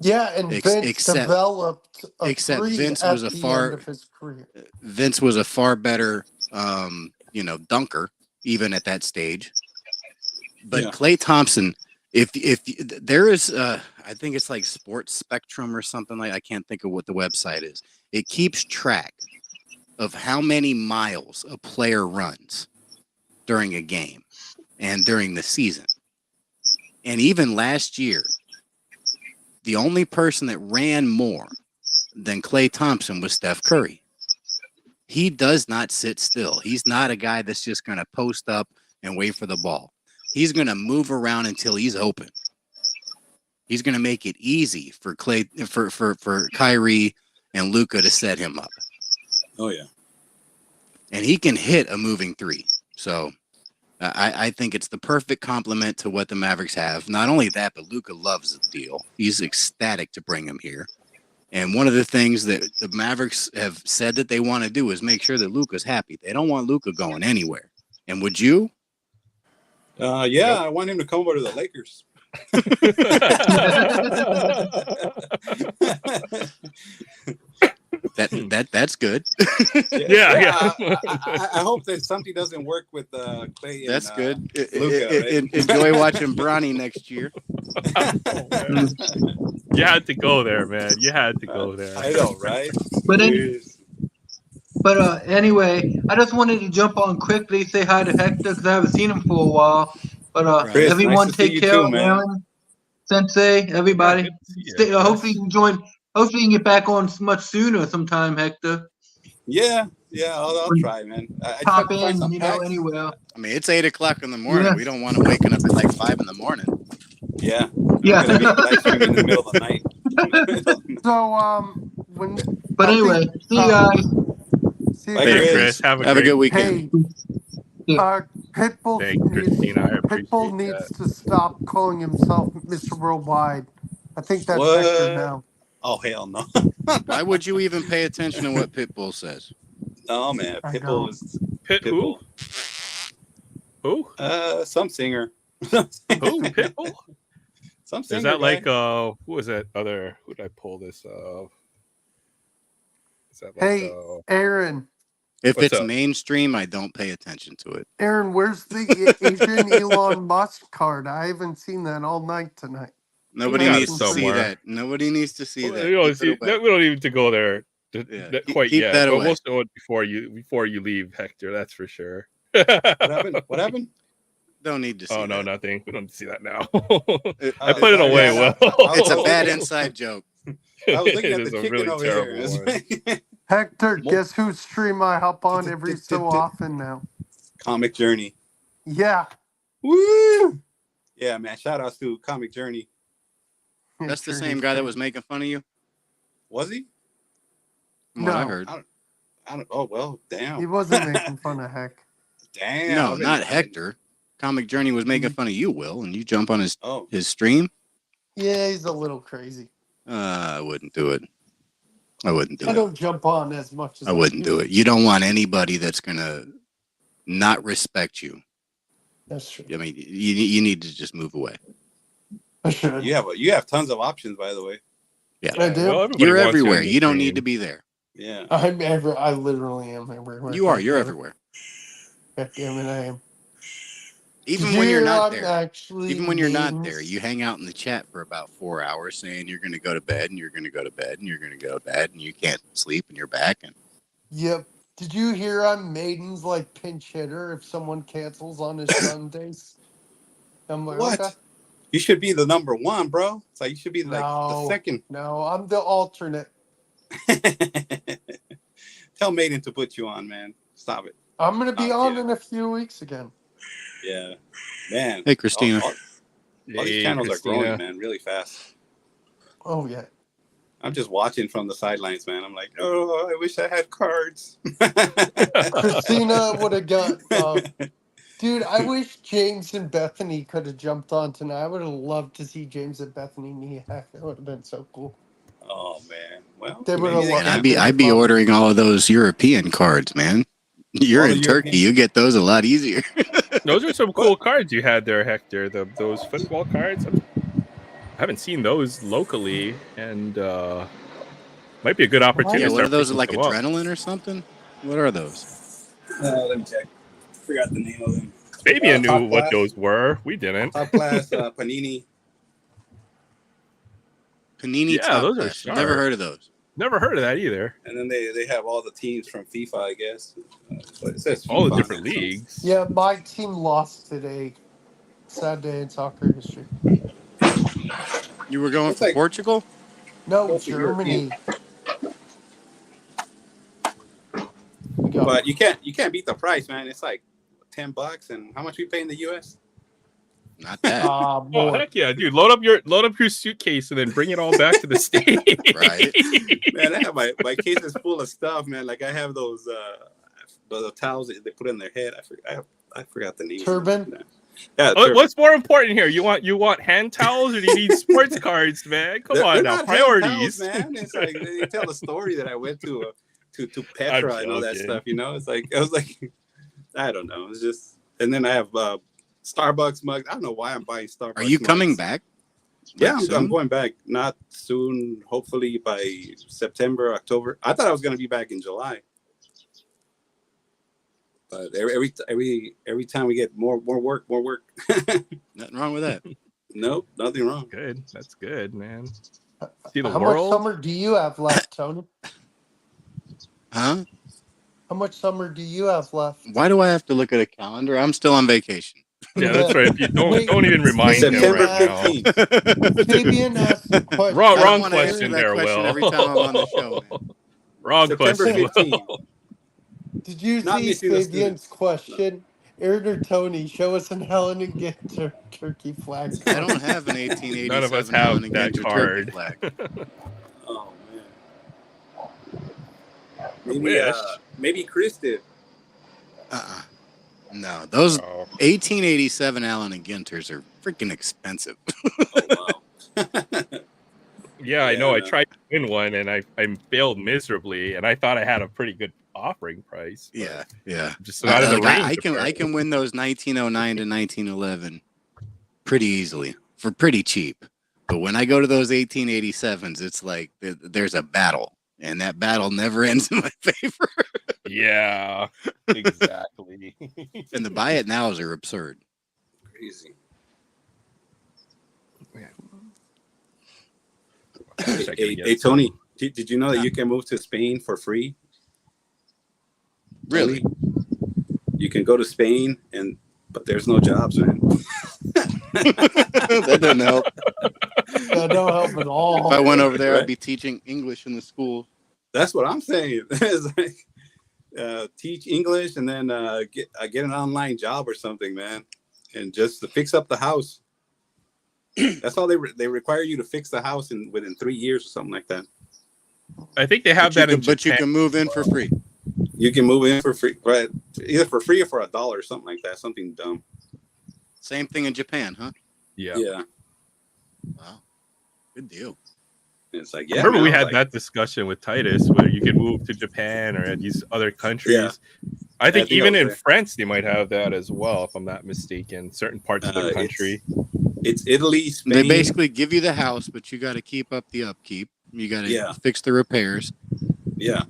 Yeah, and Vince developed except Vince at was a the far end of his career. Vince was a far better dunker even at that stage. But Klay Thompson, if there is I think it's like Sports Spectrum or something, like I can't think of what the website is. It keeps track of how many miles a player runs during a game and during the season. And even last year, the only person that ran more than Klay Thompson was Steph Curry. He does not sit still. He's not a guy that's just going to post up and wait for the ball. He's going to move around until he's open. He's going to make it easy for Kyrie and Luka to set him up. Oh yeah. And he can hit a moving 3. So I think it's the perfect complement to what the Mavericks have. Not only that, but Luka loves the deal. He's ecstatic to bring him here. And one of the things that the Mavericks have said that they want to do is make sure that Luka's happy. They don't want Luka going anywhere. And would you? Yeah, nope. I want him to come over to the Lakers. That's good. Yeah. I hope that something doesn't work with Clay. And, that's good. Luka, right? Enjoy watching Bronny next year. You had to go there, man. You had to go there. I know, right? But anyway, I just wanted to jump on quickly, say hi to Hector because I haven't seen him for a while. But Chris, everyone nice take care of Aaron, Sensei, everybody. Yeah, hopefully you can join. Hopefully you can get back on much sooner sometime, Hector. Yeah, I'll try, man. I Pop tried to find in, some packs. anywhere. I mean, it's 8 o'clock in the morning. Yeah. We don't want to waking up at like 5 in the morning. Yeah. Yeah. I'm gonna be live streaming in the middle of the night. But anyway, see you guys. See you Bye, Hey, guys. Chris. Have Have a great good weekend. Hey, Pitbull, Thank you, Christina. I appreciate Pitbull needs to stop calling himself Mr. Worldwide. I think that's What? Hector now. Oh, hell no. Why would you even pay attention to what Pitbull says? No, man. I Pitbull know. is Pit who? Who? some singer. Who? Pitbull? Some singer. Is that guy. like who was that other? Who did I pull this of? Is that like Hey, Aaron. If What's it's up? mainstream, I don't pay attention to it. Aaron, where's the Asian Elon Musk card? I haven't seen that all night tonight. Nobody got needs it to see somewhere. that. Nobody needs to see that. We don't, Keep it away. we don't need to go there quite keep yet. that But away. we'll show it before you leave, Hector. That's for sure. What happened? Don't need to see Oh no, that. nothing. We don't need to see that now. It- I put it away yeah, well. It's a bad inside joke. I was looking It at is the a chicken really over terrible here. one. Hector, guess whose stream I hop on every so often now? Comic Journey. Yeah. Woo! Yeah, man. Shout outs to Comic Journey. That's the same guy that was making fun of you? Was he? From what I No. heard. I don't. Oh well, He damn. wasn't making fun of Heck. Damn. No, not Hector. Comic Journey was making fun of you, Will, and you jump on Oh, his stream? Yeah, he's a little crazy. I wouldn't do it. I wouldn't do I it. don't jump on as much as I wouldn't do it. You don't want anybody that's going to not respect you. That's true. I mean, you need to just move away. I should. you have tons of options, by the way. Yeah. I do. Well, everybody You're wants everywhere. in the You don't stream. need to be there. Yeah. I literally am everywhere. You are. You're everywhere. Heck, damn it, I am. Even when you're not I'm there. actually Even when you're not there, names- you hang out in the chat for about 4 hours saying you're going to go to bed and you're going to go to bed and you're going to go to bed and you can't sleep and you're back. And Yep. Did you hear I'm Maiden's like pinch hitter if someone cancels on his Sundays? I'm like, What? okay. You should be the number one, bro. It's like you should be like No. the second. No, I'm the alternate. Tell Maiden to put you on, man. Stop it. I'm gonna be Oh, on yeah. in a few weeks again. Yeah, man. hey, Christina. All Hey, these channels Christina. are growing, man, really fast. Oh yeah. I'm just watching from the sidelines, man. I'm like, oh, I wish I had cards. Christina would have got. Dude, I wish James and Bethany could have jumped on tonight. I would have loved to see James and Bethany knee hack. That would have been so cool. Oh man. Well, They would've maybe loved can. it. I'd be ordering all of those European cards, man. You're All in the Turkey. European- You get those a lot easier. Those are some cool cards you had there, Hector. Those football cards. I haven't seen those locally, and might be a good opportunity. Yeah, to what are start those picking like some up. adrenaline or something? What are those? Let me check. Forgot the name of them. Fabian Top knew what class. those were. We didn't. Top class Panini. Panini Yeah, Top those are Class. Never sharp. heard of those. Never heard of that either. And then they have all the teams from FIFA, I guess. But it says All the FIFA different on it, so- leagues. Yeah, my team lost today. Sad day in soccer history. You were going It's for like- Portugal? No, Those are Germany. We got- But you can't beat the price, man. It's like $10, and how much we pay in the US? Not that. Oh boy. heck yeah, dude! Load up your suitcase and then bring it all back to the state. Right. Man, I have my case is full of stuff, man. Like I have those towels that they put in their head. I I forgot the name. Turban. Yeah. What's more important here? You want hand towels or do you need sports cards, man? Come on they're now, not priorities, hand towels, man. It's like they tell a story that I went to Petra and all that stuff. You know, it's like I was like, I don't know. It's just, and then I have Starbucks mugs. I don't know why I'm buying Starbucks. Are you coming mugs. back? Yeah, I'm going back. Not soon. Hopefully by September, October. I thought I was going to be back in July. But every time we get more work. Nothing wrong with that. Nope, nothing wrong. Good. That's good, man. See the How world. much summer do you have left, Tony? Huh? How much summer do you have left? Why do I have to look at a calendar? I'm still on vacation. Yeah, that's right. If you don't Wait, even remind him September right now. 15th. Fabian asked a question. Wrong wanna answer question that there, question Will. every time I'm on the show, man. Wrong September question. 15th. Will. Did you Not see missing the Fabian's students. question? Aaron or Tony, show us an Helen and Ginter turkey flag. I don't have an 1887 None of us Allen have and that Ginter card. turkey flag. Oh man. Wish. Maybe Chris did. No, those Oh. 1887 Allen and Ginters are freaking expensive. Oh wow. Yeah, I know. I man. tried to win one and I failed miserably, and I thought I had a pretty good offering price. But Yeah. I'm just not in the range. I can win those 1909 to 1911 pretty easily for pretty cheap. But when I go to those 1887s, it's like there's a battle, and that battle never ends in my favor. Yeah, exactly. And the buy it nows are absurd. Crazy. Hey, Tony, did you know that you can move to Spain for free? Really? You can go to Spain, but there's no jobs, man. That doesn't help. That don't help at all. If I went over there, Right. I'd be teaching English in the school. That's what I'm saying. It's like teach English and then get an online job or something, man, and just to fix up the house. That's all they require you to fix the house within 3 years or something like that. I think they have that in But you Japan. can move in for free. You can move in for free, right? Either for free or for $1 or something like that. Something dumb. Same thing in Japan, huh? Yeah. Yeah. Wow. Good deal. It's like, I yeah. remember man, we I was had like, that discussion with Titus where you could move to Japan or these other countries. Yeah. I think I even was in there. France they might have that as well, if I'm not mistaken. Certain parts of the country. It's Italy, Spain. They basically give you the house, but you got to keep up the upkeep. You got to fix the repairs. Yeah.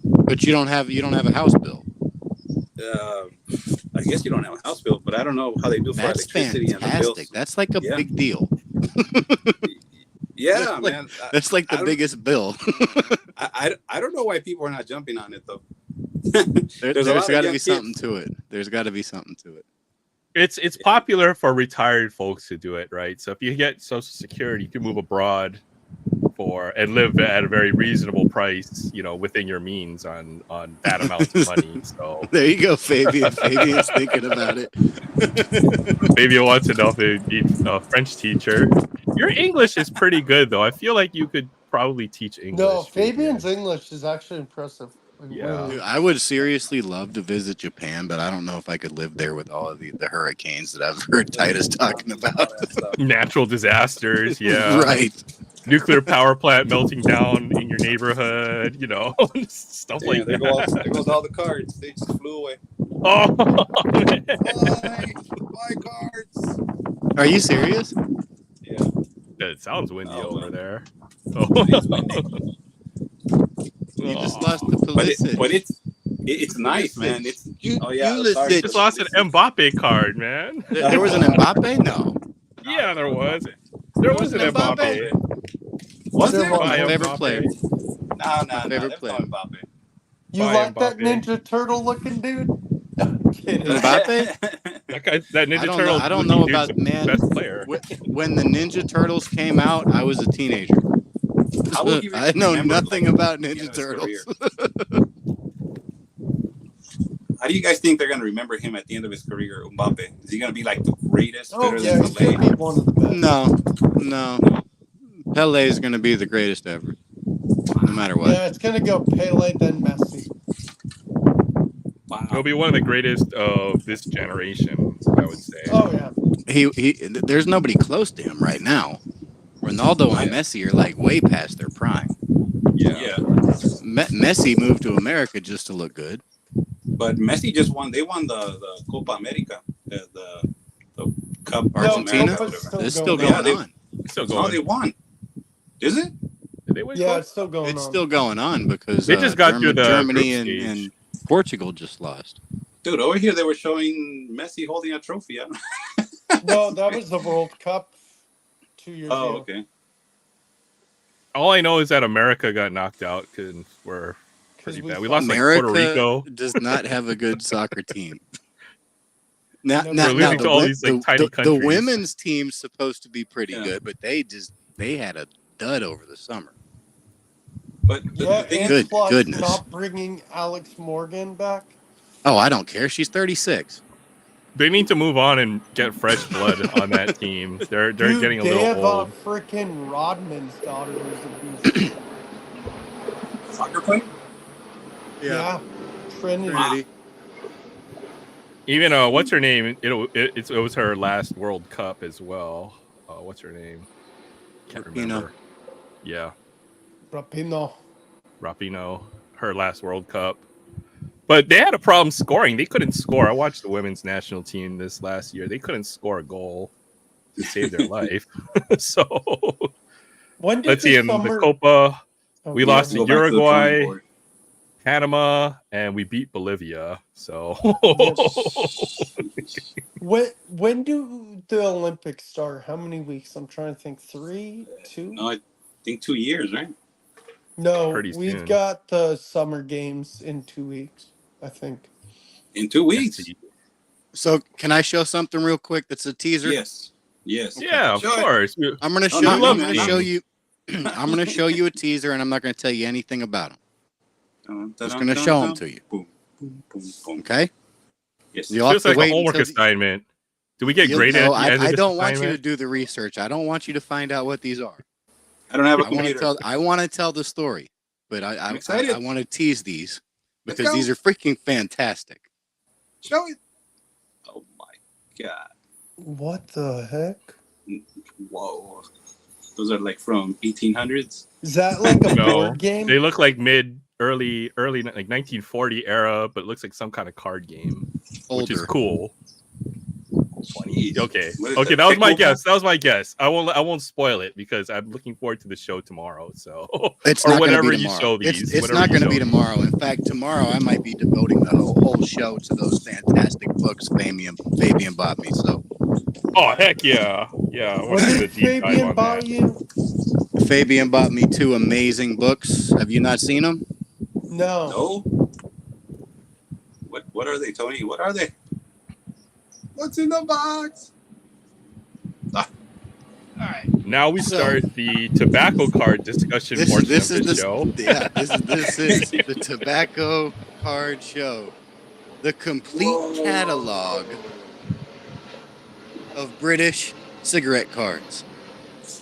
But you don't have a house bill. I guess you don't have a house bill, but I don't know how they do for That's electricity and the fantastic. bills. That's like a big deal. Yeah, That's like- man. That's like the biggest bill. I don't know why people are not jumping on it though. There's a lot of got to young be kids. something to it. There's got to be something to it. It's popular for retired folks to do it, right? So if you get Social Security, you can move abroad and live at a very reasonable price, within your means on that amount of money. So There you go, Fabian. Fabian's thinking about it. maybe you want to know if they need a French teacher. Your English is pretty good, though. I feel like you could probably teach English. No, Fabian's English is actually impressive. Like, Yeah. really. Dude, I would seriously love to visit Japan, but I don't know if I could live there with all of the hurricanes that I've heard Titus talking about. Natural disasters, yeah. Right. Nuclear power plant melting down in your neighborhood, stuff Damn, like there that. goes all the cards. They just flew away. Oh, man. Buy cards. Are you serious? Yeah. It sounds windy Oh, over man. there. It is windy. You just lost the But it's nice, man. It's You sorry. Just lost an Mbappe card, man. There was an Mbappe? No. Yeah, there was. There was an Mbappe. Was there there? one? My By favorite Mbappe. player. No. Favorite There's player. no Mbappe. You By like that Mbappe. Ninja Turtle looking dude? I'm kidding. Mbappe? That Ninja Turtle. I don't know dude's about the man. best player. When the Ninja Turtles came out, I was a teenager. How will he I know remember, nothing like, about the end Ninja of his Turtles. career? How do you guys think they're going to remember him at the end of his career, Mbappe? Is he going to be like the greatest? Oh, better yeah, than he should be Pelé? one of the best. No. Pele is going to be the greatest ever, no matter what. Yeah, it's going to go Pele, then Messi. Wow. He'll be one of the greatest of this generation, I would say. Oh yeah. There's nobody close to him right now. Ronaldo and Messi are like way past their prime. Yeah. Messi moved to America just to look good. But Messi just won. They won the Copa America, the Cup. Argentina. It's still going on. It's still going. Oh, they won. Is it? Did they win? Yeah, it's still going on. It's still going on because they just got through the Germany group and Portugal just lost. Dude, over here they were showing Messi holding a trophy. No, that was the World Cup 2 years ago. Oh, okay. All I know is that America got knocked out because we're pretty bad. We lost America like Puerto Rico. Does not have a good soccer team. Now, we're losing to all these like tiny countries. The women's team's supposed to be pretty good, but they had a dud over the summer. But and plus goodness. Not bringing Alex Morgan back. Oh, I don't care. She's 36. They need to move on and get fresh blood on that team. They're getting a little old. They have freaking Rodman's daughter who's a beast. Soccer player? Yeah. Trinity. Even what's her name? It was her last World Cup as well. What's her name? Can't remember. Yeah. Rapinoe. Her last World Cup. But they had a problem scoring. They couldn't score. I watched the women's national team this last year. They couldn't score a goal to save their life. So let's see. In the Copa, we lost to Uruguay, Panama, and we beat Bolivia. So when do the Olympics start? How many weeks? I'm trying to think. 3, 2? No, I think 2 years, right? No, we've got the summer games in 2 weeks, I think. In 2 weeks? So can I show something real quick that's a teaser? Yes. Okay. Yeah, of course. I'm going to show you I'm going to show you a teaser, and I'm not going to tell you anything about them. I'm just going to show them to you. Boom, boom, boom, boom. Okay? Yes. You'll have to like a homework assignment. Do we get graded? I don't want you to do the research. I don't want you to find out what these are. I don't have a computer. I want to tell the story, but I want to tease these because these are freaking fantastic. Show it. Oh my god! What the heck? Whoa! Those are like from 1800s. Is that like a board game? They look like early like 1940 era, but it looks like some kind of card game, which is cool. Okay. That was my guess. I won't spoil it because I'm looking forward to the show tomorrow. So it's or not whenever be you show these. It's not going to be tomorrow. In fact, tomorrow I might be devoting the whole show to those fantastic books Fabian bought me. So. Oh heck yeah! What did Fabian buy you? Fabian bought me 2 amazing books. Have you not seen them? No. What are they, Tony? What are they? What's in the box? All right. Now we start the tobacco card discussion portion of the show. Yeah, this is the tobacco card show. The complete catalog of British cigarette cards.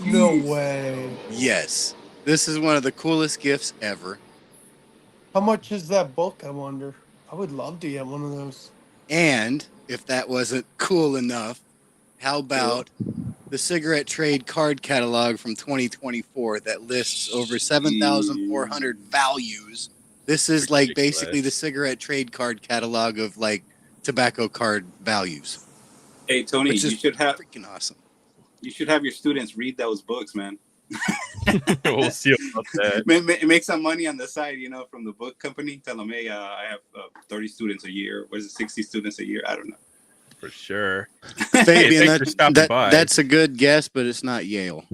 No way. Yes. This is one of the coolest gifts ever. How much is that book, I wonder? I would love to get one of those. And if that wasn't cool enough, how about the cigarette trade card catalog from 2024 that lists over 7,400 values? This is like basically the cigarette trade card catalog of like tobacco card values. Hey Tony, you should have freaking awesome. You should have your students read those books, man. We'll see about that. Make some money on the side, from the book company. Tell them, hey, I have 30 students a year. What is it, 60 students a year? I don't know. For sure. Fabian, that's a good guess, but it's not Yale.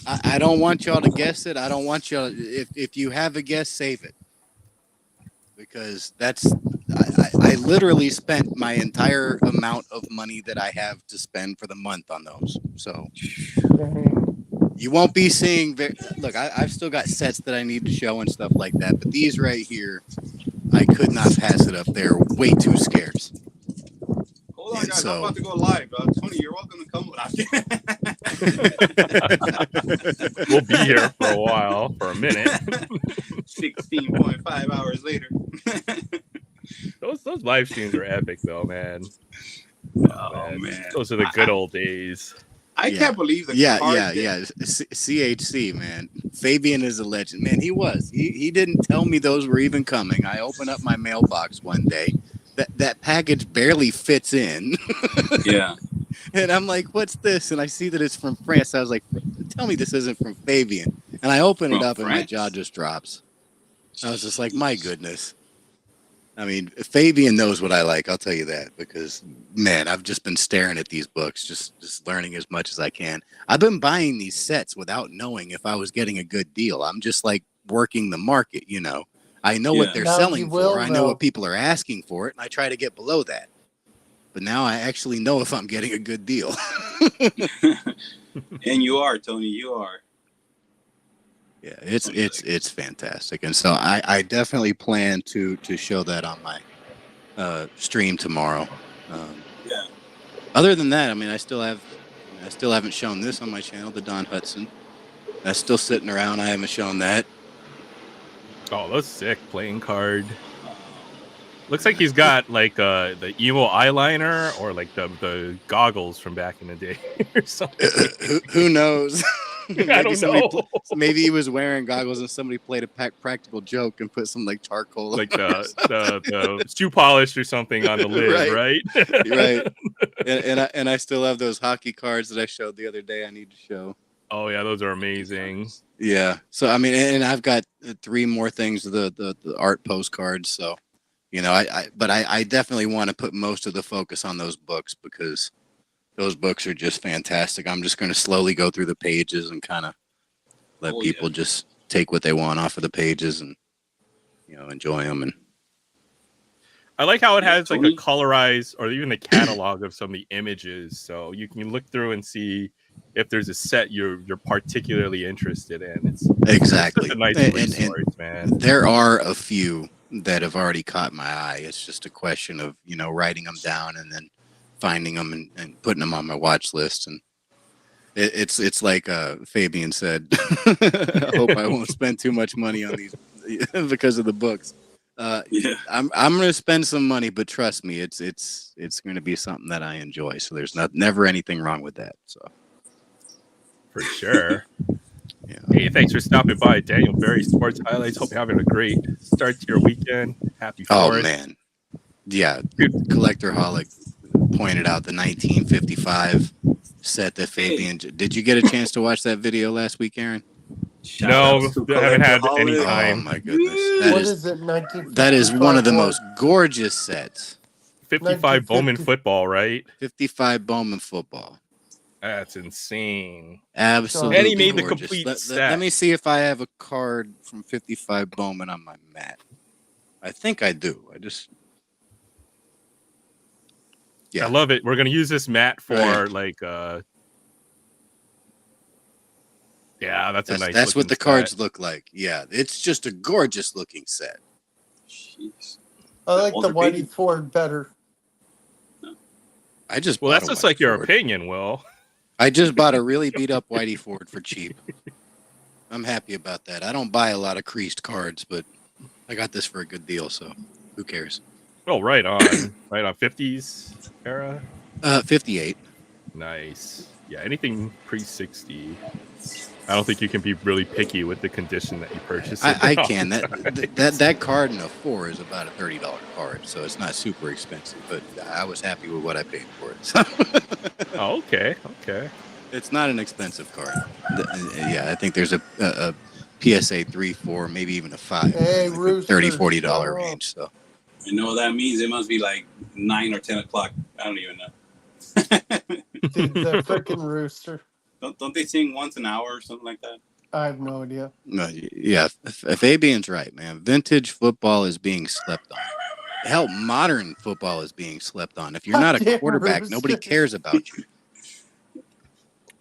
I don't want y'all to guess it. I don't want y'all. If you have a guess, save it. Because I literally spent my entire amount of money that I have to spend for the month on those. So you won't be seeing. Look, I've still got sets that I need to show and stuff like that. But these right here, I could not pass it up. They're way too scarce. Hold on, guys. I'm about to go live. Tony, you're welcome to come. We'll be here for a while, for a minute. 16.5 hours later. Those live streams are epic, though, man. Oh man, those are the good old days. I can't believe the card. CHC, man. Fabian is a legend, man. He was. He didn't tell me those were even coming. I opened up my mailbox one day. That package barely fits in. Yeah. And I'm like, what's this? And I see that it's from France. I was like, tell me this isn't from Fabian. And I open it up and my jaw just drops. I was just like, my goodness. I mean, Fabian knows what I like. I'll tell you that, because, man, I've just been staring at these books, just learning as much as I can. I've been buying these sets without knowing if I was getting a good deal. I'm just like working the market, you know. I know what they're selling for. I know what people are asking for it, and I try to get below that. But now I actually know if I'm getting a good deal. And you are, Tony. You are. Yeah, it's fantastic, and so I definitely plan to show that on my stream tomorrow. Yeah. Other than that, I mean, I still haven't shown this on my channel, the Don Hudson. That's still sitting around. I haven't shown that. Oh, that's sick playing card. Looks like he's got like the emo eyeliner or like the goggles from back in the day or something. Who knows? I don't know. Maybe he was wearing goggles and somebody played a practical joke and put some like charcoal, like the shoe polish or something on the lid, right? Right. And I still have those hockey cards that I showed the other day. I need to show. Oh yeah, those are amazing. Yeah. So I mean, and I've got 3 more things of the art postcards. So, you know, I definitely want to put most of the focus on those books because those books are just fantastic. I'm just going to slowly go through the pages and kind of let people just take what they want off of the pages and, you know, enjoy them. And I like how it has like a colorized or even the catalog of some of the images, so you can look through and see if there's a set you're particularly interested in. It's exactly a nice resource, man. There are a few that have already caught my eye. It's just a question of, you know, writing them down and then finding them and putting them on my watch list. And it's like Fabian said, I hope I won't spend too much money on these because of the books. I'm going to spend some money, but trust me, it's going to be something that I enjoy. So there's never anything wrong with that. So for sure. Yeah. Hey, thanks for stopping by, Daniel Berry Sports Highlights. Hope you're having a great start to your weekend. Happy 4th. Oh man, yeah. Collector Holic pointed out the 1955 set that Fabian. Did you get a chance to watch that video last week, Aaron? No, I haven't had any time. Oh my goodness! What is it? 1955? That is one of the most gorgeous sets. 55 Bowman football, right? 55 Bowman football. That's insane. Absolutely. And he made gorgeous. the complete set. Let me see if I have a card from 55 Bowman on my mat. I think I do. I love it. We're gonna use this mat for like that's a nice. That's what the cards look like. Yeah, it's just a gorgeous looking set. Jeez. I like the Whitey Ford better. I just that's just like your opinion, Will. I just bought a really beat up Whitey Ford for cheap. I'm happy about that. I don't buy a lot of creased cards, but I got this for a good deal, so who cares? Oh, right on 50s era. 58. Nice. Yeah, anything pre-60. I don't think you can be really picky with the condition that you purchase. I can. That card in a 4 is about a $30 card, so it's not super expensive. But I was happy with what I paid for it. So. Oh, okay. It's not an expensive card. Yeah, I think there's a PSA 3, 4, maybe even a 5. Hey, $30-$40 range. So. You know what that means? It must be like 9 or 10 o'clock. I don't even know. Dude, the freaking rooster. Don't they sing once an hour or something like that? I have no idea. No, yeah, Fabian's right, man. Vintage football is being slept on. Hell, modern football is being slept on. If you're not a quarterback, nobody cares about you.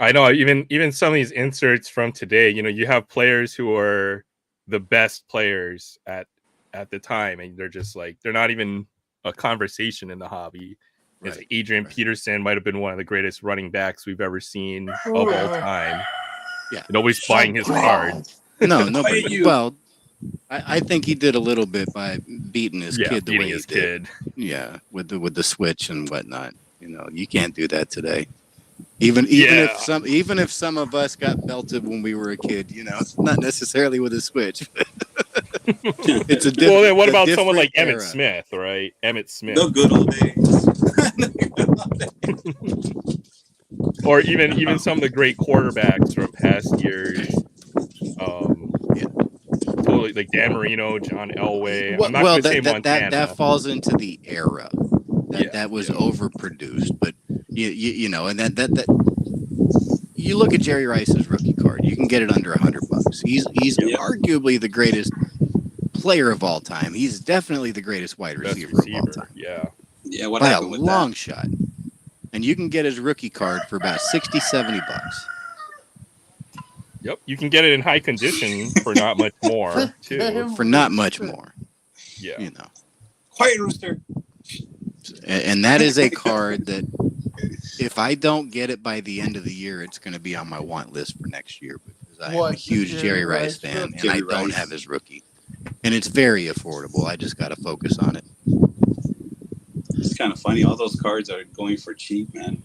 I know. Even some of these inserts from today, you know, you have players who are the best players at the time, and they're just like they're not even a conversation in the hobby. Right. Like Adrian Peterson might have been one of the greatest running backs we've ever seen of all time. Yeah, nobody's buying his card. No, nobody. Well, I think he did a little bit by beating his kid the beating way his he did. kid. Yeah, with the switch and whatnot. You know, you can't do that today. Even if some of us got belted when we were a kid, you know, it's not necessarily with a switch. It's a Well, then what about someone like era. Emmitt Smith, right? Emmitt Smith. The good old days. Or even some of the great quarterbacks from past years. Totally, like Dan Marino, John Elway. I'm not going to say Montana. That falls into the era. That was overproduced, but you know, and that you look at Jerry Rice's rookie card, you can get it under $100. He's arguably the greatest player of all time. He's definitely the greatest wide receiver of all time. Yeah. What by a happened with long that? shot. And you can get his rookie card for about $60-$70. Yep, you can get it in high condition for not much more too. For not much more. Yeah. You know. Quiet, Rooster. And that is a card that if I don't get it by the end of the year, it's going to be on my want list for next year because I am a huge Jerry Rice fan and I don't have his rookie. And it's very affordable. I just got to focus on it. It's kind of funny. All those cards are going for cheap, man.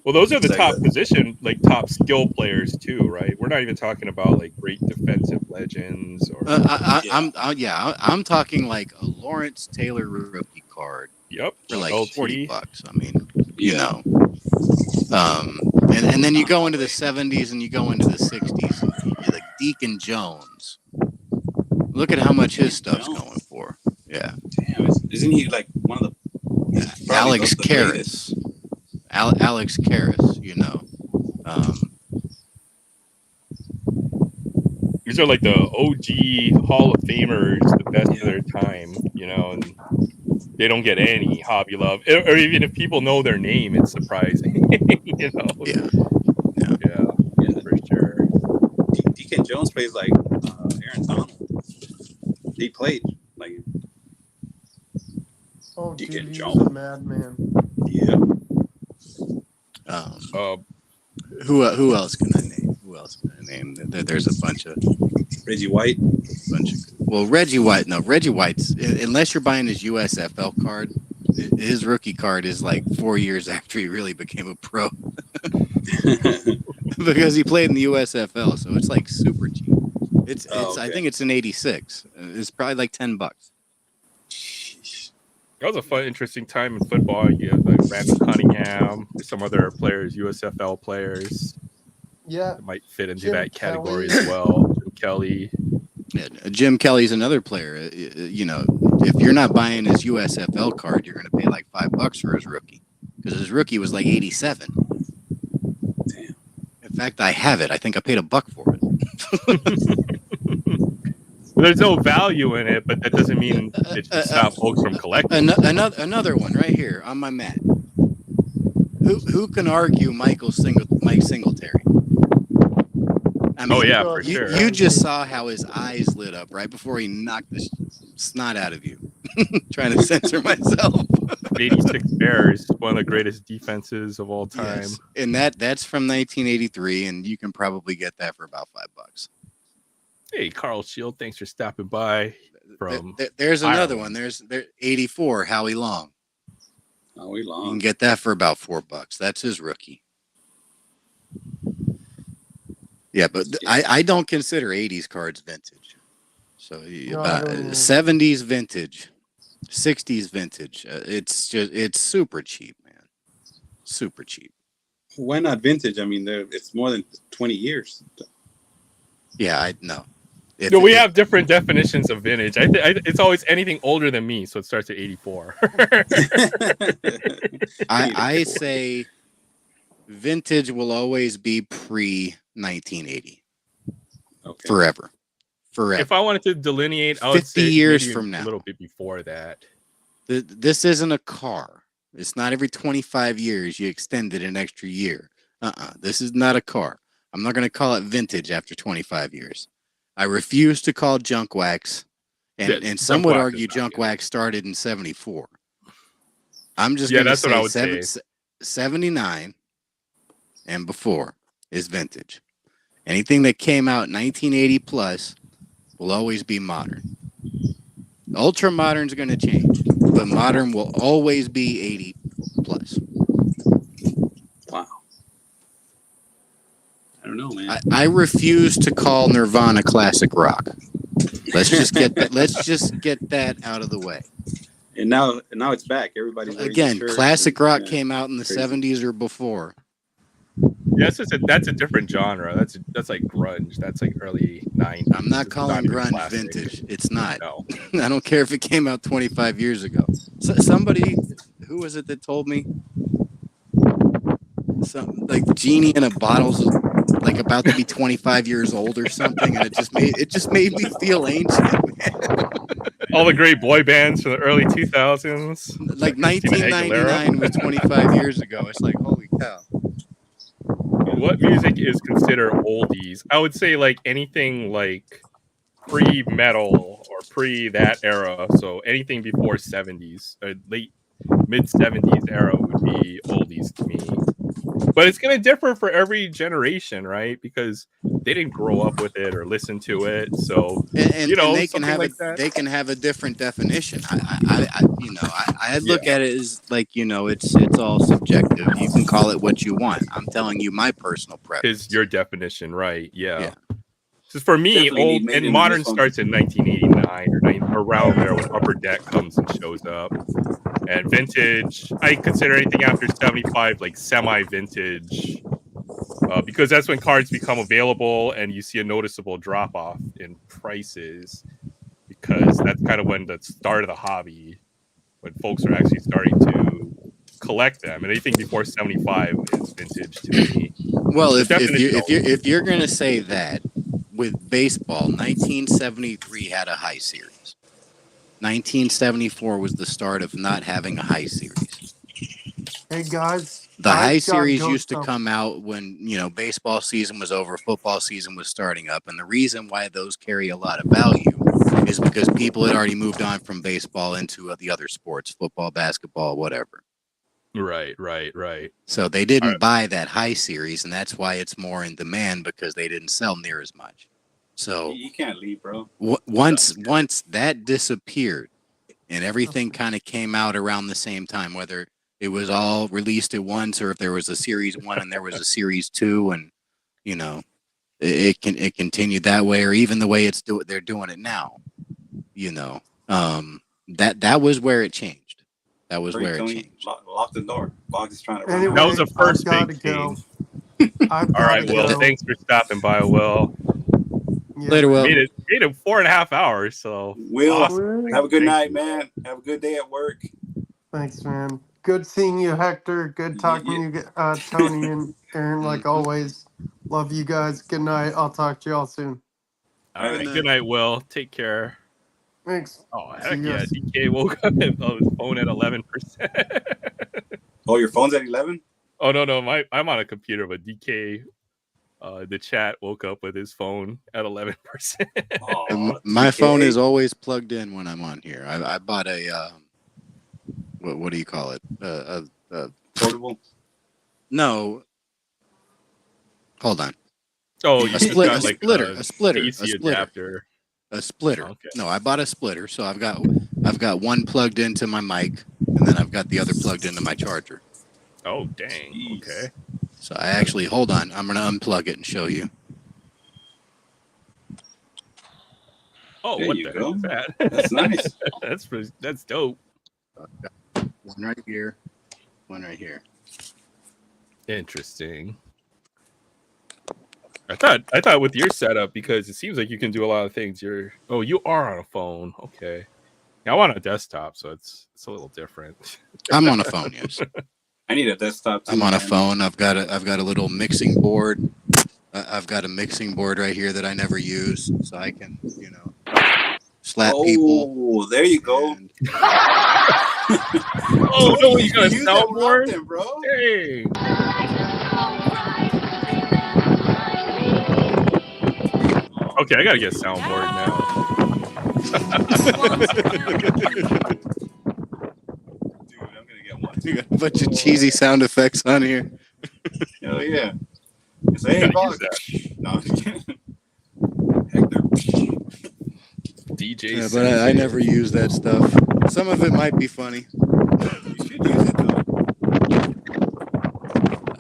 Well, those are the top position, like top skill players too, right? We're not even talking about like great defensive legends or. I'm talking like a Lawrence Taylor rookie card. Yep. For like LT. $40. I mean, you know. And then you go into the 70s and you go into the 60s. And like Deacon Jones. Look at how much his stuff's going for. Yeah. Damn, isn't he like one of the Alex Karras? Alex Karras, you know. These are like the OG Hall of Famers, the best of their time, you know, and they don't get any hobby love. Or even if people know their name, it's surprising, you know. Yeah, for sure. Deacon Jones plays like Aaron Donald. He played like Deacon dude, Jones. A madman. Yeah. Who else can I name? There's a bunch of Reggie White. Reggie White. No, Reggie White's unless you're buying his USFL card, his rookie card is like 4 years after he really became a pro. Because he played in the USFL, so it's like super cheap. I think it's an 86. It's probably like $10. That was a fun, interesting time in football. You have like Randy Cunningham, some other players, USFL players. Yeah, that might fit into that category as well. Jim Kelly. Yeah, Jim Kelly's another player. You know, if you're not buying his USFL card, you're going to pay like $5 for his rookie because his rookie was like 87. Damn. In fact, I have it. I think I paid $1 for it. There's no value in it, but that doesn't mean it should stop folks from collecting. Another one right here on my mat. Who can argue Mike Singletary? I mean, for sure. You just saw how his eyes lit up right before he knocked the snot out of you. Trying to censor myself. 86 Bears, one of the greatest defenses of all time. Yes. And that's from 1983, and you can probably get that for about $5. Hey, Carl Shield, thanks for stopping by. There's another one. There's 84, Howie Long. Howie Long. You can get that for about $4. That's his rookie. Yeah, but I don't consider 80s cards vintage. So about 70s vintage, 60s vintage. It's super cheap, man. Super cheap. Why not vintage? I mean, it's more than 20 years. Yeah, I know. We have different definitions of vintage. It's always anything older than me, so it starts at 84. I say vintage will always be pre-1980. Okay. Forever. If I wanted to delineate, I would 50 say years from now. A little bit before that. This isn't a car. It's not every 25 years you extend it an extra year. This is not a car. I'm not going to call it vintage after 25 years. I refuse to call junk wax, and some would argue junk wax started in 74. I'm just going to say, what I would say 79 and before is vintage. Anything that came out 1980 plus will always be modern. Ultra modern is going to change, but modern will always be 80 plus. Wow. I don't know, man. I refuse to call Nirvana classic rock. Let's just get that. Let's just get that out of the way. And now it's back. Everybody's again. Classic rock came out in the '70s or before. Yeah, that's a different genre. That's like grunge. That's like early '90s. I'm not calling grunge vintage. It's not. No. I don't care if it came out 25 years ago. So, somebody, who was it that told me? Something like Genie in a Bottle's like about to be 25 years old or something, and it just made me feel ancient, man. All the great boy bands from the early 2000s. Like 1999 was 25 years ago. It's like, holy cow. What music is considered oldies? I would say like anything like pre-metal or pre that era. So anything before 70s or late mid 70s era would be oldies to me. But it's going to differ for every generation, right? Because they didn't grow up with it or listen to it. So, and they can have they can have a different definition. I look at it as like, it's all subjective. You can call it what you want. I'm telling you my personal preference. Is your definition, right? Yeah. Because for me, old and modern starts in 1989 or around there when Upper Deck comes and shows up. And vintage, I consider anything after 75 like semi-vintage, because that's when cards become available and you see a noticeable drop-off in prices, because that's kind of when the start of the hobby, when folks are actually starting to collect them. And anything before 75 is vintage to me. Well, if you're going to say that, with baseball, 1973 had a high series. 1974 was the start of not having a high series. Hey guys, the high series used to come out when baseball season was over, football season was starting up, and the reason why those carry a lot of value is because people had already moved on from baseball into the other sports, football, basketball, whatever. Right. So they didn't buy that high series, and that's why it's more in demand, because they didn't sell near as much. So you can't leave, bro. Once that disappeared and everything kind of came out around the same time, whether it was all released at once or if there was a series 1 and there was a series 2, and it continued that way, or even the way they're doing it now. That was where it changed. That was where it changed. Lock the door. Boggs is trying to run. Anyway, that was the first big change. All right, Will. Thanks for stopping by, Will. Yeah. Later, Will. Made it 4.5 hours. So, Will, awesome. have a good night, man. Have a good day at work. Thanks, man. Good seeing you, Hector. Good talking to you, Tony and Aaron, like always. Love you guys. Good night. I'll talk to you all soon. All right. Good night, Will. Take care. Thanks. Oh, heck yeah. DK woke up on his phone at 11%. Oh, your phone's at 11? Oh, no. I'm on a computer, but DK, the chat woke up with his phone at 11%. My phone is always plugged in when I'm on here. I bought a, what do you call it? Portable? No. Hold on. Oh, a splitter. Adapter. A splitter. Okay. No, I bought a splitter, so I've got one plugged into my mic, and then I've got the other plugged into my charger. Oh, dang. Jeez. Okay. So I actually, hold on, I'm gonna unplug it and show you. Oh, there what you the go. heck is that? That's nice. That's dope. One right here, one right here. Interesting. I thought with your setup, because it seems like you can do a lot of things. You are on a phone. Okay. Yeah, I'm on a desktop, so it's a little different. I'm on a phone, yes. I need a desktop too. I'm on a phone. I've got a little mixing board. I've got a mixing board right here that I never use, so I can, slap people. Oh, there you go. Oh no, you got a soundboard, bro. Hey. Okay, I gotta get a soundboard now. Dude, I'm gonna get one. You got a bunch of cheesy sound effects on here. Hell yeah. It's hey, Boggs. No, Hector. DJ. Yeah, but I never use that stuff. Some of it might be funny. You should use it though.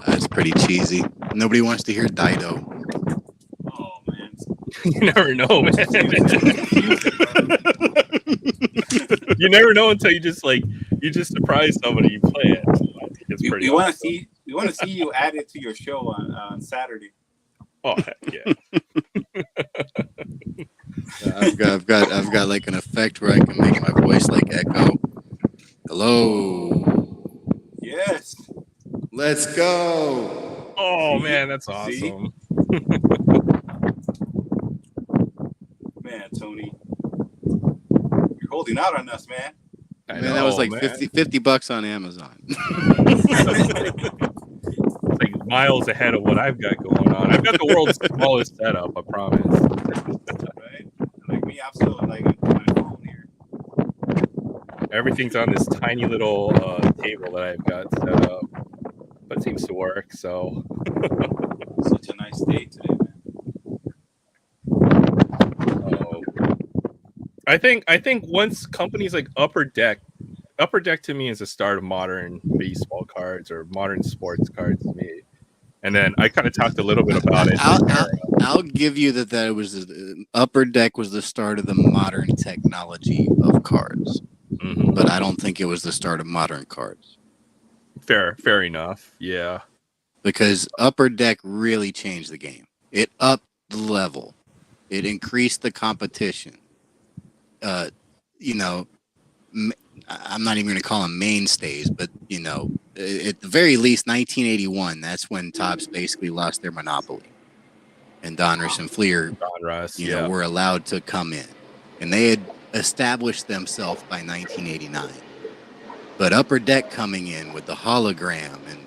That's pretty cheesy. Nobody wants to hear Dido. Oh man. You never know, man. Just use it, bro. You never know until you just surprise somebody. You play it. I think it's pretty. We want to see. We want to see you add it to your show on Saturday. Oh heck yeah! I've got like an effect where I can make my voice like echo. Hello. Yes. Let's go. Oh See? man, that's See? awesome. Man, Tony, you're holding out on us, man. I Man, that was like man. $50 on Amazon. It's like miles ahead of what I've got going on. I've got the world's smallest setup, I promise. Right? Like me, I'm still like on my phone here. Everything's on this tiny little table that I've got set up, but it seems to work. So Such a nice day today, man. I think once companies like Upper Deck to me is the start of modern baseball cards or modern sports cards to me. And then I kind of talked a little bit about it. I'll give you that it was Upper Deck was the start of the modern technology of cards, but I don't think it was the start of modern cards. Fair enough. Yeah, because Upper Deck really changed the game. It upped the level. It increased the competition. I'm not even going to call them mainstays, but at the very least, 1981. That's when Topps basically lost their monopoly, and Donruss and Fleer, were allowed to come in, and they had established themselves by 1989. But Upper Deck coming in with the hologram, and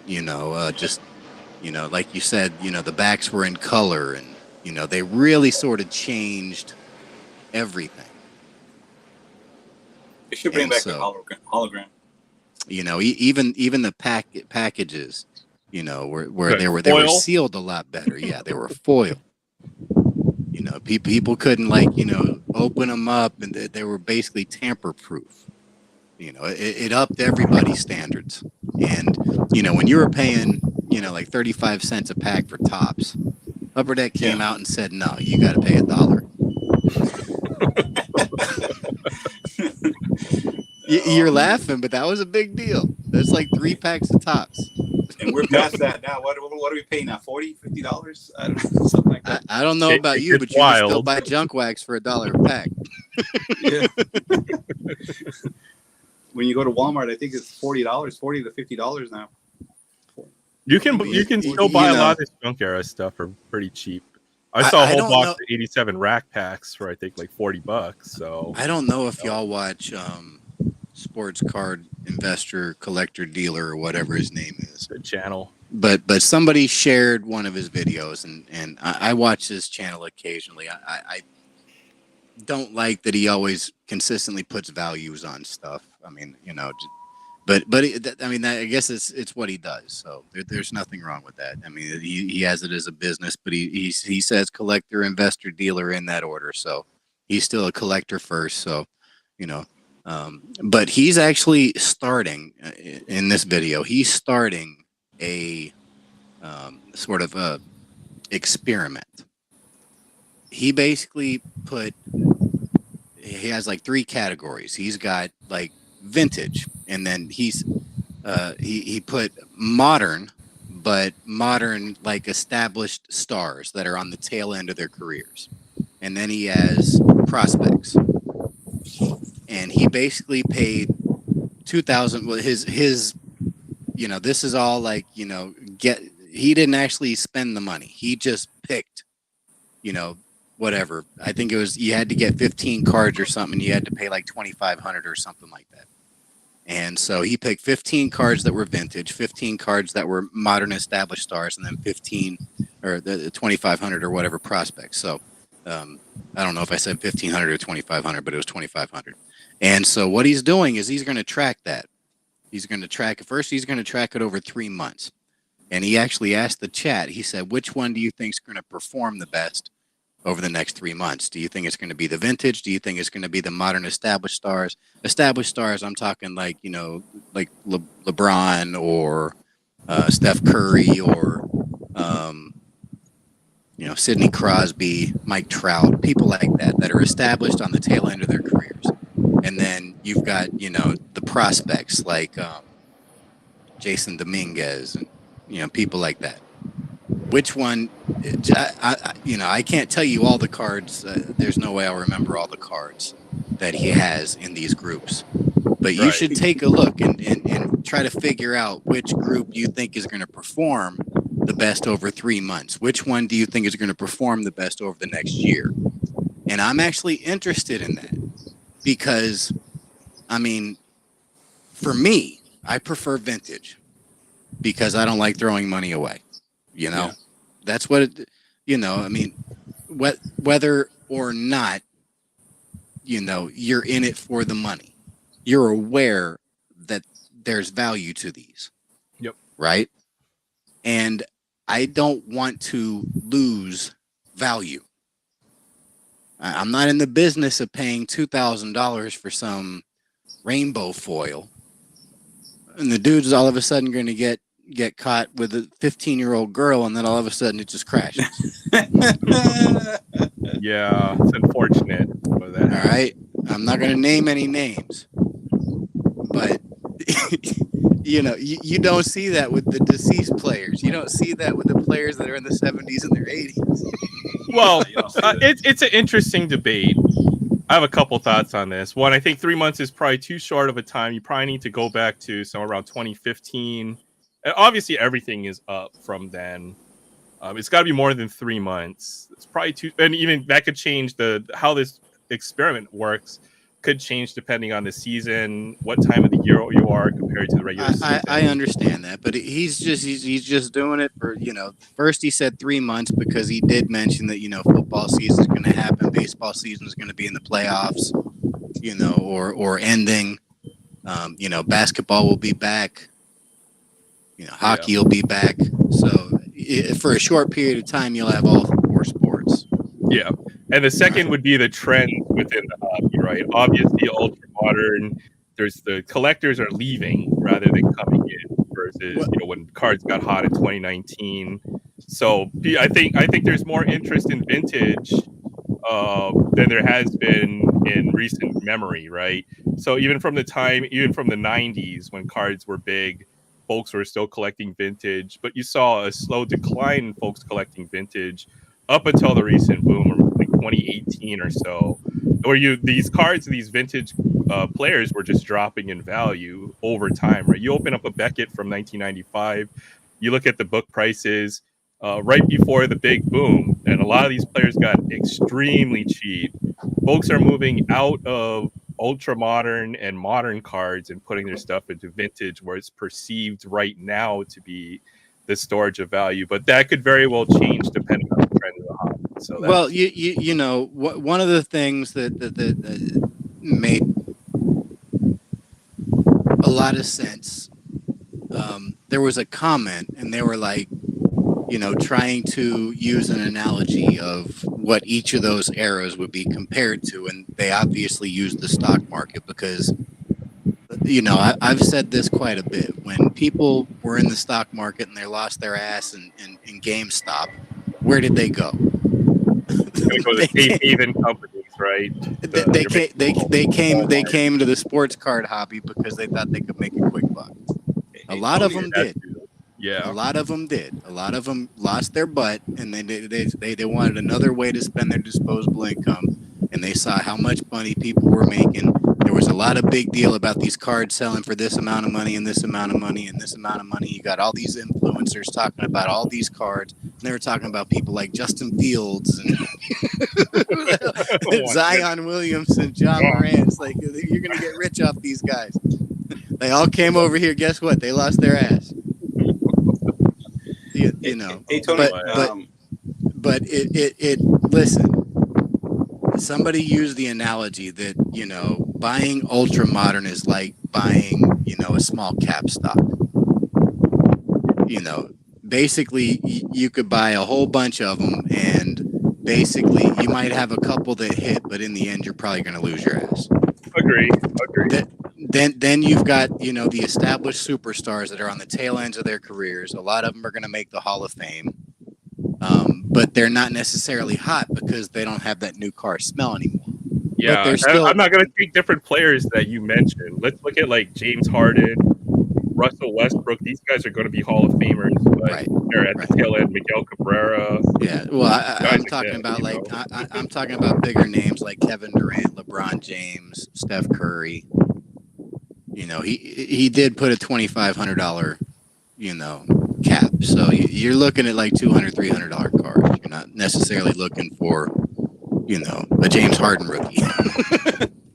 like you said, the backs were in color, and they really sort of changed everything. They should bring back the hologram. Even the packages, where they were sealed a lot better. Yeah, they were foil. People couldn't open them up, and they were basically tamper-proof. It upped everybody's standards. And when you were paying like 35 cents a pack for Topps, Upper Deck came out and said, no, you got to pay $1. You're laughing, but that was a big deal. That's like 3 packs of Topps. And we're past that now. What are we paying now? $40, $50? I don't know, something like that. I don't know about you, but you can still buy junk wax for $1 a pack. Yeah. When you go to Walmart, I think it's $40, $40 to $50 now. You can still buy a lot of this junk era stuff for pretty cheap. I saw a whole box of 87 rack packs for I think like $40. So I don't know if y'all watch Sports Card Investor Collector Dealer or whatever his name is. The channel. But somebody shared one of his videos, and I watch his channel occasionally. I don't like that he always consistently puts values on stuff. I mean, but I guess it's what he does. So there's nothing wrong with that. I mean, he has it as a business, but he says collector, investor, dealer in that order. So he's still a collector first. So, but he's actually starting in this video. He's starting a sort of a experiment. He basically he has like 3 categories. He's got like vintage, and then he put modern, but modern like established stars that are on the tail end of their careers, and then he has prospects, and he basically paid $2,000. Well, his this is all like he didn't actually spend the money. He just picked whatever. I think it was you had to get 15 cards or something. You had to pay like $2,500 or something like that. And so he picked 15 cards that were vintage, 15 cards that were modern established stars, and then 15 or the 2,500 or whatever prospects. So I don't know if I said 1,500 or 2,500, but it was 2,500. And so what he's doing is he's going to track that. He's going to track it first. He's going to track it over 3 months. And he actually asked the chat. He said, "Which one do you think is going to perform the best over the next 3 months? Do you think it's going to be the vintage? Do you think it's going to be the modern established stars? Established stars, I'm talking like, you know, like LeBron or Steph Curry or, you know, Sidney Crosby, Mike Trout, people like that are established on the tail end of their careers. And then you've got, you know, the prospects like Jason Dominguez and, you know, people like that. Which one, you know, I can't tell you all the cards. There's no way I'll remember all the cards that he has in these groups. But you should take a look and try to figure out which group you think is going to perform the best over 3 months. Which one do you think is going to perform the best over the next year? And I'm actually interested in that because, I mean, for me, I prefer vintage because I don't like throwing money away. You know, that's what, you know, I mean, whether or not, you know, you're in it for the money, you're aware that there's value to these. Yep. Right. And I don't want to lose value. I'm not in the business of paying $2,000 for some rainbow foil. And the dude's all of a sudden going to get caught with a 15-year-old girl, and then all of a sudden it just crashes. Yeah, it's unfortunate. All right. I'm not going to name any names, but you know, you don't see that with the deceased players. You don't see that with the players that are in the 70s and their 80s. Well, it's an interesting debate. I have a couple thoughts on this. One, I think 3 months is probably too short of a time. You probably need to go back to somewhere around 2015. And obviously, everything is up from then. It's got to be more than 3 months. It's probably too, and even that could change how this experiment works. Could change depending on the season, what time of the year you are compared to the regular season. I understand that, but he's just doing it for, you know. First he said 3 months because he did mention that, you know, football season is going to happen, baseball season is going to be in the playoffs, you know, or ending. You know, basketball will be back. You know, hockey will be back. So for a short period of time, you'll have all 4 sports. Yeah. And the second would be the trend within the hobby, right? Obviously, ultra modern. There's the collectors are leaving rather than coming in versus, you know, when cards got hot in 2019. So I think there's more interest in vintage than there has been in recent memory, right? So even from the 90s when cards were big, folks were still collecting vintage, but you saw a slow decline in folks collecting vintage up until the recent boom, like 2018 or so, where these cards, these vintage players were just dropping in value over time, right? You open up a Beckett from 1995, you look at the book prices right before the big boom, and a lot of these players got extremely cheap. Folks are moving out of ultra modern and modern cards and putting their stuff into vintage, where it's perceived right now to be the storage of value, but that could very well change depending on the trend of the hobby. So well, you know, one of the things that made a lot of sense. There was a comment, and they were like, you know, trying to use an analogy of what each of those eras would be compared to, and they obviously used the stock market because, you know, I've said this quite a bit. When people were in the stock market and they lost their ass in GameStop, where did they go? They go to the safe haven companies, right? They came to the sports card hobby because they thought they could make a quick buck. A lot of them did. Yeah, a lot of them did. A lot of them lost their butt, and they wanted another way to spend their disposable income, and they saw how much money people were making. There was a lot of big deal about these cards selling for this amount of money and this amount of money and this amount of money. You got all these influencers talking about all these cards, and they were talking about people like Justin Fields and Zion Williamson, John Morant. It's like, you're going to get rich off these guys. They all came over here. Guess what? They lost their ass. You know, hey, Tony, but it listen, somebody used the analogy that, you know, buying ultra modern is like buying, you know, a small cap stock. You know, basically you could buy a whole bunch of them and basically you might have a couple that hit, but in the end, you're probably going to lose your ass. Agree. Then you've got, the established superstars that are on the tail ends of their careers. A lot of them are going to make the Hall of Fame, but they're not necessarily hot because they don't have that new car smell anymore. Yeah, but they're still. I'm not going to take different players that you mentioned. Let's look at like James Harden, Russell Westbrook. These guys are going to be Hall of Famers, but they're at the tail end. Miguel Cabrera. Yeah, well, I'm talking about I'm talking about bigger names like Kevin Durant, LeBron James, Steph Curry. He did put a $2,500, cap. So you're looking at like $200, $300 cars. You're not necessarily looking for, a James Harden rookie.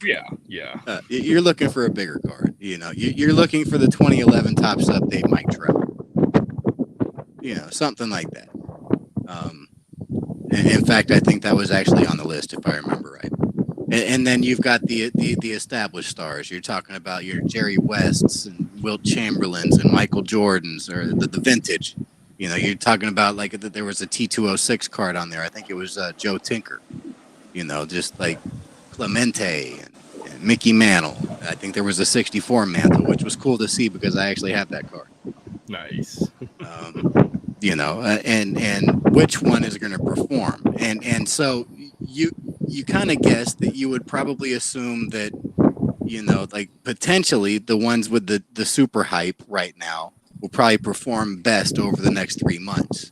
Yeah. You're looking for a bigger card. You're looking for the 2011 Topps Update Mike Trout. Something like that. In fact, I think that was actually on the list, if I remember right. And then you've got the established stars. You're talking about your Jerry Wests and Wilt Chamberlains and Michael Jordans, or the vintage. You're talking about like there was a T206 card on there. I think it was Joe Tinker. Just like Clemente and Mickey Mantle. I think there was a 64 Mantle, which was cool to see because I actually have that card. Nice. And which one is going to perform? And so you kind of guess that you would probably assume that, like potentially the ones with the super hype right now will probably perform best over the next 3 months.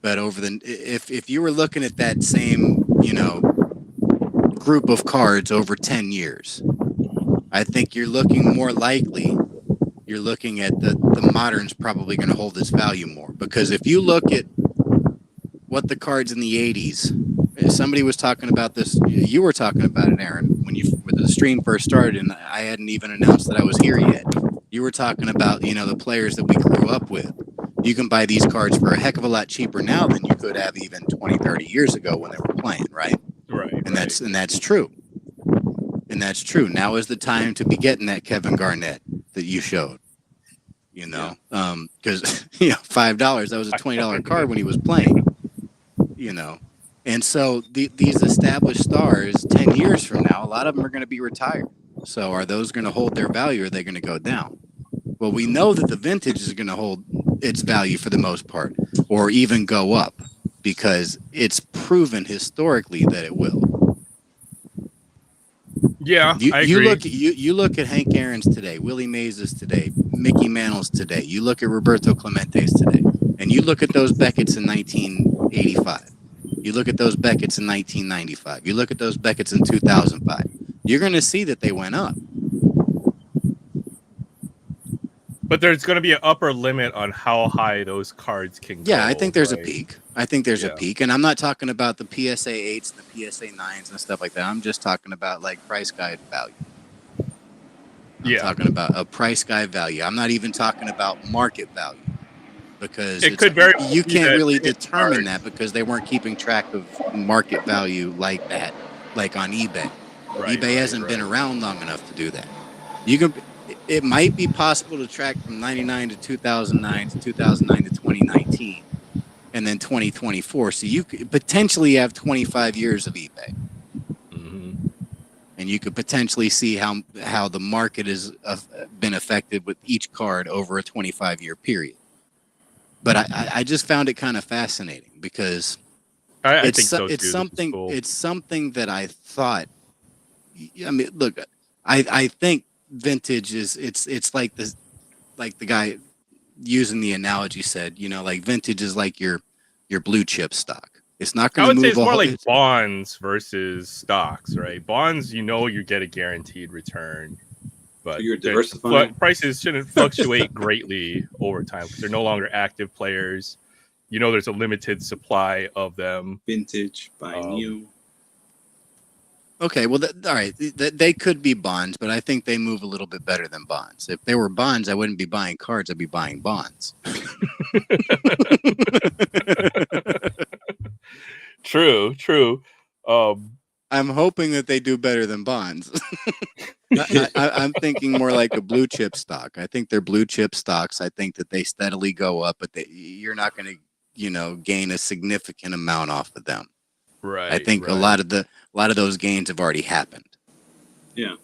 But if you were looking at that same, group of cards over 10 years, I think you're looking more likely. You're looking at the modern's probably going to hold its value more, because if you look at what the cards in the 80s, somebody was talking about this. You were talking about it, Aaron, when the stream first started, and I hadn't even announced that I was here yet. You were talking about, the players that we grew up with. You can buy these cards for a heck of a lot cheaper now than you could have even 20, 30 years ago when they were playing, right? Right. That's true. And that's true. Now is the time to be getting that Kevin Garnett that you showed. Because $5, that was a $20 card when he was playing. And so these established stars 10 years from now, a lot of them are going to be retired. So are those going to hold their value, or are they going to go down? Well, we know that the vintage is going to hold its value for the most part, or even go up, because it's proven historically that it will. Yeah, I agree. You look at Hank Aaron's today, Willie Mays' today, Mickey Mantle's today. You look at Roberto Clemente's today, and you look at those Beckett's in 1985. You look at those Beckett's in 1995. You look at those Beckett's in 2005. You're going to see that they went up. But there's going to be an upper limit on how high those cards can go. Yeah, I think there's a peak. I think there's a peak. And I'm not talking about the PSA 8s and the PSA 9s and stuff like that. I'm just talking about like price guide value. I'm talking about a price guide value. I'm not even talking about market value, because you can't really determine that, because they weren't keeping track of market value like that, like on eBay. eBay hasn't been around long enough to do that. It might be possible to track from 99 to 2009 to 2009 to 2019, and then 2024. So you could potentially have 25 years of eBay. Mm-hmm. And you could potentially see how the market has been affected with each card over a 25-year period. But I just found it kind of fascinating, because I think so too. It's something. Cool. It's something that I thought. I mean, look, I think vintage is it's like this, like the guy using the analogy said, like vintage is like your blue chip stock. It's not going to move. I would say it's more like bonds versus stocks, right? Bonds, you get a guaranteed return, but you're diversifying. Prices shouldn't fluctuate greatly over time because they're no longer active players. There's a limited supply of them. Vintage, buy new. Okay, well, all right. They could be bonds, but I think they move a little bit better than bonds. If they were bonds, I wouldn't be buying cards. I'd be buying bonds. True. I'm hoping that they do better than bonds. I'm thinking more like a blue chip stock. I think they're blue chip stocks. I think that they steadily go up, but you're not going to, gain a significant amount off of them. Right. I think a lot of those gains have already happened. Yeah.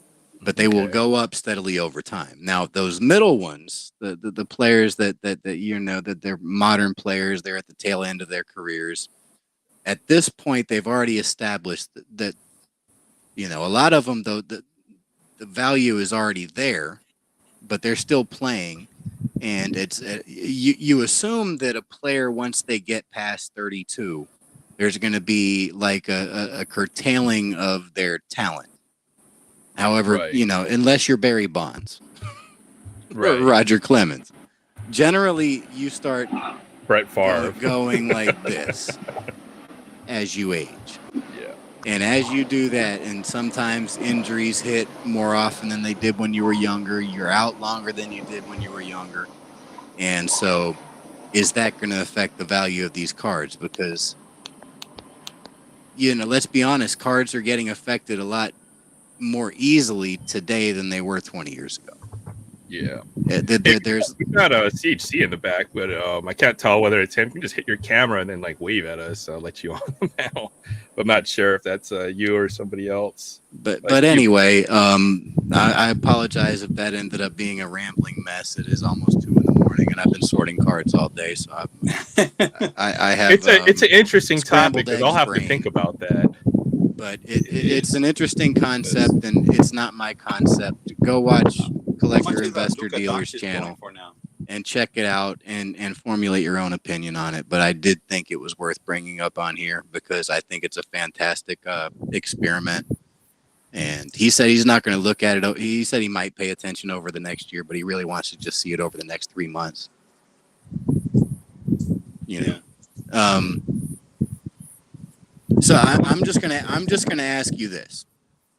But they will go up steadily over time. Now, those middle ones, the players that that they're modern players, they're at the tail end of their careers. At this point, they've already established that a lot of them, though, the value is already there, but they're still playing. And it's you assume that a player, once they get past 32, there's going to be like a curtailing of their talent. However, unless you're Barry Bonds or Roger Clemens, generally you start Brett Favre going like this as you age. Yeah. And as you do that, and sometimes injuries hit more often than they did when you were younger, you're out longer than you did when you were younger. And so is that going to affect the value of these cards? Because, let's be honest, cards are getting affected a lot more easily today than they were 20 years ago. Yeah. There's not a CHC in the back, but I can't tell whether it's him. You can just hit your camera and then like wave at us. I'll let you on the panel. But I'm not sure if that's you or somebody else. But anyway, I apologize if that ended up being a rambling mess. It is almost 2 a.m, and I've been sorting cards all day, so I have. It's an interesting topic. I'll have to think about that. But it's an interesting concept, and it's not my concept. Go watch Collector Investor Dealers channel and check it out and formulate your own opinion on it. But I did think it was worth bringing up on here because I think it's a fantastic experiment. And he said he's not going to look at it. He said he might pay attention over the next year, but he really wants to just see it over the next 3 months. So I'm just gonna ask you this.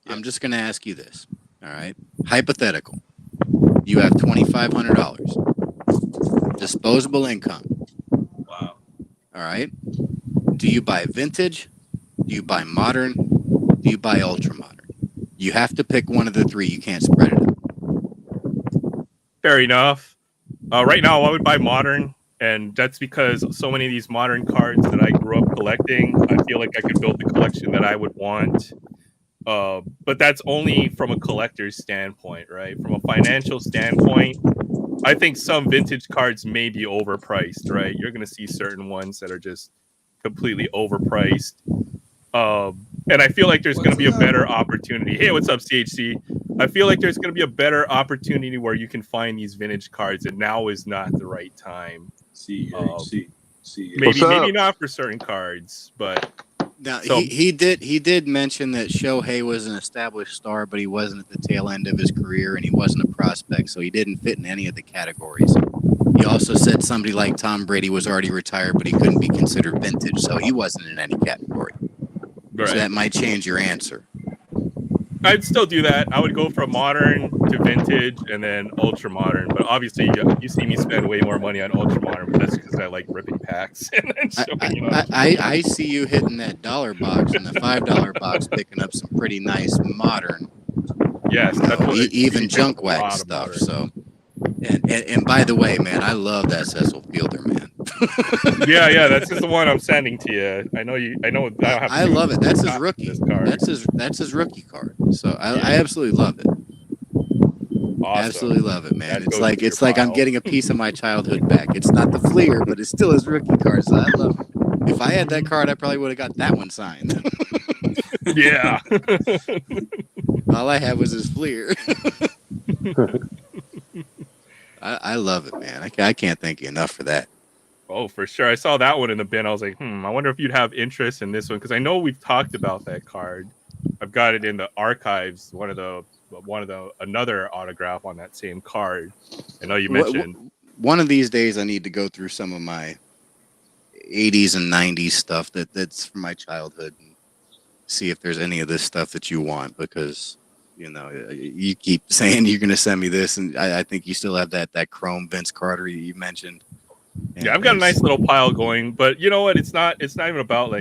I'm just gonna ask you this. All right. Hypothetical. You have $2,500 disposable income. Wow. All right. Do you buy vintage? Do you buy modern? Do you buy ultra modern? You have to pick one of the three. You can't spread it up. Fair enough. Right now, I would buy modern. And that's because so many of these modern cards that I grew up collecting, I feel like I could build the collection that I would want. But that's only from a collector's standpoint, right? From a financial standpoint, I think some vintage cards may be overpriced, right? You're going to see certain ones that are just completely overpriced. And I feel like there's going to be a better opportunity. Hey, what's up, CHC? I feel like there's going to be a better opportunity where you can find these vintage cards, and now is not the right time. Maybe not for certain cards, but now he did mention that Shohei was an established star, but he wasn't at the tail end of his career, and he wasn't a prospect, so he didn't fit in any of the categories. He also said somebody like Tom Brady was already retired, but he couldn't be considered vintage, so he wasn't in any category. Right. So that might change your answer. I'd still do that. I would go from modern to vintage and then ultra modern. But obviously, you see me spend way more money on ultra modern, but that's because I like ripping packs. I see you hitting that $1 box and the $5 box, picking up some pretty nice modern. Yes, even junk wax stuff. So, and by the way, man, I love that Cecil Fielder, man. yeah, that's just the one I'm sending to you. I know. I love it. That's his rookie. That's his rookie card. So I absolutely love it. Awesome. Absolutely love it, man. It's like I'm getting a piece of my childhood back. It's not the Fleer, but it's still his rookie card. So I love it. If I had that card, I probably would have got that one signed. Yeah. All I had was his Fleer. I love it, man. I can't thank you enough for that. Oh, for sure. I saw that one in the bin. I was like, I wonder if you'd have interest in this one because I know we've talked about that card. I've got it in the archives. Another autograph on that same card. I know you mentioned. One of these days, I need to go through some of my 80s and 90s stuff that's from my childhood and see if there's any of this stuff that you want because. You keep saying you're going to send me this, and I think you still have that chrome Vince Carter you mentioned. And yeah, I've got a nice little pile going, but you know what? It's not even about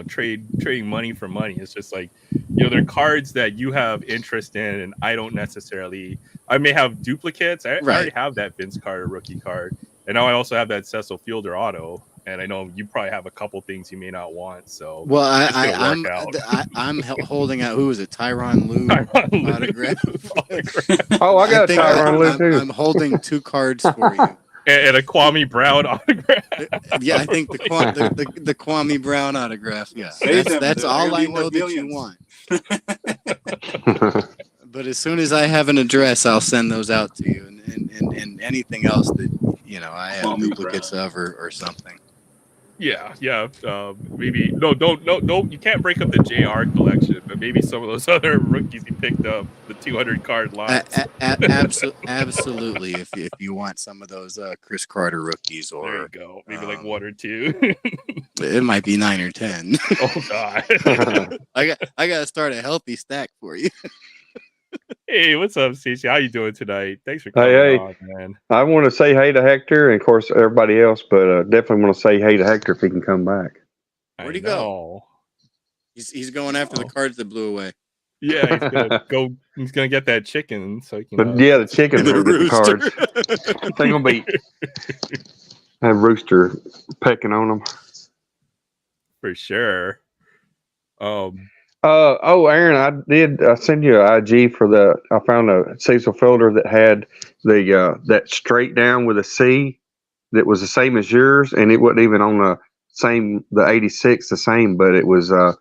trading money for money. It's just like, they're cards that you have interest in, and I don't necessarily. I may have duplicates. I already have that Vince Carter rookie card, and now I also have that Cecil Fielder auto. and I know you probably have a couple things you may not want. So Well, it's gonna work out. I'm holding out. Who was it? Tyronn Lue autograph. Oh, I got Tyronn Lue too. I'm holding 2 cards for you. And a Kwame Brown autograph. Yeah, I think the Kwame Brown autograph. Yeah, that's all I know that you want. But as soon as I have an address, I'll send those out to you, and anything else that I have duplicates of or something. Yeah. Maybe no. You can't break up the JR collection, but maybe some of those other rookies you picked up, the 200 card lots. Absolutely. If you want some of those Chris Carter rookies, or there you go, maybe like 1 or 2. It might be 9 or 10. Oh God. I got to start a healthy stack for you. Hey, what's up, Stacey? How you doing tonight? Thanks for coming on, man. I want to say hey to Hector, and of course everybody else, but definitely want to say hey to Hector if he can come back. Where'd he go? He's going after the cards that blew away. Yeah, he's gonna go. He's gonna get that chicken, so he can. The chicken will get the cards. They're gonna be have Rooster pecking on them for sure. Aaron, I did send you an IG for I found a Cecil Fielder that had that straight down with a C that was the same as yours, and it wasn't even on the 86 the same, but it was the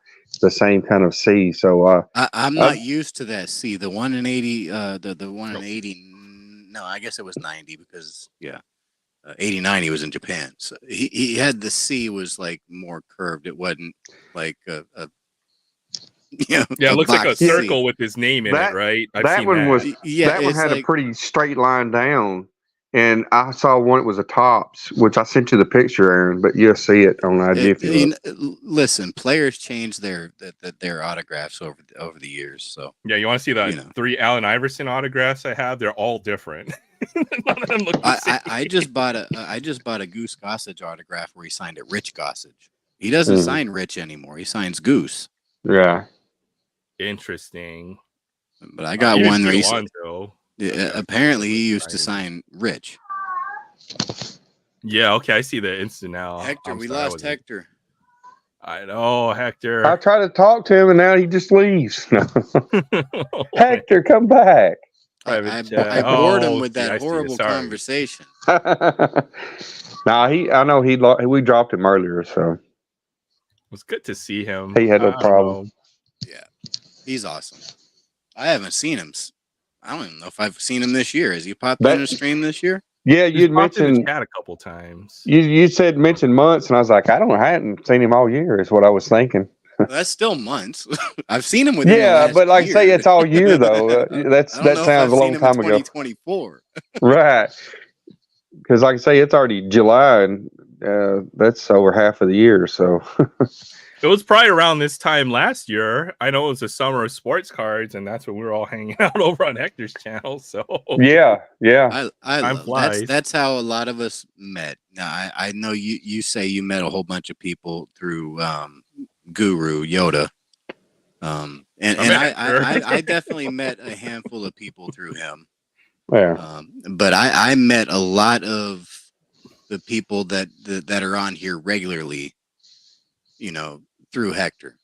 same kind of C. So I'm not used to that C. The 1 in 80, the 1 in 80. No, I guess it was 90 because 89 he was in Japan. So he had the C was like more curved. It wasn't like a it looks like a circle with his name in it, right? That one had a pretty straight line down, and I saw one. It was a Topps, which I sent you the picture, Aaron. But you'll see it on IG. Listen, players change their autographs over the years. So yeah, you want to see the 3 Allen Iverson autographs I have? They're all different. None of them look the same. I just bought a Goose Gossage autograph where he signed it Rich Gossage. He doesn't sign Rich anymore. He signs Goose. Yeah. Interesting. But I got one recently. Apparently, he used to sign Rich. Yeah, okay, I see the instant now. Hector, we lost Hector. I know, Hector. I try to talk to him, and now he just leaves. Hector, come back. I bored him with that horrible conversation. We dropped him earlier, so. It was good to see him. He had a problem. Yeah, he's awesome. I haven't seen him. I don't even know if I've seen him this year. Has he popped on a stream this year? Yeah, you'd mentioned the chat a couple times. You said mention months, and I was like, I hadn't seen him all year. Is what I was thinking. That's still months. I've seen him with but like say it's all year though. That sounds a long time ago. 2024. Right. Because like I say, it's already July, and that's over half of the year. So it was probably around this time last year. I know it was the summer of sports cards, and that's when we were all hanging out over on Hector's channel. So yeah. That's how a lot of us met. Now I know you say you met a whole bunch of people through Guru Yoda. And I definitely met a handful of people through him. Yeah. But I met a lot of the people that are on here regularly, through Hector.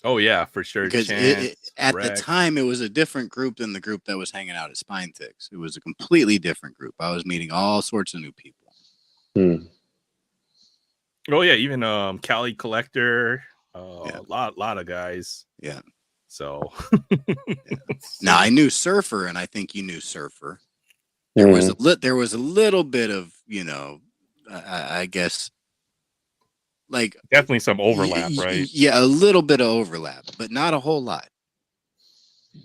Oh yeah, for sure. Because at the time it was a different group than the group that was hanging out at Spine Ticks. It was a completely different group. I was meeting all sorts of new people. Oh yeah, even Cali Collector, a lot of guys. Yeah. So now I knew Surfer, and I think you knew Surfer. There was a little bit of I guess like definitely some overlap, right? Yeah, a little bit of overlap, but not a whole lot.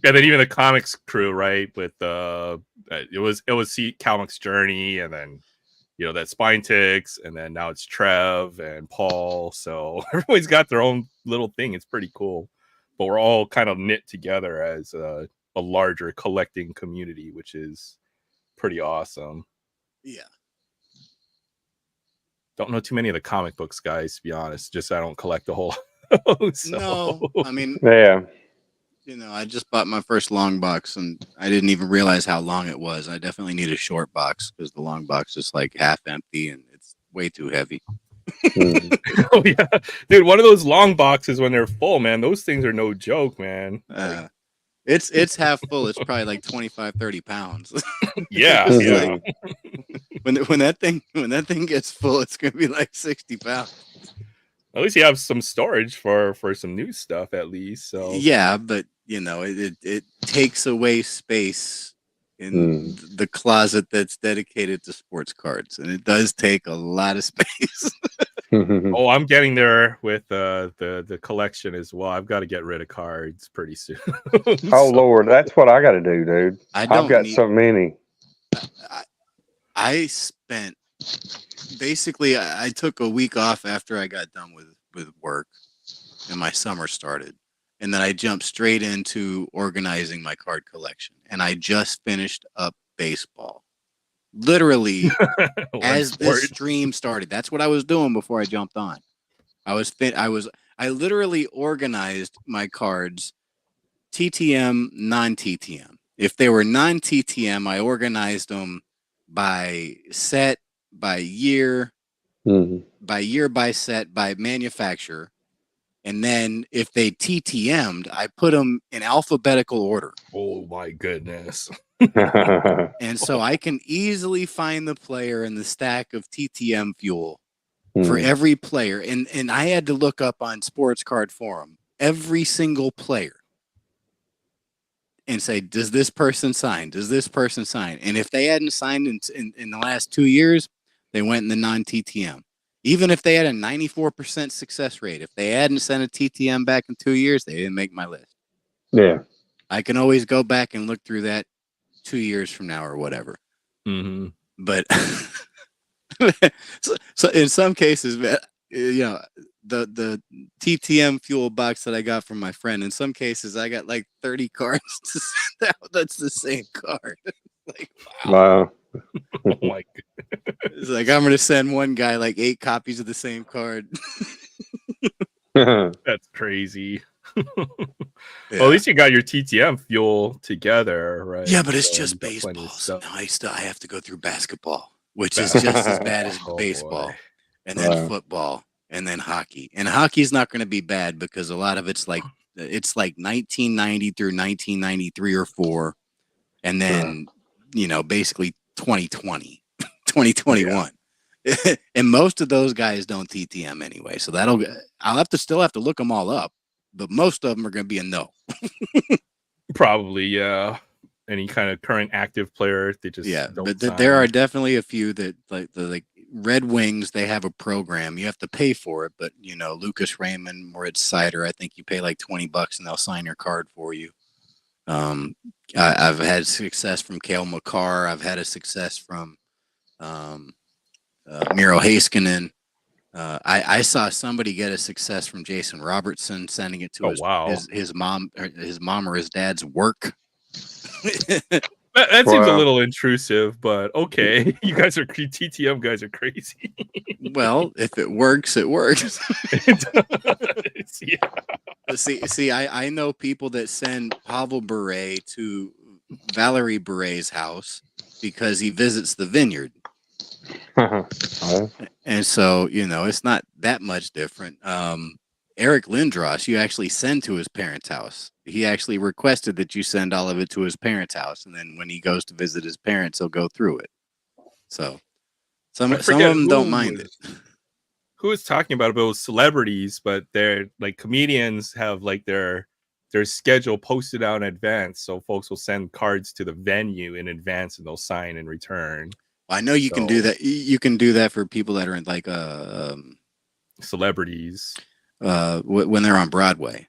Yeah, then even the comics crew, right? With it was Comics Journey, and then that Spine Ticks, and then now it's Trev and Paul. So everybody's got their own little thing. It's pretty cool, but we're all kind of knit together as a larger collecting community, which is pretty awesome. Yeah. Don't know too many of the comic books, guys, to be honest. Just I don't collect a whole lot. So. No, I mean, yeah. I just bought my first long box, and I didn't even realize how long it was. I definitely need a short box because the long box is like half empty, and it's way too heavy. Oh yeah, dude. One of those long boxes when they're full, man. Those things are no joke, man. It's half full. It's probably like 25, 30 pounds. Yeah, It's yeah. like, when that thing gets full, it's gonna be like 60 pounds. At least you have some storage for some new stuff, at least. So yeah, but it takes away space in the closet that's dedicated to sports cards, and it does take a lot of space. Oh, I'm getting there with the collection as well. I've got to get rid of cards pretty soon. Oh Lord, that's what I got to do, dude. I've got so many. I spent basically. I took a week off after I got done with work, and my summer started, and then I jumped straight into organizing my card collection, and I just finished up baseball. Literally, as this stream started, that's what I was doing before I jumped on. I literally organized my cards, TTM, non-TTM. If they were non-TTM, I organized them by set, by year, by set, by manufacturer. And then if they TTM'd, I put them in alphabetical order. Oh my goodness. And so I can easily find the player in the stack of TTM fuel for every player. And I had to look up on Sports Card Forum every single player and say, does this person sign? Does this person sign? And if they hadn't signed in the last 2 years, they went in the non-TTM. Even if they had a 94% success rate, if they hadn't sent a TTM back in 2 years, they didn't make my list. Yeah. I can always go back and look through that 2 years from now or whatever. Mm-hmm. But so in some cases, man, the TTM fuel box that I got from my friend, in some cases I got like 30 cards to send out. That's the same card. Like, wow. Oh my God. It's like I'm gonna send one guy like 8 copies of the same card. That's crazy. Well, at least you got your TTM fuel together, right? Yeah, but it's just baseball. So now I have to go through basketball, which is just as bad as baseball, and then football, and then hockey. And hockey's not going to be bad because a lot of it's like 1990 through 1993 or 4, and then basically 2020, 2021. Yeah. And most of those guys don't TTM anyway, so I'll still have to look them all up. But most of them are going to be a no. Probably, yeah. Any kind of current active player, they just don't sign. There are definitely a few that like Red Wings. They have a program. You have to pay for it, but Lucas Raymond, Moritz Seider, I think you pay like $20 and they'll sign your card for you. I've had success from Cale Makar. I've had a success from Miro Heiskanen. I saw somebody get a success from Jason Robertson, sending it to his mom or his dad's work. That seems a little intrusive, but okay. You guys are TTM guys are crazy. Well, if it works, it works. Yeah. See, I know people that send Pavel Bure to Valerie Bure's house because he visits the vineyard. And so, it's not that much different. Eric Lindros, you actually send to his parents' house. He actually requested that you send all of it to his parents' house. And then when he goes to visit his parents, he'll go through it. So some of them don't mind it. Who was talking about celebrities, but they're like comedians have like their schedule posted out in advance. So folks will send cards to the venue in advance and they'll sign in return. I know you can do that. You can do that for people that are like celebrities when they're on Broadway.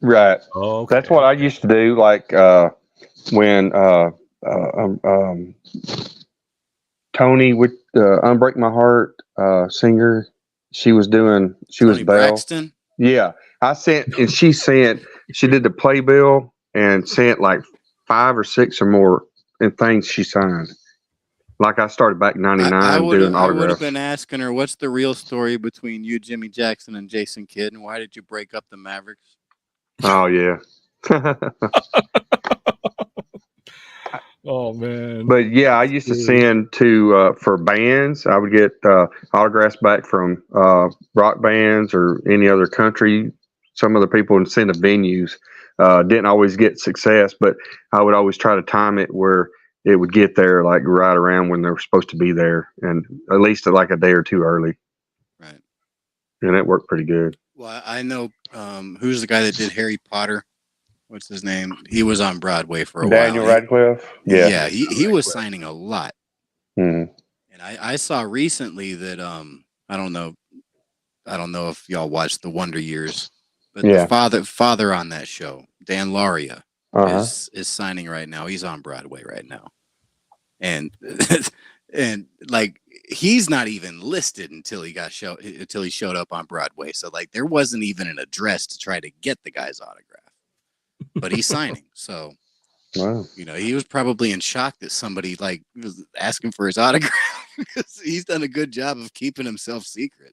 Right. Oh, okay. That's what I used to do. Like when Tony with Unbreak My Heart singer, she was Tony Belle. Braxton? Yeah. She did the playbill and sent like 5 or 6 or more things she signed. Like I started back in 99 doing autographs. I would have been asking her, what's the real story between you, Jimmy Jackson, and Jason Kidd, and why did you break up the Mavericks? Oh, yeah. Oh man. But yeah, I used to send to for bands. I would get autographs back from rock bands or any other country. Some other people would send to venues. Didn't always get success, but I would always try to time it where it would get there like right around when they were supposed to be there, and at least like a day or two early. Right. And it worked pretty good. Well, I know who's the guy that did Harry Potter. What's his name? He was on Broadway for a Daniel while. Radcliffe. Yeah, he was signing a lot. Mm-hmm. And I saw recently that I don't know if y'all watched the Wonder Years, but the father on that show, Dan Laria, is signing right now. He's on Broadway right now, and and like he's not even listed until he showed up on Broadway. So like there wasn't even an address to try to get the guy's autograph. But he's signing, so wow. You know, he was probably in shock that somebody like was asking for his autograph because he's done a good job of keeping himself secret.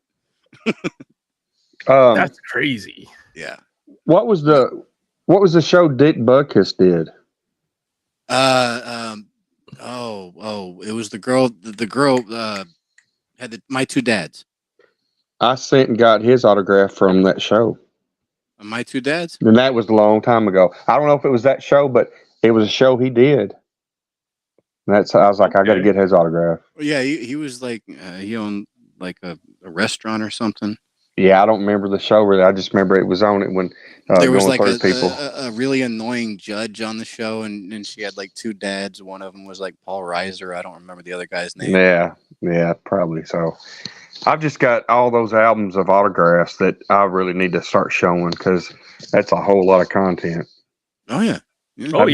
That's crazy. Yeah. What was the show Dick Butkus did? It was the girl. The girl had My Two Dads. I sent and got his autograph from that show. My Two Dads? And that was a long time ago. I don't know if it was that show, but it was a show he did. And I was like, I got to get his autograph. Yeah, he was like, he owned like a restaurant or something. Yeah, I don't remember the show really. I just remember it was on it when there was like a really annoying judge on the show, and she had like two dads. One of them was like Paul Reiser. I don't remember the other guy's name. Yeah, probably so. I've just got all those albums of autographs that I really need to start showing because that's a whole lot of content. Oh yeah. We'd love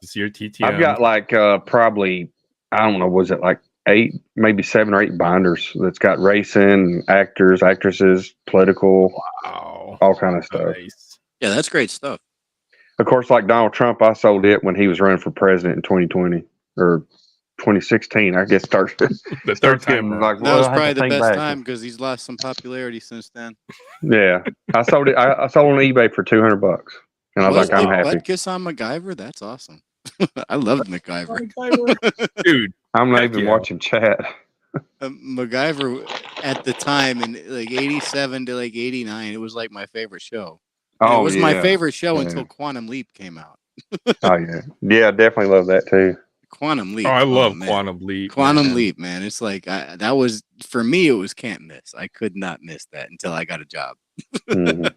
to see your TTM. I've got like probably, I don't know, was it like 8, maybe 7 or 8 binders that's got racing, actors, actresses, political, all kind of stuff. Nice. Yeah, that's great stuff. Of course, like Donald Trump, I sold it when he was running for president in 2020 or 2016. I guess the third time. Like, that was probably the best time because he's lost some popularity since then. Yeah, I sold it. I sold on eBay for $200, and I was like, I'm happy. Butkus on MacGyver, that's awesome. I loved MacGyver. Dude, I'm not even watching chat. MacGyver at the time in like 87 to like 89, it was like my favorite show. Oh, it was my favorite show until Quantum Leap came out. Oh yeah, definitely love that too. Quantum Leap. Oh, I love Quantum Leap. Quantum Leap, man. It's like that was for me. It was can't miss. I could not miss that until I got a job. Mm-hmm.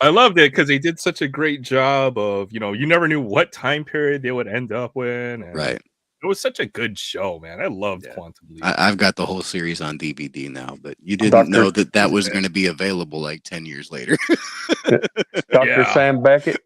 I loved it because they did such a great job of, you never knew what time period they would end up in. And right. It was such a good show, man. I loved Quantum Leap. I've got the whole series on DVD now, but you didn't know that was going to be available like 10 years later. Dr. Sam Beckett.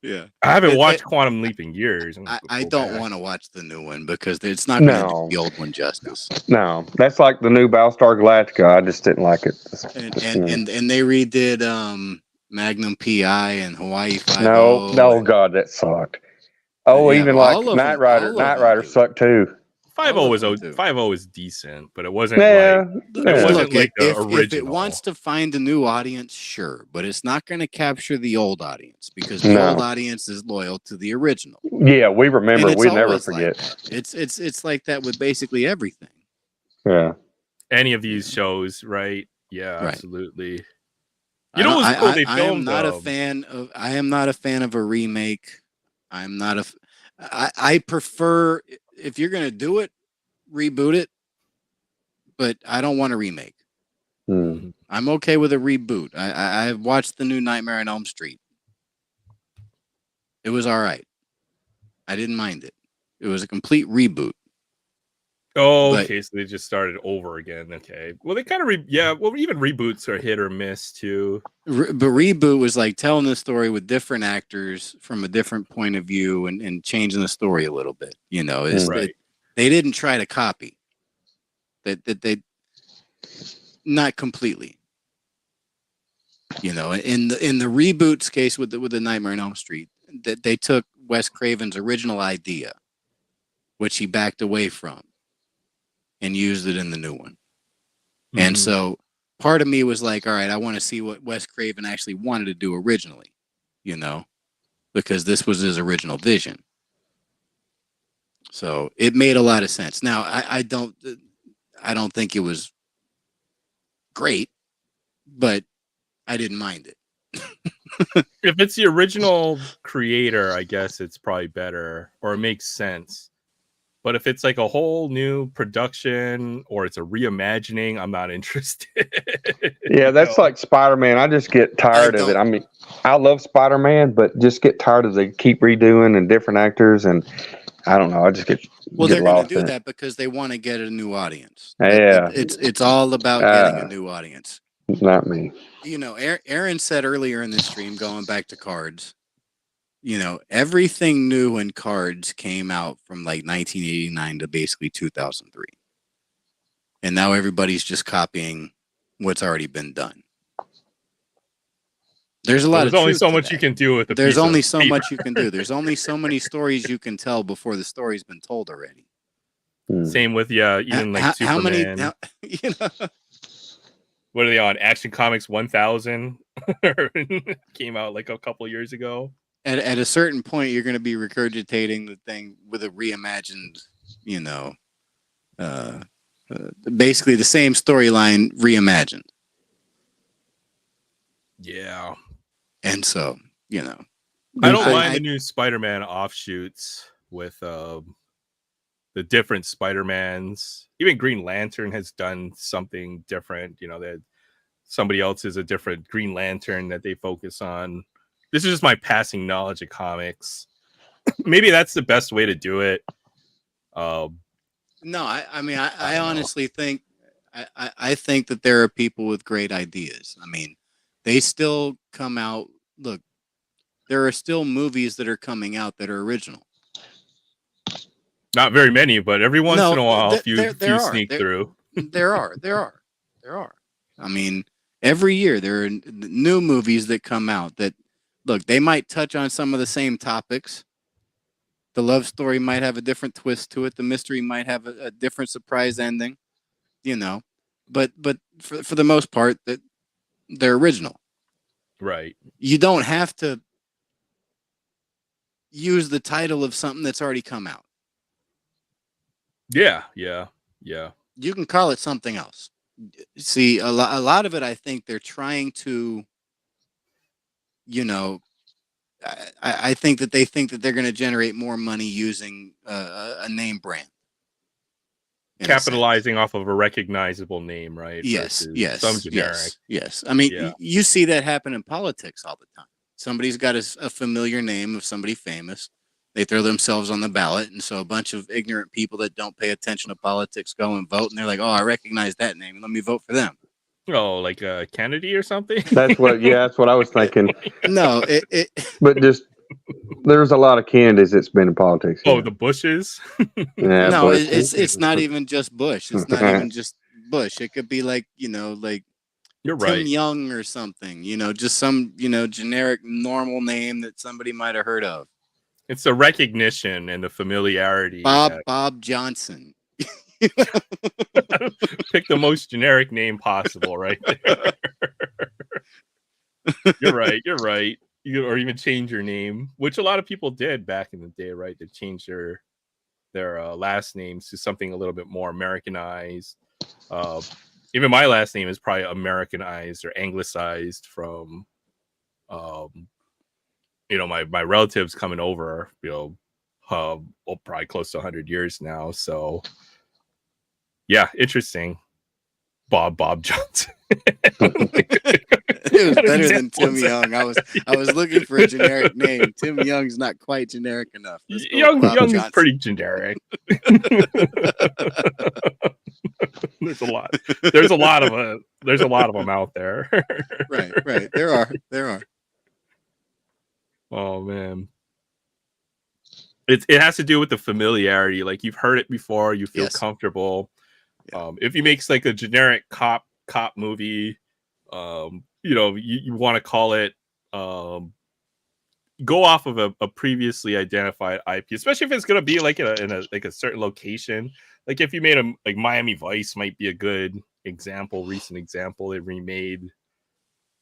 Yeah, I haven't watched Quantum Leap in years. I don't want to watch the new one because it's not going to do the old one justice. No, that's like the new Battlestar Galactica. I just didn't like it. And they redid Magnum PI and Hawaii 5-0. No, God, that sucked. Oh, yeah, even like Knight Rider. Knight Rider sucked too. 5-0 was decent, but it wasn't like the original. If it wants to find a new audience, sure, but it's not going to capture the old audience because the old audience is loyal to the original. Yeah, we remember. We never forget. Like it's like that with basically everything. Yeah. Any of these shows, right? Yeah, right. Absolutely. You know what's cool? They filmed. I am not a fan of a remake. I prefer, if you're going to do it, reboot it, but I don't want a remake. Mm-hmm. I'm okay with a reboot. I watched the new Nightmare on Elm Street. It was all right. I didn't mind it. It was a complete reboot. Oh, okay. So they just started over again. Okay. Well, they kind of even reboots are hit or miss too. But reboot was like telling the story with different actors from a different point of view and changing the story a little bit. They didn't try to copy. They not completely. In the reboots case with the Nightmare on Elm Street, that they took Wes Craven's original idea, which he backed away from, and used it in the new one. Mm-hmm. And so part of me was like, all right, I want to see what Wes Craven actually wanted to do originally, because this was his original vision. So it made a lot of sense. Now I don't think it was great, but I didn't mind it. If it's the original creator, I guess it's probably better, or it makes sense. But if it's like a whole new production or it's a reimagining, I'm not interested. Yeah, that's like Spider-Man. I just get tired of it. I mean, I love Spider-Man, but just get tired of they keep redoing and different actors, and I don't know. I just get they're going lost to do in that because they want to get a new audience. Yeah, it's all about getting a new audience. Not me. You know, Aaron said earlier in the stream, going back to cards, you know, everything new in cards came out from like 1989 to basically 2003. And now everybody's just copying what's already been done. There's a lot There's of only truth so to much that. you can do with There's only so much you can do. There's only so many stories you can tell before the story's been told already. Same with even like Superman. How many, you know, what are they on? Action Comics 1000 came out like a couple years ago. At a certain point, you're going to be regurgitating the thing with a reimagined, you know, basically the same storyline reimagined. Yeah. And so, you know, I don't mind the new Spider-Man offshoots with the different Spider-Mans. Even Green Lantern has done something different. You know, that somebody else is a different Green Lantern that they focus on. This is just my passing knowledge of comics. Maybe that's the best way to do it. No, I mean, I honestly think, I think that there are people with great ideas. I mean, they still come out. Look, there are still movies that are coming out that are original. Not very many, but every once in a while, a few sneak through. There are. I mean, every year there are new movies that come out that, look, they might touch on some of the same topics. The love story might have a different twist to it. The mystery might have a different surprise ending, you know. But for the most part, that they're original. Right. You don't have to use the title of something that's already come out. Yeah. You can call it something else. See, a lot of it, I think they're trying to, you know, I think that they think that they're going to generate more money using a name brand. Capitalizing off of a recognizable name, right? Yes. Some generic. Yes. I mean, you see that happen in politics all the time. Somebody's got a familiar name of somebody famous. They throw themselves on the ballot, and so a bunch of ignorant people that don't pay attention to politics go and vote, and they're like, "Oh, I recognize that name. Let me vote for them." Oh, like Kennedy or something? That's what I was thinking. No, but just there's a lot of candidates that's been in politics. Oh, the Bushes? Yeah, no, it's not even just Bush. It's not even just Bush. It could be like, you know, like You're Tim right. Young or something, you know, just some, you know, generic normal name that somebody might have heard of. It's the recognition and the familiarity. Bob Johnson. Pick the most generic name possible, right there. You're right. Or even change your name, which a lot of people did back in the day, right? To change their last names to something a little bit more Americanized. Even my last name is probably Americanized or anglicized from you know, my relatives coming over, you know, probably close to 100 years now. So yeah, interesting. Bob Johnson. It was better than Tim Young. I was looking for a generic name. Tim Young's not quite generic enough. Young is pretty generic. There's a lot of them out there. Right. There are. Oh man. It has to do with the familiarity. Like you've heard it before, you feel comfortable. Yeah. If he makes like a generic cop movie, you know, you want to call it go off of a previously identified IP, especially if it's gonna be like in a certain location. Like if you made like Miami Vice might be a good recent example they remade.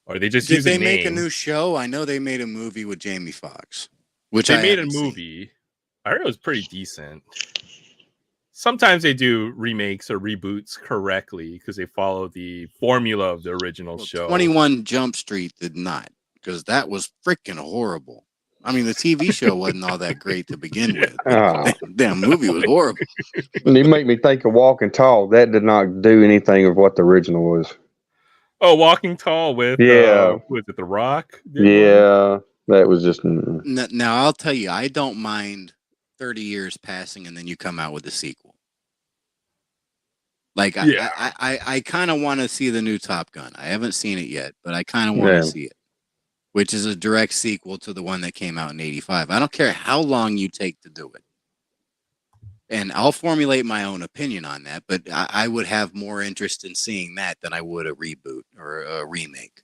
Or they just use a name. Did they make a new show? I know they made a movie with Jamie Foxx, which they made a movie. I heard it was pretty decent. Sometimes they do remakes or reboots correctly because they follow the formula of the original show. 21 Jump Street did not, because that was freaking horrible. I mean, the TV show wasn't all that great to begin with. But damn movie was horrible. And you make me think of Walking Tall. That did not do anything of what the original was. Oh, Walking Tall with was it The Rock? Yeah, that was just. Now I'll tell you, I don't mind 30 years passing and then you come out with a sequel. Like I kind of want to see the new Top Gun. I haven't seen it yet, but I kind of want to see it, which is a direct sequel to the one that came out in '85. I don't care how long you take to do it. And I'll formulate my own opinion on that, but I would have more interest in seeing that than I would a reboot or a remake.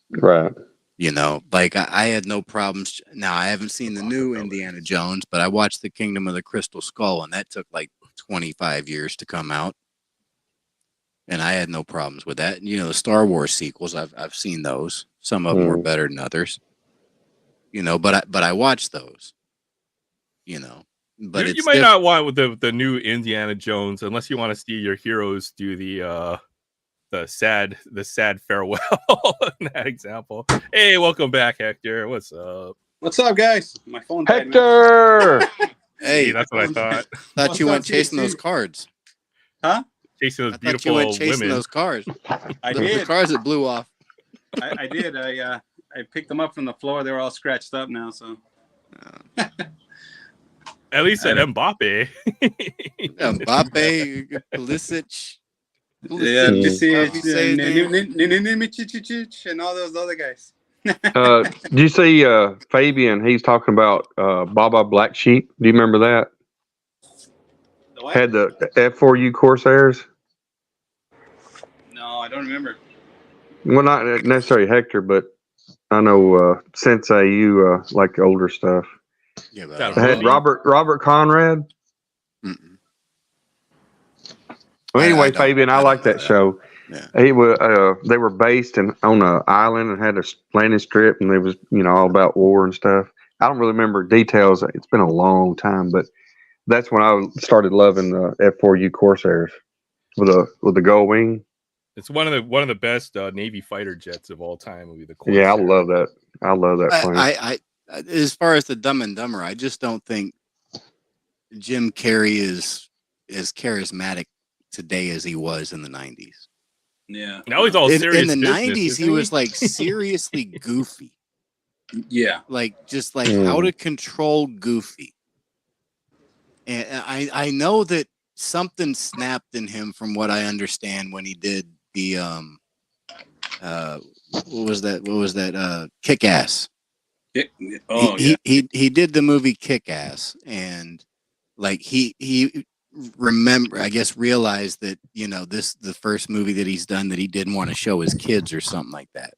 Right. You know, like I had no problems. Now, I haven't seen the new Indiana Jones, but I watched The Kingdom of the Crystal Skull, and that took like 25 years to come out. And I had no problems with that. You know, the Star Wars sequels, I've seen those. Some of them were better than others. You know, but I watched those. You know. But you might not want with the new Indiana Jones unless you want to see your heroes do the sad farewell in that example. Hey, welcome back, Hector. What's up? What's up, guys? My phone died. Hector! Hey, that's what I thought. Thought you went chasing those cards. Huh? Chasing those beautiful women. Those cars. I did. The cars that blew off. I did. I picked them up from the floor. They were all scratched up now, so. At least at Mbappe. Mbappe, Pulisic. Yeah, and all those other guys. Did you see Fabian? He's talking about Baba Black Sheep. Do you remember that? Had the F4U Corsairs? No, I don't remember. Well, not necessarily Hector, but I know Sensei, you like the older stuff. Yeah, but had Robert Conrad. Mm-mm. Well, anyway, Fabian, I like that show. Yeah. He was. They were based on an island and had a landing strip, and it was all about war and stuff. I don't really remember details. It's been a long time, but that's when I started loving the F4U Corsairs with the gold wing. It's one of the best Navy fighter jets of all time. Will be the Corsair. Yeah, I love that. I love that plane. I as far as the Dumb and Dumber, I just don't think Jim Carrey is as charismatic today as he was in the 90s. Yeah. Now he's all serious. In the 90s, he was like seriously goofy. Yeah. Like just like out of control goofy. And I know that something snapped in him from what I understand when he did the what was that Kick-Ass. He did the movie Kick-Ass, and like he realized that this the first movie that he's done that he didn't want to show his kids or something like that.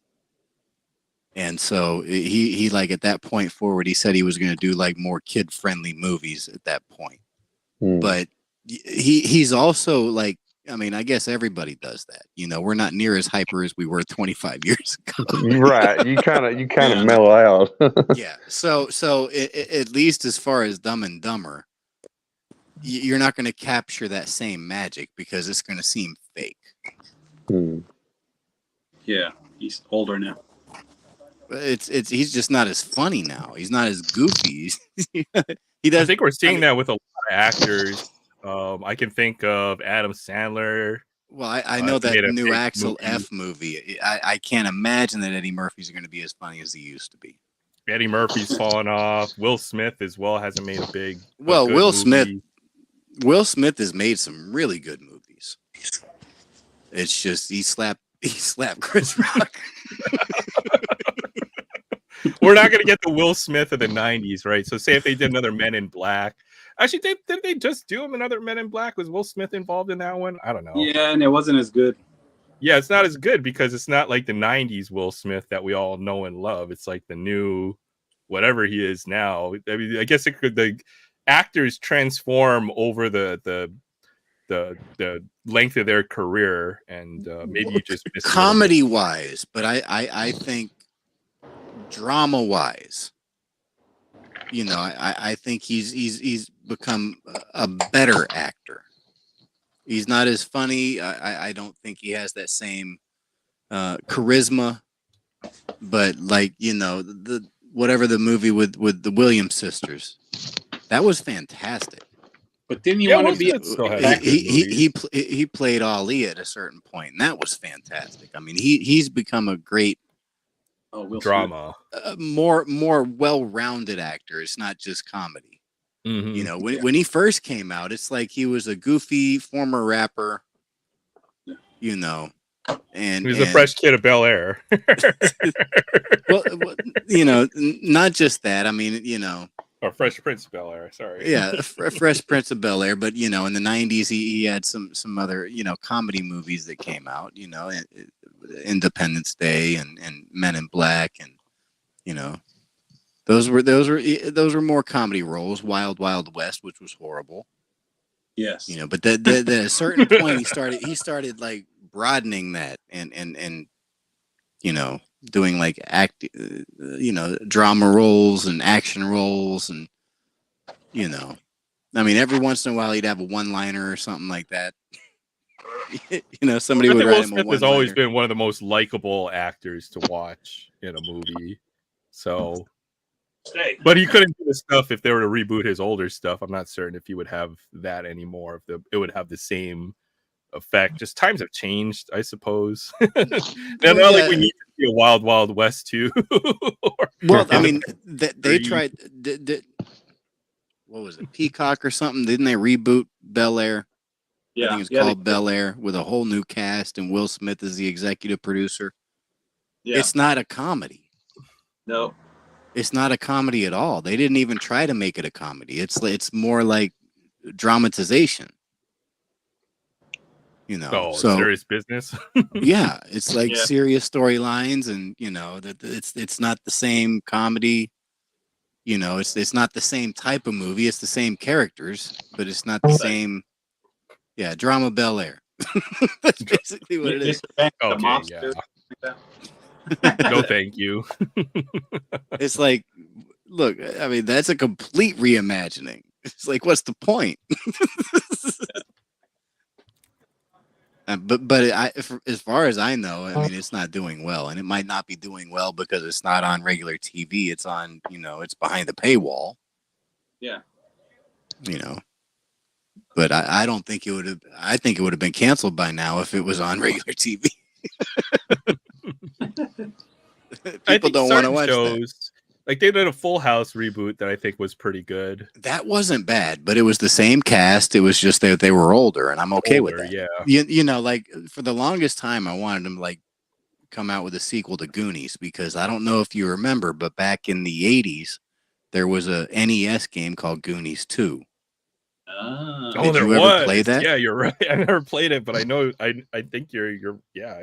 And so he like at that point forward, he said he was going to do like more kid friendly movies at that point. But he's also like, I mean, I guess everybody does that. We're not near as hyper as we were 25 years ago. Right. You kind of mellow out. Yeah. So at least as far as Dumb and Dumber, you're not going to capture that same magic because it's going to seem fake. Yeah. He's older now. He's just not as funny now. He's not as goofy. I think we're seeing that with a lot of actors. I can think of Adam Sandler. Well, I know that new Axel F movie. I can't imagine that Eddie Murphy's going to be as funny as he used to be. Eddie Murphy's fallen off. Will Smith as well hasn't made a big. Well, Will Smith has made some really good movies. It's just he slapped Chris Rock. We're not going to get the Will Smith of the 90s, right? So say if they did another Men in Black. Actually, did they just do another Men in Black? Was Will Smith involved in that one? I don't know. Yeah, and it wasn't as good. Yeah, it's not as good because it's not like the 90s Will Smith that we all know and love. It's like the new whatever he is now. I mean, I guess the actors transform over the length of their career, and maybe you just miss comedy wise, but I think drama wise, I think he's become a better actor. He's not as funny. I don't think he has that same charisma. But like the whatever the movie with the Williams sisters, that was fantastic. But didn't you want to be? He played Ali at a certain point, and that was fantastic. I mean, he's become a great drama, more well-rounded actor. It's not just comedy. Mm-hmm. When he first came out, it's like he was a goofy former rapper. And he's a fresh kid of Bel Air. well, not just that. I mean, or Fresh Prince of Bel Air. Sorry. Yeah, Fresh Prince of Bel Air. But in the '90s, he had some other comedy movies that came out. Independence Day and Men in Black, and those were more comedy roles. Wild Wild West, which was horrible. Yes. But at a certain point, he started like broadening that and doing like drama roles and action roles, and I mean, every once in a while he'd have a one-liner or something like that. Somebody would write him a one-liner. Has always been one of the most likable actors to watch in a movie. So, but he couldn't do the stuff if they were to reboot his older stuff. I'm not certain if he would have that anymore. If it would have the same effect. Just times have changed, I suppose. Now, not like we need to see a Wild Wild West too. Well, I mean, they tried. What was it, Peacock or something? Didn't they reboot Bel Air? Yeah, I think it's called Bel Air, with a whole new cast, and Will Smith is the executive producer. Yeah. It's not a comedy. No, it's not a comedy at all. They didn't even try to make it a comedy. It's more like dramatization. So serious business. Yeah, it's like serious storylines, and that it's not the same comedy. It's not the same type of movie. It's the same characters, but it's not the same. Yeah, drama Bel Air. That's basically what it is. Okay, yeah. No, thank you. It's like, look, I mean, that's a complete reimagining. It's like, what's the point? But as far as I know, I mean, it's not doing well, and it might not be doing well because it's not on regular TV. It's on, it's behind the paywall. Yeah. But I don't think it would have. I think it would have been canceled by now if it was on regular TV. People don't want to watch shows. That. Like they did a Full House reboot that I think was pretty good. That wasn't bad, but it was the same cast. It was just that they were older, and I'm okay with that. Yeah. Like for the longest time, I wanted them like come out with a sequel to Goonies, because I don't know if you remember, but back in the '80s, there was a NES game called Goonies 2. Did you ever play that? Yeah, you're right. I never played it, but I know. I think you're. Yeah,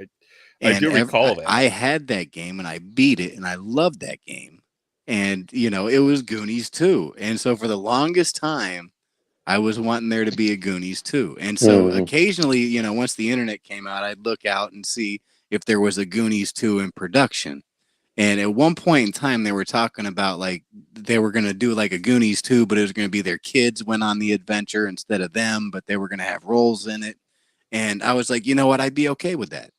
I do recall that. I had that game and I beat it, and I loved that game. And it was Goonies 2, and so for the longest time, I was wanting there to be a Goonies 2. And so occasionally, once the internet came out, I'd look out and see if there was a Goonies 2 in production. And at one point in time, they were talking about like they were going to do like a Goonies 2, but it was going to be their kids went on the adventure instead of them, but they were going to have roles in it. And I was like, you know what? I'd be okay with that.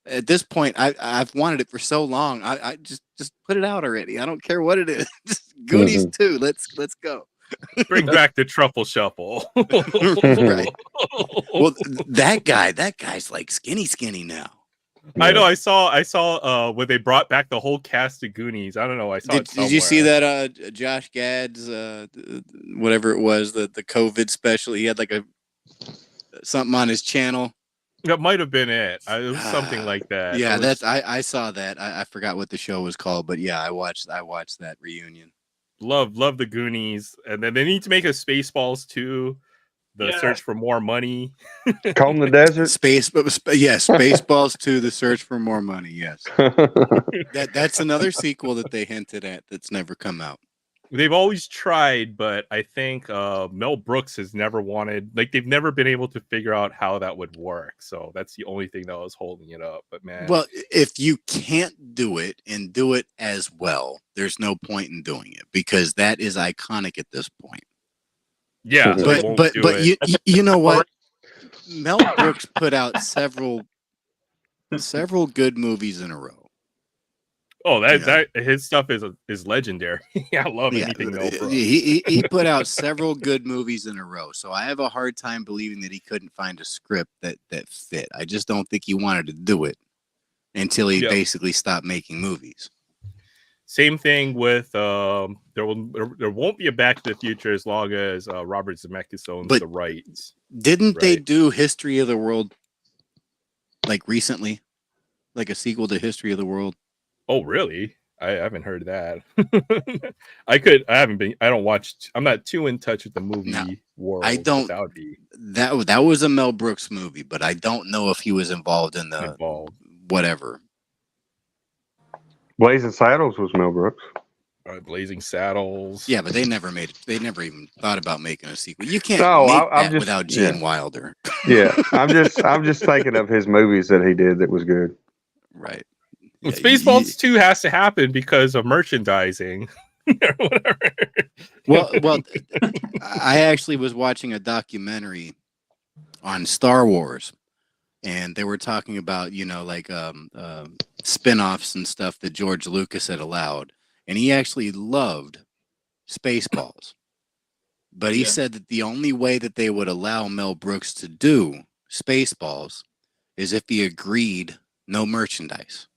At this point, I've wanted it for so long. I just put it out already. I don't care what it is. Just Goonies 2. Let's go. Bring back the Truffle Shuffle. Right. Well, that guy's like skinny now. Yeah. I know. I saw when they brought back the whole cast of Goonies. I don't know. I saw it somewhere. Did you see that Josh Gad's whatever it was, the COVID special? He had like something on his channel. That might have been it. It was something like that. Yeah, I saw that. I forgot what the show was called, but yeah, I watched that reunion. Love the Goonies, and then they need to make a Spaceballs too. The Search for More Money. Comb the Desert. Spaceballs 2, The Search for More Money. Yes. That's another sequel that they hinted at that's never come out. they've always tried, but I think Mel Brooks has never wanted, like, they've never been able to figure out how that would work. So that's the only thing that was holding it up. But man, well, if you can't do it and do it as well, there's no point in doing it because that is iconic at this point. yeah, but you know what? Mel Brooks put out several good movies in a row. Oh, that his stuff is legendary. I love anything Mel Brooks. He put out several good movies in a row, so I have a hard time believing that he couldn't find a script that fit. I just don't think he wanted to do it until he basically stopped making movies. Same thing with there won't be a Back to the Future as long as Robert Zemeckis owns the rights. Didn't they do History of the World like recently, like a sequel to History of the World? Oh, really? I haven't heard that. I'm not too in touch with the movie world. I don't. That was a Mel Brooks movie, but I don't know if he was involved in the whatever. Blazing Saddles was Mel Brooks. Blazing Saddles. Yeah, but they never made it. They never even thought about making a sequel. You can't make that without Gene Wilder. Yeah, I'm just thinking of his movies that he did that was good. Right. Yeah, Spaceballs 2 has to happen because of merchandising. Or whatever. Well, I actually was watching a documentary on Star Wars, and they were talking about, like spin-offs and stuff that George Lucas had allowed, and he actually loved Spaceballs. But he said that the only way that they would allow Mel Brooks to do Spaceballs is if he agreed no merchandise.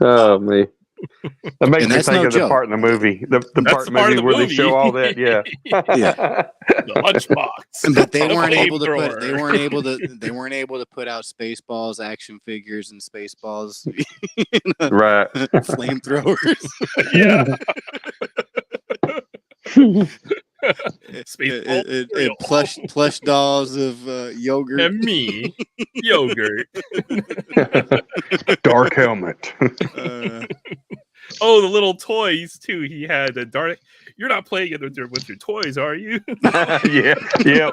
Oh me. That makes me think of the part in the movie. The part in the movie where they show all that. Yeah. Yeah. The lunchbox. But they weren't able to put they weren't able to put out Spaceballs action figures and Spaceballs right. flamethrowers. Yeah. Plush dolls of yogurt and me yogurt. Dark helmet. Oh, the little toys too. He had a dark. You're not playing it with your toys, are you? Yeah. Yeah,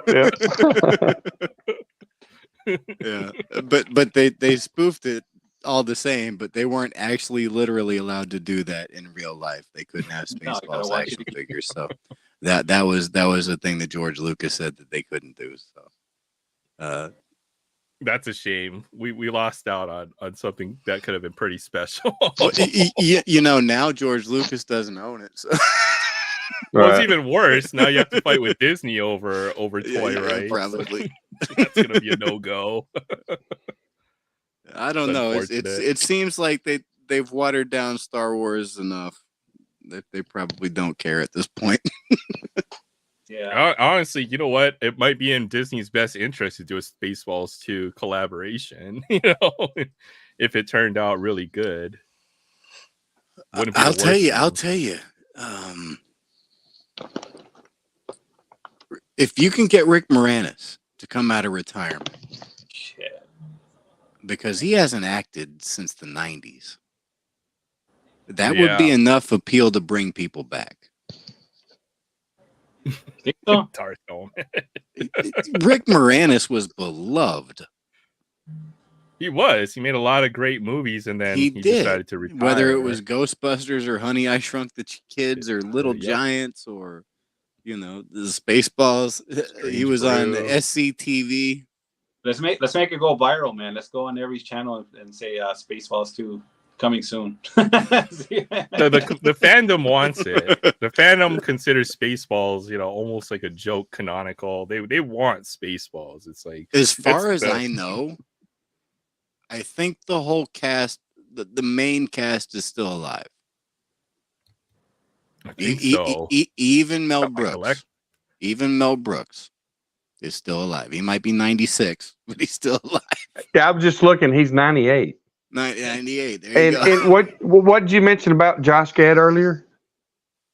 but they spoofed it all the same, but they weren't actually literally allowed to do that in real life. They couldn't have Spaceballs action figures, so that was a thing that George Lucas said that they couldn't do. So that's a shame. We lost out on something that could have been pretty special. Well, now George Lucas doesn't own it, so. Well, it's even worse. Now you have to fight with Disney over toy rights. Probably. That's gonna be a no-go. I don't know. It seems like they've watered down Star Wars enough that they probably don't care at this point. Yeah. Honestly, you know what? It might be in Disney's best interest to do a Spaceballs 2 collaboration. If it turned out really good. I'll tell you. If you can get Rick Moranis to come out of retirement, because he hasn't acted since the 90s, that would be enough appeal to bring people back. Think so? Rick Moranis was beloved. He was. He made a lot of great movies, and then he decided to retire. Whether it was Ghostbusters or Honey, I Shrunk the Kids or Little Giants or, the Spaceballs. He was on SCTV. Let's make it go viral, man. Let's go on every channel and say Spaceballs 2 coming soon. the fandom wants it. The fandom considers Spaceballs, almost like a joke canonical. They want Spaceballs. It's like, as far as I know, I think the whole cast, the main cast, is still alive. I think so. Even Mel Brooks. Even Mel Brooks is still alive. He might be 96, but he's still alive. Yeah, I was just looking. He's 98. 98. There you go. And what did you mention about Josh Gad earlier?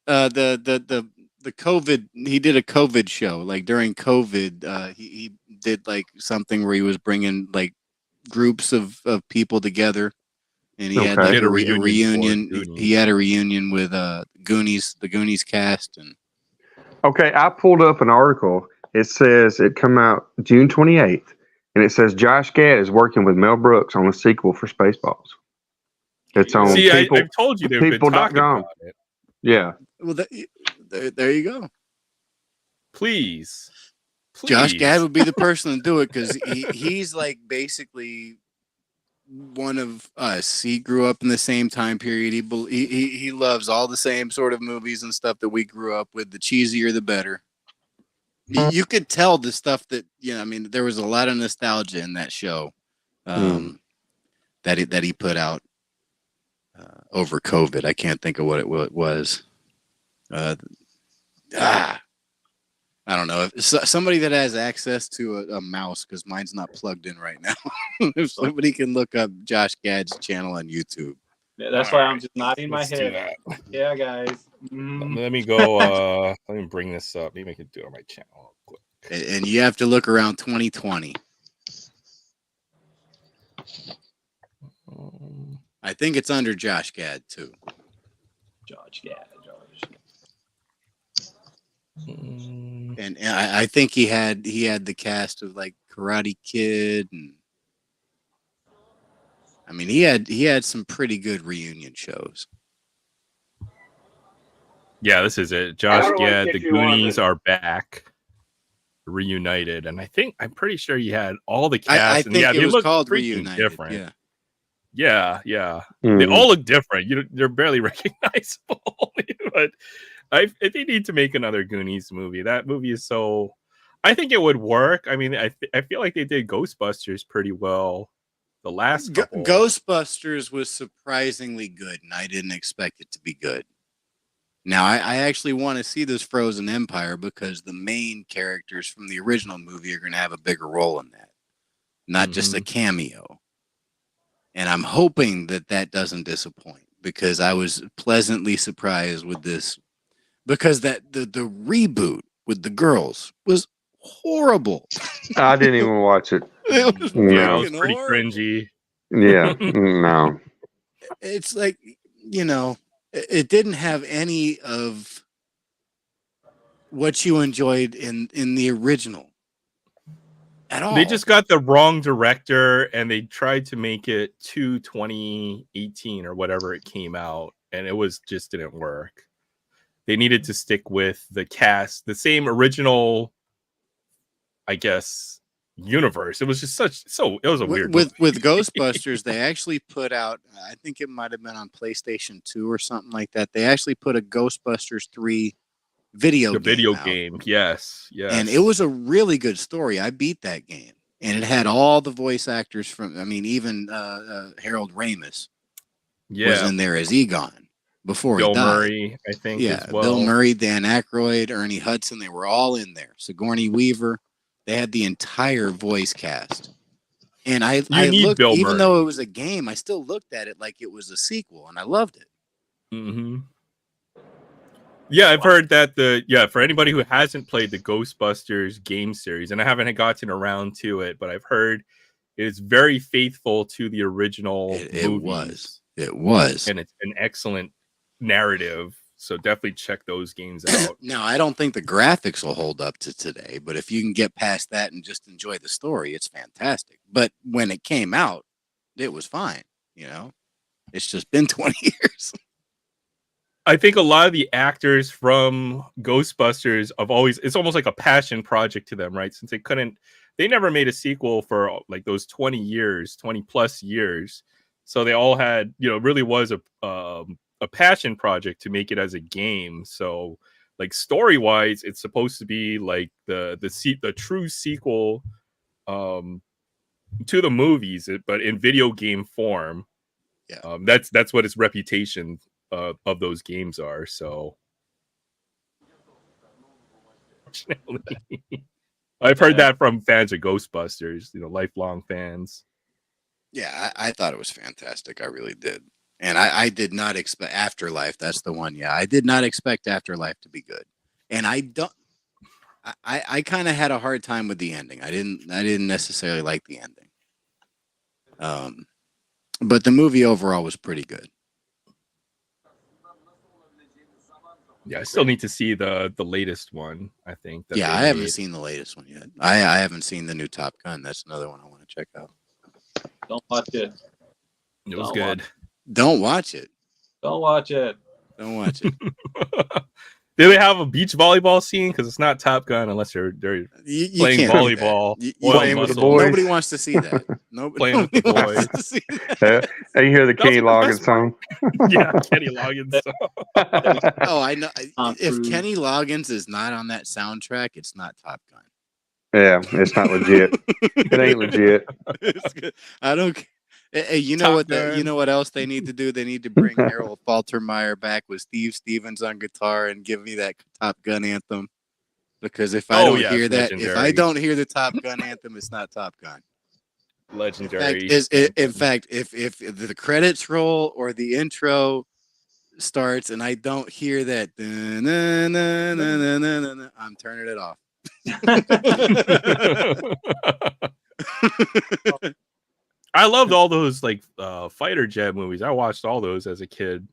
The COVID. He did a COVID show. Like during COVID, he did like something where he was bringing like groups of people together And he had like Did a a reunion for reunion. Goonies. He had a reunion with the Goonies cast, and Okay, I pulled up an article. It says it come out June 28th, and it says Josh Gad is working with Mel Brooks on a sequel for Spaceballs. It's on See, people, I've told you they've been talking people.com. about it. Yeah. well, there you go. Please. Josh Gad would be the person to do it because he's like basically one of us. He grew up in the same time period. He loves all the same sort of movies and stuff that we grew up with. The cheesier, the better. You could tell the stuff that I mean, there was a lot of nostalgia in that show that he put out over COVID. I can't think of what it was. I don't know. If somebody that has access to a mouse, because mine's not plugged in right now. If somebody can look up Josh Gad's channel on YouTube. Yeah, that's why I'm just nodding my head. Yeah, guys. Let me go. Let me bring this up. Maybe I can do it on my channel quick. And you have to look around 2020. I think it's under Josh Gad too. Josh Gad. And I think he had the cast of like Karate Kid, and I mean he had some pretty good reunion shows. Yeah, this is it. Josh Gad, the Goonies are back, reunited, and I'm pretty sure he had all the cast. I and think they was look called freaking Reunited. different. Yeah. Mm-hmm. They all look different. They're barely recognizable. But they need to make another Goonies movie. That movie is so. I think it would work. I mean, I feel like they did Ghostbusters pretty well. The last couple. Ghostbusters was surprisingly good, and I didn't expect it to be good. Now, I actually want to see this Frozen Empire because the main characters from the original movie are going to have a bigger role in that, not just a cameo. And I'm hoping that doesn't disappoint because I was pleasantly surprised with this because the reboot with the girls was horrible. I didn't even watch it. It was it was pretty horrible. cringy. Yeah, no. It's like, it didn't have any of what you enjoyed in the original at all. They just got the wrong director and they tried to make it to 2018 or whatever it came out, and it just didn't work. They needed to stick with the cast, the same original, I guess, universe. It was just it was a weird with Ghostbusters. They actually put out, I think it might have been on PlayStation 2 or something like that. They actually put a Ghostbusters 3 video game. Yes. And it was a really good story. I beat that game, and it had all the voice actors from. I mean, even Harold Ramis was in there as Egon before Bill he died. Murray, I think. Yeah, as well. Bill Murray, Dan Aykroyd, Ernie Hudson. They were all in there. Sigourney Weaver. They had the entire voice cast. And I looked, Bill even Murray. though it was a game, I still looked at it like it was a sequel, and I loved it. Mm-hmm. Yeah, I've heard that for anybody who hasn't played the Ghostbusters game series, and I haven't gotten around to it, but I've heard it is very faithful to the original movies. It was. And it's an excellent narrative. So definitely check those games out. Now, I don't think the graphics will hold up to today, but if you can get past that and just enjoy the story, it's fantastic. But when it came out, it was fine. It's just been 20 years. I think a lot of the actors from Ghostbusters it's almost like a passion project to them, right? Since they never made a sequel for like those 20 plus years. So they all had, really was a passion project to make it as a game. So like story wise, it's supposed to be like the true sequel to the movies, but in video game form. Yeah. That's what its reputation of those games are. So I've heard that from fans of Ghostbusters, lifelong fans. Yeah, I thought it was fantastic. I really did. And I did not expect Afterlife. That's the one. Yeah, I did not expect Afterlife to be good. And I kind of had a hard time with the ending. I didn't necessarily like the ending. But the movie overall was pretty good. Yeah, I still need to see the latest one. I think. Yeah, I haven't seen the latest one yet. I haven't seen the new Top Gun. That's another one I want to check out. Don't watch it. It was good. Don't watch it. Don't watch it. Don't watch it. Do they have a beach volleyball scene? Because it's not Top Gun unless they're You playing can't do that. volleyball. Playing with the boys. Nobody wants to see that. Nobody Playing with the wants boys. to see that. And you hear the Kenny Loggins Loggins song. Yeah, Kenny Loggins song. Oh, I know. If Kenny Loggins is not on that soundtrack, it's not Top Gun. Yeah, it's not legit. It ain't legit. I don't. Hey, you know what? You know what else they need to do? They need to bring Harold Faltermeyer back with Steve Stevens on guitar and give me that Top Gun anthem. Because if I don't hear that, if I don't hear the Top Gun anthem, it's not Top Gun. Legendary. In fact, if the credits roll or the intro starts and I don't hear that, I'm turning it off. I loved all those like fighter jet movies. I watched all those as a kid.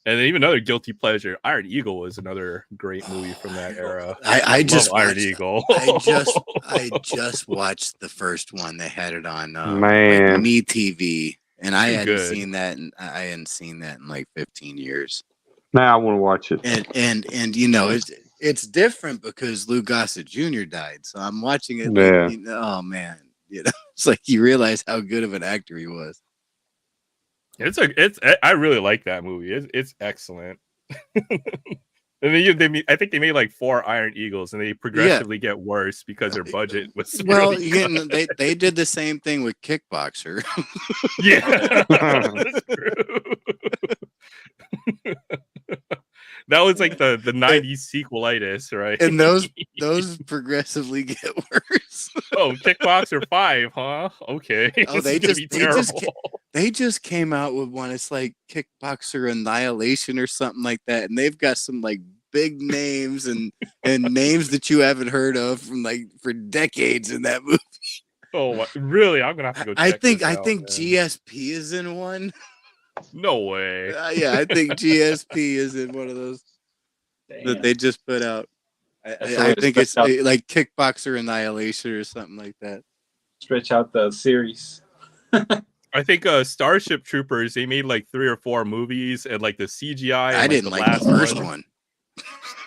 And even another guilty pleasure, Iron Eagle was another great movie from that era. I just Iron Eagle. I just watched the first one. They had it on Man. like Me TV, and I hadn't good. seen that. And I hadn't seen that in like 15 years. Now I want to watch it. And you know it's different because Lou Gossett Jr. died, so I'm watching it. Yeah. Like, oh man, you know, it's like you realize how good of an actor he was. I really like that movie. It's excellent. And then I think they made like 4 Iron Eagles, and they progressively get worse because their budget was really they did the same thing with Kickboxer. Yeah, that's true. That was like the 90s sequelitis, right? And those progressively get worse. Oh, Kickboxer 5, huh? Okay. Oh, they just came out with one. It's like Kickboxer Annihilation or something like that, and they've got some like big names and names that you haven't heard of from like for decades in that movie. Oh, really? I'm gonna have to go. I think man. GSP is in one. No way. Yeah, I think GSP is in one of those that they just put out. I think it's like Kickboxer Annihilation or something like that. Stretch out the series. I think Starship Troopers, they made like 3 or 4 movies, and like the CGI. I didn't like the first one.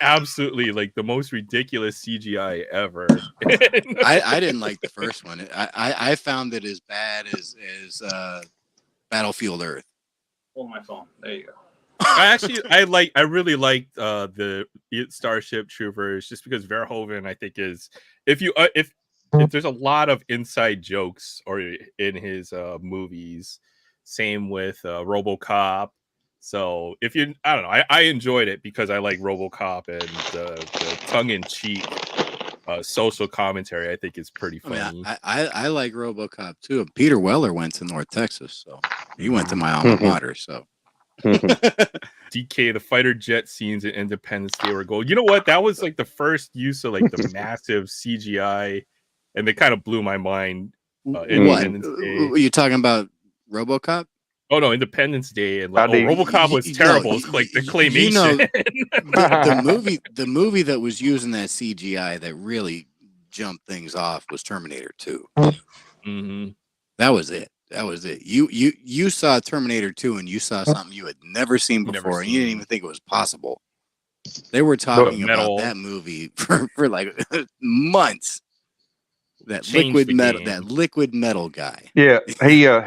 Absolutely, like the most ridiculous CGI ever. I didn't like the first one. I found it as bad as Battlefield Earth. Hold my phone. There you go. I really liked the Starship Troopers just because Verhoeven, I think, is if there's a lot of inside jokes or in his movies. Same with RoboCop. So I don't know, I enjoyed it because I like RoboCop, and the tongue-in-cheek social commentary I think is pretty funny. I like RoboCop too. Peter Weller went to North Texas, so he went to my alma mater. So DK, the fighter jet scenes in Independence Day were gold. You know what? That was like the first use of like the massive CGI, and they kind of blew my mind. Independence Day. Are you talking about RoboCop? Oh no, Independence Day and like, RoboCop was terrible. It's like the claymation. The movie that was using that CGI that really jumped things off was Terminator 2. Mm-hmm. That was it. You saw Terminator 2 and you saw something you had never seen before, and you didn't even think it was possible. They were talking about that movie for like months. That liquid metal guy. Yeah,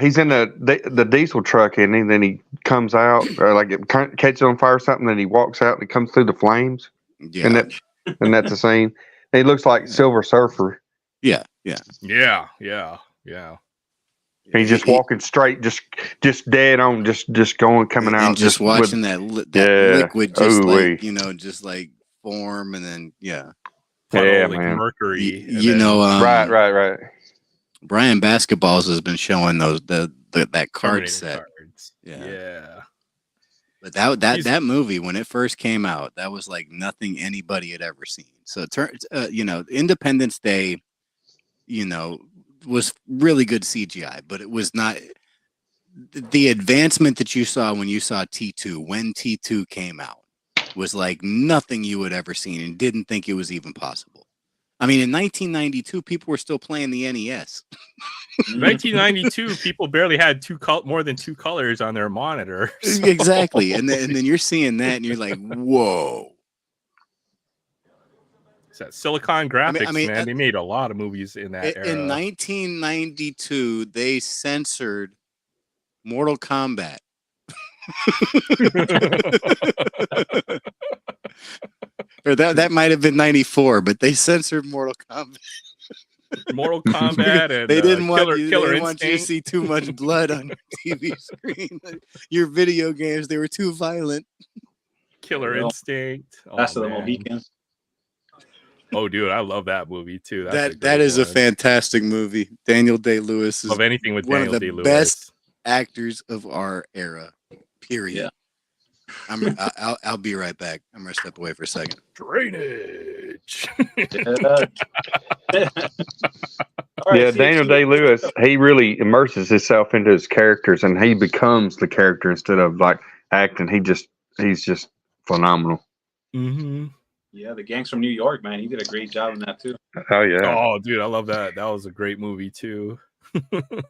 he's in the diesel truck, and then he comes out, or like it catches on fire or something. Then he walks out and he comes through the flames. Yeah, and that's the scene. He looks like Silver Surfer. Yeah. He's just walking straight, just dead on, just coming out, and just watching that liquid, just like form, and then like man. Mercury. Right. Brian Basketballs has been showing that card set. Cards. Yeah. But that movie, when it first came out, that was like nothing anybody had ever seen. So Independence Day, was really good CGI, but it was not. the advancement that you saw when you saw T2, when T2 came out, was like nothing you had ever seen and didn't think it was even possible. I mean, in 1992, people were still playing the NES. 1992, people barely had more than two colors on their monitor. So. Exactly, and then you're seeing that, and you're like, "Whoa!" It's that Silicon Graphics, man. They made a lot of movies in that era. In 1992, they censored Mortal Kombat. Or that might have been 94, but they censored Mortal Kombat. Mortal Kombat and they didn't want Killer you to see too much blood on your TV screen. Your video games, they were too violent. Killer Instinct. Last of the Mohicans. Oh, dude, I love that movie too. That is a fantastic movie. Daniel Day-Lewis is of anything with one Daniel of the Day-Lewis. Best actors of our era. Period. Yeah. I'll be right back. I'm gonna step away for a second. Drainage. Yeah, Daniel Day-Lewis, he really immerses himself into his characters, and he becomes the character instead of like acting. He's just phenomenal. Mm-hmm. Yeah, The Gangs from New York, man. He did a great job in that too. Oh yeah. Oh, dude, I love that. That was a great movie too.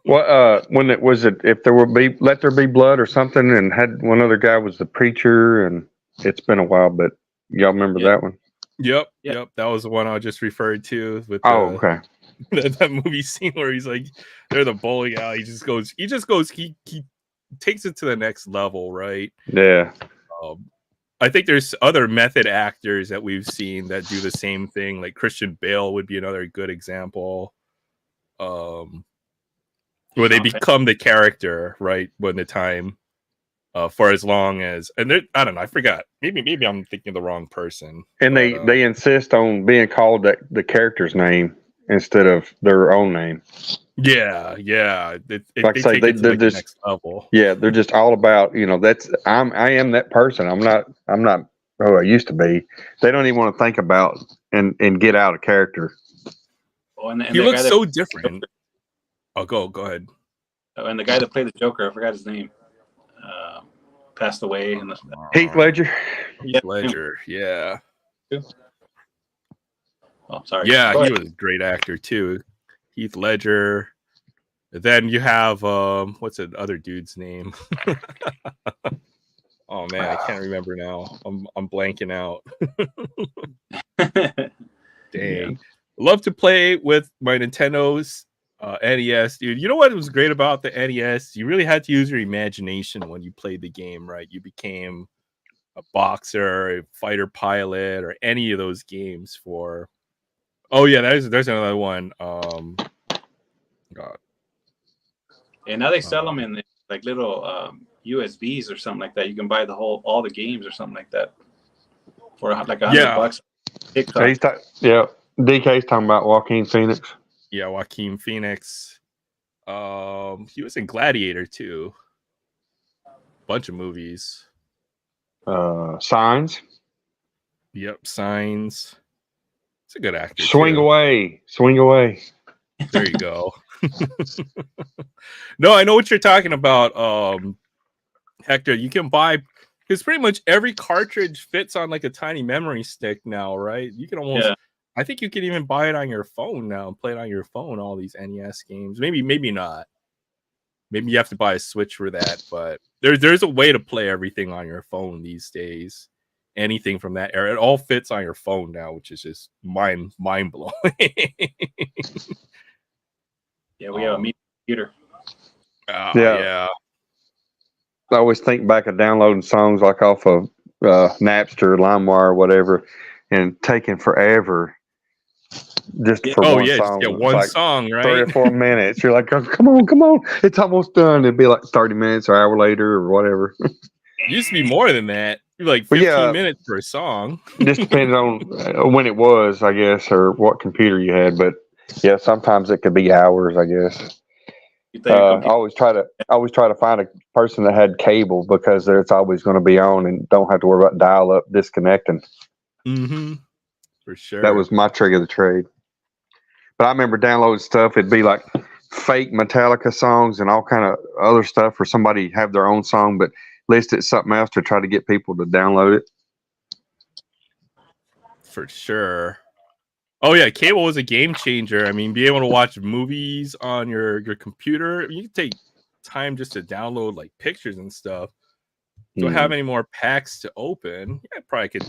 Well, when it was if there would be Let There Be Blood or something, and had one other guy was the preacher, and it's been a while, but y'all remember that one? Yep. That was the one I just referred to with okay. that movie scene where he's like, they're the bowling alley. He takes it to the next level, right? Yeah. I think there's other method actors that we've seen that do the same thing. Like Christian Bale would be another good example. Where they become the character, right? When the time, for as long as, and I don't know, I forgot. Maybe I'm thinking of the wrong person. And they insist on being called the character's name instead of their own name. Yeah. Like I say, they're just the next level. Yeah, they're just all about I am that person. I'm not who I used to be. They don't even want to think about and get out of character. Oh, and he looks so different. Oh, go ahead. Oh, and the guy that played the Joker, I forgot his name. Passed away. Heath Ledger. Heath Ledger, yeah. Oh, sorry. Yeah, he was a great actor too. Heath Ledger. Then you have what's the other dude's name? Oh man, I can't remember now. I'm blanking out. Dang. Yeah. Love to play with my Nintendo's NES, dude. You know what was great about the NES? You really had to use your imagination when you played the game, right? You became a boxer, a fighter pilot, or any of those games for. Oh yeah, there's another one. God. And now they sell them in like little USBs or something like that. You can buy all the games or something like that for like $100. So DK's talking about Joaquin Phoenix. Yeah, Joaquin Phoenix. He was in Gladiator too. Bunch of movies. Signs. Yep, Signs. It's a good actor. Swing away. There you go. No, I know what you're talking about, Hector. You can buy because pretty much every cartridge fits on like a tiny memory stick now, right? You can almost. Yeah. I think you can even buy it on your phone now and play it on your phone. All these NES games, maybe not. Maybe you have to buy a Switch for that, but there's a way to play everything on your phone these days. Anything from that era, it all fits on your phone now, which is just mind blowing. Yeah, we have a computer. Yeah. I always think back of downloading songs like off of Napster, LimeWire, or whatever, and taking forever just for one song. Yeah, one like song, right? 3 or 4 minutes. You're like, oh, come on, it's almost done. It'd be like 30 minutes or an hour later or whatever. It used to be more than that. Like 15 minutes for a song. Just depending on when it was, I guess, or what computer you had. But yeah, sometimes it could be hours, I guess. I always try to find a person that had cable because it's always going to be on and don't have to worry about dial-up disconnecting. Mm-hmm. For sure. That was my trick of the trade. But I remember downloading stuff. It'd be like fake Metallica songs and all kind of other stuff, or somebody have their own song but list it something else to try to get people to download it. For sure. Oh yeah, cable was a game changer. I mean, be able to watch movies on your computer. You can take time just to download like pictures and stuff. Don't have any more packs to open. Yeah, I probably could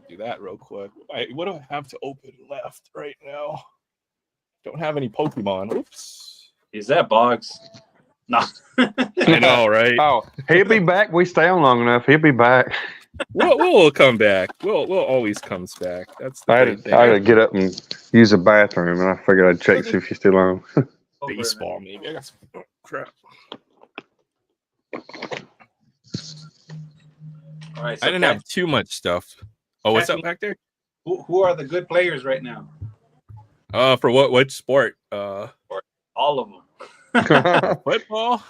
do that real quick. What do I have to open left right now? Don't have any Pokemon. Oops. Is that Boggs? No. I know, right? Oh, he'll be back. We stay on long enough. He'll be back. We'll come back. We'll always comes back. That's the I great thing. had to get up and use the bathroom, and I figured I'd check see if she's still on. Baseball, maybe. I got some crap. All right. I didn't have too much stuff. Oh, what's up back there? Who are the good players right now? For what sport? All of them. Football.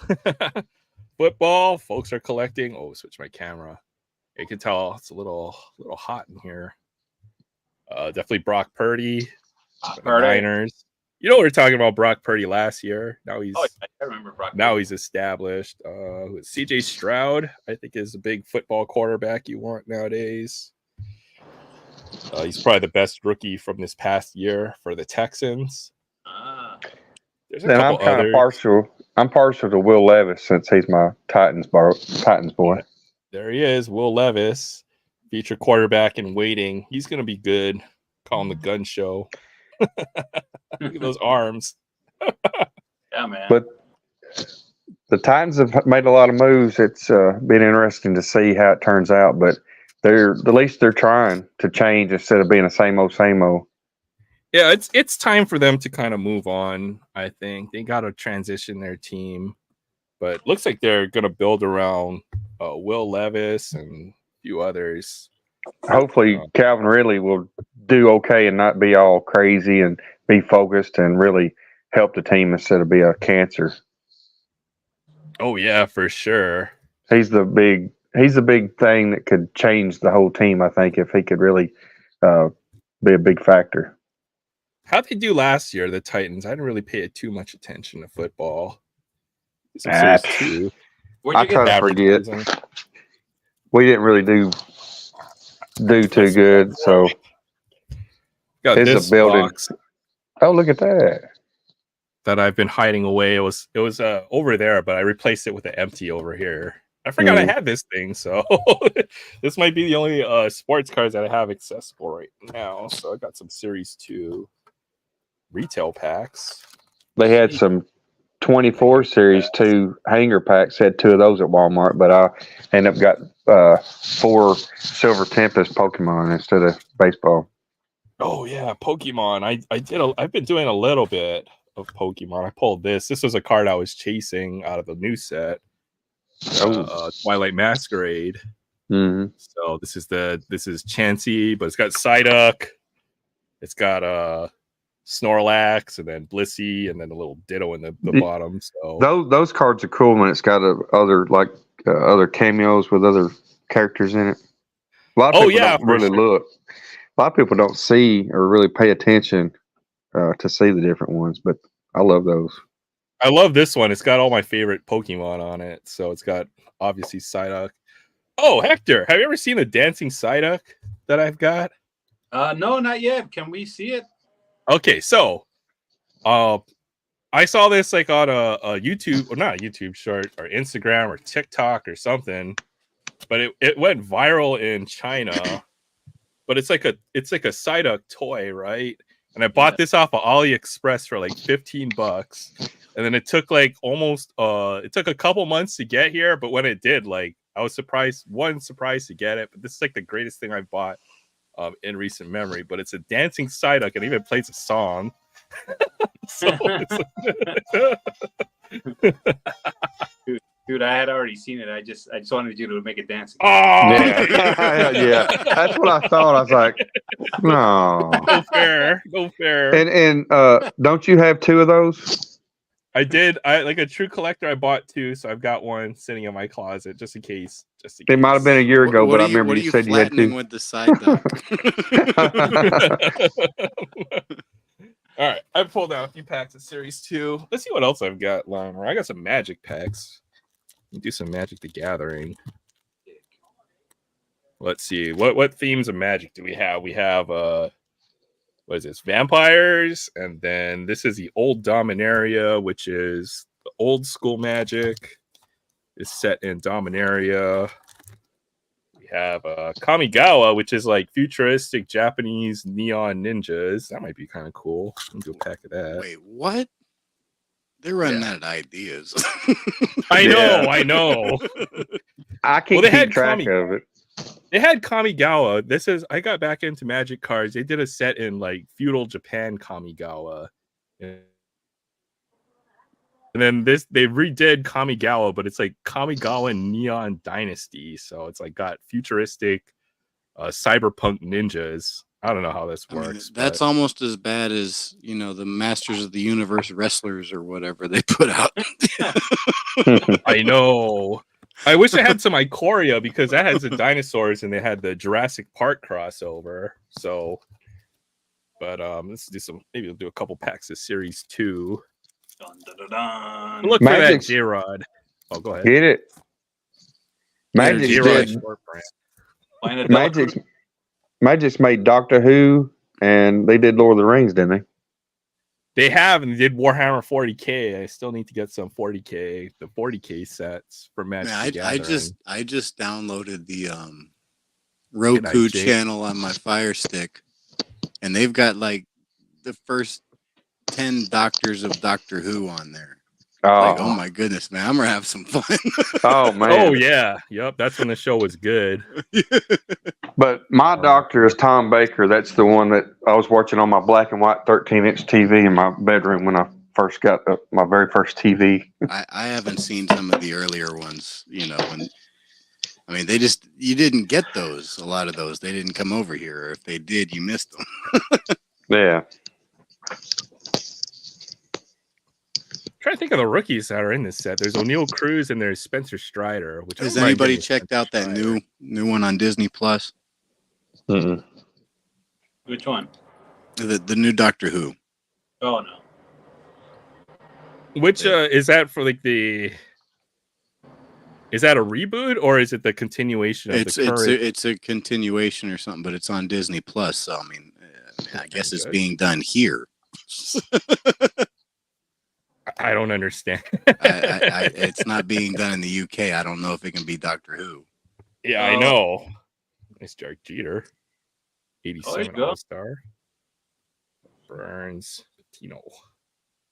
Football. Folks are collecting. Oh, switch my camera. You can tell it's a little hot in here. Definitely Brock Purdy. Niners. You know, we were talking about Brock Purdy last year. Now he's. Oh, yeah, I remember Brock. Now he's established. CJ Stroud, I think, is a big football quarterback you want nowadays. He's probably the best rookie from this past year for the Texans. There's a Then I'm couple kind of others. partial. I'm partial to Will Levis since he's my Titans boy. There he is, Will Levis, future quarterback in waiting. He's going to be good. Call him the gun show. Look at those arms. Yeah, man. But the Titans have made a lot of moves. It's been interesting to see how it turns out. But at least they're trying to change instead of being the same old, same old. Yeah, it's time for them to kind of move on. I think they got to transition their team, but looks like they're going to build around Will Levis and a few others. Hopefully, Calvin Ridley will do okay and not be all crazy and be focused and really help the team instead of be a cancer. Oh yeah, for sure. He's the big thing that could change the whole team. I think if he could really be a big factor. How'd they do last year, the Titans? I didn't really pay too much attention to football. I try to forget. We didn't really do too good, so got it's this a building. box Oh, look at that! That I've been hiding away. It was over there, but I replaced it with an empty over here. I forgot I had this thing, so this might be the only sports cards that I have accessible right now. So I got some Series 2 retail packs. They had some 24 Series 2 hanger packs. Had 2 of those at Walmart, but I ended up got 4 Silver Tempest Pokemon instead of baseball. Oh yeah, Pokemon. I've been doing a little bit of Pokemon. I pulled this. This was a card I was chasing out of the new set. Twilight Masquerade. Mm-hmm. So this is Chansey, but it's got Psyduck. It's got Snorlax, and then Blissey, and then a little Ditto in the bottom. So those cards are cool when it's got other cameos with other characters in it. A lot of people don't really look. A lot of people don't see or really pay attention to see the different ones, but I love those. I love this one. It's got all my favorite Pokemon on it. So it's got obviously Psyduck. Oh, Hector, have you ever seen the dancing Psyduck that I've got? No, not yet. Can we see it? Okay, so I saw this like on a YouTube, or not a YouTube short, or Instagram or TikTok or something, but it went viral in China. But it's like a Psyduck toy, right? And I bought this off of AliExpress for like $15. And then it took like almost it took a couple months to get here, but when it did, like I was surprised to get it. But this is like the greatest thing I bought in recent memory. But it's a dancing Psyduck and even plays a song. Dude, I had already seen it. I just wanted you to make it dance. Oh yeah. That's what I thought. I was like, no. Go fair. And don't you have 2 of those? I did. I like a true collector. I bought 2, so I've got one sitting in my closet just in case. It might have been a year ago, but I remember you said you had 2. With the Psyduck? All right, I pulled out a few packs of Series 2. Let's see what else I've got lying around. I got some Magic packs. Do some Magic the Gathering. Let's see. What themes of Magic do we have? We have what is this? Vampires, and then this is the Old Dominaria, which is the old school Magic. Is set in Dominaria. We have Kamigawa, which is like futuristic Japanese neon ninjas. That might be kind of cool. I'll do a pack of that. Wait, what? They're running out of ideas. I know. I can't keep track of it. They had Kamigawa. I got back into Magic cards. They did a set in like feudal Japan Kamigawa. And then they redid Kamigawa, but it's like Kamigawa Neon Dynasty. So it's like got futuristic cyberpunk ninjas. I don't know how this works. That's almost as bad as, the Masters of the Universe wrestlers or whatever they put out. I know. I wish I had some Ikoria because that has the dinosaurs and they had the Jurassic Park crossover. So, but let's do maybe we'll do a couple packs of Series 2. Dun, dun, dun, dun. Look for that J-Rod. Oh, go ahead. Get it. Magic's made Doctor Who, and they did Lord of the Rings, didn't they? They have, and they did Warhammer 40K. I still need to get some 40K, the 40K sets for Magic. I just downloaded the Roku channel on my Fire Stick, and they've got like the first 10 Doctors of Doctor Who on there. Oh my goodness, man! I'm gonna have some fun. Oh man! Oh yeah, yep. That's when the show was good. But my doctor is Tom Baker. That's the one that I was watching on my black and white 13-inch TV in my bedroom when I first got my very first TV. I haven't seen some of the earlier ones. You didn't get those. A lot of those they didn't come over here. Or if they did, you missed them. Yeah. Trying to think of the rookies that are in this set. There's O'Neal Cruz and there's Spencer Strider. Which has anybody checked out that new one on Disney Plus? Mm-mm. Which one? The new Doctor Who. Oh no. Which is that for like the? Is that a reboot or is it the continuation of the current? It's a continuation or something, but it's on Disney Plus. So I guess it's being done here. I don't understand. It's not being done in the UK. I don't know if it can be Doctor Who. Yeah, I know. Nice Derek Jeter. 87 All-Star. Burns. Tino.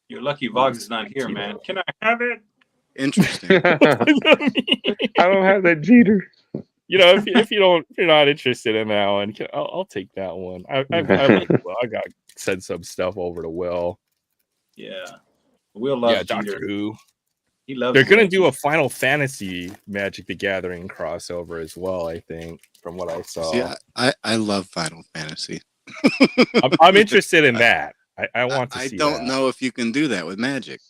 You're lucky Vox is not here, man. Can I have it? Interesting. I don't have that Jeter. If you're not interested in that one, I'll take that one. I got send some stuff over to Will. Yeah. Will loves Doctor Who. He loves. They're gonna do a Final Fantasy Magic the Gathering crossover as well. I think, from what I saw. See, I love Final Fantasy. I'm interested in that. I want to see. I don't know if you can do that with Magic.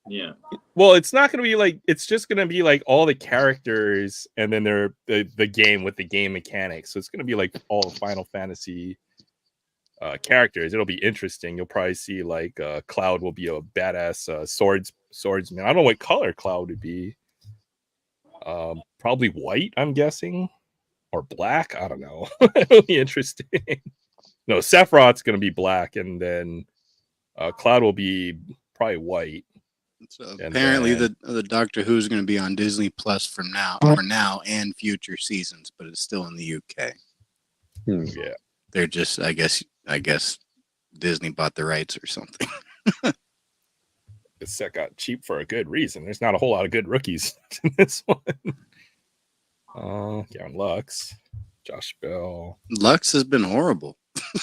Yeah. Well, it's not gonna be like. It's just gonna be like all the characters, and then the game with the game mechanics. So it's gonna be like all the Final Fantasy. Characters. It'll be interesting. You'll probably see like Cloud will be a badass swordsman. I don't know what color Cloud would be. Probably white, I'm guessing, or black. I don't know. It'll be interesting. No, Sephiroth's gonna be black, and then Cloud will be probably white. So apparently, the Doctor Who is going to be on Disney Plus for now and future seasons, but it's still in the UK. Yeah, they're just I guess Disney bought the rights or something. This set got cheap for a good reason. There's not a whole lot of good rookies in this one. Gavin Lux, Josh Bell. Lux has been horrible.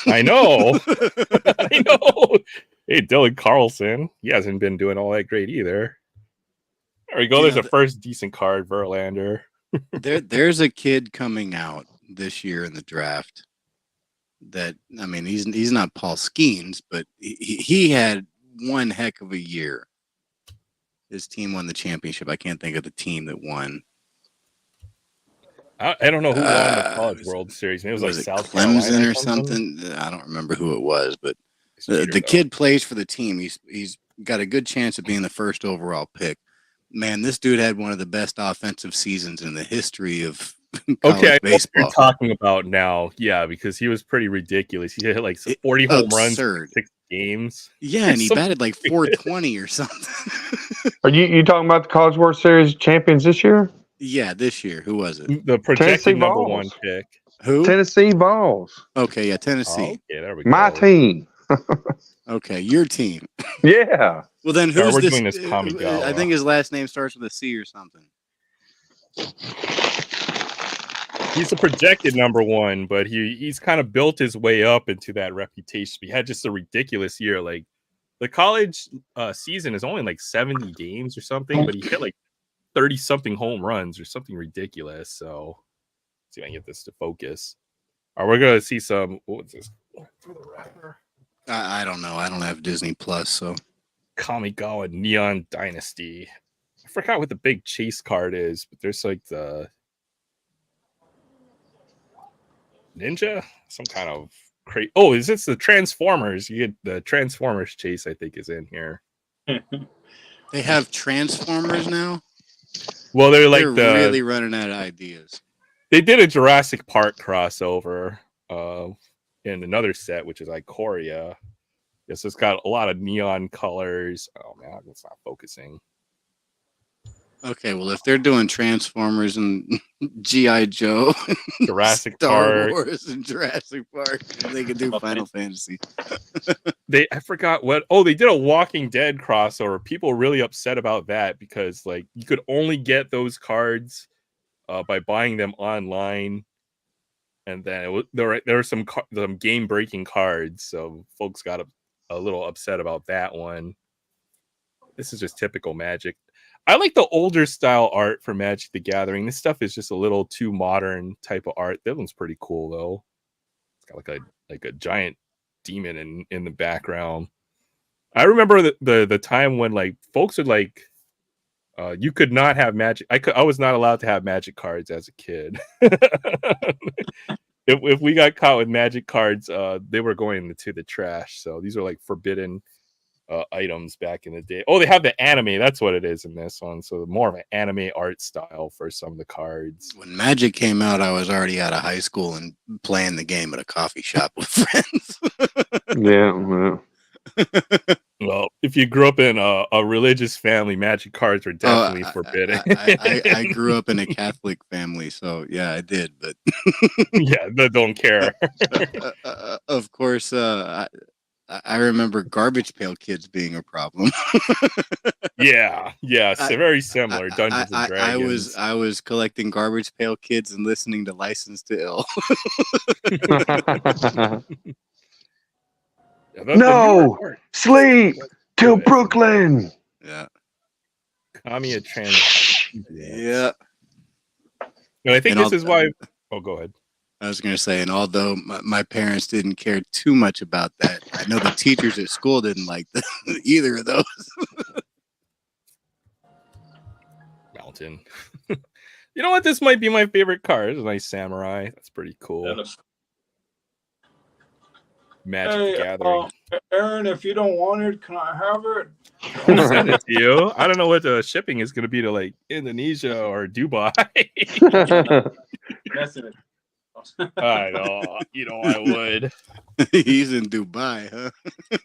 I know. I know. Hey, Dylan Carlson. He hasn't been doing all that great either. There we go. There's a first decent card, Verlander. There's a kid coming out this year in the draft that, he's not Paul Skeens, but he had one heck of a year. His team won the championship. I can't think of the team that won. I don't know who won the College World Series. Maybe it was like South Clemson Carolina or something. I don't remember who it was, but The kid plays for the team. He's got a good chance of being the first overall pick. Man, this dude had one of the best offensive seasons in the history of college baseball. You're talking about now, yeah, because he was pretty ridiculous. He hit like 40 home runs in 6 games. Yeah, and he batted like 420 or something. Are you talking about the College World Series champions this year? Yeah, this year. Who was it? The projected number 1 pick. Who? Tennessee Vols. Okay, yeah, Tennessee. Okay, there we go. My team. Okay, your team. Yeah. Well, then who's we're this? doing this Kamigawa. I think his last name starts with a C or something. He's a projected number 1, but he's kind of built his way up into that reputation. He had just a ridiculous year. Like the college season is only like 70 games or something, but he hit like 30 something home runs or something ridiculous. So let's see if I can get this to focus. All right, we're gonna see some. What's this? I don't know. I don't have Disney Plus, so Kamigawa Neon Dynasty. I forgot what the big chase card is, but there's like the Ninja, some kind of crazy. Oh, is this the Transformers? You get the Transformers chase, I think, is in here. They have Transformers now. Well, they're really running out of ideas. They did a Jurassic Park crossover in another set, which is Ikoria. Yes, it's got a lot of neon colors. Oh man, it's not focusing. Okay, well, if they're doing Transformers and G.I. Joe, Jurassic Star Park, Wars and Jurassic Park, they could do Final Fantasy. I forgot what. Oh, they did a Walking Dead crossover. People were really upset about that because like you could only get those cards by buying them online, and then there were some game breaking cards, so folks got a little upset about that one. This is just typical Magic. I like the older style art for Magic the Gathering. This stuff is just a little too modern type of art. That one's pretty cool though. It's got like a giant demon in the background. I remember the time when like folks would like you could not have Magic. I was not allowed to have Magic cards as a kid. if we got caught with Magic cards, they were going to the trash. So these are like forbidden items back in the day. Oh, they have the anime. That's what it is in this one. So more of an anime art style for some of the cards. When Magic came out, I was already out of high school and playing the game at a coffee shop with friends. Yeah. Well, if you grew up in a religious family, Magic cards are definitely forbidden. I grew up in a Catholic family, so yeah, I did. But yeah, they don't care. Of course, I remember Garbage Pail Kids being a problem. yeah, very similar. Dungeons and Dragons. I was collecting Garbage Pail Kids and listening to License to Ill. No, sleep till Brooklyn. Yeah. Kamiya Trans. Yeah. And I think this is why. Oh, go ahead. I was going to say, and although my parents didn't care too much about that, I know the teachers at school didn't like either of those. Mountain. You know what? This might be my favorite card. It's a nice samurai. That's pretty cool. Magic Gathering. Aaron, if you don't want it, can I have it? I'll send it to you. I don't know what the shipping is going to be to like Indonesia or Dubai. That's it. I know. You know, I would. He's in Dubai, huh?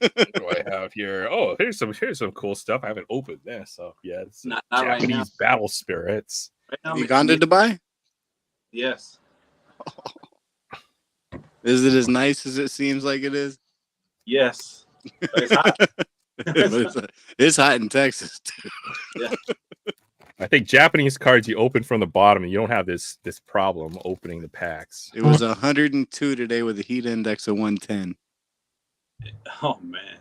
What do I have here? Oh, here's some cool stuff. I haven't opened this. So yeah, it's not Japanese right battle spirits. Right now, you gone to Dubai? Yes. Is it as nice as it seems like it is? Yes. But it's hot. It's hot in Texas too. Yeah. I think Japanese cards you open from the bottom and you don't have this problem opening the packs. It was 102 today with a heat index of 110. Oh man.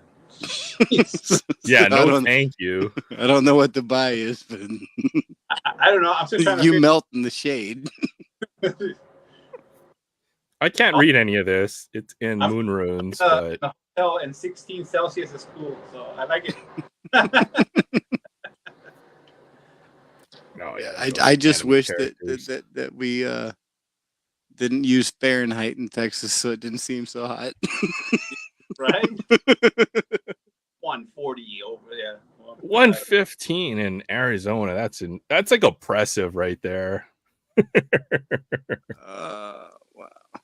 Yeah, no thank you. I don't know what Dubai is, but I don't know. I'm still trying to you melt in the shade. I can't read any of this. It's in moon runes, but the hotel and 16 Celsius is cool, so I like it. No, yeah, I just wish that we didn't use Fahrenheit in Texas, so it didn't seem so hot. Right? 140 over, yeah. 115 in Arizona. That's like oppressive right there.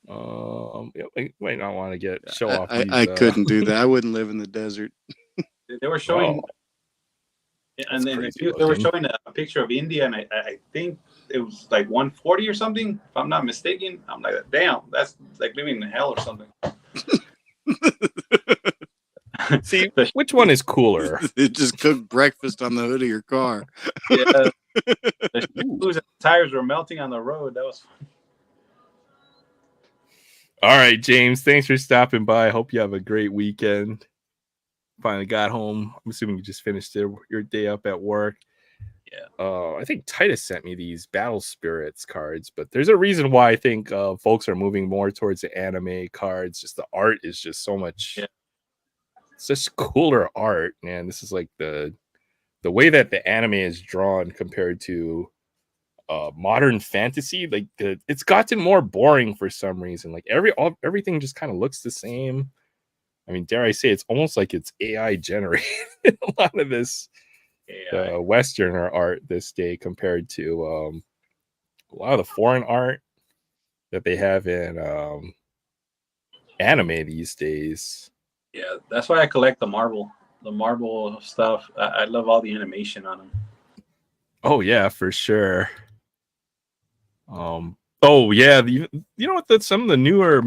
Wow. You might not want to show off. I couldn't do that. I wouldn't live in the desert. They were showing, and then they were showing a picture of India, and I think it was like 140 or something, if I'm not mistaken. I'm like, damn, that's like living in hell or something. See, which one is cooler? It just cooked breakfast on the hood of your car. Yeah, the tires were melting on the road. That was funny. All right, James, thanks for stopping by. Hope you have a great weekend. Finally got home. I'm assuming you just finished your day up at work. Yeah. I think Titus sent me these Battle Spirits cards, but there's a reason why I think folks are moving more towards the anime cards. Just the art is just so much. Yeah. It's just cooler art, man. This is like the way that the anime is drawn compared to modern fantasy. Like it's gotten more boring for some reason. Like everything just kind of looks the same. I mean, dare I say, it's almost like it's AI generated. A lot of this Westerner art this day compared to a lot of the foreign art that they have in anime these days. Yeah, that's why I collect the Marvel stuff. I love all the animation on them. Oh yeah, for sure. Oh yeah, you know what? Some of the newer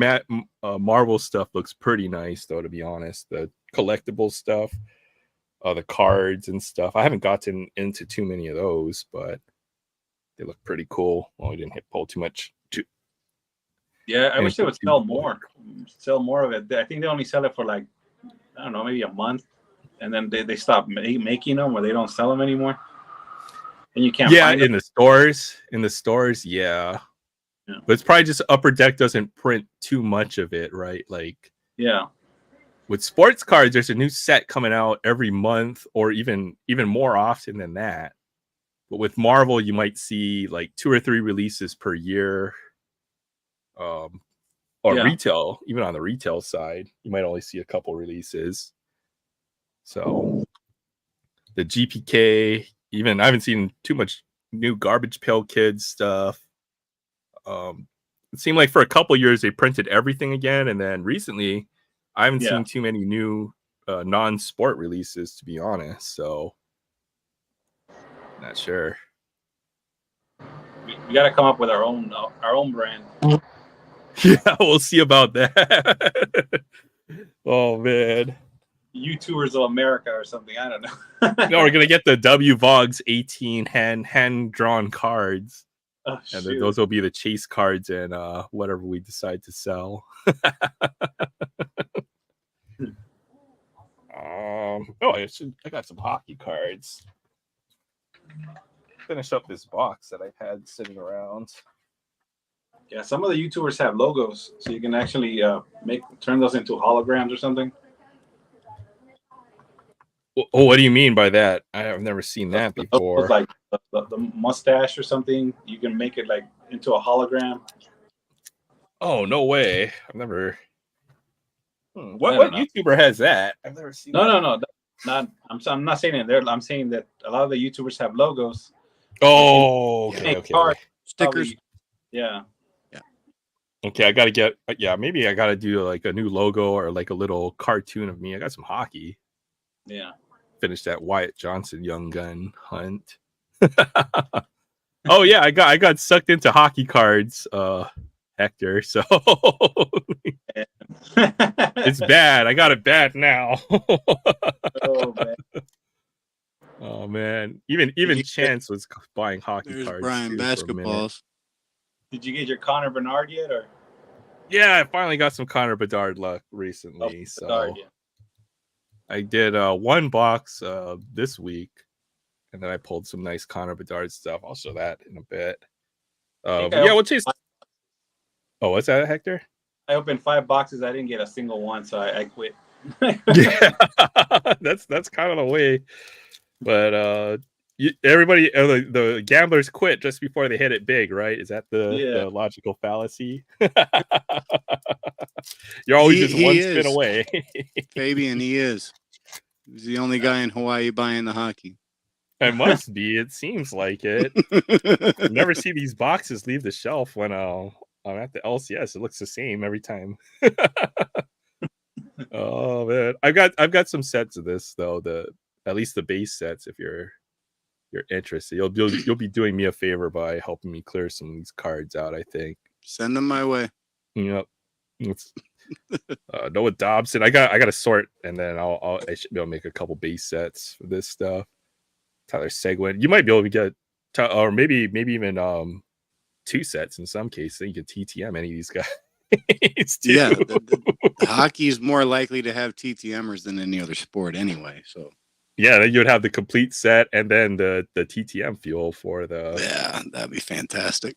Marvel stuff looks pretty nice, though. To be honest, the collectible stuff, the cards and stuff. I haven't gotten into too many of those, but they look pretty cool. Well, we didn't pull too much. Yeah, I wish they would sell more of it. I think they only sell it for like, I don't know, maybe a month, and then they stop making them, or they don't sell them anymore. And you can't. Yeah, in the stores, yeah. But it's probably just Upper Deck doesn't print too much of it, right? Like, yeah. With sports cards, there's a new set coming out every month, or even more often than that. But with Marvel, you might see like 2 or 3 releases per year. Retail, even on the retail side, you might only see a couple releases. So the GPK, even I haven't seen too much new Garbage Pail Kids stuff. It seemed like for a couple years they printed everything again, and then recently I haven't seen too many new non-sport releases, to be honest. So not sure. We got to come up with our own brand. Yeah, we'll see about that. Oh man, YouTubers of America or something. I don't know. No, we're gonna get the WVOGs 18 hand drawn cards. Oh, and then those will be the chase cards and whatever we decide to sell. I got some hockey cards. Finish up this box that I've had sitting around. Yeah, some of the YouTubers have logos, so you can actually turn those into holograms or something. Oh, what do you mean by that? I've never seen that before. Like the mustache or something, you can make it like into a hologram. Oh, no way! I've never. What YouTuber has that? I've never seen. No. I'm not saying it there. I'm saying that a lot of the YouTubers have logos. Oh, okay. Stickers. Yeah. Okay, I gotta get. Maybe I gotta do like a new logo or like a little cartoon of me. I got some hockey. Yeah. Finish that Wyatt Johnson Young Gun hunt. Oh yeah, I got sucked into hockey cards, Hector. So it's bad. I got it bad now. Oh man. Even Chance was buying hockey cards. Brian basketballs. Did you get your Connor Bernard yet, or? Yeah, I finally got some Connor Bedard luck recently. Bedard, yeah. I did 1 box this week, and then I pulled some nice Connor Bedard stuff. I'll show that in a bit. We'll chase. Oh, what's that, Hector? I opened 5 boxes. I didn't get a single one, so I quit. Yeah, that's kind of the way. But everybody, the gamblers quit just before they hit it big, right? Is that the logical fallacy? You're always just one spin away. Fabian, he is. He's the only guy in Hawaii buying the hockey. It must be. It seems like it. I never see these boxes leave the shelf when I'm at the LCS. It looks the same every time. Oh man, I've got some sets of this though. At least the base sets. If you're interested, you'll be doing me a favor by helping me clear some of these cards out. I think. Send them my way. Yep. Noah Dobson. I got to sort, and then I should be able to make a couple base sets for this stuff. Tyler Seguin. You might be able to get, or maybe even 2 sets in some cases. You can TTM any of these guys. Yeah, the hockey is more likely to have TTMers than any other sport anyway. So yeah, then you'd have the complete set and then the TTM fuel for the. Yeah, that'd be fantastic.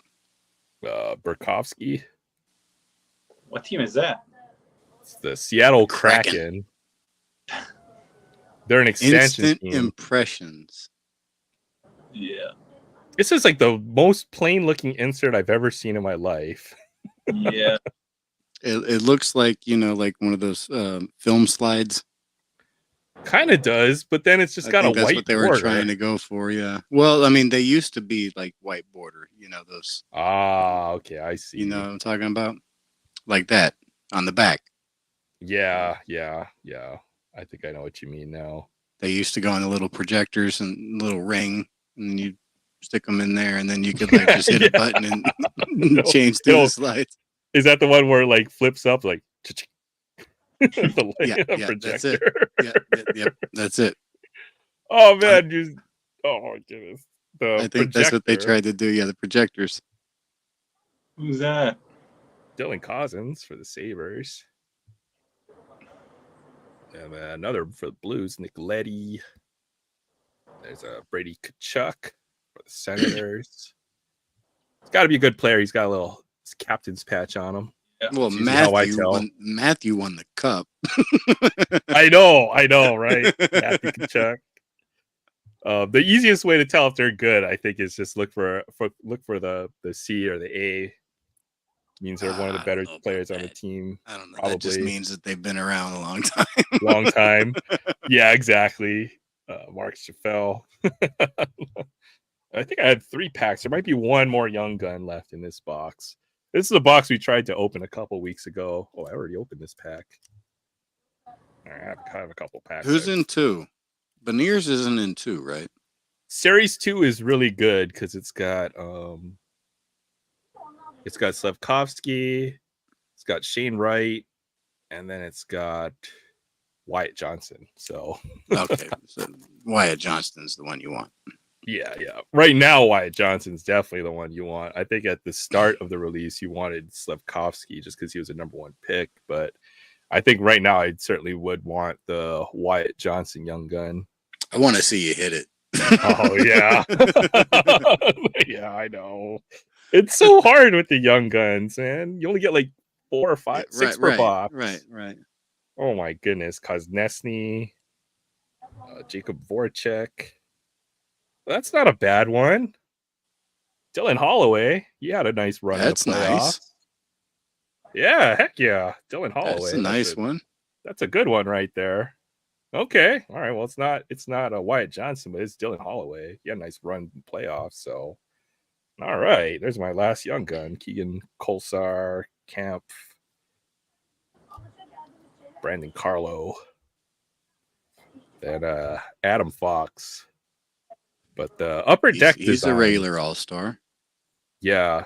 Burkowski. What team is that? It's the Seattle Kraken. They're an expansion Instant team. Impressions. Yeah. This is like the most plain looking insert I've ever seen in my life. Yeah. It looks like, like one of those film slides. Kind of does, but then it's just got a white border. That's what they were trying to go for, yeah. Well, I mean, they used to be like white border, those. Ah, okay, I see. You know what I'm talking about? Like that on the back. Yeah. I think I know what you mean now. They used to go on the little projectors and little ring, and you stick them in there, and then you could like just hit a button and change the slides. Is that the one where it like flips up like the projector? That's it. Yep, that's it. Oh man, oh my goodness. I think that's what they tried to do. Yeah, the projectors. Who's that? Dylan Cousins for the Sabres. And another for the Blues, Nick Leddy. There's a Brady Tkachuk for the Senators. He's got to be a good player. He's got a little captain's patch on him. Yeah. Well, Matthew won the cup. I know, right? Matthew Tkachuk. The easiest way to tell if they're good, I think, is just look for the C or the A. Means they're one of the better players on the team. I don't know. Probably. That just means that they've been around a long time. Long time. Yeah, exactly. Mark Chaffel. I think I had 3 packs. There might be one more young gun left in this box. This is a box we tried to open a couple weeks ago. Oh, I already opened this pack. I have a couple packs. Who's in 2? Beniers isn't in 2, right? Series 2 is really good because it's got Slavkovsky, it's got Shane Wright, and then it's got Wyatt Johnson. So okay, so Wyatt Johnston's the one you want. Yeah. Right now, Wyatt Johnson's definitely the one you want. I think at the start of the release, you wanted Slavkovsky just because he was a number 1 pick. But I think right now, I certainly would want the Wyatt Johnson young gun. I want to see you hit it. Oh, yeah. Yeah, I know. It's so hard with the young guns, man. You only get like 4 or 5, 6 per box. Right. Oh my goodness. Koznesny, Jacob Voracek. That's not a bad one. Dylan Holloway. He had a nice run. That's nice. Yeah, heck yeah. Dylan Holloway. That's a nice one. That's a good one right there. Okay. All right. Well, it's not a Wyatt Johnson, but it's Dylan Holloway. He had a nice run in playoffs. So all right. There's my last young gun. Keegan Kolsar, Camp, Brandon Carlo, and Adam Fox. But the upper deck he's a regular all-star. Yeah.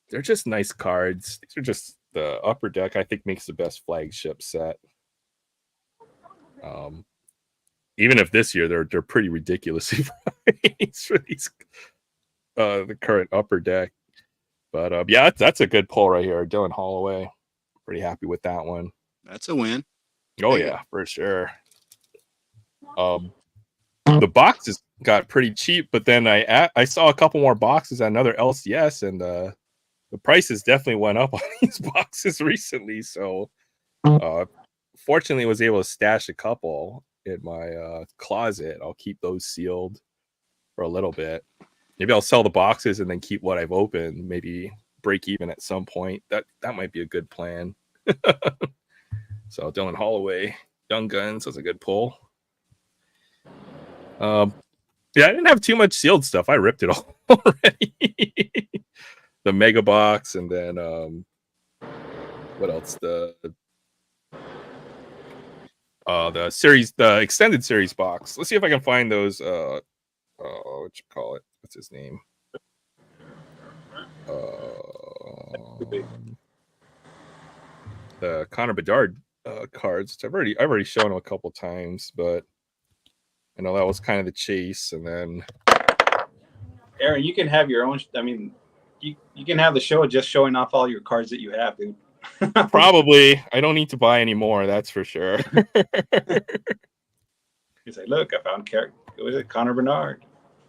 They're just nice cards. These are just the upper deck, I think, makes the best flagship set. Even if this year they're pretty ridiculously priced for these the current upper deck. But yeah, that's a good pull right here. Dylan Holloway. Pretty happy with that one. That's a win. Oh yeah, for sure. The boxes got pretty cheap, but then I saw a couple more boxes at another LCS, and the prices definitely went up on these boxes recently. So fortunately was able to stash a couple in my closet. I'll keep those sealed for a little bit. Maybe I'll sell the boxes and then keep what I've opened, maybe break even at some point. That might be a good plan. So Dylan Holloway, Young Guns was a good pull. Yeah, I didn't have too much sealed stuff. I ripped it all already. The mega box, and then what else? The series, the extended series box. Let's see if I can find those. What you call it? What's his name? The Connor Bedard cards. I've already shown them a couple times, but I know that was kind of the chase. And then Aaron, you can have your own. I mean, you can have the show just showing off all your cards that you have, dude. Probably. I don't need to buy any more, that's for sure. He's like, look, I found was it Connor Bernard?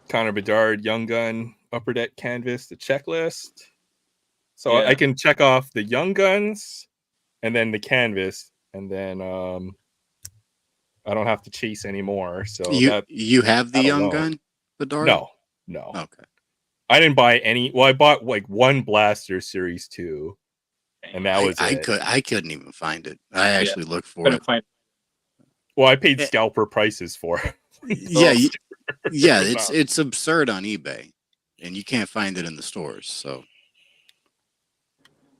Connor Bedard, Young Gun, Upper Deck Canvas, the checklist. So Yeah. I can check off the Young Guns and then the canvas, and then I don't have to chase anymore. So you have the Young Gun, Bedard? No. Okay. I didn't buy any. Well, I bought like one Blaster Series 2. And that was it. I couldn't even find it. I actually looked for it. Well, I paid scalper prices for it. It's absurd on eBay, and you can't find it in the stores. So,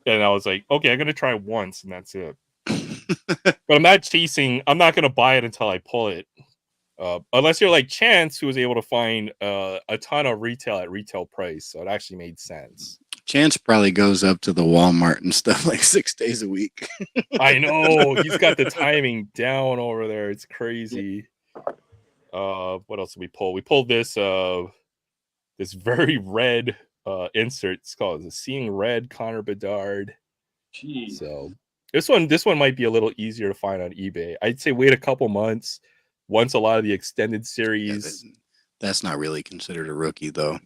and I was like, okay, I'm gonna try once, and that's it. But I'm not chasing. I'm not gonna buy it until I pull it, unless you're like Chance, who was able to find a ton of retail at retail price. So it actually made sense. Chance probably goes up to the Walmart and stuff like 6 days a week. I know. He's got the timing down over there. It's crazy. What else did we pull? We pulled this this very red insert. It's called the Seeing Red Connor Bedard. Jeez. So this one might be a little easier to find on eBay. I'd say wait a couple months. Once a lot of the extended series. That's not really considered a rookie, though.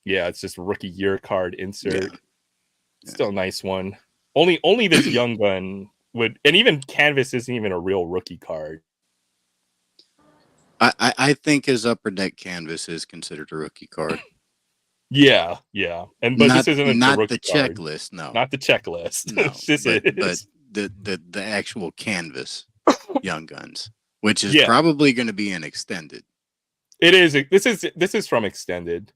Yeah, it's just a rookie year card insert. Yeah. Still a nice one. Only this Young Gun would, and even Canvas isn't even a real rookie card. I think his Upper Deck Canvas is considered a rookie card. Yeah, but this isn't not the checklist. No, not the checklist. No, but the actual Canvas Young Guns, which is probably going to be an extended. It is. This is from extended.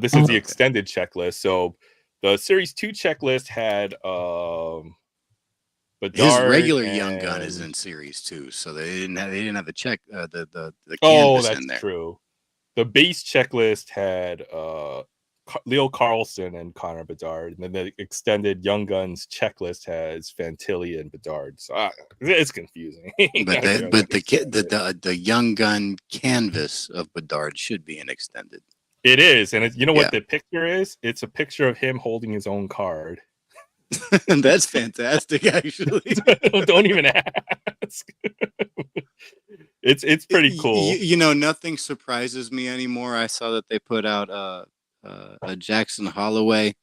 This is the extended checklist. So the Series 2 checklist had his regular Young Gun is in Series 2, so they didn't have the check the canvas in there. That's true. The base checklist had Leo Carlson and Connor Bedard, and then the extended Young Guns checklist has Fantilli and Bedard. So it's confusing. But the Young Gun canvas of Bedard should be an extended. It is, and you know what the picture is? It's a picture of him holding his own card. That's fantastic, actually. Don't even ask. It's pretty cool. You know, nothing surprises me anymore. I saw that they put out a Jackson Holloway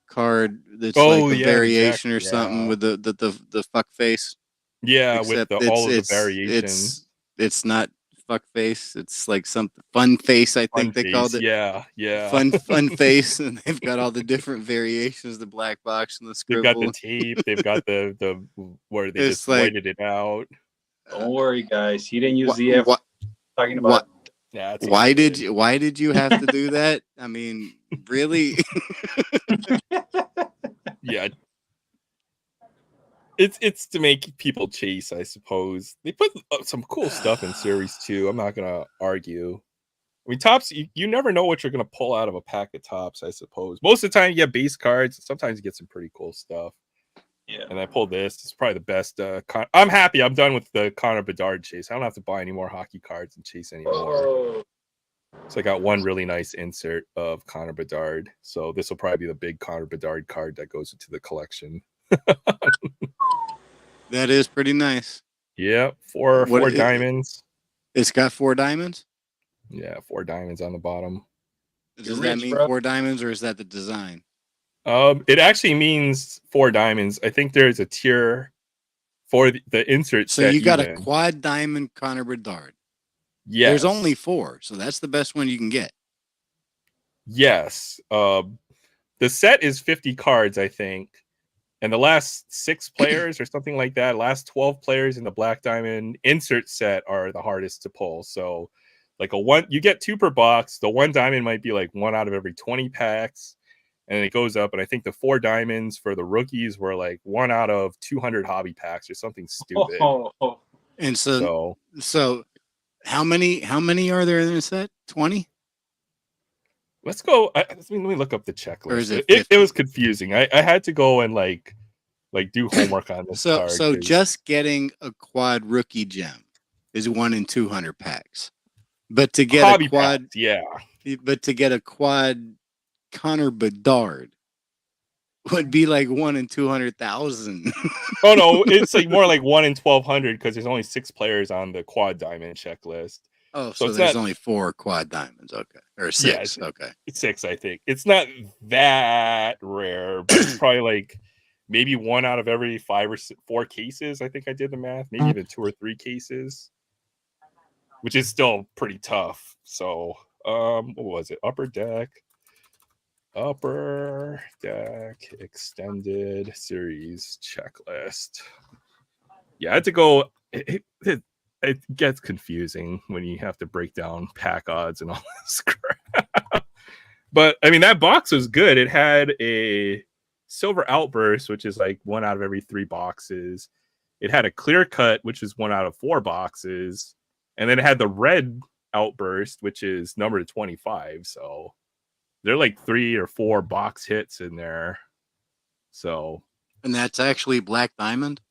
card that's like a variation or something with the fuck face. Yeah, with all of the variations. It's not fuck face. It's like something fun face. I think they called it. Yeah. Fun face, and they've got all the different variations, the black box and the scribble. They've got the tape. They've got the where they just whited it out. Don't worry, guys. He didn't use ZF. Talking about. Yeah. Why did you have to do that? I mean, really? Yeah. It's to make people chase, I suppose. They put some cool stuff in Series 2. I'm not gonna argue. I mean, Tops, you never know what you're gonna pull out of a pack of Tops, I suppose. Most of the time you get base cards. Sometimes you get some pretty cool stuff. Yeah. And I pulled this. It's probably the best. I'm happy. I'm done with the Connor Bedard chase. I don't have to buy any more hockey cards and chase anymore. So I got one really nice insert of Connor Bedard. So this will probably be the big Connor Bedard card that goes into the collection. That is pretty nice. Yeah, four diamonds. It's got 4 diamonds? Yeah, 4 diamonds on the bottom. Does that mean 4 diamonds, or is that the design? It actually means 4 diamonds. I think there's a tier for the insert. So you got a quad diamond Connor Bedard. Yes. There's only 4, so that's the best one you can get. Yes. The set is 50 cards, I think. And the last 6 players or something like that, last 12 players in the Black Diamond insert set are the hardest to pull. So like you get 2 per box. The 1 diamond might be like 1 out of every 20 packs. And then it goes up. And I think the 4 diamonds for the rookies were like 1 out of 200 hobby packs or something stupid. Oh. And so how many are there in the set? 20? Let's go. Let me look up the checklist. Or is it it was confusing. I had to go and like do homework on this card. So just getting a quad rookie gem is 1 in 200 packs. But to get hobby a quad, packs, yeah. But to get a quad Connor Bedard would be like 1 in 200,000. Oh no, it's like more like 1 in 1,200 because there's only 6 players on the quad diamond checklist. Oh, so there's only 4 quad diamonds. Okay. Or 6. Yeah, okay. 6, I think. It's not that rare, but it's probably like maybe 1 out of every 5 or 4 cases. I think I did the math. Maybe even 2 or 3 cases, which is still pretty tough. So, what was it? Upper Deck Extended Series Checklist. Yeah, I had to go. It gets confusing when you have to break down pack odds and all this crap. But I mean, that box was good. It had a silver outburst, which is like 1 out of every 3 boxes. It had a clear cut, which is 1 out of 4 boxes. And then it had the red outburst, which is numbered to 25. So they're like 3 or 4 box hits in there. So, and that's actually Black Diamond?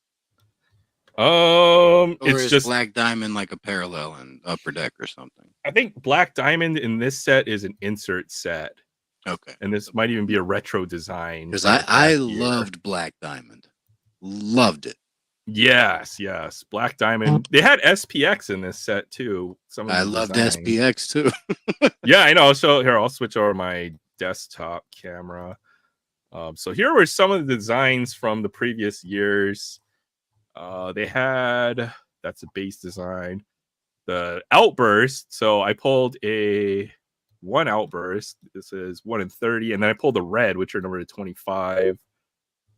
It's just Black Diamond like a parallel in Upper Deck or something. I think Black Diamond in this set is an insert set. Okay. And this might even be a retro design. Because I loved Black Diamond. Loved it. Yes. Black Diamond. They had SPX in this set too. I loved SPX too. Yeah, I know. So here, I'll switch over my desktop camera. So here were some of the designs from the previous years. They had, that's a base design, the outburst. So I pulled a 1 outburst. This is 1 in 30, and then I pulled the red, which are numbered to 25.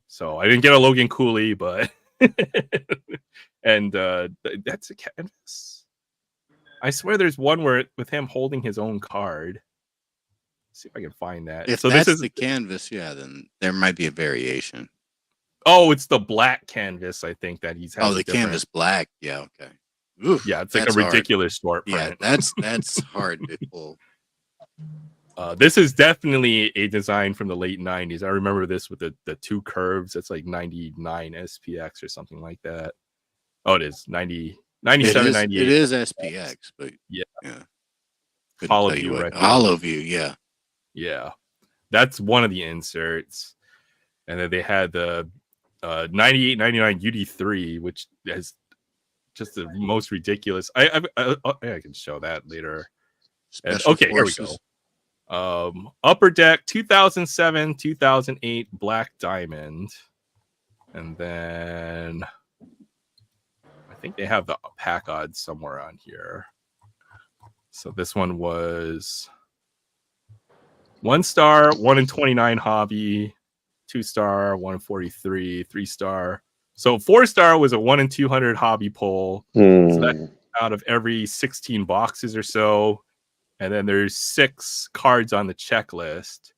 So I didn't get a Logan Cooley, but and that's a canvas. I swear there's one where with him holding his own card. Let's see if I can find that. If so that's this is the canvas, yeah, then there might be a variation. Oh, it's the black canvas, I think, that he's. Oh, the canvas black. Yeah, okay. Oof, yeah, it's like a ridiculous short print. Yeah, that's hard to pull. This is definitely a design from the late 90s. I remember this with the 2 curves. It's like 99 SPX or something like that. Oh, it is 90, 97, 98. It is SPX, but yeah. Hollow view, right? Hollow view, yeah. Yeah. That's one of the inserts. And then they had the 98, 99 UD3, which has just the most ridiculous. I can show that later. And, okay, forces. Here we go. Upper Deck 2007, 2008 Black Diamond. And then I think they have the pack odds somewhere on here. So this one was 1 star, 1 in 29 hobby, 2 star, 1 in 43, 3 star. So 4 star was a 1 in 200 hobby pull. So that's out of every 16 boxes or so. And then there's 6 cards on the checklist.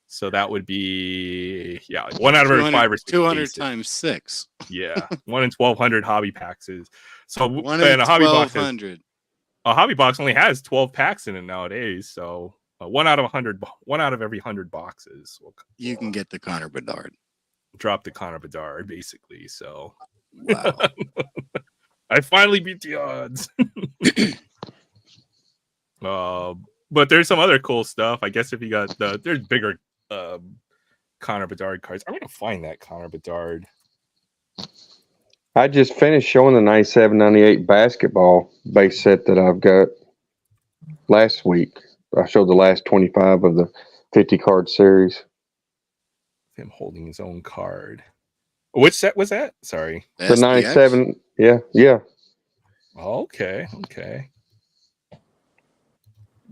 So that would be, 1 out of every 5 or 6. 200 cases. times 6. Yeah, 1 in 1,200 hobby packs is. So 1 in a hobby box 1,200. A hobby box only has 12 packs in it nowadays. So 1 out of 100, 1 out of every 100 boxes. You can get the Connor Bedard. Drop the Connor Bedard, basically. So wow. I finally beat the odds. But there's some other cool stuff. I guess if you got there's bigger Connor Bedard cards. I'm gonna find that Connor Bedard. I just finished showing the 97-98 basketball base set that I've got last week. I showed the last 25 of the 50 card series. Him holding his own card. Which set was that? Sorry. The 97. Yeah. Okay.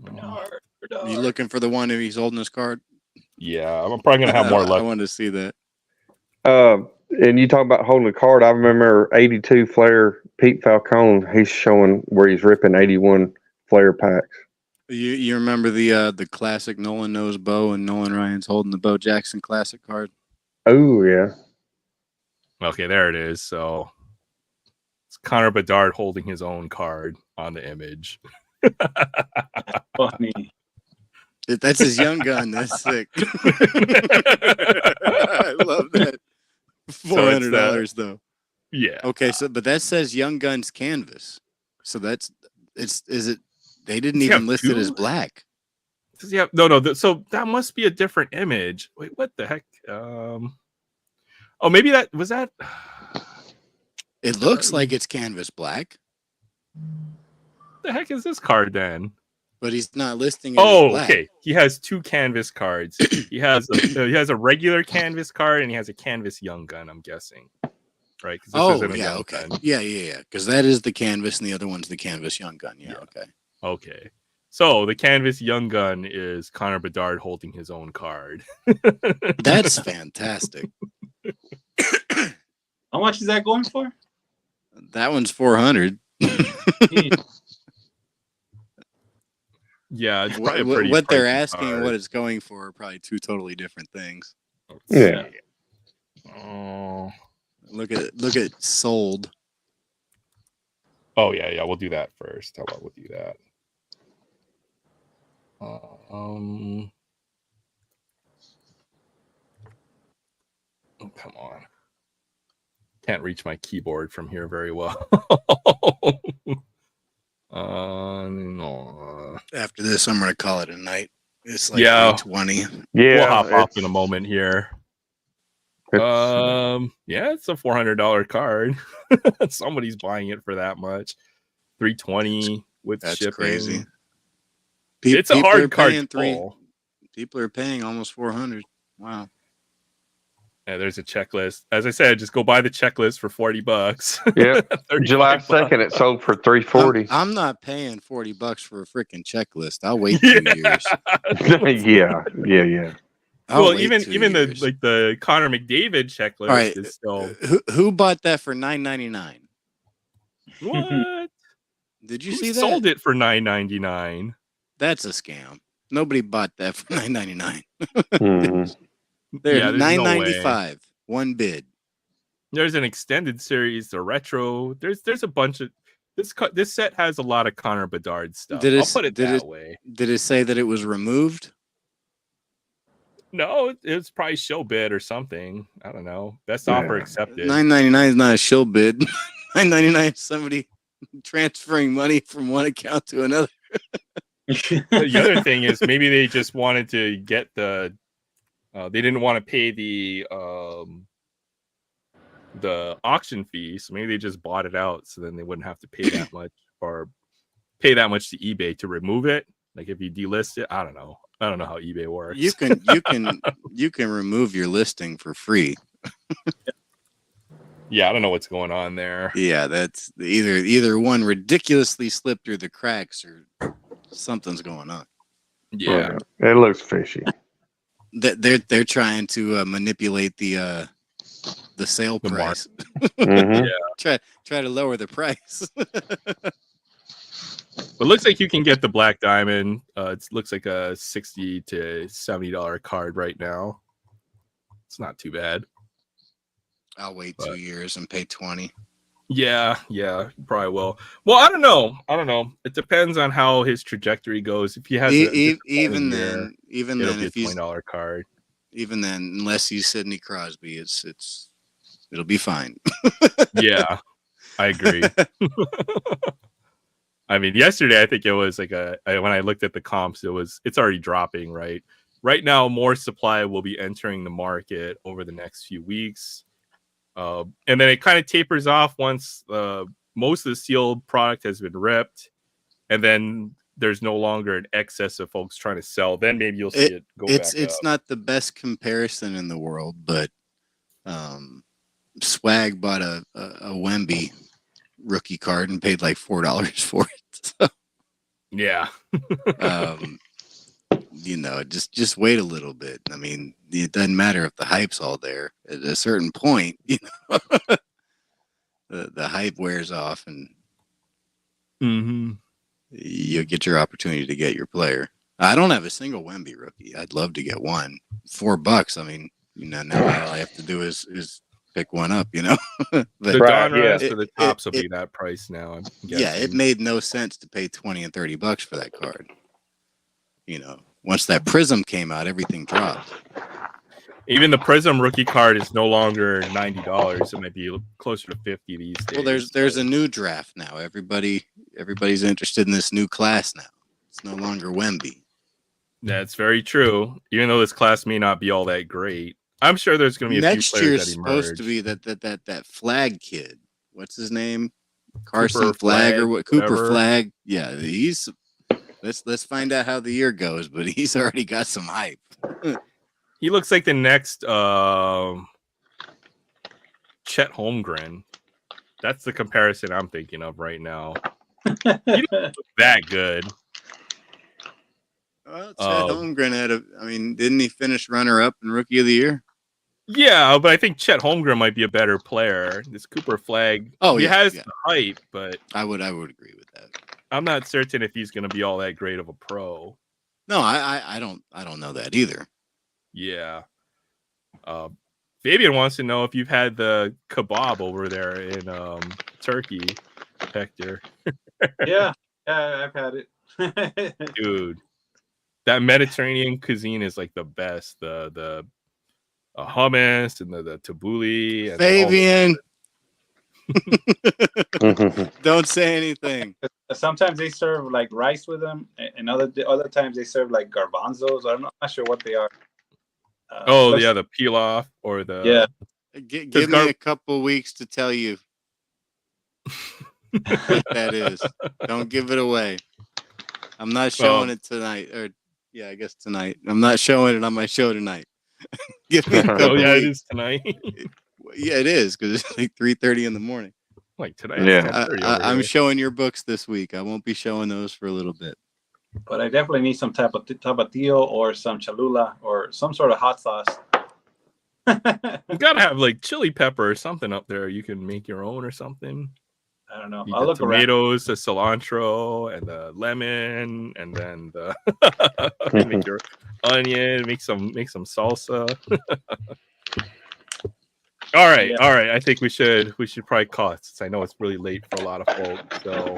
Are you looking for the one if he's holding his card? Yeah, I'm probably gonna have more luck. I want to see that. And you talk about holding a card. I remember 82 Flair Pete Falcone. He's showing where he's ripping 81 Flair packs. You remember the classic Nolan knows Bo and Nolan Ryan's holding the Bo Jackson Classic card? Oh yeah. Okay, there it is. So it's Connor Bedard holding his own card on the image. Funny. That's his young gun. That's sick. I love that. $400 though. Yeah. Okay, so but that says Young Guns canvas. So is it? They didn't even list it as black. Yeah, no. So that must be a different image. Wait, what the heck? Oh, maybe that was that. It looks like it's canvas black. The heck is this card then? But he's not listing it as black. Okay. He has two canvas cards. he has a regular canvas card and he has a canvas Young Gun. I'm guessing, right? Yeah, okay. Gun. Yeah. Because that is the canvas, and the other one's the canvas Young Gun. Yeah. Okay. Okay. So the canvas Young Gun is Connor Bedard holding his own card. That's fantastic. How much is that going for? That one's $400. Yeah, it's probably a pretty what they're asking card. and what it's going for are probably two totally different things. Yeah. Oh. Look at sold. Oh yeah, we'll do that first. How about we'll do that? Oh, come on. Can't reach my keyboard from here very well. No. After this, I'm gonna call it a night. It's like 8:20. Yeah, we'll hop off in a moment here. Yeah, it's a $400 card. Somebody's buying it for that much. $320 with That's shipping. Crazy. It's a hard card to pull. People are paying almost $400. Wow. Yeah, there's a checklist. As I said, just go buy the checklist for $40. Yeah. July 2nd, it sold for $340. I'm not paying $40 for a freaking checklist. I'll wait 2 years. Yeah. Well, even the Connor McDavid checklist is still. Who bought that for $9.99? What? Did you see that? Sold it for $9.99. That's a scam. Nobody bought that for $9.99. Mm-hmm. They're $9.95. One bid. There's an extended series, the retro. There's a bunch of this set has a lot of Connor Bedard stuff. I'll put it that way. Did it say that it was removed? No, it's probably show bid or something. I don't know. Best offer accepted. $9.99 is not a show bid. $9.99 is somebody transferring money from one account to another. The other thing is maybe they just wanted to get they didn't want to pay the auction fee, so maybe they just bought it out, so then they wouldn't have to pay that much or pay that much to eBay to remove it. Like if you delist it, I don't know how eBay works. You can remove your listing for free. Yeah, I don't know what's going on there. Yeah, that's either one ridiculously slipped through the cracks or something's going on. Yeah, it looks fishy. They're trying to manipulate the sale price. Mm-hmm. Yeah, try to lower the price. But it looks like you can get the Black Diamond. It looks like a $60 to $70 card right now. It's not too bad. I'll wait 2 years and pay $20. Yeah, you probably will. Well, I don't know. It depends on how his trajectory goes. If he has even then, if he's $20 card. Even then, unless he's Sidney Crosby, it'll be fine. Yeah, I agree. I mean, yesterday I think it was like when I looked at the comps, it's already dropping, right? Right now, more supply will be entering the market over the next few weeks. And then it kind of tapers off once most of the sealed product has been ripped, and then there's no longer an excess of folks trying to sell. Then maybe you'll see it go back up. It's not the best comparison in the world, but Swag bought a Wemby rookie card and paid like $4 for it. So, yeah. just wait a little bit. I mean, it doesn't matter if the hype's all there. At a certain point, the hype wears off, and you'll get your opportunity to get your player. I don't have a single Wemby rookie. I'd love to get one. $4. I mean, now all I have to do is pick one up. But the Donruss or the tops will be that price now. Yeah, it made no sense to pay $20 and $30 for that card. Once that Prism came out, everything dropped. Even the Prism rookie card is no longer $90. It might be closer to $50 these days. Well, there's a new draft now. Everybody's interested in this new class now. It's no longer Wemby. That's very true. Even though this class may not be all that great, I'm sure there's going to be a next few players year's that emerge. Supposed to be that Flag kid. What's his name? Carson Flag or what? Whatever. Cooper Flag. Yeah, he's. Let's find out how the year goes, but he's already got some hype. He looks like the next Chet Holmgren. That's the comparison I'm thinking of right now. He doesn't look that good. Well, Chet Holmgren didn't he finish runner-up in Rookie of the Year? Yeah, but I think Chet Holmgren might be a better player. This Cooper Flag, he has the hype, but I would agree with that. I'm not certain if he's going to be all that great of a pro. No, I don't know that either. Yeah. Fabian wants to know if you've had the kebab over there in Turkey, Hector. Yeah, I've had it. Dude, that Mediterranean cuisine is like the best. The hummus and the tabbouleh. And Fabian. Don't say anything. Sometimes they serve like rice with them, and other times they serve like garbanzos. I'm not sure what they are. The pilaf or the Give me a couple weeks to tell you what that is. Don't give it away. I'm not showing it tonight, I guess tonight. I'm not showing it on my show tonight. Give me a couple weeks. It is tonight. Yeah, it is because it's like 3:30 in the morning. Like tonight. Yeah, I'm showing your books this week. I won't be showing those for a little bit. But I definitely need some type of tapatio or some cholula or some sort of hot sauce. You gotta have like chili pepper or something up there. You can make your own or something. I don't know. I'll look tomatoes, the cilantro, and the lemon, and then make your onion. Make some salsa. All right. I think we should probably call it, since I know it's really late for a lot of folks. So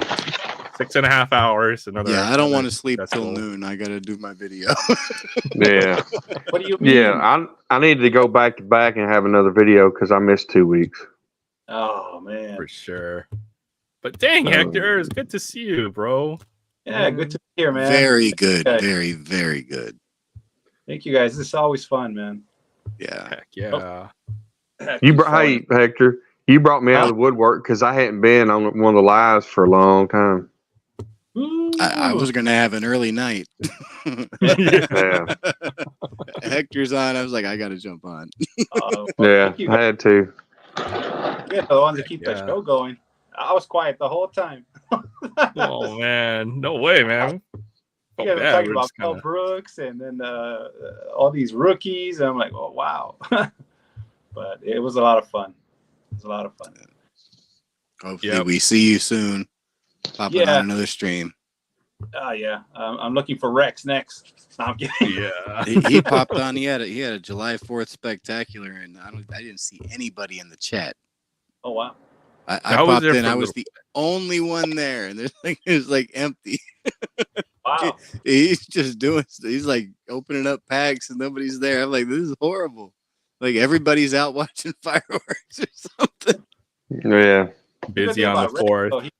6.5 hours. I don't want to sleep till noon. I got to do my video. Yeah. What do you mean? Yeah, I need to go back to back and have another video because I missed 2 weeks. Oh man, for sure. But dang, Hector, it's good to see you, bro. Yeah, good to be here, man. Very good. Okay. Very, very good. Thank you, guys. This is always fun, man. Yeah. Heck yeah. Hey, Hector, you brought me out of the woodwork because I hadn't been on one of the lives for a long time. I was going to have an early night. Yeah. Hector's on. I was like, I got to jump on. I had to. Yeah, the ones that keep the show going. I was quiet the whole time. Oh, man. No way, man. Yeah, we're talking about Mel Brooks and then all these rookies. And I'm like, oh, wow. But it was a lot of fun. Hopefully we see you soon. Popping on another stream. Yeah. I'm looking for Rex next. No, I'm kidding. Yeah. he popped on. He had a July 4th spectacular, and I didn't see anybody in the chat. Oh wow. I popped in. I was the only one there, and it was like empty. Wow. He's just he's like opening up packs, and nobody's there. I'm like, this is horrible. Like everybody's out watching fireworks or something. Yeah. Busy on the 4th. He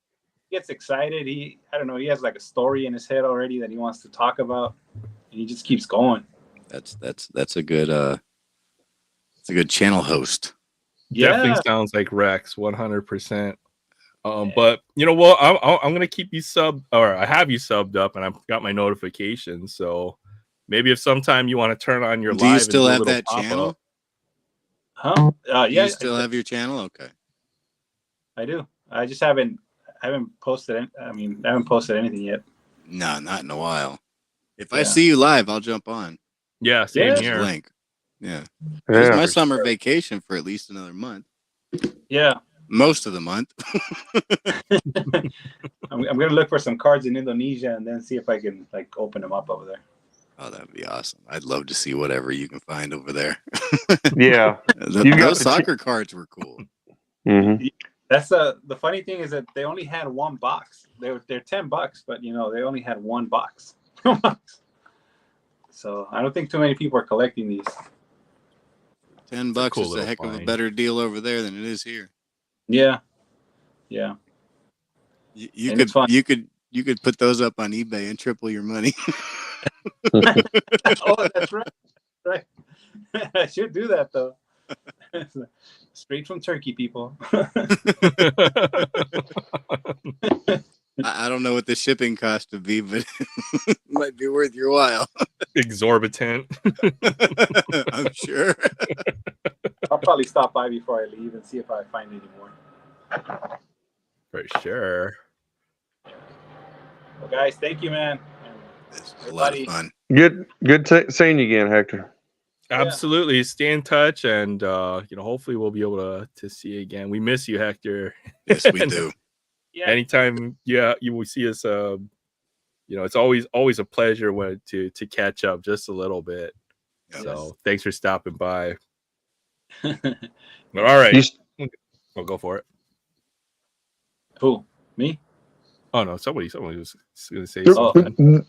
gets excited. I don't know. He has like a story in his head already that he wants to talk about, and he just keeps going. That's a good it's a good channel host. Yeah, definitely sounds like Rex, 100%. But you know what? I'm gonna keep you subbed, or I have you subbed up, and I've got my notifications. So maybe if sometime you want to turn on your live, do you still have that channel? Huh? Yeah. You still have your channel? Okay. I do. I just haven't posted. I haven't posted anything yet. No, not in a while. If I see you live, I'll jump on. Yeah, same Yeah. here. Link. Yeah. It's Yeah. my summer vacation for at least another month. Yeah. Most of the month. I'm gonna look for some cards in Indonesia and then see if I can like open them up over there. Oh, that'd be awesome. I'd love to see whatever you can find over there. Yeah. Those soccer cards were cool. Mm-hmm. That's the funny thing is that they only had one box. They're $10, but you know they only had one box. So I don't think too many people are collecting these. $10 cool is a little heck of a find. better deal over there than it is here. Yeah, yeah. You And it's fun. could put those up on eBay and triple your money. Oh, that's right. Right. I should do that though. Straight from Turkey, people. I don't know what the shipping cost would be, but it might be worth your while. Exorbitant. I'm sure. I'll probably stop by before I leave and see if I find any more. For sure. Well, guys, thank you, man. This was a lot of fun. Good seeing you again, Hector. Absolutely. Stay in touch, and hopefully we'll be able to see you again. We miss you, Hector. Yes, we do. Yeah. Anytime, you will see us. It's always a pleasure to catch up just a little bit. Yes. So thanks for stopping by. All right, we'll go for it. Who? Me? Oh no, somebody was going to say Oh. something.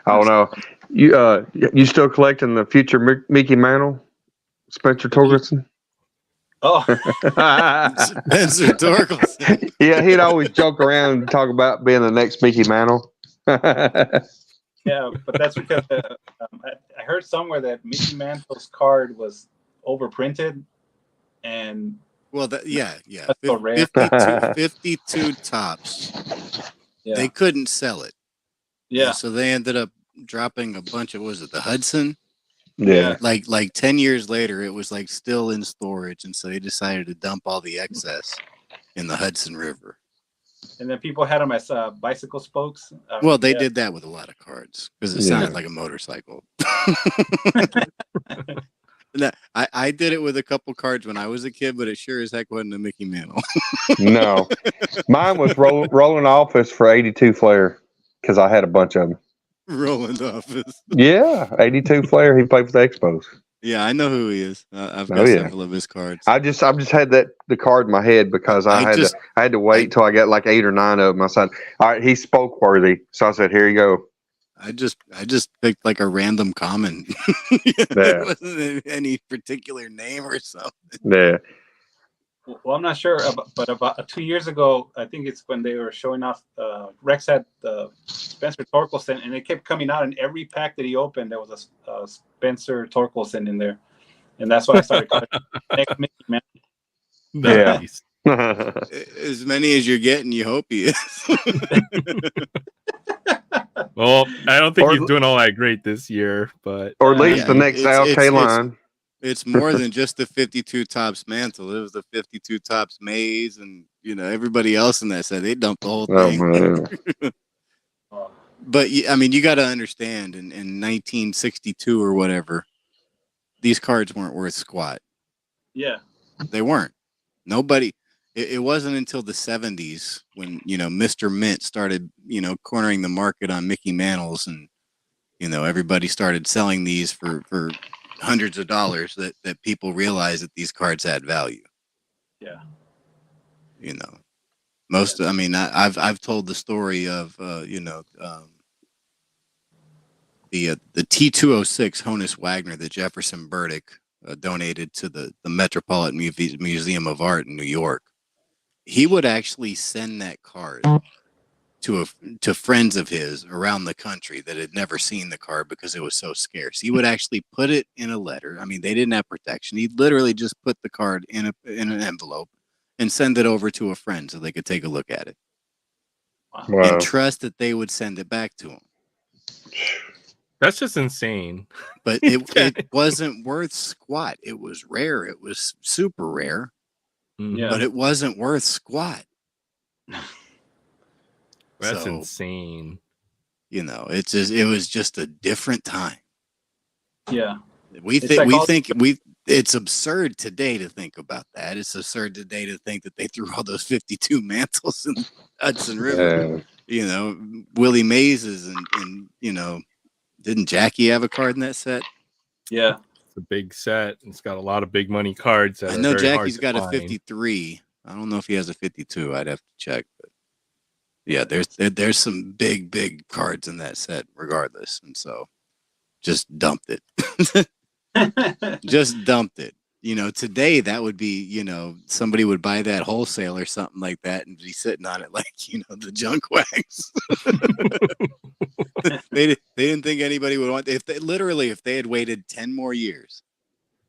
Oh no, you still collecting the future Mickey Mantle, Spencer Torkelson? Oh, Spencer Torkelson. Yeah, he'd always joke around and talk about being the next Mickey Mantle. yeah, but that's because I heard somewhere that Mickey Mantle's card was overprinted, and well, yeah, that's so rare. 52 tops. Yeah. They couldn't sell it. Yeah. So they ended up dropping a bunch of, was it the Hudson? Yeah. Like 10 years later, it was like still in storage, and so they decided to dump all the excess in the Hudson River. And then people had them as bicycle spokes. Well, they did that with a lot of cards because it sounded like a motorcycle. No, I did it with a couple cards when I was a kid, but it sure as heck wasn't a Mickey Mantle. No, mine was Rolling Office for 82 Flair because I had a bunch of them. Roland Office. Yeah, 82 Flair. He played for the Expos. Yeah, I know who he is. I've got several of his cards. I just had the card in my head because I had to wait till I got like 8 or 9 of them. I said, all right, he's spoke worthy. So I said, here you go. I just picked like a random common. Yeah. There wasn't any particular name or something. Yeah. Well, I'm not sure, but about 2 years ago, I think it's when they were showing off. Rex had Spencer Torkelson, and it kept coming out in every pack that he opened. There was a Spencer Torkelson in there, and that's why I started calling it next Mickey Mantle. Nice. Yeah. As many as you're getting, you hope he is. Well, I don't think he's doing all that great this year, but or at least the next LK line. It's more than just the 52 tops mantle. It was the 52 tops maze, and everybody else in that set. They dumped the whole thing. But I mean, you got to understand, in 1962 or whatever, these cards weren't worth squat. Yeah, they weren't. Nobody. It wasn't until the 70s when Mr. Mint started cornering the market on Mickey Mantles, and everybody started selling these for hundreds of dollars that people realized that these cards had value. Yeah. I mean, I've told the story of the T206 Honus Wagner that Jefferson Burdick donated to the Metropolitan Museum of Art in New York. He would actually send that card to friends of his around the country that had never seen the card because it was so scarce. He would actually put it in a letter. I mean, they didn't have protection. He'd literally just put the card in an envelope and send it over to a friend so they could take a look at it. Wow. And trust that they would send it back to him. That's just insane. But it wasn't worth squat. It was rare. It was super rare. Yeah. But it wasn't worth squat. That's insane. You know, it was just a different time. Yeah. It's absurd today to think about that. It's absurd today to think that they threw all those 52 mantles in the Hudson River. You know, Willie Mays and you know, didn't Jackie have a card in that set? Yeah. It's a big set. It's got a lot of big money cards that I are know very Jackie's hard to got find. a 53. I don't know if he has a 52. I'd have to check. But yeah, there's some big cards in that set regardless. And so just dumped it. Just dumped it. You know, today that would be, you know, somebody would buy that wholesale or something like that and be sitting on it like, you know, the junk wax. They didn't think anybody would want, if they had waited 10 more years,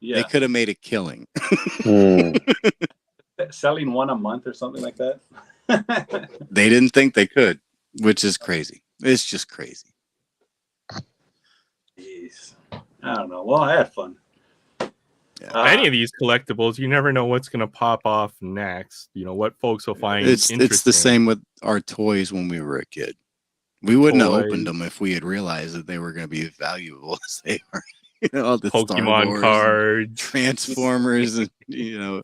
they could have made a killing. Selling one a month or something like that. They didn't think they could, which is crazy. It's just crazy. Jeez. I don't know. Well, I had fun. Yeah. Any of these collectibles, you never know what's going to pop off next. You know, what folks will find interesting. It's the same with our toys when we were a kid. We wouldn't have opened them if we had realized that they were going to be as valuable as they are. You know, all the Pokemon cards, Transformers, and you know,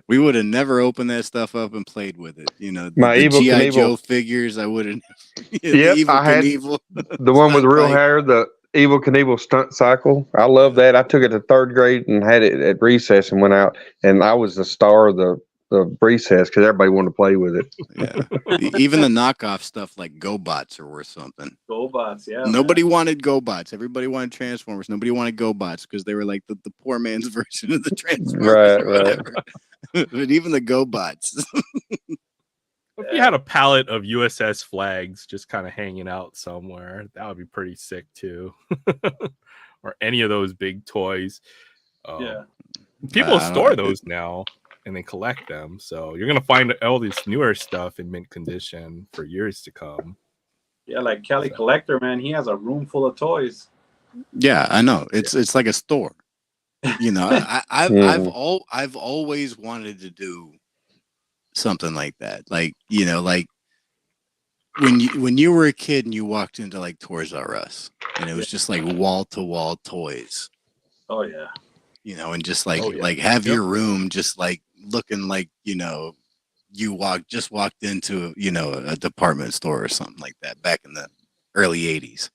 we would have never opened that stuff up and played with it. You know, My the Evel G.I. Knievel Joe figures, I wouldn't. Yep, I had the one with the real hair, the Evel Knievel stunt cycle. I love that. I took it to third grade and had it at recess and went out, and I was the star of the recess because everybody wanted to play with it. Yeah, even the knockoff stuff like GoBots are worth something. GoBots, yeah. Nobody wanted GoBots. Everybody wanted Transformers. Nobody wanted GoBots because they were like the poor man's version of the Transformers or whatever. But even the GoBots. If you had a palette of USS flags just kind of hanging out somewhere, that would be pretty sick too. Or any of those big toys. People store those now and then collect them. So you're going to find all this newer stuff in mint condition for years to come. Yeah, like Kelly Collector, man, he has a room full of toys. Yeah, I know. It's like a store. You know, I've always wanted to do something like that. Like, you know, like when you were a kid and you walked into like Toys R Us and it was just like wall to wall toys. Oh yeah. You know, and just like have your room just like looking like, you know, you just walked into, you know, a department store or something like that back in the early 80s.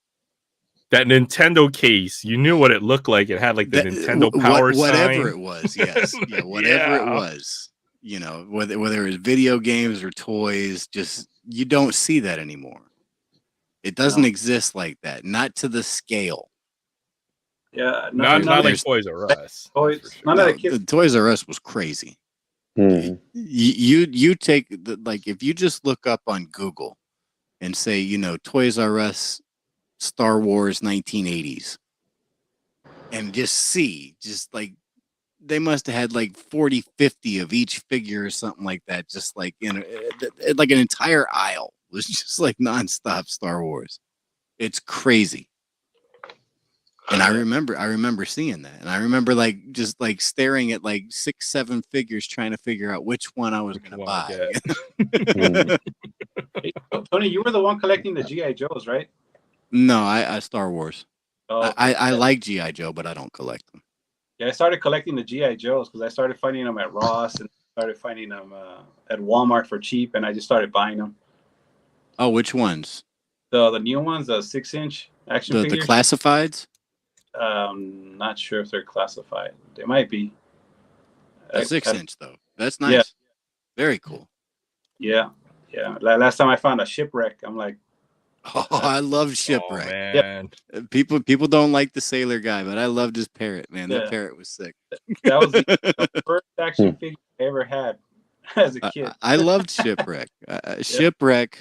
That Nintendo case, you knew what it looked like. It had like the Nintendo power sign. Whatever it was, yes. Yeah, whatever it was. You know, whether it was video games or toys, just you don't see that anymore. It doesn't exist like that. Not to the scale. Yeah, not like Toys R Us. The Toys R Us was crazy. You take like if you just look up on Google and say, you know, Toys R Us Star Wars 1980s and just like they must have had like 40-50 of each figure or something like that, just like like an entire aisle was just like nonstop Star Wars. It's crazy. And I remember seeing that. And I remember like just like staring at like 6-7 figures trying to figure out which one I was going to buy. Hey, Tony, you were the one collecting the G.I. Joes, right? No, I Star Wars. Oh, I like G.I. Joe, but I don't collect them. Yeah, I started collecting the G.I. Joes because I started finding them at Ross and started finding them at Walmart for cheap, and I just started buying them. Oh, which ones? The new ones, the 6-inch action figures. The classifieds? Not sure if they're classified. They might be. 6-inch though. That's nice. Yeah. Very cool. Yeah. Last time I found a Shipwreck, I'm like, oh, I love Shipwreck. Oh, man. Yep. People don't like the sailor guy, but I loved his parrot, man. That parrot was sick. That was the first action figure I ever had as a kid. I loved Shipwreck. Shipwreck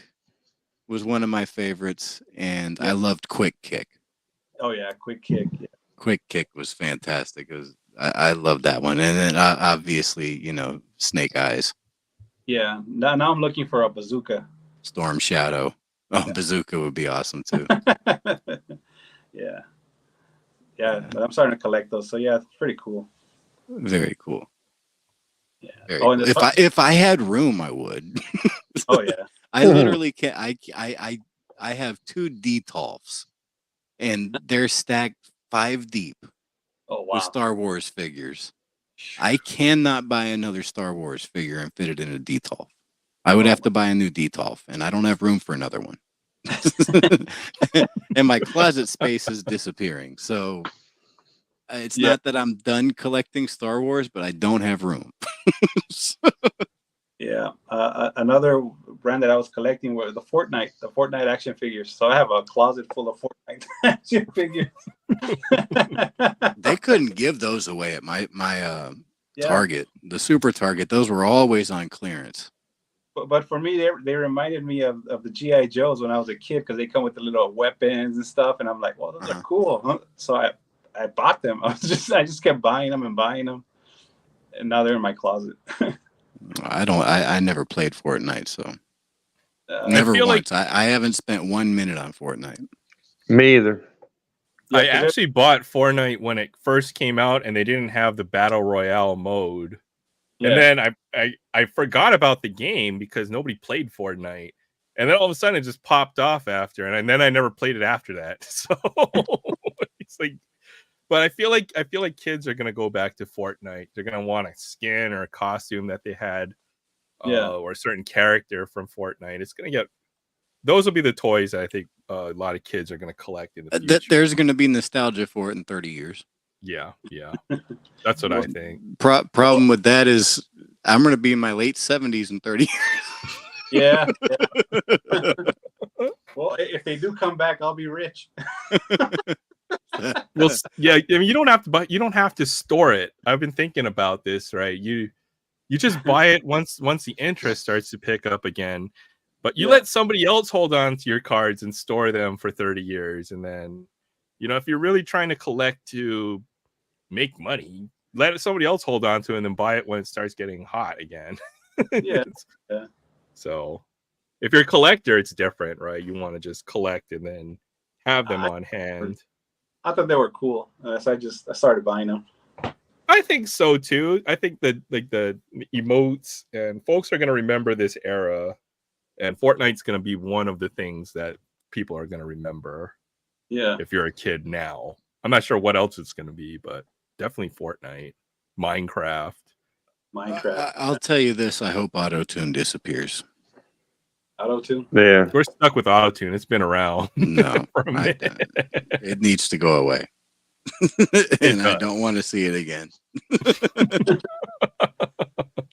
was one of my favorites, and I loved Quick Kick. Oh yeah, Quick Kick. Yeah. Quick Kick was fantastic. I loved that one, and then obviously, you know, Snake Eyes. Yeah. Now I'm looking for a Bazooka. Storm Shadow. Oh, Bazooka would be awesome too. Yeah. I'm starting to collect those, so yeah, it's pretty cool. Very cool. Yeah. Cool. If I had room, I would. Oh yeah. I literally can't. I have 2 Detolfs, and they're stacked 5 deep Oh with wow. Star Wars figures. I cannot buy another Star Wars figure and fit it in a Detolf. I would have to buy a new Detolf, and I don't have room for another one. And my closet space is disappearing. So it's not that I'm done collecting Star Wars, but I don't have room. Yeah. Another brand that I was collecting were the Fortnite action figures. So I have a closet full of Fortnite action figures. They couldn't give those away at my Target, the Super Target. Those were always on clearance. But for me, they reminded me of the G.I. Joes when I was a kid, because they come with the little weapons and stuff, and I'm like, well, those are cool. Huh? So I bought them. I just kept buying them, and now they're in my closet. I never played Fortnite, so never once. I haven't spent 1 minute on Fortnite. Me either. I actually bought Fortnite when it first came out, and they didn't have the Battle Royale mode. And then I forgot about the game because nobody played Fortnite. And then all of a sudden it just popped off after, and then I never played it after that. So it's like, but I feel like kids are gonna go back to Fortnite. They're gonna want a skin or a costume that they had, or a certain character from Fortnite. It's gonna get, those will be the toys I think a lot of kids are gonna collect in the future. There's gonna be nostalgia for it in 30 years. Yeah. That's what I think. Problem with that is I'm gonna be in my late 70s in 30 years. Yeah. Well, if they do come back, I'll be rich. Well, yeah. I mean, you don't have to store it. I've been thinking about this, right? You just buy it once the interest starts to pick up again, but you let somebody else hold on to your cards and store them for 30 years, and then, if you're really trying to collect to make money, let somebody else hold on to it and then buy it when it starts getting hot again. Yeah. So if you're a collector, it's different, right? You want to just collect and then have them on hand. I thought they were cool, so I started buying them. I think so too. I think that the emotes and folks are going to remember this era, and Fortnite's going to be one of the things that people are going to remember. Yeah. If you're a kid now, I'm not sure what else it's going to be, but definitely Fortnite, Minecraft. I'll tell you this: I hope auto-tune disappears. Auto-tune? Yeah, we're stuck with auto-tune. It's been around. No, it needs to go away, and I don't want to see it again.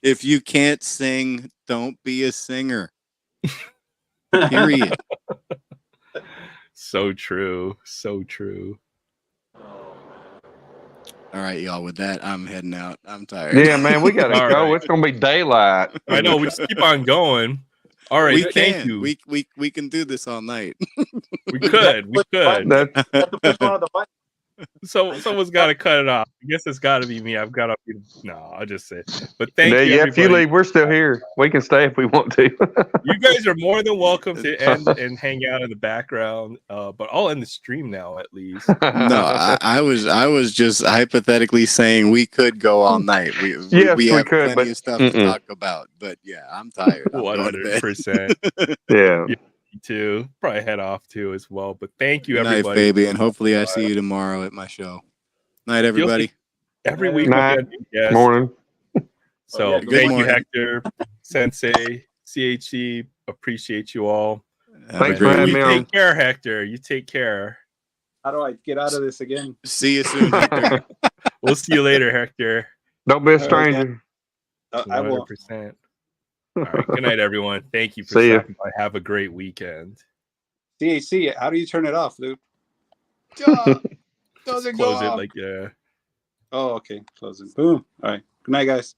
If you can't sing, don't be a singer. Period. So true. So true. All right, y'all. With that, I'm heading out. I'm tired. Yeah, man, we gotta go. Right. It's gonna be daylight. I know. We just keep on going. All right. Thank you. We can do this all night. We could. That's, So someone's got to cut it off. I guess it's got to be me. I've got to be. No, I'll just say. But thank you. Yeah, everybody. if you leave, we're still here. We can stay if we want to. You guys are more than welcome to end and hang out in the background. But I'll end the stream now, at least. No, I was just hypothetically saying we could go all night. We have plenty of stuff to talk about. But yeah, I'm tired. 100%. Yeah. Me too. Probably head off too as well. But thank you, Good night, everybody. baby, and hopefully I see you tomorrow at my show. Night, everybody. Every week. Night. Morning. So thank you, Hector, Sensei, CHC. Appreciate you all. Thanks for having me on. Take care, Hector. You take care. How do I get out of this again? See you soon, Hector. We'll see you later, Hector. Don't be a stranger. I will. 100%. All right. Good night, everyone. Thank you for stopping by. Have a great weekend. CAC, how do you turn it off, dude? Doesn't close it like Oh, okay. Close it. Boom. All right. Good night, guys.